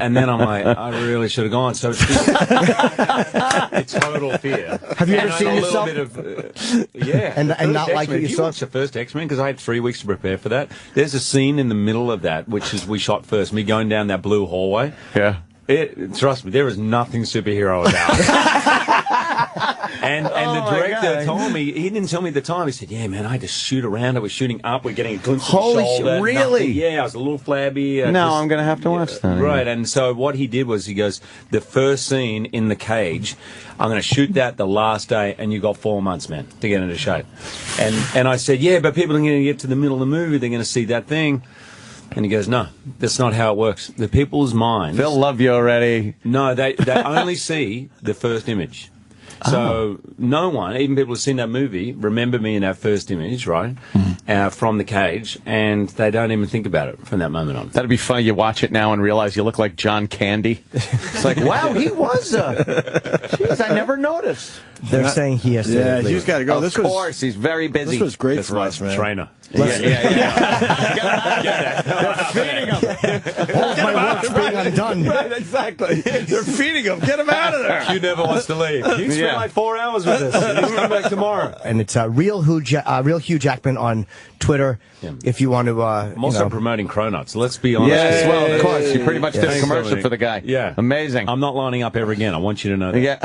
Speaker 5: and then I'm like, I really should have gone. So it's total fear.
Speaker 11: Have you ever seen yourself?
Speaker 5: And
Speaker 11: not like what you saw?
Speaker 5: Watched the first X-Men, because I had 3 weeks to prepare for that. There's a scene in the middle of that, which is we shot first, me going down that blue hallway.
Speaker 10: Yeah.
Speaker 5: Trust me, there is nothing superhero about it. And the director told me, he didn't tell me at the time, he said, yeah, man, I had to shoot around. I was shooting up, we're getting a glimpse of the shoulder.
Speaker 11: Really?
Speaker 5: Yeah, I was a little flabby.
Speaker 10: I'm going to have to watch that.
Speaker 5: Right, and so what he did was, he goes, the first scene in the cage, I'm going to shoot that the last day, and you got 4 months, man, to get into shape. And I said, yeah, but people are going to get to the middle of the movie, they're going to see that thing. And he goes, no, that's not how it works. The people's minds...
Speaker 10: They'll love you already.
Speaker 5: No, they only see the first image. So no one, even people who've seen that movie, remember me in that first image, right, from the cage, and they don't even think about it from that moment on.
Speaker 10: That'd be funny. You watch it now and realize you look like John Candy. It's like, wow, he was jeez, I never noticed.
Speaker 11: They're saying he has to.
Speaker 8: Yeah, he's got to go.
Speaker 10: Of course, he's very busy.
Speaker 8: This was great for us, man.
Speaker 5: Trainer.
Speaker 11: They're feeding him. All my work's being undone.
Speaker 8: Right, exactly. They're feeding him. Get him out of there.
Speaker 5: Hugh never wants to leave. Hugh spent like 4 hours with us. He's coming back tomorrow.
Speaker 11: And it's real Hugh Jackman on Twitter. If you want to,
Speaker 5: I'm also promoting cronuts. Let's be honest.
Speaker 10: Yes, well, of course. You pretty much did a commercial for the guy.
Speaker 5: Yeah,
Speaker 10: amazing.
Speaker 5: I'm not lining up ever again. I want you to know that.
Speaker 10: Yeah,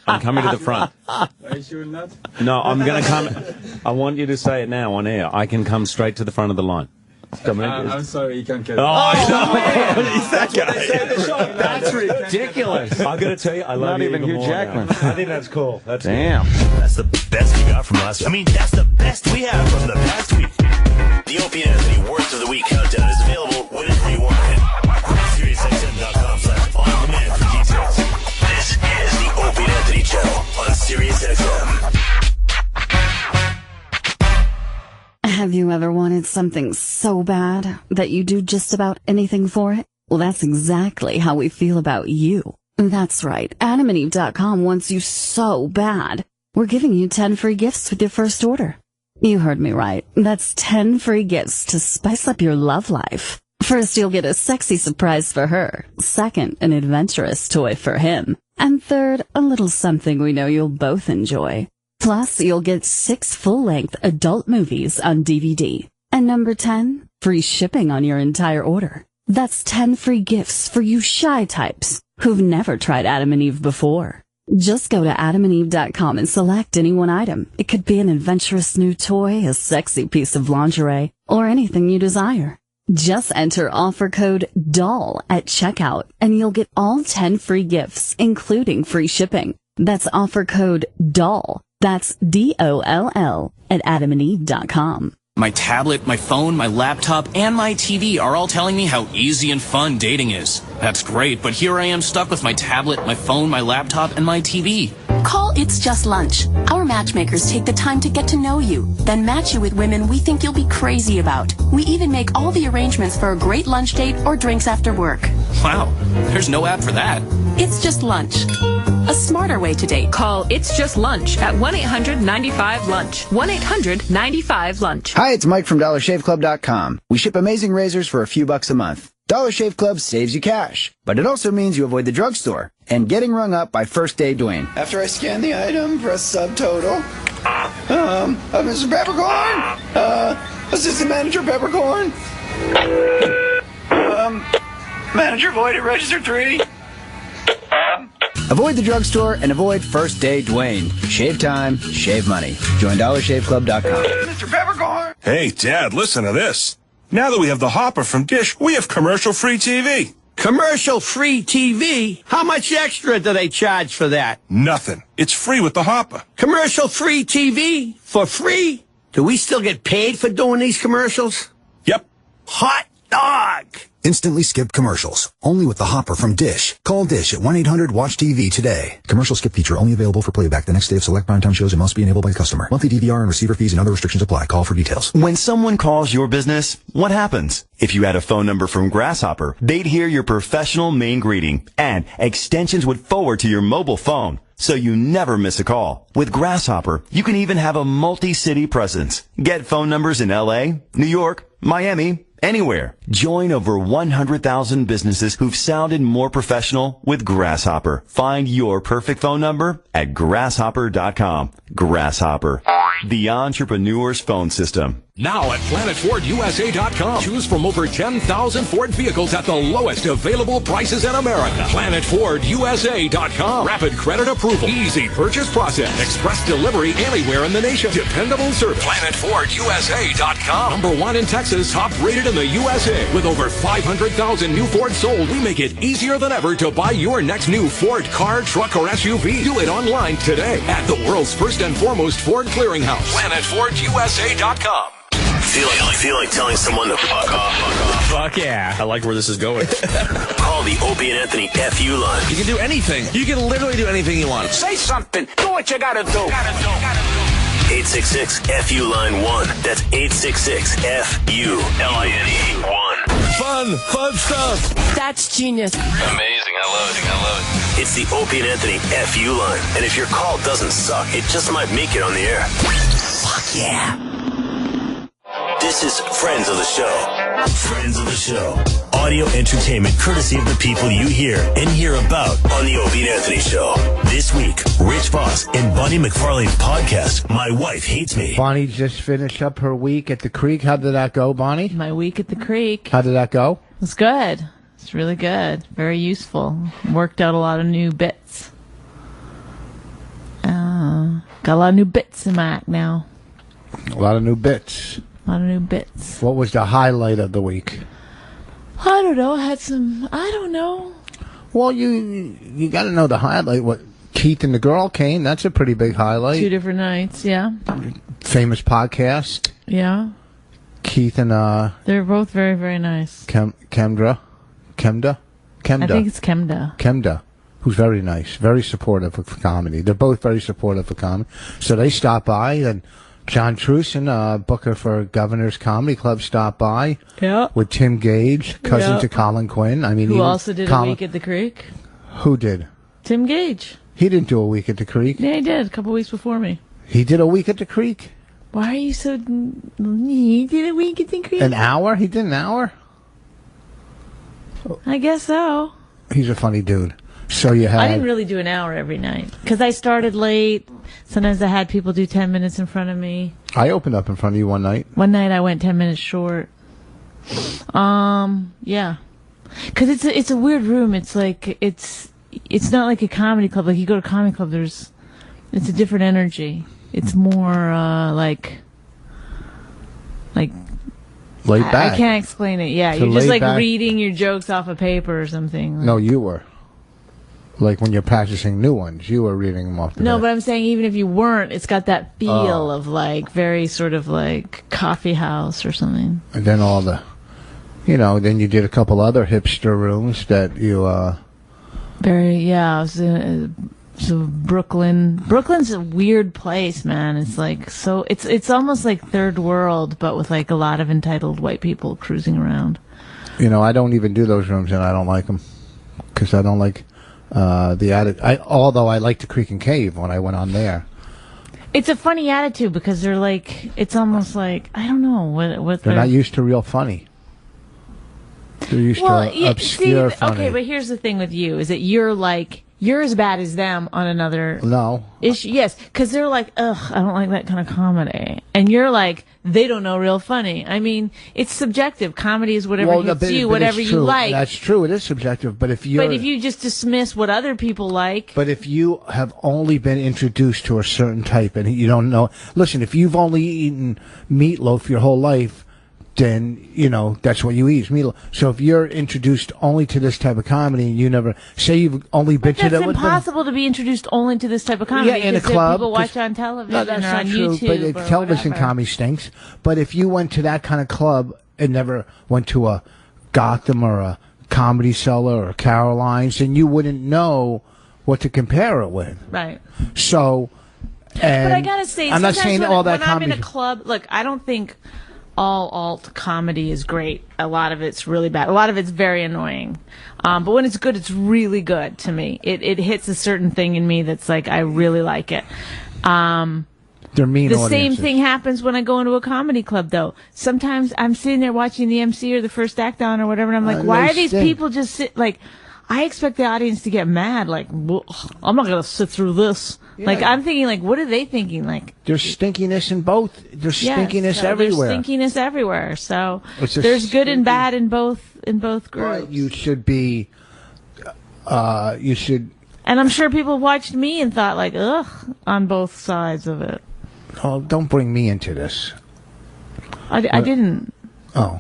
Speaker 5: I'm coming to the front.
Speaker 7: Are you sure not?
Speaker 5: No, I'm going to come. I want you to say it now on air. I can come straight to the front of the line.
Speaker 7: I'm sorry, you can't get it.
Speaker 5: He's that guy.
Speaker 10: That's ridiculous.
Speaker 5: I'm going to tell you, I love
Speaker 10: not
Speaker 5: you
Speaker 10: even Hugh Jackman.
Speaker 5: I think that's cool. That's
Speaker 10: damn.
Speaker 6: Cool. That's the best we got from last week. I mean, that's the best we have from the past week. The Opie and Anthony Worst of the Week countdown is available whenever you want it. SiriusXM.com/on-demand for details. This is the Opie and Anthony channel on SiriusXM.
Speaker 4: Have you ever wanted something so bad that you do just about anything for it? Well, that's exactly how we feel about you. That's right. AdamandEve.com wants you so bad. We're giving you 10 free gifts with your first order. You heard me right. That's 10 free gifts to spice up your love life. First, you'll get a sexy surprise for her. Second, an adventurous toy for him. And third, a little something we know you'll both enjoy. Plus, you'll get 6 full-length adult movies on DVD. And number 10, free shipping on your entire order. That's 10 free gifts for you shy types who've never tried Adam and Eve before. Just go to AdamandEve.com and select any one item. It could be an adventurous new toy, a sexy piece of lingerie, or anything you desire. Just enter offer code DOLL at checkout, and you'll get all 10 free gifts, including free shipping. That's offer code DOLL. That's DOLL at AdamandEve.com.
Speaker 1: My tablet, my phone, my laptop, and my TV are all telling me how easy and fun dating is. That's great, but here I am stuck with my tablet, my phone, my laptop, and my TV.
Speaker 12: Call It's Just Lunch. Our matchmakers take the time to get to know you, then match you with women we think you'll be crazy about. We even make all the arrangements for a great lunch date or drinks after work.
Speaker 1: Wow, there's no app for that.
Speaker 12: It's Just Lunch. A smarter way to date.
Speaker 20: Call It's Just Lunch at 1-800-95-LUNCH. 1-800-95-LUNCH.
Speaker 14: Hi, it's Mike from DollarShaveClub.com. We ship amazing razors for a few bucks a month. Dollar Shave Club saves you cash, but it also means you avoid the drugstore and getting rung up by First Day Dwayne.
Speaker 16: After I scan the item, press subtotal. Mr. Peppercorn? Assistant Manager Peppercorn? Manager Void at Register 3?
Speaker 14: Avoid the drugstore and avoid First Day Dwayne. Shave time, shave money. Join DollarShaveClub.com.
Speaker 16: Mr. Peppercorn?
Speaker 21: Hey, Dad, listen to this.
Speaker 3: Now that we have the Hopper from Dish, we have commercial-free TV.
Speaker 15: Commercial-free TV? How much extra do they charge for that?
Speaker 3: Nothing. It's free with the Hopper.
Speaker 15: Commercial-free TV? For free? Do we still get paid for doing these commercials?
Speaker 3: Yep.
Speaker 15: Hot dog!
Speaker 18: Instantly skip commercials. Only with the Hopper from Dish. Call Dish at 1-800-WATCH-TV today. Commercial skip feature only available for playback the next day of select primetime shows and must be enabled by the customer. Monthly DVR and receiver fees and other restrictions apply. Call for details.
Speaker 19: When someone calls your business, what happens? If you had a phone number from Grasshopper, they'd hear your professional main greeting, and extensions would forward to your mobile phone, so you never miss a call. With Grasshopper, you can even have a multi-city presence. Get phone numbers in LA, New York, Miami, anywhere. Join over 100,000 businesses who've sounded more professional with Grasshopper. Find your perfect phone number at grasshopper.com. Grasshopper, the entrepreneur's phone system.
Speaker 23: Now at PlanetFordUSA.com. Choose from over 10,000 Ford vehicles at the lowest available prices in America. PlanetFordUSA.com. Rapid credit approval. Easy purchase process. Express delivery anywhere in the nation. Dependable service. PlanetFordUSA.com. Number 1 in Texas. Top rated in the USA. With over 500,000 new Fords sold, we make it easier than ever to buy your next new Ford car, truck, or SUV. Do it online today at the world's first and foremost Ford clearinghouse. PlanetFordUSA.com.
Speaker 6: Feel like telling someone to fuck off?
Speaker 26: Fuck yeah. I like where this is going.
Speaker 6: Call the Opie and Anthony FU line.
Speaker 26: You can do anything. You can literally do anything you want.
Speaker 15: Say something. Do what you gotta do.
Speaker 6: 866-FU line 1. That's 866-FU-LINE-1.
Speaker 26: Fun stuff.
Speaker 20: That's genius.
Speaker 6: Amazing. I love it. It's the Opie and Anthony FU line. And if your call doesn't suck, it just might make it on the air.
Speaker 15: Fuck yeah.
Speaker 6: This is Friends of the Show. Friends of the Show. Audio entertainment courtesy of the people you hear and hear about on the Opie and Anthony Show. This week, Rich Vos and Bonnie McFarland podcast, My Wife Hates Me.
Speaker 11: Bonnie just finished up her week at the creek. How did that go, Bonnie?
Speaker 27: My week at the creek.
Speaker 11: How did that go?
Speaker 27: It was good. It's really good. Very useful. Worked out a lot of new bits. Got a lot of new bits in my act now.
Speaker 11: A lot of new bits.
Speaker 27: A lot of new bits.
Speaker 11: What was the highlight of the week?
Speaker 27: I don't know. I don't know.
Speaker 11: Well, you got to know the highlight. What, Keith and the girl came. That's a pretty big highlight.
Speaker 27: 2 different nights, yeah.
Speaker 11: Famous podcast.
Speaker 27: Yeah.
Speaker 11: Keith and
Speaker 27: they're both very, very nice.
Speaker 11: Kemda.
Speaker 27: I think it's Kemda.
Speaker 11: Kemda, who's very nice, very supportive of comedy. They're both very supportive of comedy. So they stopped by, and John Truson, booker for Governor's Comedy Club, stopped by.
Speaker 27: Yeah.
Speaker 11: With Tim Gage, cousin to Colin Quinn. I mean,
Speaker 27: who also did a week at the creek?
Speaker 11: Who did?
Speaker 27: Tim Gage.
Speaker 11: He didn't do a week at the creek.
Speaker 27: Yeah, he did. A couple weeks before me.
Speaker 11: He did a week at the creek?
Speaker 27: Why are you so... He did a week at the creek?
Speaker 11: An hour? He did an hour?
Speaker 27: I guess so.
Speaker 11: He's a funny dude. So you had...
Speaker 27: I didn't really do an hour every night because I started late. Sometimes I had people do 10 minutes in front of me.
Speaker 11: I opened up in front of you one night.
Speaker 27: One night I went 10 minutes short. Yeah. Because it's a weird room. It's like it's not like a comedy club. Like you go to a comedy club, it's a different energy. It's more like
Speaker 11: laid back.
Speaker 27: I can't explain it. Yeah, you're just like reading your jokes off a paper or something.
Speaker 11: No, you were. Like when you're practicing new ones, you were reading them off the
Speaker 27: No, but I'm saying even if you weren't, it's got that feel of like very sort of like coffee house or something.
Speaker 11: And then all the, then you did a couple other hipster rooms that you,
Speaker 27: I was so Brooklyn's a weird place, man. It's like, so it's almost like third world, but with like a lot of entitled white people cruising around.
Speaker 11: I don't even do those rooms, and I don't like them because I don't like the attitude. Although I like the Creek and Cave when I went on there.
Speaker 27: It's a funny attitude because they're like, it's almost like, I don't know what
Speaker 11: they're not used to real funny. They're used to obscure funny.
Speaker 27: Okay, but here's the thing with you is that you're as bad as them on another issue. Yes, because they're like, ugh, I don't like that kind of comedy. And you're like, they don't know real funny. I mean, it's subjective. Comedy is whatever hits you, whatever you like.
Speaker 11: That's true. It is subjective. But if you
Speaker 27: just dismiss what other people like.
Speaker 11: But if you have only been introduced to a certain type and you don't know. Listen, if you've only eaten meatloaf your whole life,
Speaker 2: then, you know, that's what you eat is meatloaf. So if you're introduced only to this type of comedy and you never, say you've only been to that.
Speaker 27: It's impossible to be introduced only to this type of comedy.
Speaker 2: Yeah, in a
Speaker 27: because
Speaker 2: club.
Speaker 27: People watch on television
Speaker 2: No, that's
Speaker 27: or
Speaker 2: not
Speaker 27: on
Speaker 2: true,
Speaker 27: YouTube
Speaker 2: but
Speaker 27: or
Speaker 2: television
Speaker 27: whatever.
Speaker 2: comedy stinks. But if you went to that kind of club and never went to a Gotham or a Comedy Cellar or Caroline's, then you wouldn't know what to compare it with.
Speaker 27: Right.
Speaker 2: So, and
Speaker 27: But I gotta say,
Speaker 2: I'm not
Speaker 27: sometimes
Speaker 2: saying
Speaker 27: when,
Speaker 2: all that
Speaker 27: when I'm
Speaker 2: comedy.
Speaker 27: in a club, look, I don't think all alt comedy is great. A lot of it's really bad. A lot of it's very annoying. But when it's good, it's really good to me. It hits a certain thing in me that's like, I really like it.
Speaker 2: They're mean
Speaker 27: The
Speaker 2: audiences.
Speaker 27: same thing happens when I go into a comedy club, though. Sometimes I'm sitting there watching the MC or the first act on or whatever, and I'm like, why are these people just sit, like, I expect the audience to get mad, like, well, I'm not going to sit through this.
Speaker 2: Yeah.
Speaker 27: Like, I'm thinking, like, what are they thinking? Like,
Speaker 2: There's stinkiness in both. There's stinkiness
Speaker 27: so
Speaker 2: everywhere.
Speaker 27: There's stinkiness everywhere. So
Speaker 2: It's a
Speaker 27: there's good and
Speaker 2: stinky-
Speaker 27: bad in both groups.
Speaker 2: Right, you should be. You should.
Speaker 27: And I'm sure people watched me and thought, like, ugh, on both sides of it.
Speaker 2: Oh, don't bring me into this.
Speaker 27: I didn't.
Speaker 2: Oh.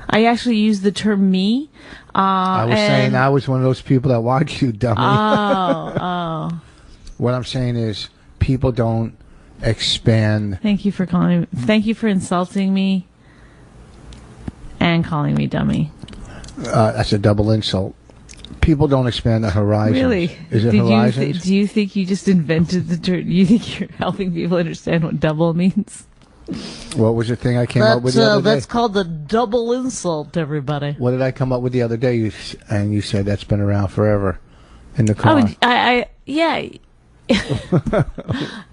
Speaker 27: I actually used the term me.
Speaker 2: I was saying I was one of those people that watch you, dummy.
Speaker 27: Oh.
Speaker 2: What I'm saying is, people don't expand.
Speaker 27: Thank you for calling. Thank you for insulting me and calling me dummy.
Speaker 2: That's a double insult. People don't expand the horizons.
Speaker 27: Really?
Speaker 2: Is it
Speaker 27: Did
Speaker 2: horizons?
Speaker 27: do you think you just invented the term? You think you're helping people understand what double means?
Speaker 2: What was the thing I came up with the other day?
Speaker 27: That's called the double insult, everybody.
Speaker 2: What did I come up with the other day? You said that's been around forever in the car.
Speaker 27: Yeah.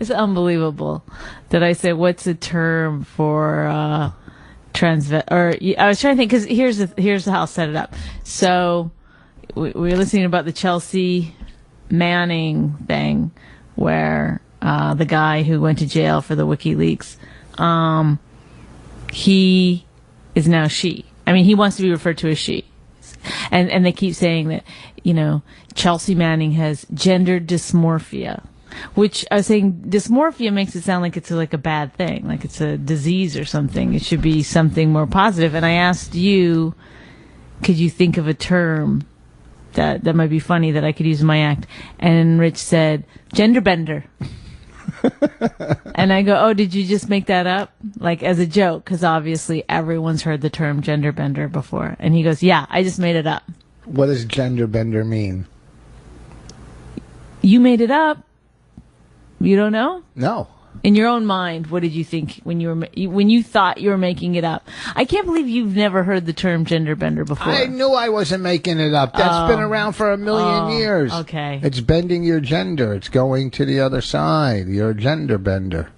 Speaker 27: It's unbelievable that I said, what's a term for I was trying to think, because here's how I'll set it up. So we were listening about the Chelsea Manning thing, where the guy who went to jail for the WikiLeaks, he is now she. I mean, he wants to be referred to as she. And they keep saying that, you know, Chelsea Manning has gender dysmorphia, which I was saying dysmorphia makes it sound like it's like a bad thing, like it's a disease or something. It should be something more positive. And I asked you, could you think of a term that might be funny that I could use in my act? And Rich said, gender bender. And I go, oh, did you just make that up? Like as a joke? Because obviously everyone's heard the term gender bender before. And he goes, yeah, I just made it up.
Speaker 2: What does gender bender mean?
Speaker 27: You made it up. You don't know?
Speaker 2: No.
Speaker 27: In your own mind, what did you think when you thought you were making it up? I can't believe you've never heard the term gender bender before.
Speaker 2: I knew I wasn't making it up. That's been around for a million years.
Speaker 27: Okay.
Speaker 2: It's bending your gender. It's going to the other side. You're a gender bender.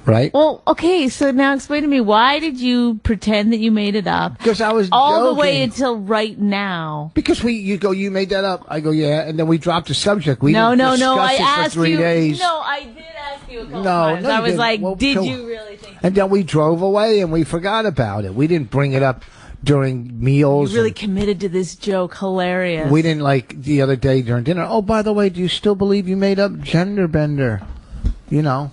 Speaker 2: Right?
Speaker 27: Well, okay, so now explain to me, why did you pretend that you made it up?
Speaker 2: Because I was
Speaker 27: all
Speaker 2: joking.
Speaker 27: the way until right now.
Speaker 2: Because you go, you made that up. I go, yeah, and then we dropped the subject. We
Speaker 27: No,
Speaker 2: didn't
Speaker 27: no,
Speaker 2: discuss
Speaker 27: no. I
Speaker 2: it
Speaker 27: asked
Speaker 2: for 3
Speaker 27: you.
Speaker 2: days.
Speaker 27: No, I did ask you a couple
Speaker 2: No,
Speaker 27: times.
Speaker 2: no,
Speaker 27: I
Speaker 2: you
Speaker 27: was
Speaker 2: didn't.
Speaker 27: like,
Speaker 2: Well,
Speaker 27: did
Speaker 2: so-
Speaker 27: you really think?
Speaker 2: And then we drove away and we forgot about it. We didn't bring it up during meals.
Speaker 27: You really committed to this joke. Hilarious.
Speaker 2: We didn't like the other day during dinner. Oh, by the way, do you still believe you made up gender bender? You know.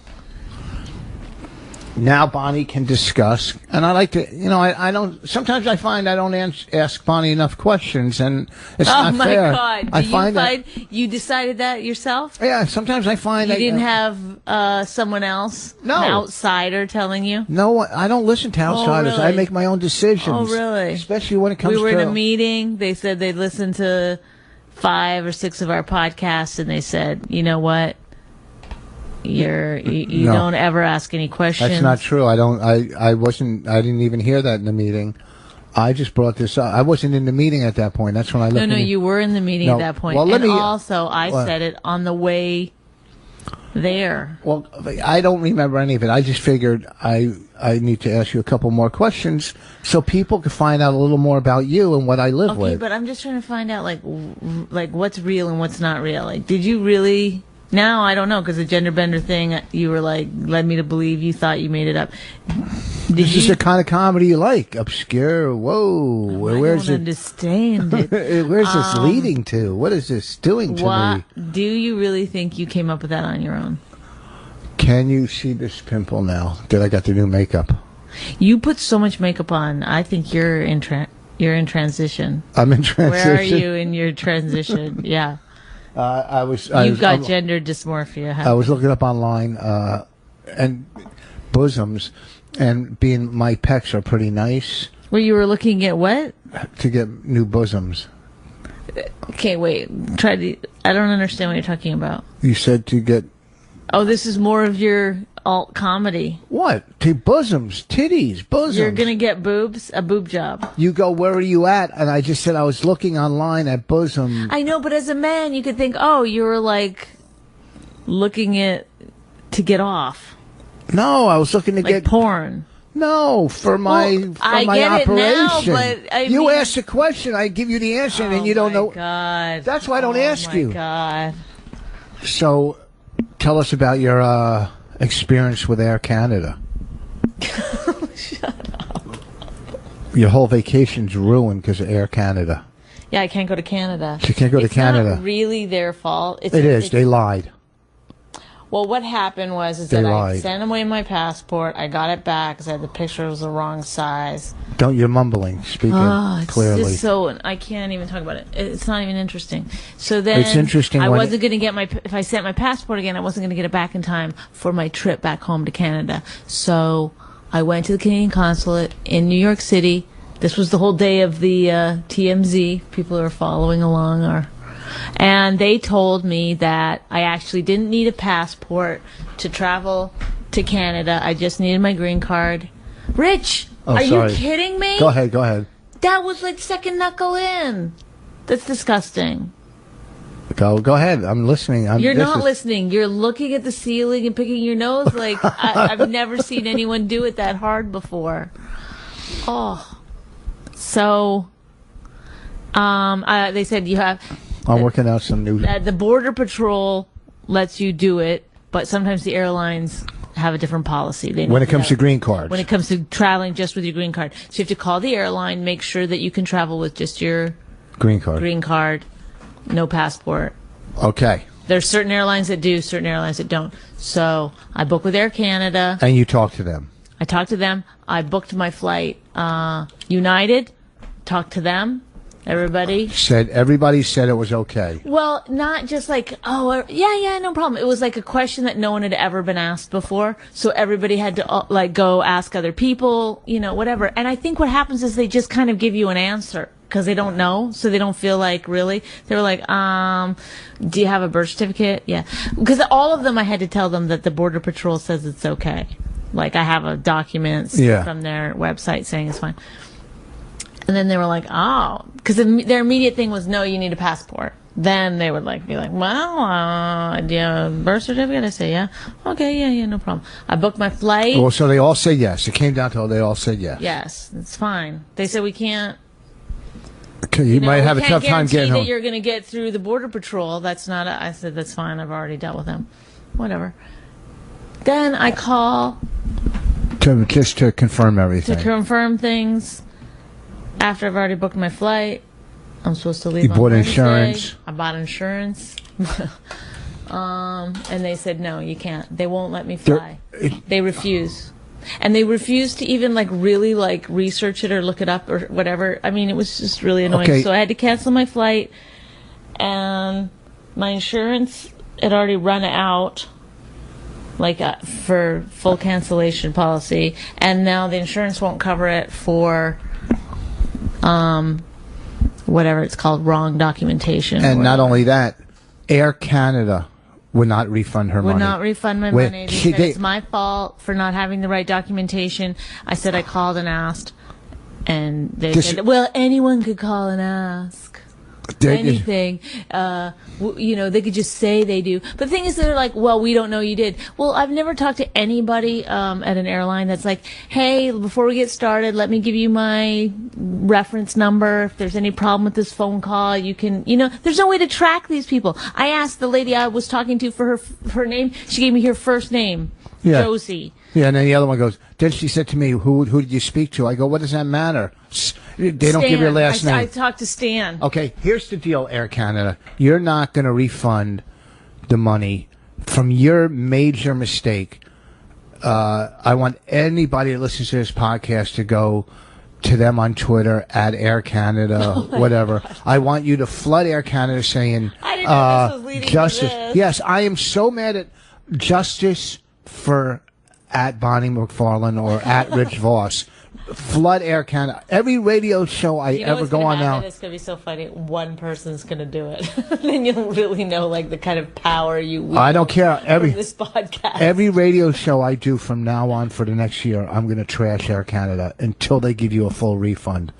Speaker 2: Now Bonnie can discuss, and I like to, you know, I don't. Sometimes I find I don't ask Bonnie enough questions, and it's not fair.
Speaker 27: Oh my God!
Speaker 2: I
Speaker 27: Do
Speaker 2: find
Speaker 27: you
Speaker 2: that.
Speaker 27: you decided that yourself?
Speaker 2: Yeah, sometimes I find
Speaker 27: You
Speaker 2: I
Speaker 27: didn't have someone else, an outsider, telling you.
Speaker 2: No, I don't listen to outsiders.
Speaker 27: really?
Speaker 2: I make my own decisions.
Speaker 27: Oh, really?
Speaker 2: Especially when it comes
Speaker 27: We were
Speaker 2: to.
Speaker 27: in a meeting. They said they'd listened to 5 or 6 of our podcasts, and they said, you know what? You
Speaker 2: No.
Speaker 27: don't ever ask any questions.
Speaker 2: That's not true. I don't. I wasn't. I didn't even hear that in the meeting. I just brought this up. I wasn't in the meeting at that point. That's when I looked.
Speaker 27: No, you were in the meeting
Speaker 2: No.
Speaker 27: at that point.
Speaker 2: Well, let
Speaker 27: and
Speaker 2: me-
Speaker 27: also, I
Speaker 2: what?
Speaker 27: said it on the way there.
Speaker 2: Well, I don't remember any of it. I just figured I need to ask you a couple more questions so people can find out a little more about you and what I live
Speaker 27: Okay,
Speaker 2: with.
Speaker 27: but I'm just trying to find out, like what's real and what's not real. Like, did you really? Now I don't know, because the gender bender thing, you were like, led me to believe you thought you made it up.
Speaker 2: This is the kind of comedy you like. Obscure. Whoa. Where's
Speaker 27: I don't
Speaker 2: it?
Speaker 27: understand it.
Speaker 2: Where's this leading to? What is this doing to me?
Speaker 27: Do you really think you came up with that on your own?
Speaker 2: Can you see this pimple now that I got the new makeup?
Speaker 27: You put so much makeup on. I think you're in transition.
Speaker 2: I'm in transition.
Speaker 27: Where are you in your transition? Yeah. You've got gender dysmorphia.
Speaker 2: I was looking up online and bosoms, and being my pecs are pretty nice.
Speaker 27: Well, you were looking at what?
Speaker 2: To get new bosoms.
Speaker 27: Okay, wait. I don't understand what you're talking about.
Speaker 2: You said to get...
Speaker 27: Oh, this is more of your alt comedy.
Speaker 2: What? To bosoms, titties, bosoms.
Speaker 27: You're going to get boobs? A boob job.
Speaker 2: You go, where are you at? And I just said I was looking online at bosom.
Speaker 27: I know, but as a man, you could think, oh, you were like looking at to get off.
Speaker 2: No, I was looking to get
Speaker 27: porn.
Speaker 2: No, for my
Speaker 27: I
Speaker 2: my
Speaker 27: get
Speaker 2: operation.
Speaker 27: It now, but
Speaker 2: you asked a question, I give you the answer, and you don't know.
Speaker 27: God.
Speaker 2: That's why I don't ask you.
Speaker 27: Oh my God.
Speaker 2: So, tell us about your experience with Air Canada.
Speaker 27: Shut up.
Speaker 2: Your whole vacation's ruined because of Air Canada.
Speaker 27: Yeah, I can't go to Canada.
Speaker 2: You can't go to Canada.
Speaker 27: It's not really their fault.
Speaker 2: It is. They lied.
Speaker 27: Well, what happened was
Speaker 2: They
Speaker 27: that
Speaker 2: lied.
Speaker 27: I sent away my passport. I got it back because the picture was the wrong size.
Speaker 2: You're mumbling, speaking
Speaker 27: It's
Speaker 2: clearly.
Speaker 27: just so I can't even talk about it. It's not even interesting. So then
Speaker 2: It's interesting
Speaker 27: I
Speaker 2: when
Speaker 27: wasn't going to get if I sent my passport again, I wasn't going to get it back in time for my trip back home to Canada. So I went to the Canadian consulate in New York City. This was the whole day of the TMZ. People are following along and they told me that I actually didn't need a passport to travel to Canada. I just needed my green card. Rich, are you kidding me?
Speaker 2: Go ahead.
Speaker 27: That was like second knuckle in. That's disgusting.
Speaker 2: Go ahead. I'm listening.
Speaker 27: You're not listening. You're looking at the ceiling and picking your nose. Like I've never seen anyone do it that hard before. Oh. So, they said you have...
Speaker 2: I'm working out some new...
Speaker 27: The Border Patrol lets you do it, but sometimes the airlines have a different policy.
Speaker 2: When it comes to green cards.
Speaker 27: When it comes to traveling just with your green card. So you have to call the airline, make sure that you can travel with just your...
Speaker 2: Green card.
Speaker 27: No passport.
Speaker 2: Okay.
Speaker 27: There's certain airlines that do, certain airlines that don't. So I booked with Air Canada.
Speaker 2: And you talk to them.
Speaker 27: I talked to them. I booked my flight. United, talked to them. Everybody said
Speaker 2: it was okay.
Speaker 27: Well, not just like, oh, yeah, no problem. It was like a question that no one had ever been asked before. So everybody had to go ask other people, whatever. And I think what happens is they just kind of give you an answer because they don't know. So they don't feel like really. They were like, do you have a birth certificate? Yeah. Because all of them, I had to tell them that the Border Patrol says it's okay. Like I have a document from their website saying it's fine. And then they were like, oh, because their immediate thing was, no, you need a passport. Then they would be like, well, do you have a birth certificate? I say, yeah. Okay, yeah, no problem. I booked my flight.
Speaker 2: Well, so they all said yes. It came down to they all said yes.
Speaker 27: Yes, it's fine. They said we can't.
Speaker 2: Okay, you might have a tough time getting home.
Speaker 27: That you're going to get through the Border Patrol. That's not. I said that's fine. I've already dealt with them. Whatever. Then I call
Speaker 2: just to confirm everything.
Speaker 27: To confirm things. After I've already booked my flight, I'm supposed to leave.
Speaker 2: You
Speaker 27: on
Speaker 2: bought
Speaker 27: Wednesday.
Speaker 2: insurance.
Speaker 27: I bought insurance. And they said no, you can't. They won't let me fly. They refuse. And they refuse to even really research it or look it up or whatever. I mean, it was just really annoying.
Speaker 2: Okay.
Speaker 27: So I had to cancel my flight, and my insurance had already run out. For full cancellation policy, and now the insurance won't cover it for whatever it's called, wrong documentation.
Speaker 2: And not only that, Air Canada would not refund her money.
Speaker 27: Would not refund my money. They said it's my fault for not having the right documentation. I said I called and asked, and they said, well, anyone could call and ask. Anything, they could just say they do. But the thing is, they're like, well, we don't know you did. Well, I've never talked to anybody at an airline that's like, hey, before we get started, let me give you my reference number. If there's any problem with this phone call, you can, there's no way to track these people. I asked the lady I was talking to for her name. She gave me her first name, Josie.
Speaker 2: Yeah, and then the other one goes, then she said to me, who did you speak to? I go, what does that matter? They don't give your last name.
Speaker 27: I talked to Stan.
Speaker 2: Okay, here's the deal, Air Canada. You're not going to refund the money from your major mistake I want anybody that listens to this podcast to go to them on Twitter at Air Canada, whatever. I want you to flood Air Canada saying,
Speaker 27: I didn't know this was leading
Speaker 2: justice.
Speaker 27: to this.
Speaker 2: Yes, I am so mad at justice for at Bonnie McFarland or at Rich Voss. Flood Air Canada. Every radio show I ever go on now.
Speaker 27: It's going to be so funny. One person's going to do it. Then you'll really know like the kind of power you wield.
Speaker 2: I don't care.
Speaker 27: From this podcast.
Speaker 2: Every radio show I do from now on for the next year, I'm going to trash Air Canada until they give you a full refund.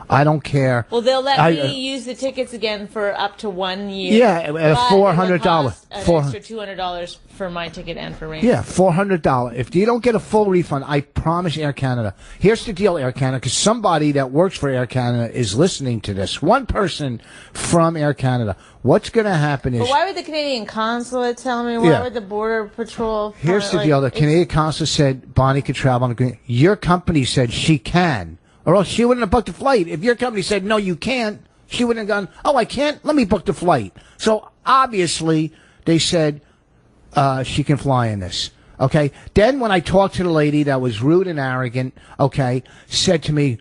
Speaker 2: I don't care.
Speaker 27: Well, they'll let me use the tickets again for up to 1 year.
Speaker 2: Yeah, at $400.
Speaker 27: An extra $200 for my ticket and for Rain.
Speaker 2: Yeah, $400. If you don't get a full refund, I promise Air Canada. Here's the deal, Air Canada, because somebody that works for Air Canada is listening to this. One person from Air Canada. What's going to happen is...
Speaker 27: But why would the Canadian consulate tell me? Why would the Border Patrol...
Speaker 2: Here's the deal. The Canadian consulate said Bonnie could travel on the green. Your company said she can. Or else she wouldn't have booked the flight. If your company said, no, you can't, she wouldn't have gone, oh, I can't? Let me book the flight. So, obviously, they said she can fly in this. Okay? Then when I talked to the lady that was rude and arrogant, okay, said to me,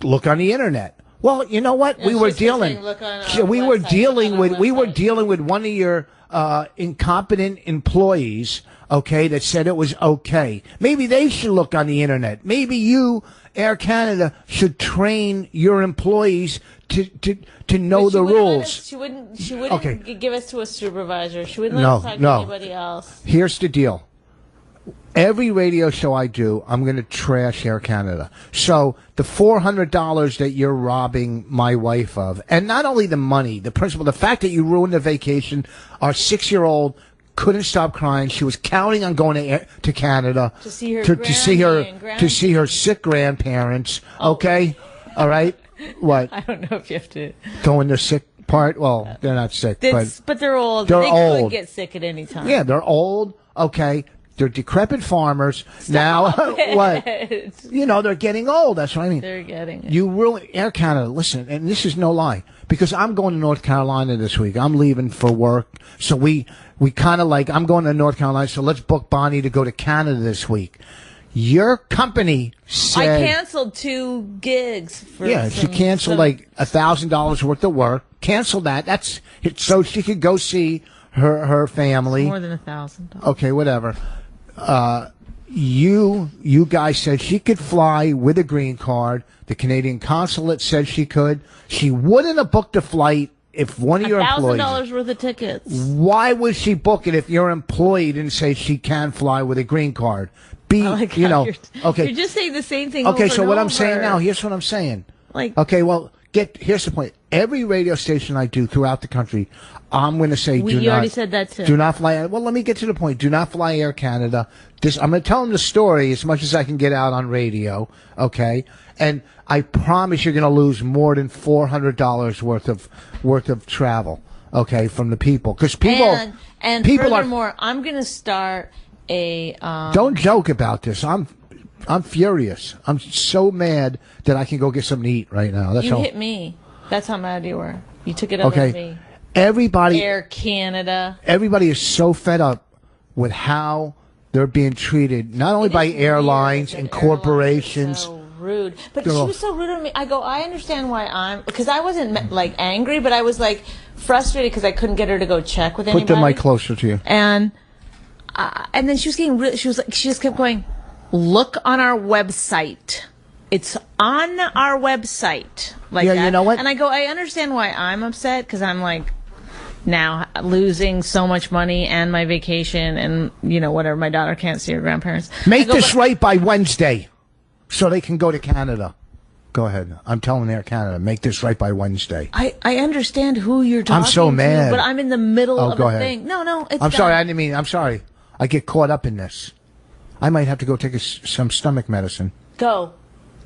Speaker 2: look on the internet. Well, you know what? We were dealing with one of your incompetent employees, okay, that said it was okay. Maybe they should look on the internet. Maybe you, Air Canada, should train your employees to know the rules.
Speaker 27: She wouldn't give us to a supervisor. She wouldn't let us talk to anybody else.
Speaker 2: Here's the deal. Every radio show I do, I'm going to trash Air Canada. So the $400 that you're robbing my wife of, and not only the money, the principle, the fact that you ruined the vacation, our 6-year-old couldn't stop crying. She was counting on going to Canada
Speaker 27: to see her
Speaker 2: to see her sick grandparents. Okay, all right. What?
Speaker 27: I don't know if you have to
Speaker 2: go in the sick part. Well, they're not sick,
Speaker 27: but they're old.
Speaker 2: They
Speaker 27: could get sick at any time.
Speaker 2: Yeah, they're old. Okay. They're decrepit farmers. What? You know, they're getting old. That's what I mean.
Speaker 27: They're getting it.
Speaker 2: You really, Air Canada, listen, and this is no lie, because I'm going to North Carolina this week. I'm leaving for work. So we kind of like, I'm going to North Carolina, so let's book Bonnie to go to Canada this week. Your company said...
Speaker 27: I canceled 2 gigs.
Speaker 2: She canceled like $1,000 worth of work. Canceled that. That's so she could go see her family.
Speaker 27: It's more than $1,000.
Speaker 2: Okay, whatever. You guys said she could fly with a green card. The Canadian consulate said she could. She wouldn't have booked a flight if one of your employees...
Speaker 27: $1,000 worth of tickets.
Speaker 2: Why would she book it if your employee didn't say she can fly with a green card?
Speaker 27: You're just saying the same thing.
Speaker 2: Okay, so what I'm saying now, here's what I'm saying. Here's the point. Every radio station I do throughout the country, I'm going to say,
Speaker 27: you already said that too.
Speaker 2: Do not fly. Well, let me get to the point. Do not fly Air Canada. I'm going to tell them the story as much as I can get out on radio. Okay, and I promise you're going to lose more than $400 worth of travel. Okay, from the people, because people
Speaker 27: furthermore, I'm going to start a.
Speaker 2: Don't joke about this. I'm furious. I'm so mad that I can go get something to eat right now.
Speaker 27: You hit me. That's how mad you were. You took it out on me. Air Canada.
Speaker 2: Everybody is so fed up with how they're being treated, not only by airlines and corporations.
Speaker 27: So rude. But she was so rude to me. I understand why because I wasn't like angry, but I was like frustrated because I couldn't get her to go check with anybody.
Speaker 2: Put the mic closer to you.
Speaker 27: And then she was getting really, she just kept going, look on our website. It's on our website. Like that.
Speaker 2: You know what?
Speaker 27: And I go, I understand why I'm upset, because I'm like now losing so much money and my vacation and, whatever. My daughter can't see her grandparents.
Speaker 2: Make this right by Wednesday so they can go to Canada. Go ahead. I'm telling Air Canada, make this right by Wednesday.
Speaker 27: I understand who you're talking to.
Speaker 2: I'm so mad.
Speaker 27: But I'm in the middle of
Speaker 2: a
Speaker 27: thing. No, it's
Speaker 2: I'm sorry. I didn't mean, I'm sorry. I get caught up in this. I might have to go take some stomach medicine.
Speaker 27: Go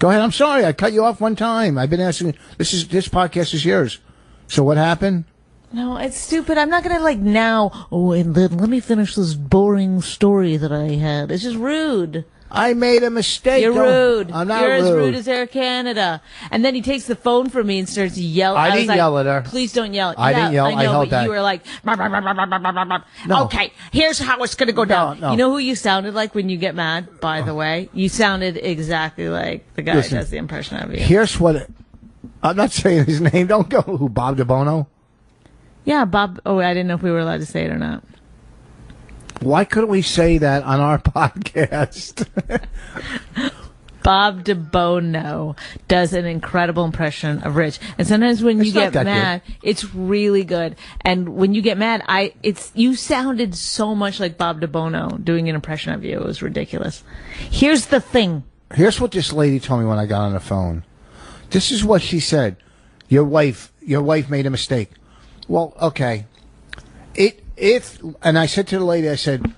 Speaker 2: ahead. I'm sorry. I cut you off one time. I've been asking. This podcast is yours. So what happened?
Speaker 27: No, it's stupid. I'm not going to now, and then let me finish this boring story that I had. It's just rude.
Speaker 2: I made a mistake.
Speaker 27: You're rude.
Speaker 2: I'm not
Speaker 27: You're
Speaker 2: rude.
Speaker 27: as rude as Air Canada. And then he takes the phone from me and starts yelling.
Speaker 2: I
Speaker 27: was
Speaker 2: didn't
Speaker 27: like,
Speaker 2: yell at her.
Speaker 27: Please don't yell.
Speaker 2: I didn't yell.
Speaker 27: I know,
Speaker 2: I held
Speaker 27: but
Speaker 2: back.
Speaker 27: you were like, "Blah, blah, blah, blah, blah, blah, blah, blah."
Speaker 2: No.
Speaker 27: Okay, here's how it's going to go down.
Speaker 2: no.
Speaker 27: You know who you sounded like when you get mad, by the way? You sounded exactly like the guy
Speaker 2: Listen,
Speaker 27: who does the impression of you.
Speaker 2: Here's what... I'm not saying his name. Don't go. Who, Bob DeBono?
Speaker 27: Yeah, Bob. Oh, I didn't know if we were allowed to say it or not.
Speaker 2: Why couldn't we say that on our podcast?
Speaker 27: Bob DeBono does an incredible impression of Rich, and sometimes when you get mad, it's really good. And when you get mad, you sounded so much like Bob DeBono doing an impression of you. It was ridiculous. Here's the thing.
Speaker 2: Here's what this lady told me when I got on the phone. This is what she said. Your wife made a mistake. Well, okay. And I said to the lady, I said,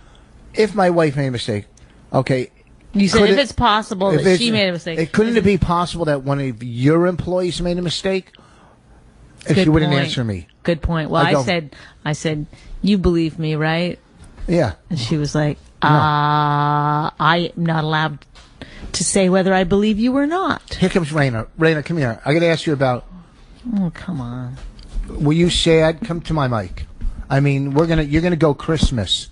Speaker 2: if my wife made a mistake, okay.
Speaker 27: You said if it's possible that she made a mistake.
Speaker 2: Couldn't it be possible that one of your employees made a mistake? And she wouldn't answer me.
Speaker 27: Good point. Well, I said, you believe me, right?
Speaker 2: Yeah.
Speaker 27: And she was like, I am not allowed to say whether I believe you or not.
Speaker 2: Here comes Raina. Raina, come here. I got to ask you about.
Speaker 27: Oh, come on.
Speaker 2: Were you sad? Come to my mic. I mean, you're gonna go Christmas,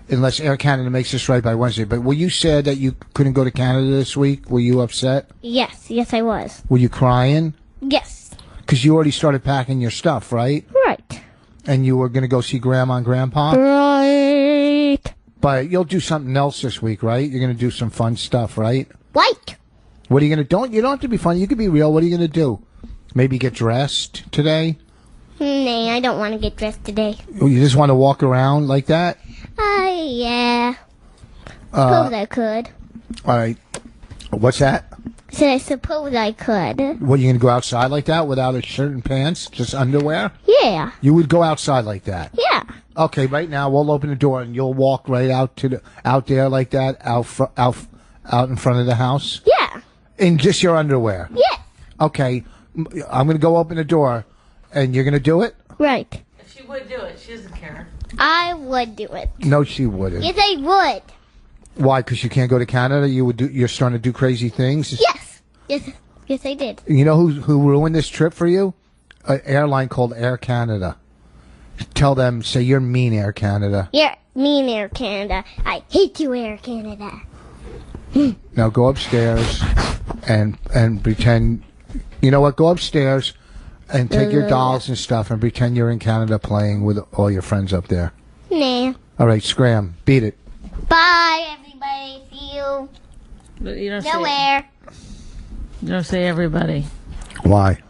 Speaker 2: unless Air Canada makes this right by Wednesday. But were you sad that you couldn't go to Canada this week? Were you upset?
Speaker 8: Yes, I was.
Speaker 2: Were you crying?
Speaker 8: Yes.
Speaker 2: Because you already started packing your stuff, right?
Speaker 8: Right.
Speaker 2: And you were gonna go see Grandma and Grandpa?
Speaker 8: Right.
Speaker 2: But you'll do something else this week, right? You're gonna do some fun stuff, right?
Speaker 8: Right.
Speaker 2: What are you gonna? You don't have to be funny. You can be real. What are you gonna do? Maybe get dressed today?
Speaker 8: Nah, I don't want to get dressed today.
Speaker 2: You just want to walk around like that?
Speaker 8: Yeah. Suppose I could.
Speaker 2: All right. What's that?
Speaker 8: So I suppose I could.
Speaker 2: What, you going to go outside like that without a shirt and pants? Just underwear?
Speaker 8: Yeah.
Speaker 2: You would go outside like that?
Speaker 8: Yeah.
Speaker 2: Okay, right now we'll open the door and you'll walk right out there like that, out in front of the house?
Speaker 8: Yeah.
Speaker 2: In just your underwear?
Speaker 8: Yeah.
Speaker 2: Okay. I'm going to go open the door. And you're going to do it?
Speaker 8: Right.
Speaker 27: If she would do it, she doesn't care.
Speaker 8: I would do it.
Speaker 2: No, she wouldn't.
Speaker 8: Yes, I would.
Speaker 2: Why? Because you can't go to Canada? You're starting to do crazy things?
Speaker 8: Yes. Yes, I did.
Speaker 2: You know who ruined this trip for you? An airline called Air Canada. Tell them, say you're mean, Air Canada.
Speaker 8: You're mean, Air Canada. I hate you, Air Canada.
Speaker 2: Now go upstairs and pretend. You know what? Go upstairs. And take your dolls and stuff and pretend you're in Canada playing with all your friends up there.
Speaker 8: Nah.
Speaker 2: All right, scram. Beat it.
Speaker 8: Bye, everybody. See you.
Speaker 27: But you don't
Speaker 8: nowhere.
Speaker 27: You don't say everybody.
Speaker 2: Why?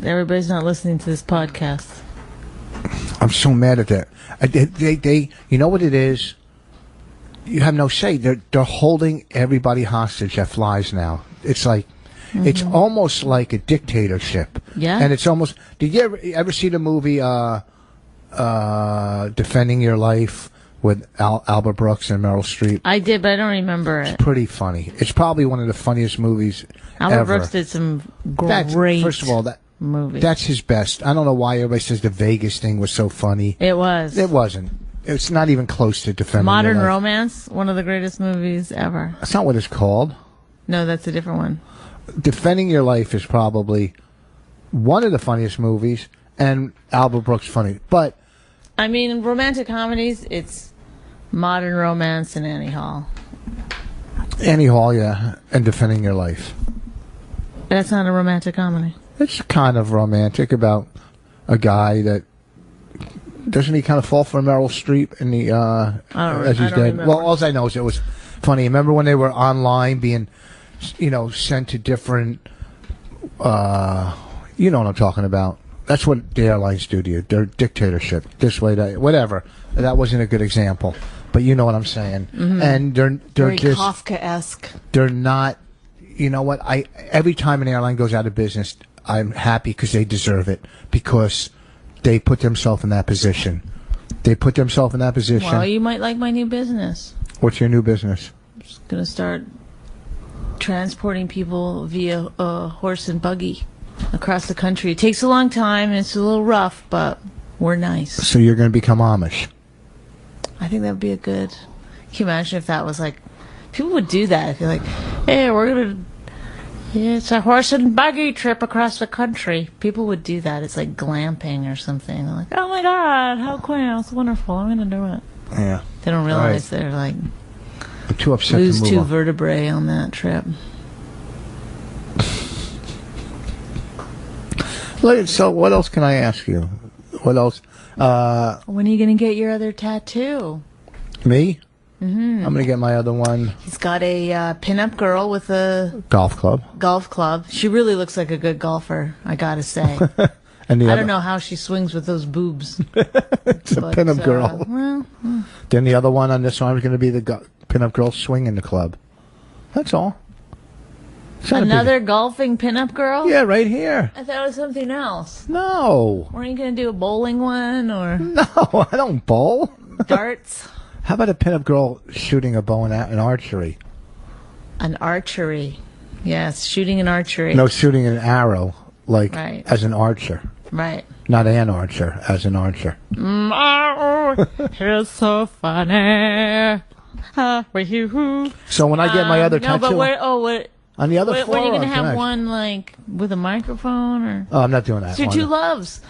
Speaker 27: Everybody's not listening to this podcast.
Speaker 2: I'm so mad at that. They you know what it is? You have no say. They're holding everybody hostage that flies now. It's like... It's almost like a dictatorship.
Speaker 27: Yeah.
Speaker 2: And it's almost... Did you ever see the movie Defending Your Life with Albert Brooks and Meryl Streep?
Speaker 27: I did, but I don't remember it.
Speaker 2: It's pretty funny. It's probably one of the funniest movies
Speaker 27: Albert
Speaker 2: ever.
Speaker 27: Brooks did some great
Speaker 2: First of all,
Speaker 27: movies.
Speaker 2: That's his best. I don't know why everybody says the Vegas thing was so funny.
Speaker 27: It was.
Speaker 2: It wasn't. It's not even close to Defending
Speaker 27: Modern
Speaker 2: Your Life.
Speaker 27: Romance, one of the greatest movies ever.
Speaker 2: That's not what it's called.
Speaker 27: No, that's a different one.
Speaker 2: Defending Your Life is probably one of the funniest movies, and Albert Brooks funny. But
Speaker 27: I mean, romantic comedies, it's Modern Romance and Annie Hall.
Speaker 2: Annie Hall, yeah, and Defending Your Life.
Speaker 27: That's not a romantic comedy.
Speaker 2: It's kind of romantic about a guy that doesn't he kind of fall for Meryl Streep in the as he's dead.
Speaker 27: Remember.
Speaker 2: Well, all I know is it was funny. Remember when they were online being, sent to different, you know what I'm talking about. That's what the airlines do to you. They're dictatorship. This way, that, whatever. That wasn't a good example, but you know what I'm saying.
Speaker 27: Mm-hmm.
Speaker 2: And they're
Speaker 27: very
Speaker 2: just
Speaker 27: Kafka-esque.
Speaker 2: They're not. You know what? Every time an airline goes out of business, I'm happy because they deserve it, because they put themselves in that position. They put themselves in that position.
Speaker 27: Well, you might like my new business.
Speaker 2: What's your new business?
Speaker 27: I'm just going to start transporting people via horse and buggy across the country. It takes a long time and it's a little rough, but we're nice.
Speaker 2: So you're going to become Amish?
Speaker 27: I think that would be a good... Can you imagine if that was like People would do that. If you're like, hey, it's a horse and buggy trip across the country. People would do that. It's like glamping or something. They're like, oh my God, how quaint, it's wonderful. I'm going to do it.
Speaker 2: Yeah.
Speaker 27: They don't realize they're like,
Speaker 2: I'm too upset
Speaker 27: lose
Speaker 2: to move
Speaker 27: 2
Speaker 2: on.
Speaker 27: vertebrae on that trip.
Speaker 2: So what else can I ask you? What else?
Speaker 27: When are you going to get your other tattoo?
Speaker 2: Me?
Speaker 27: Mm-hmm.
Speaker 2: I'm going to get my other one.
Speaker 27: He's got a pinup girl with a
Speaker 2: Golf club.
Speaker 27: She really looks like a good golfer, I gotta say.
Speaker 2: And
Speaker 27: I don't know how she swings with those boobs.
Speaker 2: It's a pinup girl.
Speaker 27: Well,
Speaker 2: Then the other one on this arm is going to be the pinup girl swinging the club. That's all. It's not a
Speaker 27: another golfing pinup girl?
Speaker 2: Yeah, right here.
Speaker 27: I thought it was something else.
Speaker 2: No.
Speaker 27: Weren't you going to do a bowling one or?
Speaker 2: No, I don't bowl.
Speaker 27: Darts?
Speaker 2: How about a pinup girl shooting a bow and archery?
Speaker 27: An archery. Yes, shooting an archery.
Speaker 2: No, shooting an arrow, like
Speaker 27: Right.
Speaker 2: as an archer.
Speaker 27: Right.
Speaker 2: Not an archer, as an archer.
Speaker 27: It's so funny. With you.
Speaker 2: So when I get my other
Speaker 27: no,
Speaker 2: tattoo,
Speaker 27: but
Speaker 2: on the other
Speaker 27: what are you
Speaker 2: forearm,
Speaker 27: going to have
Speaker 2: tonight.
Speaker 27: one like with a microphone or?
Speaker 2: Oh, I'm not doing that.
Speaker 27: It's your 2 loves.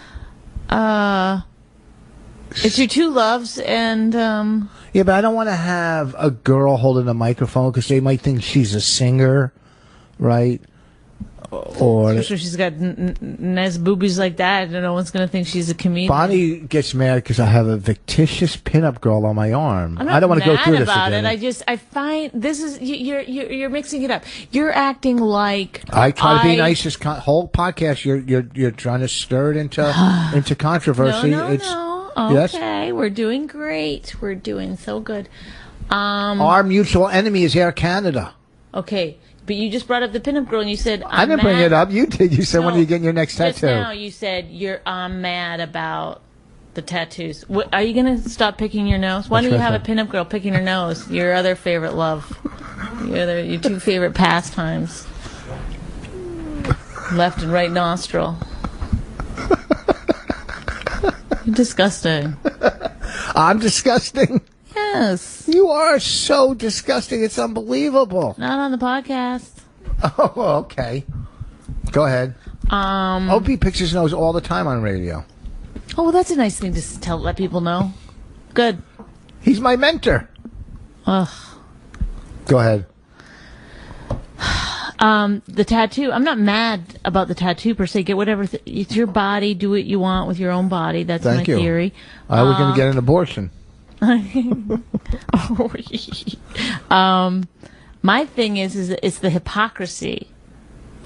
Speaker 27: It's your 2 loves and
Speaker 2: Yeah, but I don't want to have a girl holding a microphone because they might think she's a singer, right? Or
Speaker 27: especially if she's got nice boobies like that, no one's going to think she's a comedian.
Speaker 2: Bonnie gets mad because I have a fictitious pinup girl on my arm.
Speaker 27: I'm not
Speaker 2: I don't want to go
Speaker 27: mad
Speaker 2: through this
Speaker 27: about
Speaker 2: again.
Speaker 27: it. I find this is you're mixing it up. You're acting like
Speaker 2: I try to be nice. This whole podcast, you're trying to stir it into controversy.
Speaker 27: No.
Speaker 2: Yes?
Speaker 27: Okay, we're doing great. We're doing so good.
Speaker 2: Our mutual enemy is Air Canada.
Speaker 27: Okay, but you just brought up the pinup girl and you said
Speaker 2: I didn't bring it up. You did. You said, when are you getting your next
Speaker 27: Just
Speaker 2: tattoo?
Speaker 27: now you said I'm mad about the tattoos. Are you going to stop picking your nose? Why don't you have a pinup girl picking her nose? Your other favorite love. Your 2 favorite pastimes. Left and right nostril. You're disgusting.
Speaker 2: I'm disgusting.
Speaker 27: Yes.
Speaker 2: You are so disgusting. It's unbelievable.
Speaker 27: Not on the podcast.
Speaker 2: Oh, okay. Go ahead. Opie picks his nose all the time on radio.
Speaker 27: Oh, well, that's a nice thing to let people know. Good.
Speaker 2: He's my mentor.
Speaker 27: Ugh.
Speaker 2: Go ahead.
Speaker 27: The tattoo. I'm not mad about the tattoo per se. Get whatever. It's your body. Do what you want with your own body. That's my theory.
Speaker 2: I was going to get an abortion.
Speaker 27: My thing is it's the hypocrisy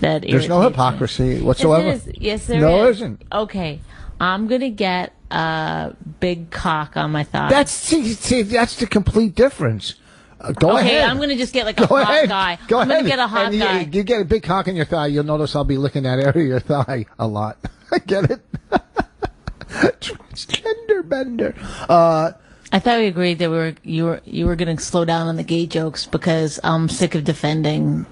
Speaker 27: that
Speaker 2: There's no hypocrisy whatsoever.
Speaker 27: Yes, there is.
Speaker 2: No, there isn't.
Speaker 27: Okay, I'm gonna get a big cock on my thigh.
Speaker 2: That's the complete difference. Go ahead.
Speaker 27: Okay, I'm gonna just get like a hot guy.
Speaker 2: Go
Speaker 27: I'm
Speaker 2: ahead.
Speaker 27: gonna get a hot
Speaker 2: and
Speaker 27: guy.
Speaker 2: You get a big cock in your thigh. You'll notice I'll be licking that area of your thigh a lot. I get it. Transgender bender.
Speaker 27: I thought we agreed that you were going to slow down on the gay jokes because I'm sick of defending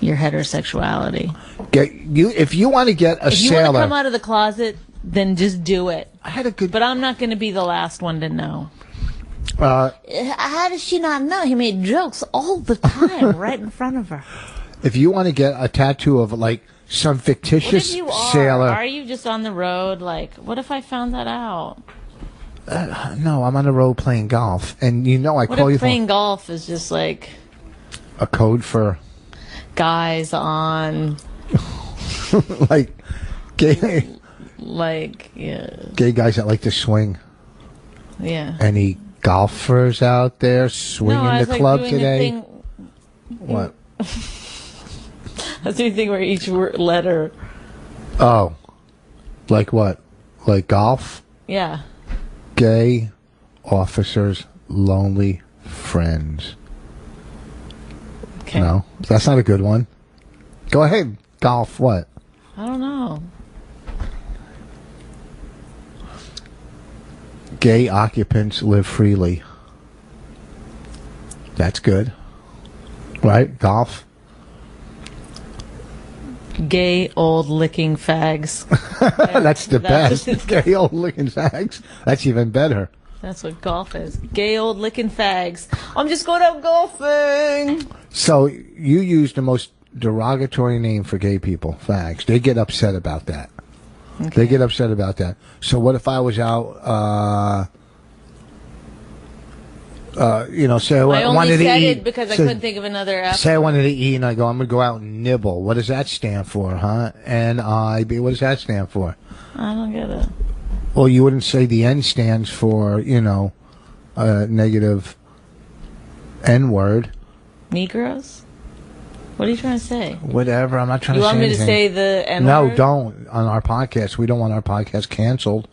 Speaker 27: your heterosexuality.
Speaker 2: If you want to get a
Speaker 27: if you
Speaker 2: sailor,
Speaker 27: want to come out of the closet, then just do it.
Speaker 2: I had a good,
Speaker 27: but I'm not going to be the last one to know.
Speaker 2: How
Speaker 27: does she not know? He made jokes all the time, right in front of her.
Speaker 2: If you want to get a tattoo of like some fictitious
Speaker 27: What if you are?
Speaker 2: sailor,
Speaker 27: Are you just on the road? Like, what if I found that out?
Speaker 2: no, I'm on the road playing golf, and I
Speaker 27: What
Speaker 2: call
Speaker 27: if
Speaker 2: you
Speaker 27: playing golf is just like
Speaker 2: a code for
Speaker 27: guys on
Speaker 2: like gay,
Speaker 27: gay
Speaker 2: guys that like to swing.
Speaker 27: Yeah.
Speaker 2: Any golfers out there swinging the club today? What?
Speaker 27: That's the thing where each letter.
Speaker 2: Oh, like what? Like golf?
Speaker 27: Yeah.
Speaker 2: Gay officers, lonely friends.
Speaker 27: Okay.
Speaker 2: No, that's not a good one. Go ahead. Golf. What?
Speaker 27: I don't know.
Speaker 2: Gay occupants live freely. That's good. Right? Golf.
Speaker 27: Gay old licking fags.
Speaker 2: That's the best. Gay old licking fags. That's even better.
Speaker 27: That's what golf is. Gay old licking fags. I'm just going out golfing.
Speaker 2: So you use the most derogatory name for gay people, fags. They get upset about that. Okay. They get upset about that. So what if I was out, say I wanted to eat.
Speaker 27: I only said it because I couldn't think of another F.
Speaker 2: Say I wanted to eat and I go, I'm going to go out and nibble. What does that stand for, huh? N-I-B. What does that stand for?
Speaker 27: I don't get it.
Speaker 2: Well, you wouldn't say the N stands for, negative N-word.
Speaker 27: Negroes? What are you trying to say?
Speaker 2: Whatever. I'm not trying to say anything.
Speaker 27: You want me to say the N-word?
Speaker 2: No, don't. On our podcast. We don't want our podcast canceled.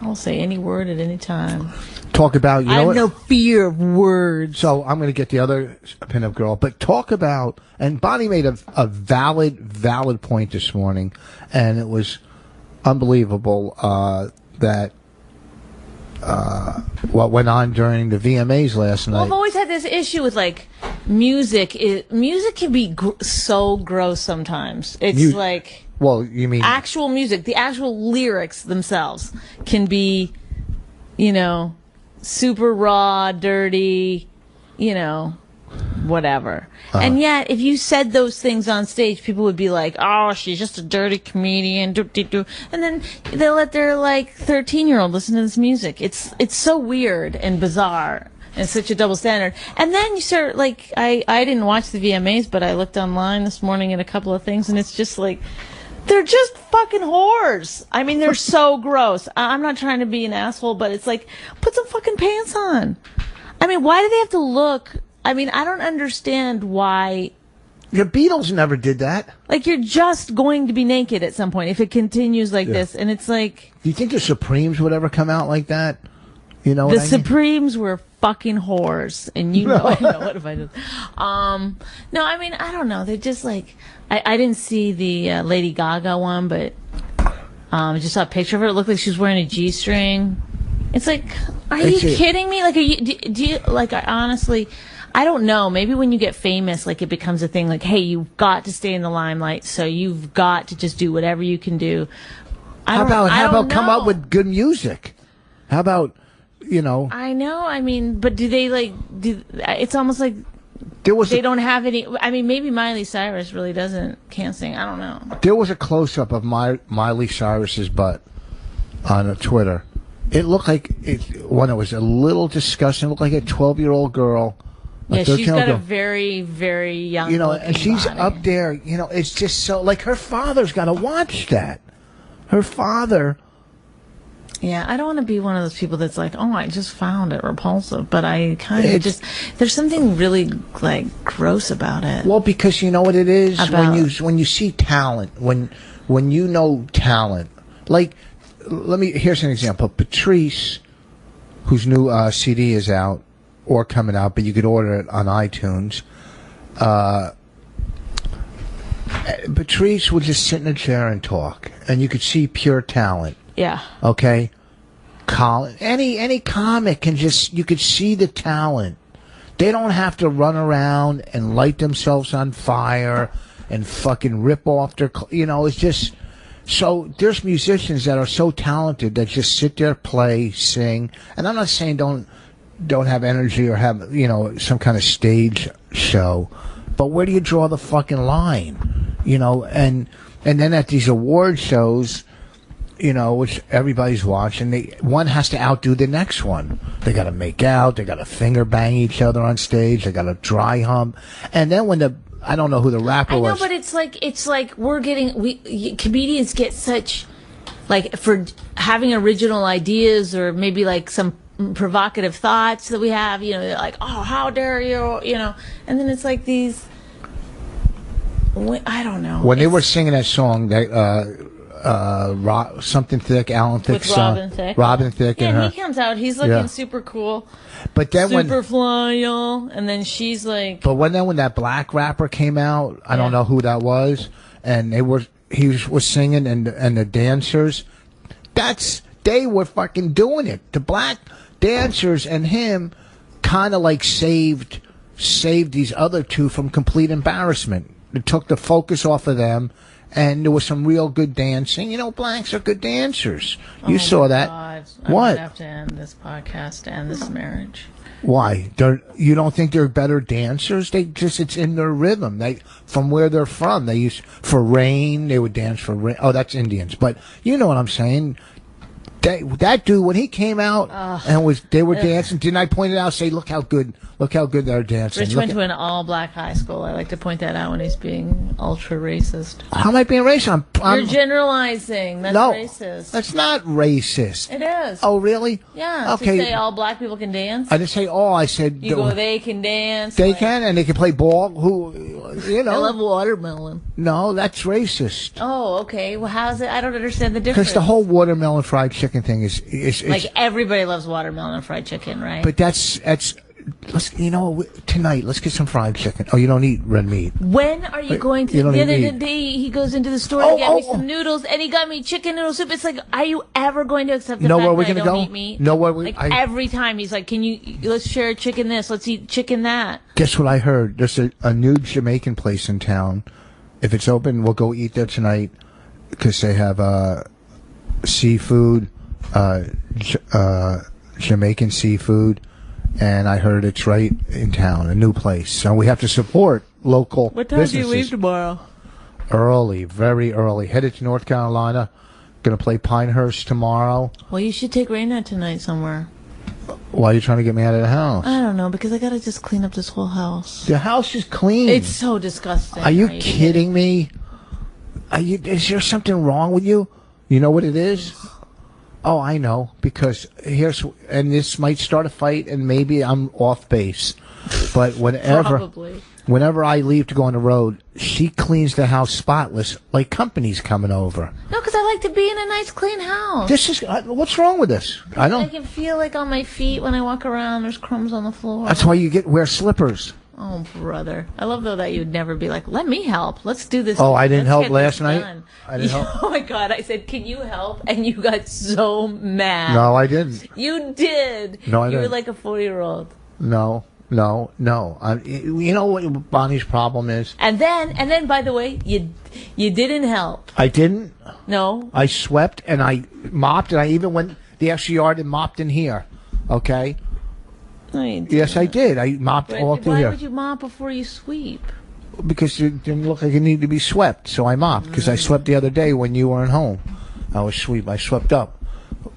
Speaker 27: I'll say any word at any time.
Speaker 2: Talk about,
Speaker 27: I have no fear of words.
Speaker 2: So I'm going to get the other pinup girl. But talk about, and Bonnie made a valid point this morning, and it was unbelievable that what went on during the VMAs last night.
Speaker 27: Well, I've always had this issue with music. Music can be so gross sometimes. It's
Speaker 2: well, you mean
Speaker 27: actual music? The actual lyrics themselves can be, super raw, dirty, whatever. And yet, if you said those things on stage, people would be like, "Oh, she's just a dirty comedian." And then they'll let their 13-year-old listen to this music. It's so weird and bizarre and such a double standard. And then you start I didn't watch the VMAs, but I looked online this morning at a couple of things, and it's just they're just fucking whores. I mean, they're so gross. I'm not trying to be an asshole, but it's put some fucking pants on. I mean, why do they have to look? I mean, I don't understand why.
Speaker 2: The Beatles never did that.
Speaker 27: You're just going to be naked at some point if it continues this. And it's
Speaker 2: Do you think the Supremes would ever come out like that? You know
Speaker 27: the
Speaker 2: what I mean?
Speaker 27: Supremes were fucking whores. And I know what if I did. No, I mean, I don't know. They're just I didn't see the Lady Gaga one, but I just saw a picture of her. It looked like she was wearing a G-string. It's are you kidding me? Do you I honestly, I don't know. Maybe when you get famous, it becomes a thing. Hey, you've got to stay in the limelight, so you've got to just do whatever you can do.
Speaker 2: How about come up with good music? How about,
Speaker 27: I know. I mean, but do they it's almost like they don't have any. I mean, maybe Miley Cyrus really can't sing. I don't know.
Speaker 2: There was a close-up of Miley Cyrus's butt on Twitter. It looked when it was a little disgusting. It looked like a 12-year-old girl.
Speaker 27: Yeah, she's got a very, very young
Speaker 2: and she's
Speaker 27: body.
Speaker 2: up there, it's just so, her father's got to watch that. Her father.
Speaker 27: Yeah, I don't want to be one of those people that's oh, I just found it repulsive, but I kind of there's something really, gross about it.
Speaker 2: Well, because you know what it is? When you see talent, when you know talent, here's an example. Patrice, whose new CD is out, or coming out, but you could order it on iTunes. Patrice would just sit in a chair and talk, and you could see pure talent.
Speaker 27: Yeah.
Speaker 2: Okay? Colin, any comic you could see the talent. They don't have to run around and light themselves on fire and fucking rip off their, it's just, so there's musicians that are so talented that just sit there, play, sing, and I'm not saying don't have energy or have, some kind of stage show, but where do you draw the fucking line? And then at these award shows, which everybody's watching, one has to outdo the next one. They got to make out, they got to finger bang each other on stage, they got to dry hump, and then when I don't know who the rapper was.
Speaker 27: I know, but it's we're getting, comedians get such, for having original ideas or maybe some provocative thoughts that we have, oh, how dare you, and then it's these, I don't know.
Speaker 2: When they were singing that song, something thick, Alan Thicke's
Speaker 27: with Robin Thicke.
Speaker 2: Yeah,
Speaker 27: and he comes out, he's looking super cool.
Speaker 2: But then
Speaker 27: super fly, y'all, and then she's
Speaker 2: But when that black rapper came out, I don't know who that was, and he was singing, and the dancers, they were fucking doing it. The black dancers and him kind of saved these other two from complete embarrassment. It took the focus off of them, and there was some real good dancing. You know, blacks are good dancers. You saw that.
Speaker 27: God.
Speaker 2: What?
Speaker 27: I might have to end this podcast and this marriage.
Speaker 2: Why? You don't think they're better dancers? It's in their rhythm. From where they're from. They for rain, they would dance for rain. Oh, that's Indians. But you know what I'm saying. That dude, when he came out they were dancing, didn't I point it out? Say, look how good they're dancing.
Speaker 27: Rich went to an all-black high school. I like to point that out when he's being ultra racist.
Speaker 2: How am I being racist?
Speaker 27: You're generalizing. That's racist.
Speaker 2: That's not racist.
Speaker 27: It is.
Speaker 2: Oh, really?
Speaker 27: Yeah.
Speaker 2: Okay.
Speaker 27: To say all black people can dance.
Speaker 2: I didn't say all. I said
Speaker 27: they can dance.
Speaker 2: They can, and they can play ball. I
Speaker 27: love watermelon.
Speaker 2: No, that's racist.
Speaker 27: Oh, okay. Well, how's it? I don't understand the difference.
Speaker 2: Because the whole watermelon fried chicken thing is
Speaker 27: like everybody loves watermelon and fried chicken, right?
Speaker 2: But that's tonight let's get some fried chicken. Oh, you don't eat red meat.
Speaker 27: When are you going to? The other day he goes into the store to get me some noodles, and he got me chicken noodle soup. It's like, are you ever going to accept the fact that I don't eat meat? Every time he's like, let's share chicken this, let's eat chicken that.
Speaker 2: Guess what I heard? There's a new Jamaican place in town. If it's open, we'll go eat there tonight because they have seafood, Jamaican seafood. And I heard it's right in town, a new place. So we have to support local businesses.
Speaker 27: What time do you leave tomorrow?
Speaker 2: Early, very early. Headed to North Carolina. Going to play Pinehurst tomorrow.
Speaker 27: Well, you should take Raina tonight somewhere.
Speaker 2: Why are you trying to get me out of the house?
Speaker 27: I don't know, because I got to just clean up this whole house.
Speaker 2: The house is clean.
Speaker 27: It's so disgusting.
Speaker 2: Are you kidding me? Is there something wrong with you? You know what it is? Oh, I know, because this might start a fight, and maybe I'm off base. But whenever I leave to go on the road, she cleans the house spotless, like company's coming over.
Speaker 27: No, because I like to be in a nice, clean house.
Speaker 2: What's wrong with this?
Speaker 27: I can feel like on my feet when I walk around, there's crumbs on the floor.
Speaker 2: That's why you wear slippers.
Speaker 27: Oh, brother. I love, though, that you'd never be like, let me help. Let's do this.
Speaker 2: Oh, I didn't help last night? I didn't help?
Speaker 27: Oh, my God. I said, can you help? And you got so mad.
Speaker 2: No, I didn't.
Speaker 27: You did.
Speaker 2: No, I didn't.
Speaker 27: You were like a 4-year-old.
Speaker 2: No. You know what Bonnie's problem is?
Speaker 27: And then, by the way, you didn't help.
Speaker 2: I didn't?
Speaker 27: No.
Speaker 2: I swept, and I mopped, and I even went the extra yard and mopped in here. Okay? Yes, I did. I mopped all through here.
Speaker 27: Why would you mop before you sweep?
Speaker 2: Because it didn't look like it needed to be swept, so I mopped. Because I swept the other day when you weren't home. I swept up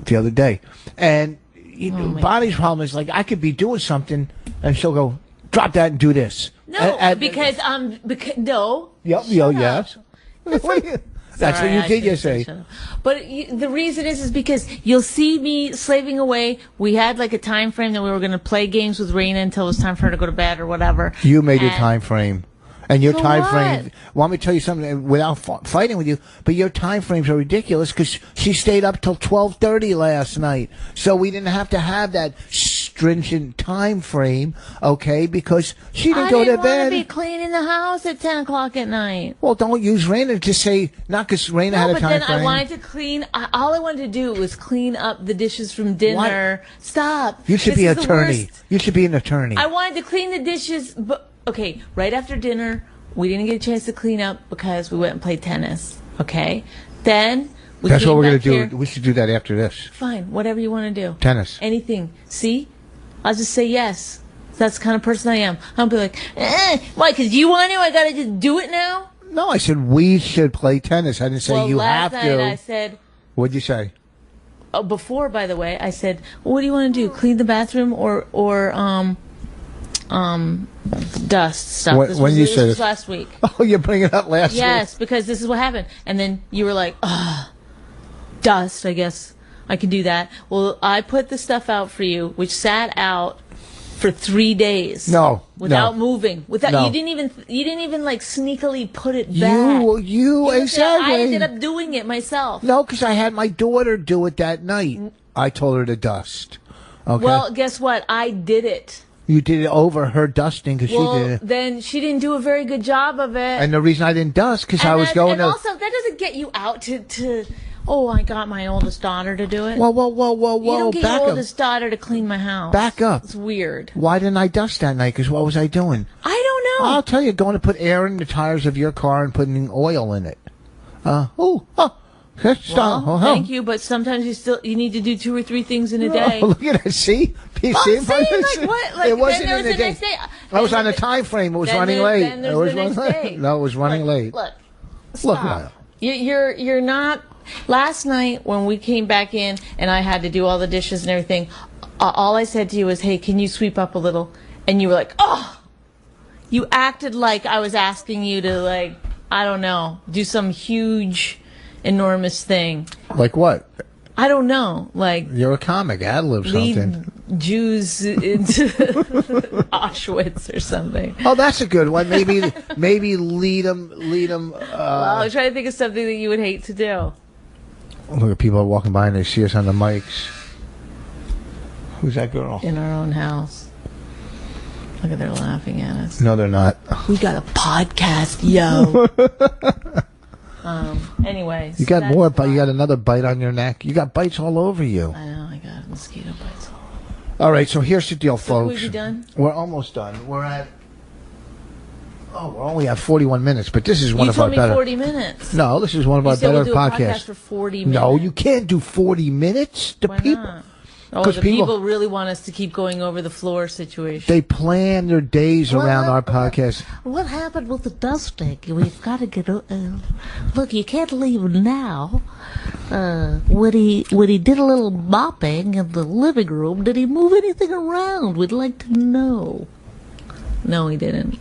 Speaker 2: the other day. And Bonnie's problem is, like, I could be doing something, and she'll go, drop that and do this.
Speaker 27: No, because no.
Speaker 2: Yes. That's what you did yesterday.
Speaker 27: But the reason is because you'll see me slaving away. We had like a time frame that we were going to play games with Raina until it was time for her to go to bed or whatever.
Speaker 2: You made your time frame. And your time frame, want me to tell you something without fighting with you, but your time frames are ridiculous because she stayed up till 12:30 last night. So we didn't have to have that stringent time frame, okay, because she didn't go to bed.
Speaker 27: I didn't want to be cleaning the house at 10 o'clock at night.
Speaker 2: Well, don't use Raina to say, not because Raina had a time frame.
Speaker 27: But then I wanted to clean, all I wanted to do was clean up the dishes from dinner. What? Stop.
Speaker 2: You should be an attorney. You should be an attorney.
Speaker 27: I wanted to clean the dishes, but... Okay, right after dinner, we didn't get a chance to clean up because we went and played tennis. Okay? Then we
Speaker 2: That's what we're going to
Speaker 27: here.
Speaker 2: do. We should do that after this.
Speaker 27: Fine, whatever you want to do.
Speaker 2: Tennis.
Speaker 27: Anything. See? I'll just say yes. That's the kind of person I am. I'll be like, why? Because you want to? I got to just do it now?
Speaker 2: No, I said we should play tennis. I didn't say you have to.
Speaker 27: Last night I said...
Speaker 2: What'd you say?
Speaker 27: Oh, before, by the way, I said, well, what do you want to do? Clean the bathroom or dust stuff.
Speaker 2: When you said
Speaker 27: this was last week.
Speaker 2: Oh, you're bringing it up last week.
Speaker 27: Yes, because this is what happened. And then you were like, dust, I guess I can do that. Well, I put the stuff out for you, which sat out for 3 days. Without moving. You didn't even like sneakily put it back.
Speaker 2: You exactly.
Speaker 27: I ended up doing it myself.
Speaker 2: No, because I had my daughter do it that night. I told her to dust. Okay.
Speaker 27: Well, guess what? I did it.
Speaker 2: You did it over her dusting because she did it.
Speaker 27: Then she didn't do a very good job of it.
Speaker 2: And the reason I didn't dust because I was going
Speaker 27: and also, that doesn't get you out to I got my oldest daughter to do it.
Speaker 2: Whoa.
Speaker 27: You don't get your oldest daughter to clean my house.
Speaker 2: Back up.
Speaker 27: It's weird.
Speaker 2: Why didn't I dust that night? Because what was I doing?
Speaker 27: I don't know.
Speaker 2: I'll tell you, going to put air in the tires of your car and putting oil in it.
Speaker 27: Thank you, but sometimes you need to do 2 or 3 things in a day.
Speaker 2: Look at that. See?
Speaker 27: I'm saying, like, what? Like,
Speaker 2: it wasn't
Speaker 27: then
Speaker 2: in
Speaker 27: there
Speaker 2: the
Speaker 27: was the
Speaker 2: day.
Speaker 27: next day.
Speaker 2: I was on a time frame. It was running late.
Speaker 27: Then there's the next day.
Speaker 2: No, it was running late.
Speaker 27: Look,
Speaker 2: Look,
Speaker 27: stop. You're not. Last night when we came back in and I had to do all the dishes and everything, all I said to you was, "Hey, can you sweep up a little?" And you were like, "Oh." You acted like I was asking you to, like, I don't know, do some huge, enormous thing.
Speaker 2: Like what?
Speaker 27: I don't know. Like,
Speaker 2: you're a comic. Ad-lib something.
Speaker 27: Jews into Auschwitz or something.
Speaker 2: Oh, that's a good one. Maybe lead them.
Speaker 27: Well, I'm trying to think of something that you would hate to do.
Speaker 2: Look at people walking by and they see us on the mics. Who's that girl?
Speaker 27: In our own house. Look at, they're laughing at us.
Speaker 2: No, they're not.
Speaker 27: We got a podcast, yo. Anyways.
Speaker 2: You got more, but you got another bite on your neck. You got bites all over you.
Speaker 27: I know, I got mosquito bites all over.
Speaker 2: All right, so here's the deal, folks.
Speaker 27: Are we done?
Speaker 2: We're almost done. We're only at 41 minutes, but this is one of our better.
Speaker 27: You told me 40 minutes.
Speaker 2: No, this is one of our
Speaker 27: said
Speaker 2: better
Speaker 27: we'll do a
Speaker 2: podcasts.
Speaker 27: podcast for 40 minutes.
Speaker 2: No, you can't do 40 minutes.
Speaker 27: Why not? Oh, the people really want us to keep going over the floor situation.
Speaker 2: They plan their days around our podcast.
Speaker 7: What happened with the dusting? We've got to get. Look, you can't leave now. When he did a little mopping in the living room, did he move anything around? We'd like to know.
Speaker 27: No, he didn't.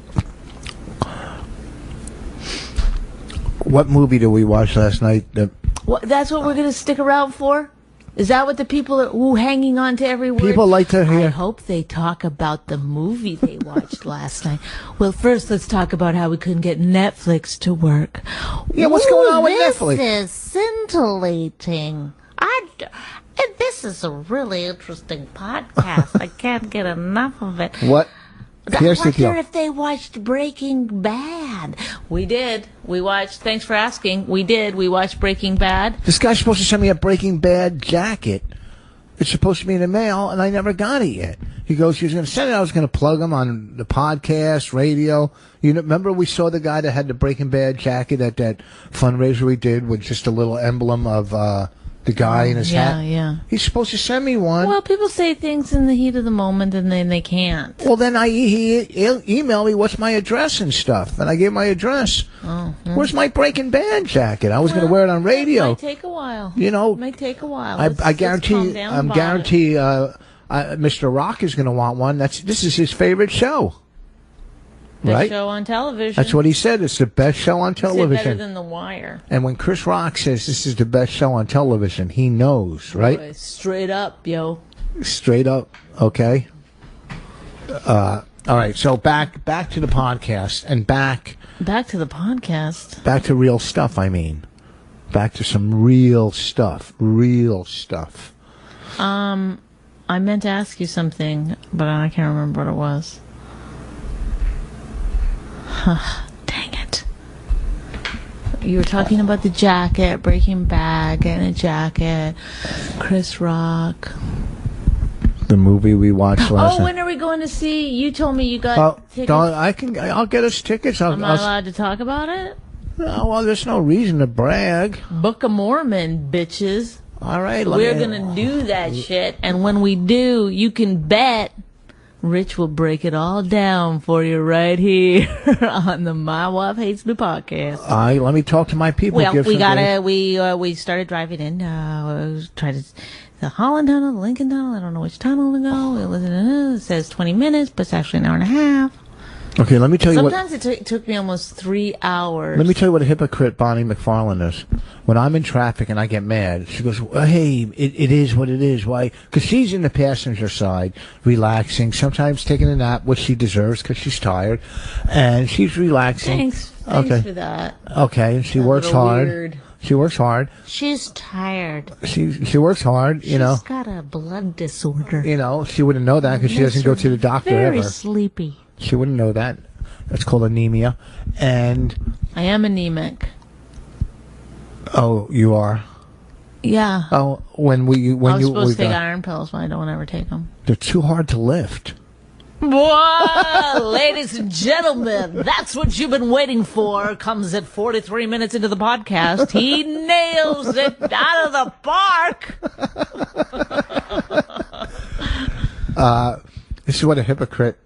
Speaker 2: What movie did we watch last night?
Speaker 27: That's what we're going to stick around for? Is that what the people are hanging on to every word?
Speaker 2: People like to hear.
Speaker 7: I hope they talk about the movie they watched last night. Well, first let's talk about how we couldn't get Netflix to work.
Speaker 2: Yeah, what's going on with Netflix?
Speaker 7: This is scintillating. And this is a really interesting podcast. I can't get enough of it.
Speaker 2: What? Here's the deal.
Speaker 7: I wonder if they watched Breaking Bad.
Speaker 27: We did. We watched. Thanks for asking. We did. We watched Breaking Bad.
Speaker 2: This guy's supposed to send me a Breaking Bad jacket. It's supposed to be in the mail, and I never got it yet. He goes, he was going to send it. I was going to plug him on the podcast, radio. You know, remember we saw the guy that had the Breaking Bad jacket at that fundraiser we did with just a little emblem of the guy in his hat?
Speaker 27: Yeah.
Speaker 2: He's supposed to send me one.
Speaker 27: Well, people say things in the heat of the moment, and then they can't.
Speaker 2: Well, then he emailed me what's my address and stuff, and I gave my address. Where's my Breaking Bad jacket? I was going to wear it on radio.
Speaker 27: It might take a while.
Speaker 2: You know,
Speaker 27: it might take a while.
Speaker 2: I guarantee. Mr. Rock is going to want one. This is his favorite show.
Speaker 27: Best show on television.
Speaker 2: That's what he said. It's the best show on television.
Speaker 27: Better than The Wire.
Speaker 2: And when Chris Rock says this is the best show on television, he knows, right?
Speaker 27: Boy, straight up, yo.
Speaker 2: Straight up. Okay. All right. So back to the podcast and back
Speaker 27: to the podcast.
Speaker 2: Back to real stuff. I mean, back to some real stuff. Real stuff.
Speaker 27: I meant to ask you something, but I can't remember what it was. Dang it. You were talking about the jacket, Breaking Bad, getting a jacket, Chris Rock.
Speaker 2: The movie we watched last night.
Speaker 27: When are we going to see? You told me you got tickets.
Speaker 2: I'll get us tickets.
Speaker 27: Am I allowed to talk about it?
Speaker 2: No, well, there's no reason to brag.
Speaker 27: Book of Mormon, bitches.
Speaker 2: All right.
Speaker 27: We're going to do that shit, and when we do, you can bet Rich will break it all down for you right here on the My Wife Hates Me podcast.
Speaker 2: Let me talk to my people.
Speaker 27: Well, we started driving in. Tried the Holland Tunnel, the Lincoln Tunnel. I don't know which tunnel to go. It says 20 minutes, but it's actually an hour and a half.
Speaker 2: Okay, let me tell you
Speaker 27: Sometimes it took me almost 3 hours.
Speaker 2: Let me tell you what a hypocrite Bonnie McFarland is. When I'm in traffic and I get mad, she goes, well, hey, it is what it is. Why? Because she's in the passenger side, relaxing, sometimes taking a nap, which she deserves because she's tired. And she's relaxing.
Speaker 27: Thanks for that.
Speaker 2: Okay, she works hard.
Speaker 27: Weird.
Speaker 2: She works hard.
Speaker 7: She's tired.
Speaker 2: She works hard, you know.
Speaker 7: She's got a blood disorder.
Speaker 2: You know, she wouldn't know that because she doesn't go to the doctor
Speaker 7: very
Speaker 2: ever.
Speaker 7: Very sleepy.
Speaker 2: She wouldn't know that. That's called anemia. And
Speaker 27: I am anemic.
Speaker 2: Oh, you are?
Speaker 27: Yeah.
Speaker 2: Oh, when
Speaker 27: I was supposed to take iron pills, but I don't ever take them.
Speaker 2: They're too hard to lift.
Speaker 7: Whoa, ladies and gentlemen, that's what you've been waiting for. Comes at 43 minutes into the podcast. He nails it out of the park.
Speaker 2: This is what a hypocrite,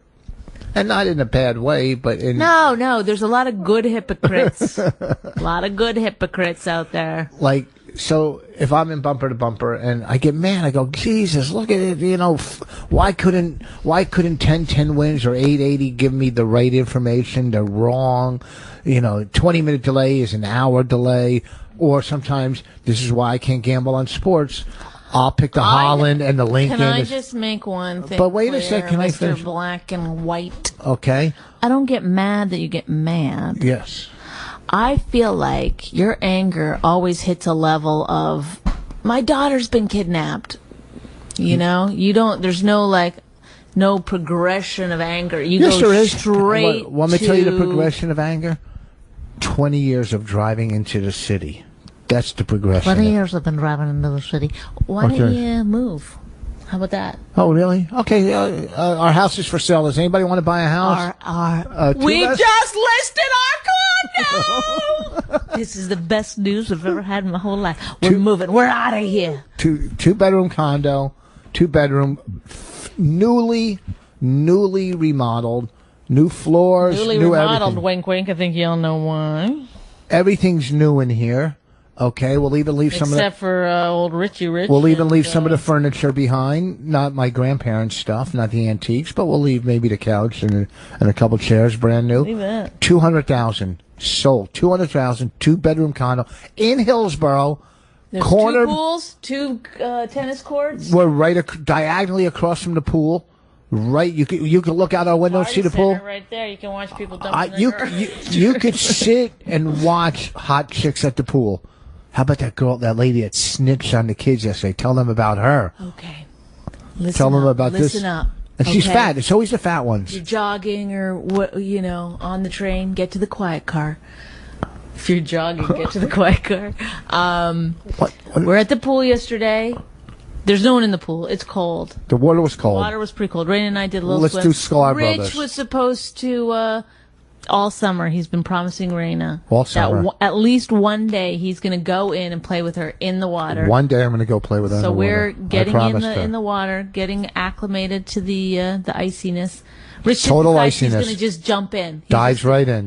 Speaker 2: and not in a bad way, but in...
Speaker 7: No, there's a lot of good hypocrites. A lot of good hypocrites out there.
Speaker 2: Like, so if I'm in Bumper to Bumper and I get mad, I go, Jesus, look at it, you know, why couldn't 1010 wins or 880 give me the right information? They're wrong. You know, 20-minute delay is an hour delay. Or sometimes, this is why I can't gamble on sports. I'll pick the Holland and the Lincoln.
Speaker 7: Can I just make one thing
Speaker 2: But wait a
Speaker 7: clear,
Speaker 2: second, can I finish?
Speaker 7: Mr. Black and White?
Speaker 2: Okay.
Speaker 7: I don't get mad that you get mad.
Speaker 2: Yes.
Speaker 7: I feel like your anger always hits a level of, my daughter's been kidnapped. You know? You don't, there's no progression of anger. You
Speaker 2: Yes,
Speaker 7: go
Speaker 2: there is.
Speaker 7: straight
Speaker 2: Want me to tell you the progression of anger? 20 years of driving into the city. That's the progression.
Speaker 7: 20 years I've been driving into the city. Why don't you move? How about that?
Speaker 2: Oh, really? Okay, our house is for sale. Does anybody want to buy a house?
Speaker 7: We just listed our condo! This is the best news I've ever had in my whole life. We're moving. We're out of here.
Speaker 2: Two-bedroom condo, 2-bedroom, newly remodeled, new floors,
Speaker 7: Newly
Speaker 2: new
Speaker 7: remodeled,
Speaker 2: everything.
Speaker 7: wink, wink. I think you all know why.
Speaker 2: Everything's new in here. Okay, we'll even leave some of the...
Speaker 7: Except for old Richie Rich.
Speaker 2: We'll even leave some of the furniture behind. Not my grandparents' stuff, not the antiques, but we'll leave maybe the couch and a couple chairs brand new.
Speaker 7: Leave that.
Speaker 2: $200,000 sold. $200,000, 2-bedroom condo in Hillsborough.
Speaker 7: There's
Speaker 2: corner.
Speaker 7: 2 pools, 2 tennis courts.
Speaker 2: We're right diagonally across from the pool. Right, you can look out our window and see the pool.
Speaker 7: Right there, you can watch people dump in their
Speaker 2: You could sit and watch hot chicks at the pool. How about that lady that snitched on the kids yesterday? Tell them about her.
Speaker 7: Okay.
Speaker 2: Tell them about this.
Speaker 7: Listen up.
Speaker 2: And she's
Speaker 7: Okay.
Speaker 2: fat. It's always the fat ones.
Speaker 7: You're jogging or on the train, get to the quiet car. If you're jogging, get to the quiet car. We're at the pool yesterday. There's no one in the pool. It's cold.
Speaker 2: The water was cold.
Speaker 7: The water was pretty cold. Raina and I did a little
Speaker 2: Let's
Speaker 7: swim.
Speaker 2: do Sklar
Speaker 7: Rich
Speaker 2: Brothers.
Speaker 7: was supposed to, all summer, he's been promising Raina.
Speaker 2: All summer.
Speaker 7: That at least one day he's going to go in and play with her in the water.
Speaker 2: One day I'm going to go play with her in
Speaker 7: So
Speaker 2: the water.
Speaker 7: we're getting
Speaker 2: I promised her.
Speaker 7: in the water, getting acclimated to the iciness. Rich
Speaker 2: Total
Speaker 7: decides he's
Speaker 2: iciness.
Speaker 7: going to just jump in.
Speaker 2: Dives right in.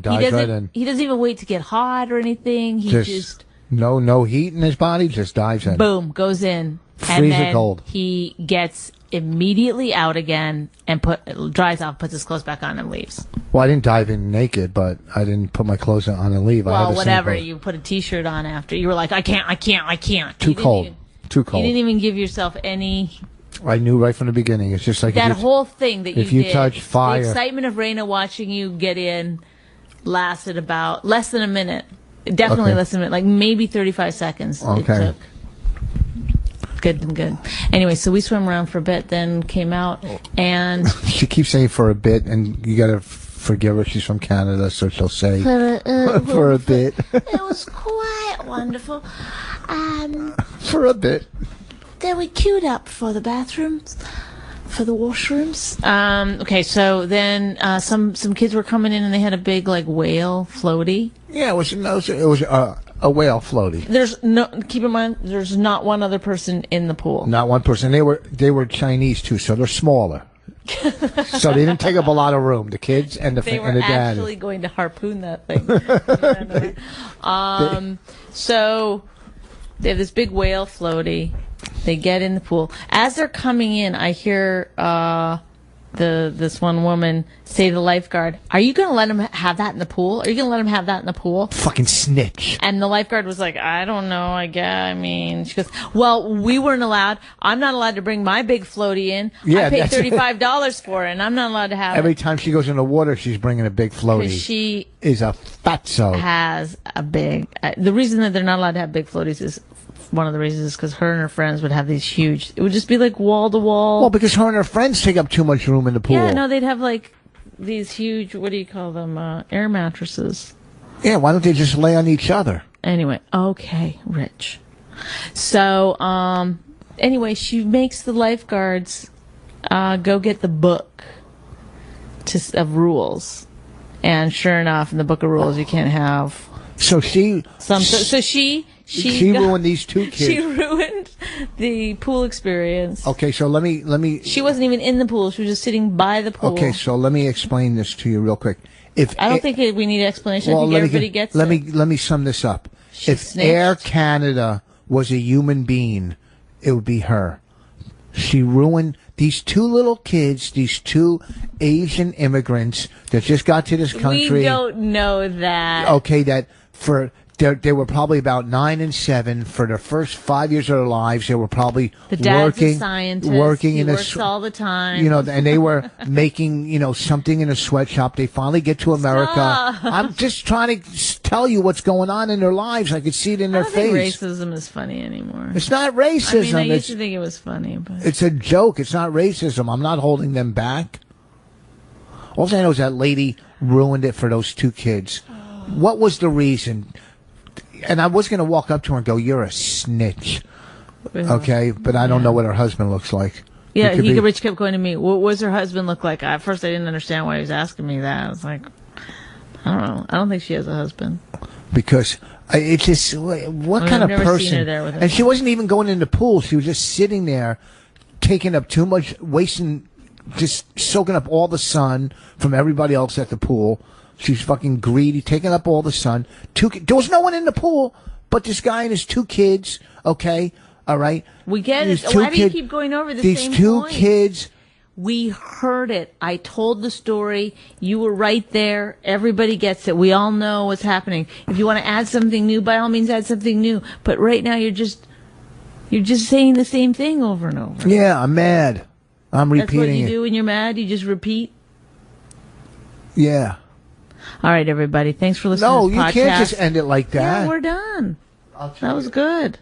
Speaker 7: He doesn't even wait to get hot or anything. He just
Speaker 2: no heat in his body. Just dives in.
Speaker 7: boom, goes in. And
Speaker 2: Freezer
Speaker 7: then
Speaker 2: cold.
Speaker 7: he gets immediately out again and dries off, puts his clothes back on, and leaves.
Speaker 2: Well, I didn't dive in naked, but I didn't put my clothes on and leave. I had
Speaker 7: Well,
Speaker 2: the same
Speaker 7: whatever.
Speaker 2: clothes.
Speaker 7: You put a T-shirt on after. You were like, I can't.
Speaker 2: Too cold. Too cold.
Speaker 7: You didn't even give yourself any.
Speaker 2: I knew right from the beginning. It's just like
Speaker 7: That
Speaker 2: if you,
Speaker 7: whole thing that
Speaker 2: if
Speaker 7: you
Speaker 2: you
Speaker 7: did.
Speaker 2: touch fire.
Speaker 7: The excitement of Raina watching you get in lasted about less than a minute. Definitely
Speaker 2: Okay.
Speaker 7: less than a minute. Like maybe 35 seconds.
Speaker 2: Okay.
Speaker 7: It took. Good. Anyway, so we swam around for a bit, then came out, and
Speaker 2: She keeps saying for a bit, and you got to forgive her. She's from Canada, so she'll say for a bit.
Speaker 8: It was quite wonderful.
Speaker 2: For a bit.
Speaker 7: then we queued up for the bathrooms, for the washrooms. Okay, so then some kids were coming in, and they had a big whale floaty.
Speaker 2: Yeah, it was a whale floaty.
Speaker 7: Keep in mind, there's not one other person in the pool.
Speaker 2: Not one person. They were Chinese too, so they're smaller. So they didn't take up a lot of room. The kids and the
Speaker 7: They were
Speaker 2: and the dad.
Speaker 7: actually going to harpoon that thing. So they have this big whale floaty. They get in the pool. As they're coming in, I hear this one woman say to the lifeguard, "Are you going to let him have that in the pool? Are you going to let him have that in the pool?"
Speaker 2: Fucking snitch.
Speaker 7: And the lifeguard was like, "I don't know. She goes, well, we weren't allowed. I'm not allowed to bring my big floaty in.
Speaker 2: Yeah,
Speaker 7: I paid
Speaker 2: that's-
Speaker 7: $35 for it, and I'm not allowed to have
Speaker 2: Every
Speaker 7: it."
Speaker 2: time she goes in the water, she's bringing a big floaty.
Speaker 7: Because she
Speaker 2: is a fatso.
Speaker 7: has a big. The reason that they're not allowed to have big floaties is one of the reasons is because her and her friends would have these huge. It would just be like wall to wall.
Speaker 2: Well, because her and her friends take up too much room in the pool.
Speaker 7: Yeah, no, they'd have these huge. What do you call them? Air mattresses.
Speaker 2: Yeah, why don't they just lay on each other?
Speaker 7: Anyway, okay, Rich. So, anyway, she makes the lifeguards go get the book.
Speaker 27: of rules. And sure enough, in the book of rules, you can't have.
Speaker 2: So she
Speaker 27: ruined
Speaker 2: these two kids.
Speaker 27: She ruined the pool experience.
Speaker 2: Okay, so let me.
Speaker 27: She wasn't even in the pool. She was just sitting by the pool.
Speaker 2: Okay, so let me explain this to you real quick.
Speaker 27: I don't think we need an explanation. I think everybody gets it.
Speaker 2: Let me sum this up. If Air Canada was a human being, it would be her. She ruined these two little kids, these two Asian immigrants that just got to this country.
Speaker 27: We don't know that.
Speaker 2: Okay, that they were probably about 9 and 7 for their first 5 years of their lives. They were probably
Speaker 27: the dad's a scientist. He works all the time.
Speaker 2: And they were making something in a sweatshop. They finally get to America.
Speaker 27: Stop.
Speaker 2: I'm just trying to tell you what's going on in their lives. I could see it in their face.
Speaker 27: I don't think racism is funny anymore.
Speaker 2: It's not racism.
Speaker 27: I used to think it was funny, but
Speaker 2: it's a joke. It's not racism. I'm not holding them back. All I know is that lady ruined it for those two kids. What was the reason? And I was going to walk up to her and go, "You're a snitch." Okay, but I don't know what her husband looks like.
Speaker 27: Yeah, Rich kept going to me, "What does her husband look like?" At first, I didn't understand why he was asking me that. I was like, I don't know. I don't think she has a husband.
Speaker 2: Because it's just, what kind of person?
Speaker 27: Seen her there with him.
Speaker 2: And she wasn't even going in the pool. She was just sitting there, taking up too much, just soaking up all the sun from everybody else at the pool. She's fucking greedy, taking up all the sun. There was no one in the pool but this guy and his two kids. Okay, all right.
Speaker 27: We get it. Why do you keep going over the same point?
Speaker 2: These two kids.
Speaker 27: We heard it. I told the story. You were right there. Everybody gets it. We all know what's happening. If you want to add something new, by all means, add something new. But right now, you're just saying the same thing over and over.
Speaker 2: Yeah, I'm mad. I'm repeating it.
Speaker 27: That's what you do when you're mad. You just repeat.
Speaker 2: Yeah.
Speaker 27: All right, everybody. Thanks for listening to this podcast. No,
Speaker 2: you can't just end it like that.
Speaker 27: Yeah, we're done. That was good.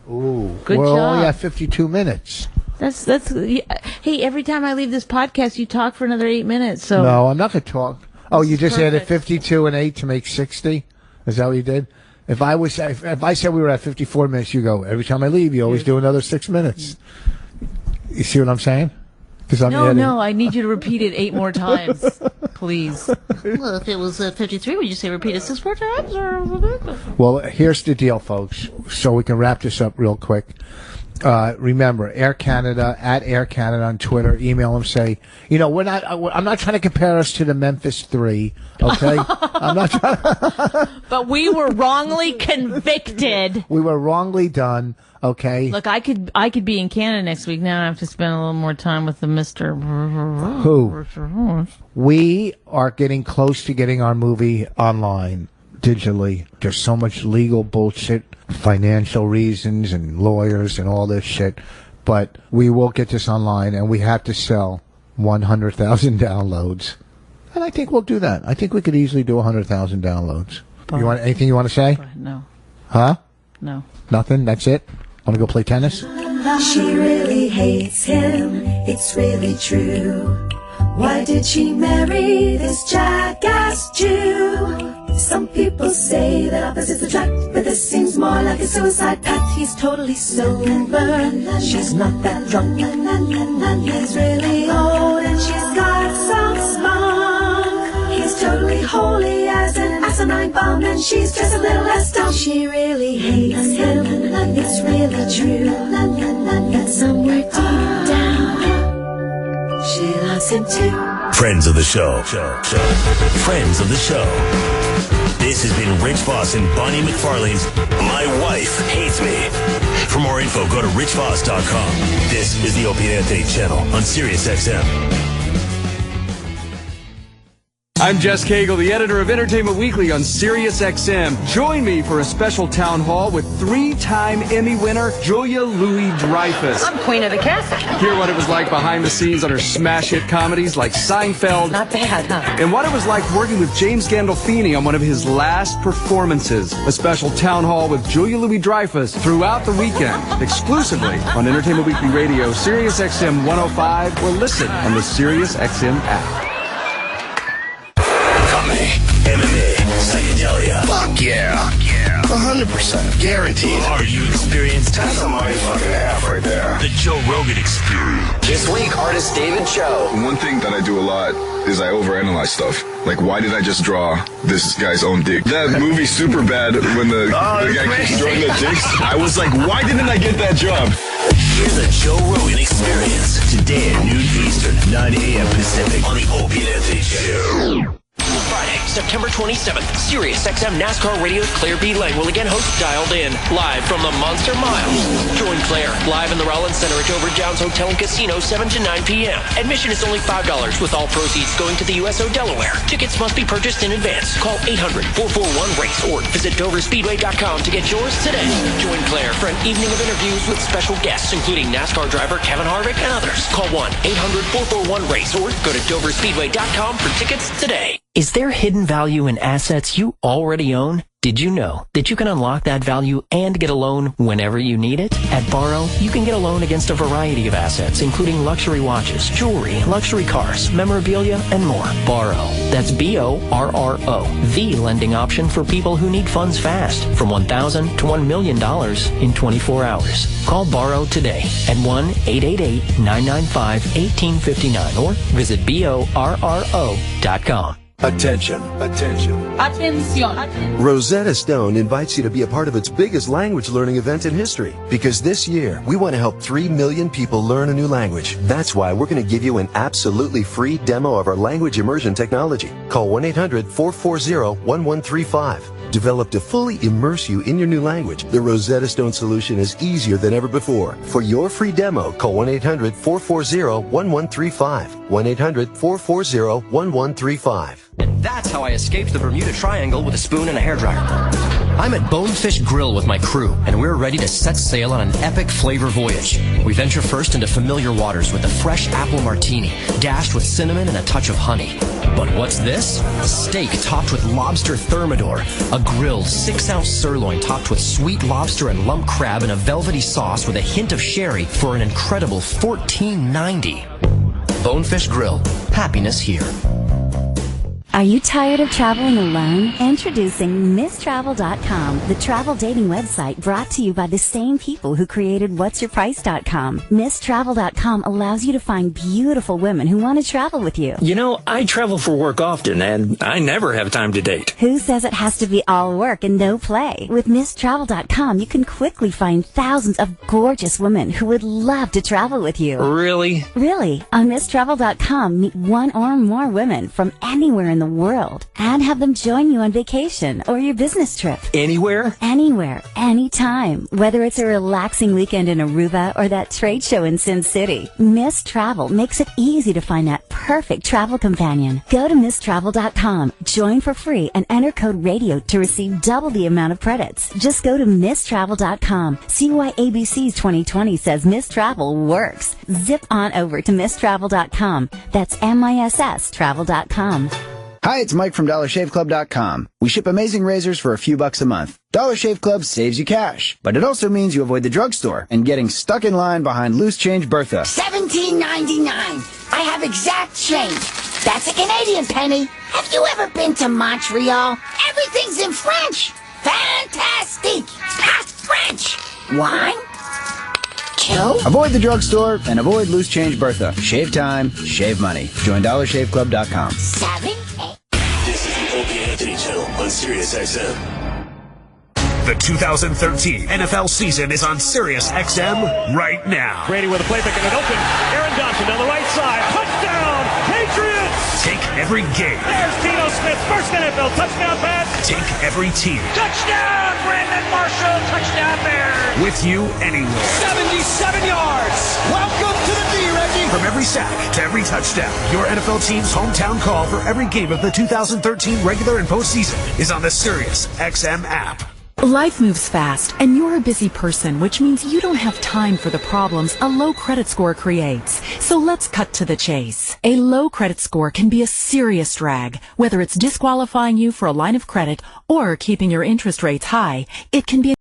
Speaker 2: Ooh.
Speaker 27: Good
Speaker 2: we're
Speaker 27: job.
Speaker 2: only at 52 minutes.
Speaker 27: That's. Hey, every time I leave this podcast, you talk for another 8 minutes. So
Speaker 2: no, I'm not going to talk. Oh, you just added 52 and 8 to make 60? Is that what you did? If I said we were at 54 minutes, you go, every time I leave, you always do another 6 minutes. You see what I'm saying?
Speaker 27: No, I need you to repeat it 8 more times, please.
Speaker 7: Well, if it was at 53, would you say repeat it 6 more times?
Speaker 2: Well, here's the deal, folks, so we can wrap this up real quick. Remember, Air Canada, at Air Canada on Twitter, email them, say, I'm not trying to compare us to the Memphis 3, okay? I'm not trying
Speaker 27: But we were wrongly convicted.
Speaker 2: We were wrongly done, okay?
Speaker 27: Look, I could be in Canada next week. Now I have to spend a little more time with the Mr.
Speaker 2: Who? We are getting close to getting our movie online, digitally. There's so much legal bullshit, financial reasons and lawyers and all this shit, but we will get this online, and we have to sell 100,000 downloads, and I think we'll do that. I think we could easily do 100,000 downloads. You want anything you want to say?
Speaker 27: No.
Speaker 2: Huh?
Speaker 27: No.
Speaker 2: Nothing? That's it? Want to go play tennis?
Speaker 5: She really hates him, it's really true. Why did she marry this jackass Jew? Some people say that opposites attract, but this seems more like a suicide pact. He's totally sober, she's not that drunk. He's really old and she's got some spunk. He's totally holy as an asinine bomb, and she's just a little less dumb. She really hates him, it's really true. But somewhere deep down, she loves him too.
Speaker 6: Friends of the show. Friends of the show. This has been Rich Vos and Bonnie McFarland's My Wife Hates Me. For more info, go to richvos.com. This is the Opie and Anthony channel on Sirius XM.
Speaker 9: I'm Jess Cagle, the editor of Entertainment Weekly on Sirius XM. Join me for a special town hall with 3-time Emmy winner Julia Louis-Dreyfus.
Speaker 13: I'm queen of the castle.
Speaker 9: Hear what it was like behind the scenes on her smash hit comedies like Seinfeld.
Speaker 13: Not bad, huh?
Speaker 9: And what it was like working with James Gandolfini on one of his last performances. A special town hall with Julia Louis-Dreyfus throughout the weekend, exclusively on Entertainment Weekly Radio, Sirius XM 105, or listen on the Sirius XM app.
Speaker 6: MMA, psychedelia.
Speaker 15: Fuck yeah. 100%. Guaranteed.
Speaker 6: Are you experienced?
Speaker 15: That's a mighty fucking half right there.
Speaker 6: The The Joe Rogan Experience. This week, artist David Cho.
Speaker 4: One thing that I do a lot is I overanalyze stuff. Like, why did I just draw this guy's own dick? That movie Superbad, when the guy keeps drawing the dicks, I was like, why didn't I get that job?
Speaker 6: Here's the Joe Rogan Experience. Today at noon Eastern, 9 a.m. Pacific on the Opie and Anthony Show. Friday, September 27th, Sirius XM NASCAR Radio's Claire B. Lang will again host Dialed In, live from the Monster Miles. Join Claire live in the Rollins Center at Dover Downs Hotel and Casino, 7 to 9 p.m. Admission is only $5, with all proceeds going to the USO Delaware. Tickets must be purchased in advance. Call 800-441-RACE or visit DoverSpeedway.com to get yours today. Join Claire for an evening of interviews with special guests, including NASCAR driver Kevin Harvick and others. Call 1-800-441-RACE or go to DoverSpeedway.com for tickets today. Is there hidden value in assets you already own? Did you know that you can unlock that value and get a loan whenever you need it? At Borrow, you can get a loan against a variety of assets, including luxury watches, jewelry, luxury cars, memorabilia, and more. Borrow. That's B-O-R-R-O. The lending option for people who need funds fast, from $1,000 to $1 million in 24 hours. Call Borrow today at 1-888-995-1859 or visit BORRO.com.
Speaker 10: Attention.
Speaker 27: Attention.
Speaker 10: Rosetta Stone invites you to be a part of its biggest language learning event in history. Because this year, we want to help 3 million people learn a new language. That's why we're going to give you an absolutely free demo of our language immersion technology. Call 1-800-440-1135. Developed to fully immerse you in your new language, the Rosetta Stone solution is easier than ever before. For your free demo, call 1-800-440-1135. 1-800-440-1135.
Speaker 13: And that's how I escaped the Bermuda Triangle with a spoon and a hairdryer. I'm at Bonefish Grill with my crew, and we're ready to set sail on an epic flavor voyage. We venture first into familiar waters with a fresh apple martini, dashed with cinnamon and a touch of honey. But what's this? A steak topped with lobster thermidor, a grilled 6-ounce sirloin topped with sweet lobster and lump crab in a velvety sauce with a hint of sherry for an incredible $14.90. Bonefish Grill. Happiness here.
Speaker 17: Are you tired of traveling alone? Introducing MissTravel.com, the travel dating website brought to you by the same people who created What'sYourPrice.com. MissTravel.com allows you to find beautiful women who want to travel with you.
Speaker 22: You know, I travel for work often, and I never have time to date.
Speaker 17: Who says it has to be all work and no play? With MissTravel.com, you can quickly find thousands of gorgeous women who would love to travel with you.
Speaker 22: Really?
Speaker 17: Really. On MissTravel.com, meet one or more women from anywhere in the world and have them join you on vacation or your business trip.
Speaker 22: Anywhere?
Speaker 17: Anywhere, anytime. Whether it's a relaxing weekend in Aruba or that trade show in Sin City, Miss Travel makes it easy to find that perfect travel companion. Go to MissTravel.com, join for free, and enter code RADIO to receive double the amount of credits. Just go to MissTravel.com. See why ABC's 2020 says Miss Travel works. Zip on over to MissTravel.com. That's MISS Travel.com.
Speaker 14: Hi, it's Mike from DollarShaveClub.com. We ship amazing razors for a few bucks a month. Dollar Shave Club saves you cash, but it also means you avoid the drugstore and getting stuck in line behind loose change Bertha.
Speaker 24: $17.99. I have exact change. That's a Canadian penny. Have you ever been to Montreal? Everything's in French. Fantastic. French. Wine?
Speaker 14: Avoid the drugstore and avoid loose change Bertha. Shave time, shave money. Join DollarShaveClub.com.
Speaker 6: This is the Opie and Anthony Show on Sirius XM.
Speaker 25: The 2013 NFL season is on Sirius XM right now.
Speaker 28: Brady with a playback and an open. Aaron Johnson down the right side. Touchdown, Patriots!
Speaker 25: Take every game.
Speaker 28: There's Geno Smith, first NFL touchdown pass.
Speaker 25: Take every team.
Speaker 28: Touchdown, Brandon Marshall, touchdown Bears.
Speaker 25: With you anywhere.
Speaker 28: 77 yards. Welcome to the D, Reggie.
Speaker 25: From every sack to every touchdown, your NFL team's hometown call for every game of the 2013 regular and postseason is on the Sirius XM app.
Speaker 29: Life moves fast, and you're a busy person, which means you don't have time for the problems a low credit score creates. So let's cut to the chase. A low credit score can be a serious drag. Whether it's disqualifying you for a line of credit or keeping your interest rates high, it can be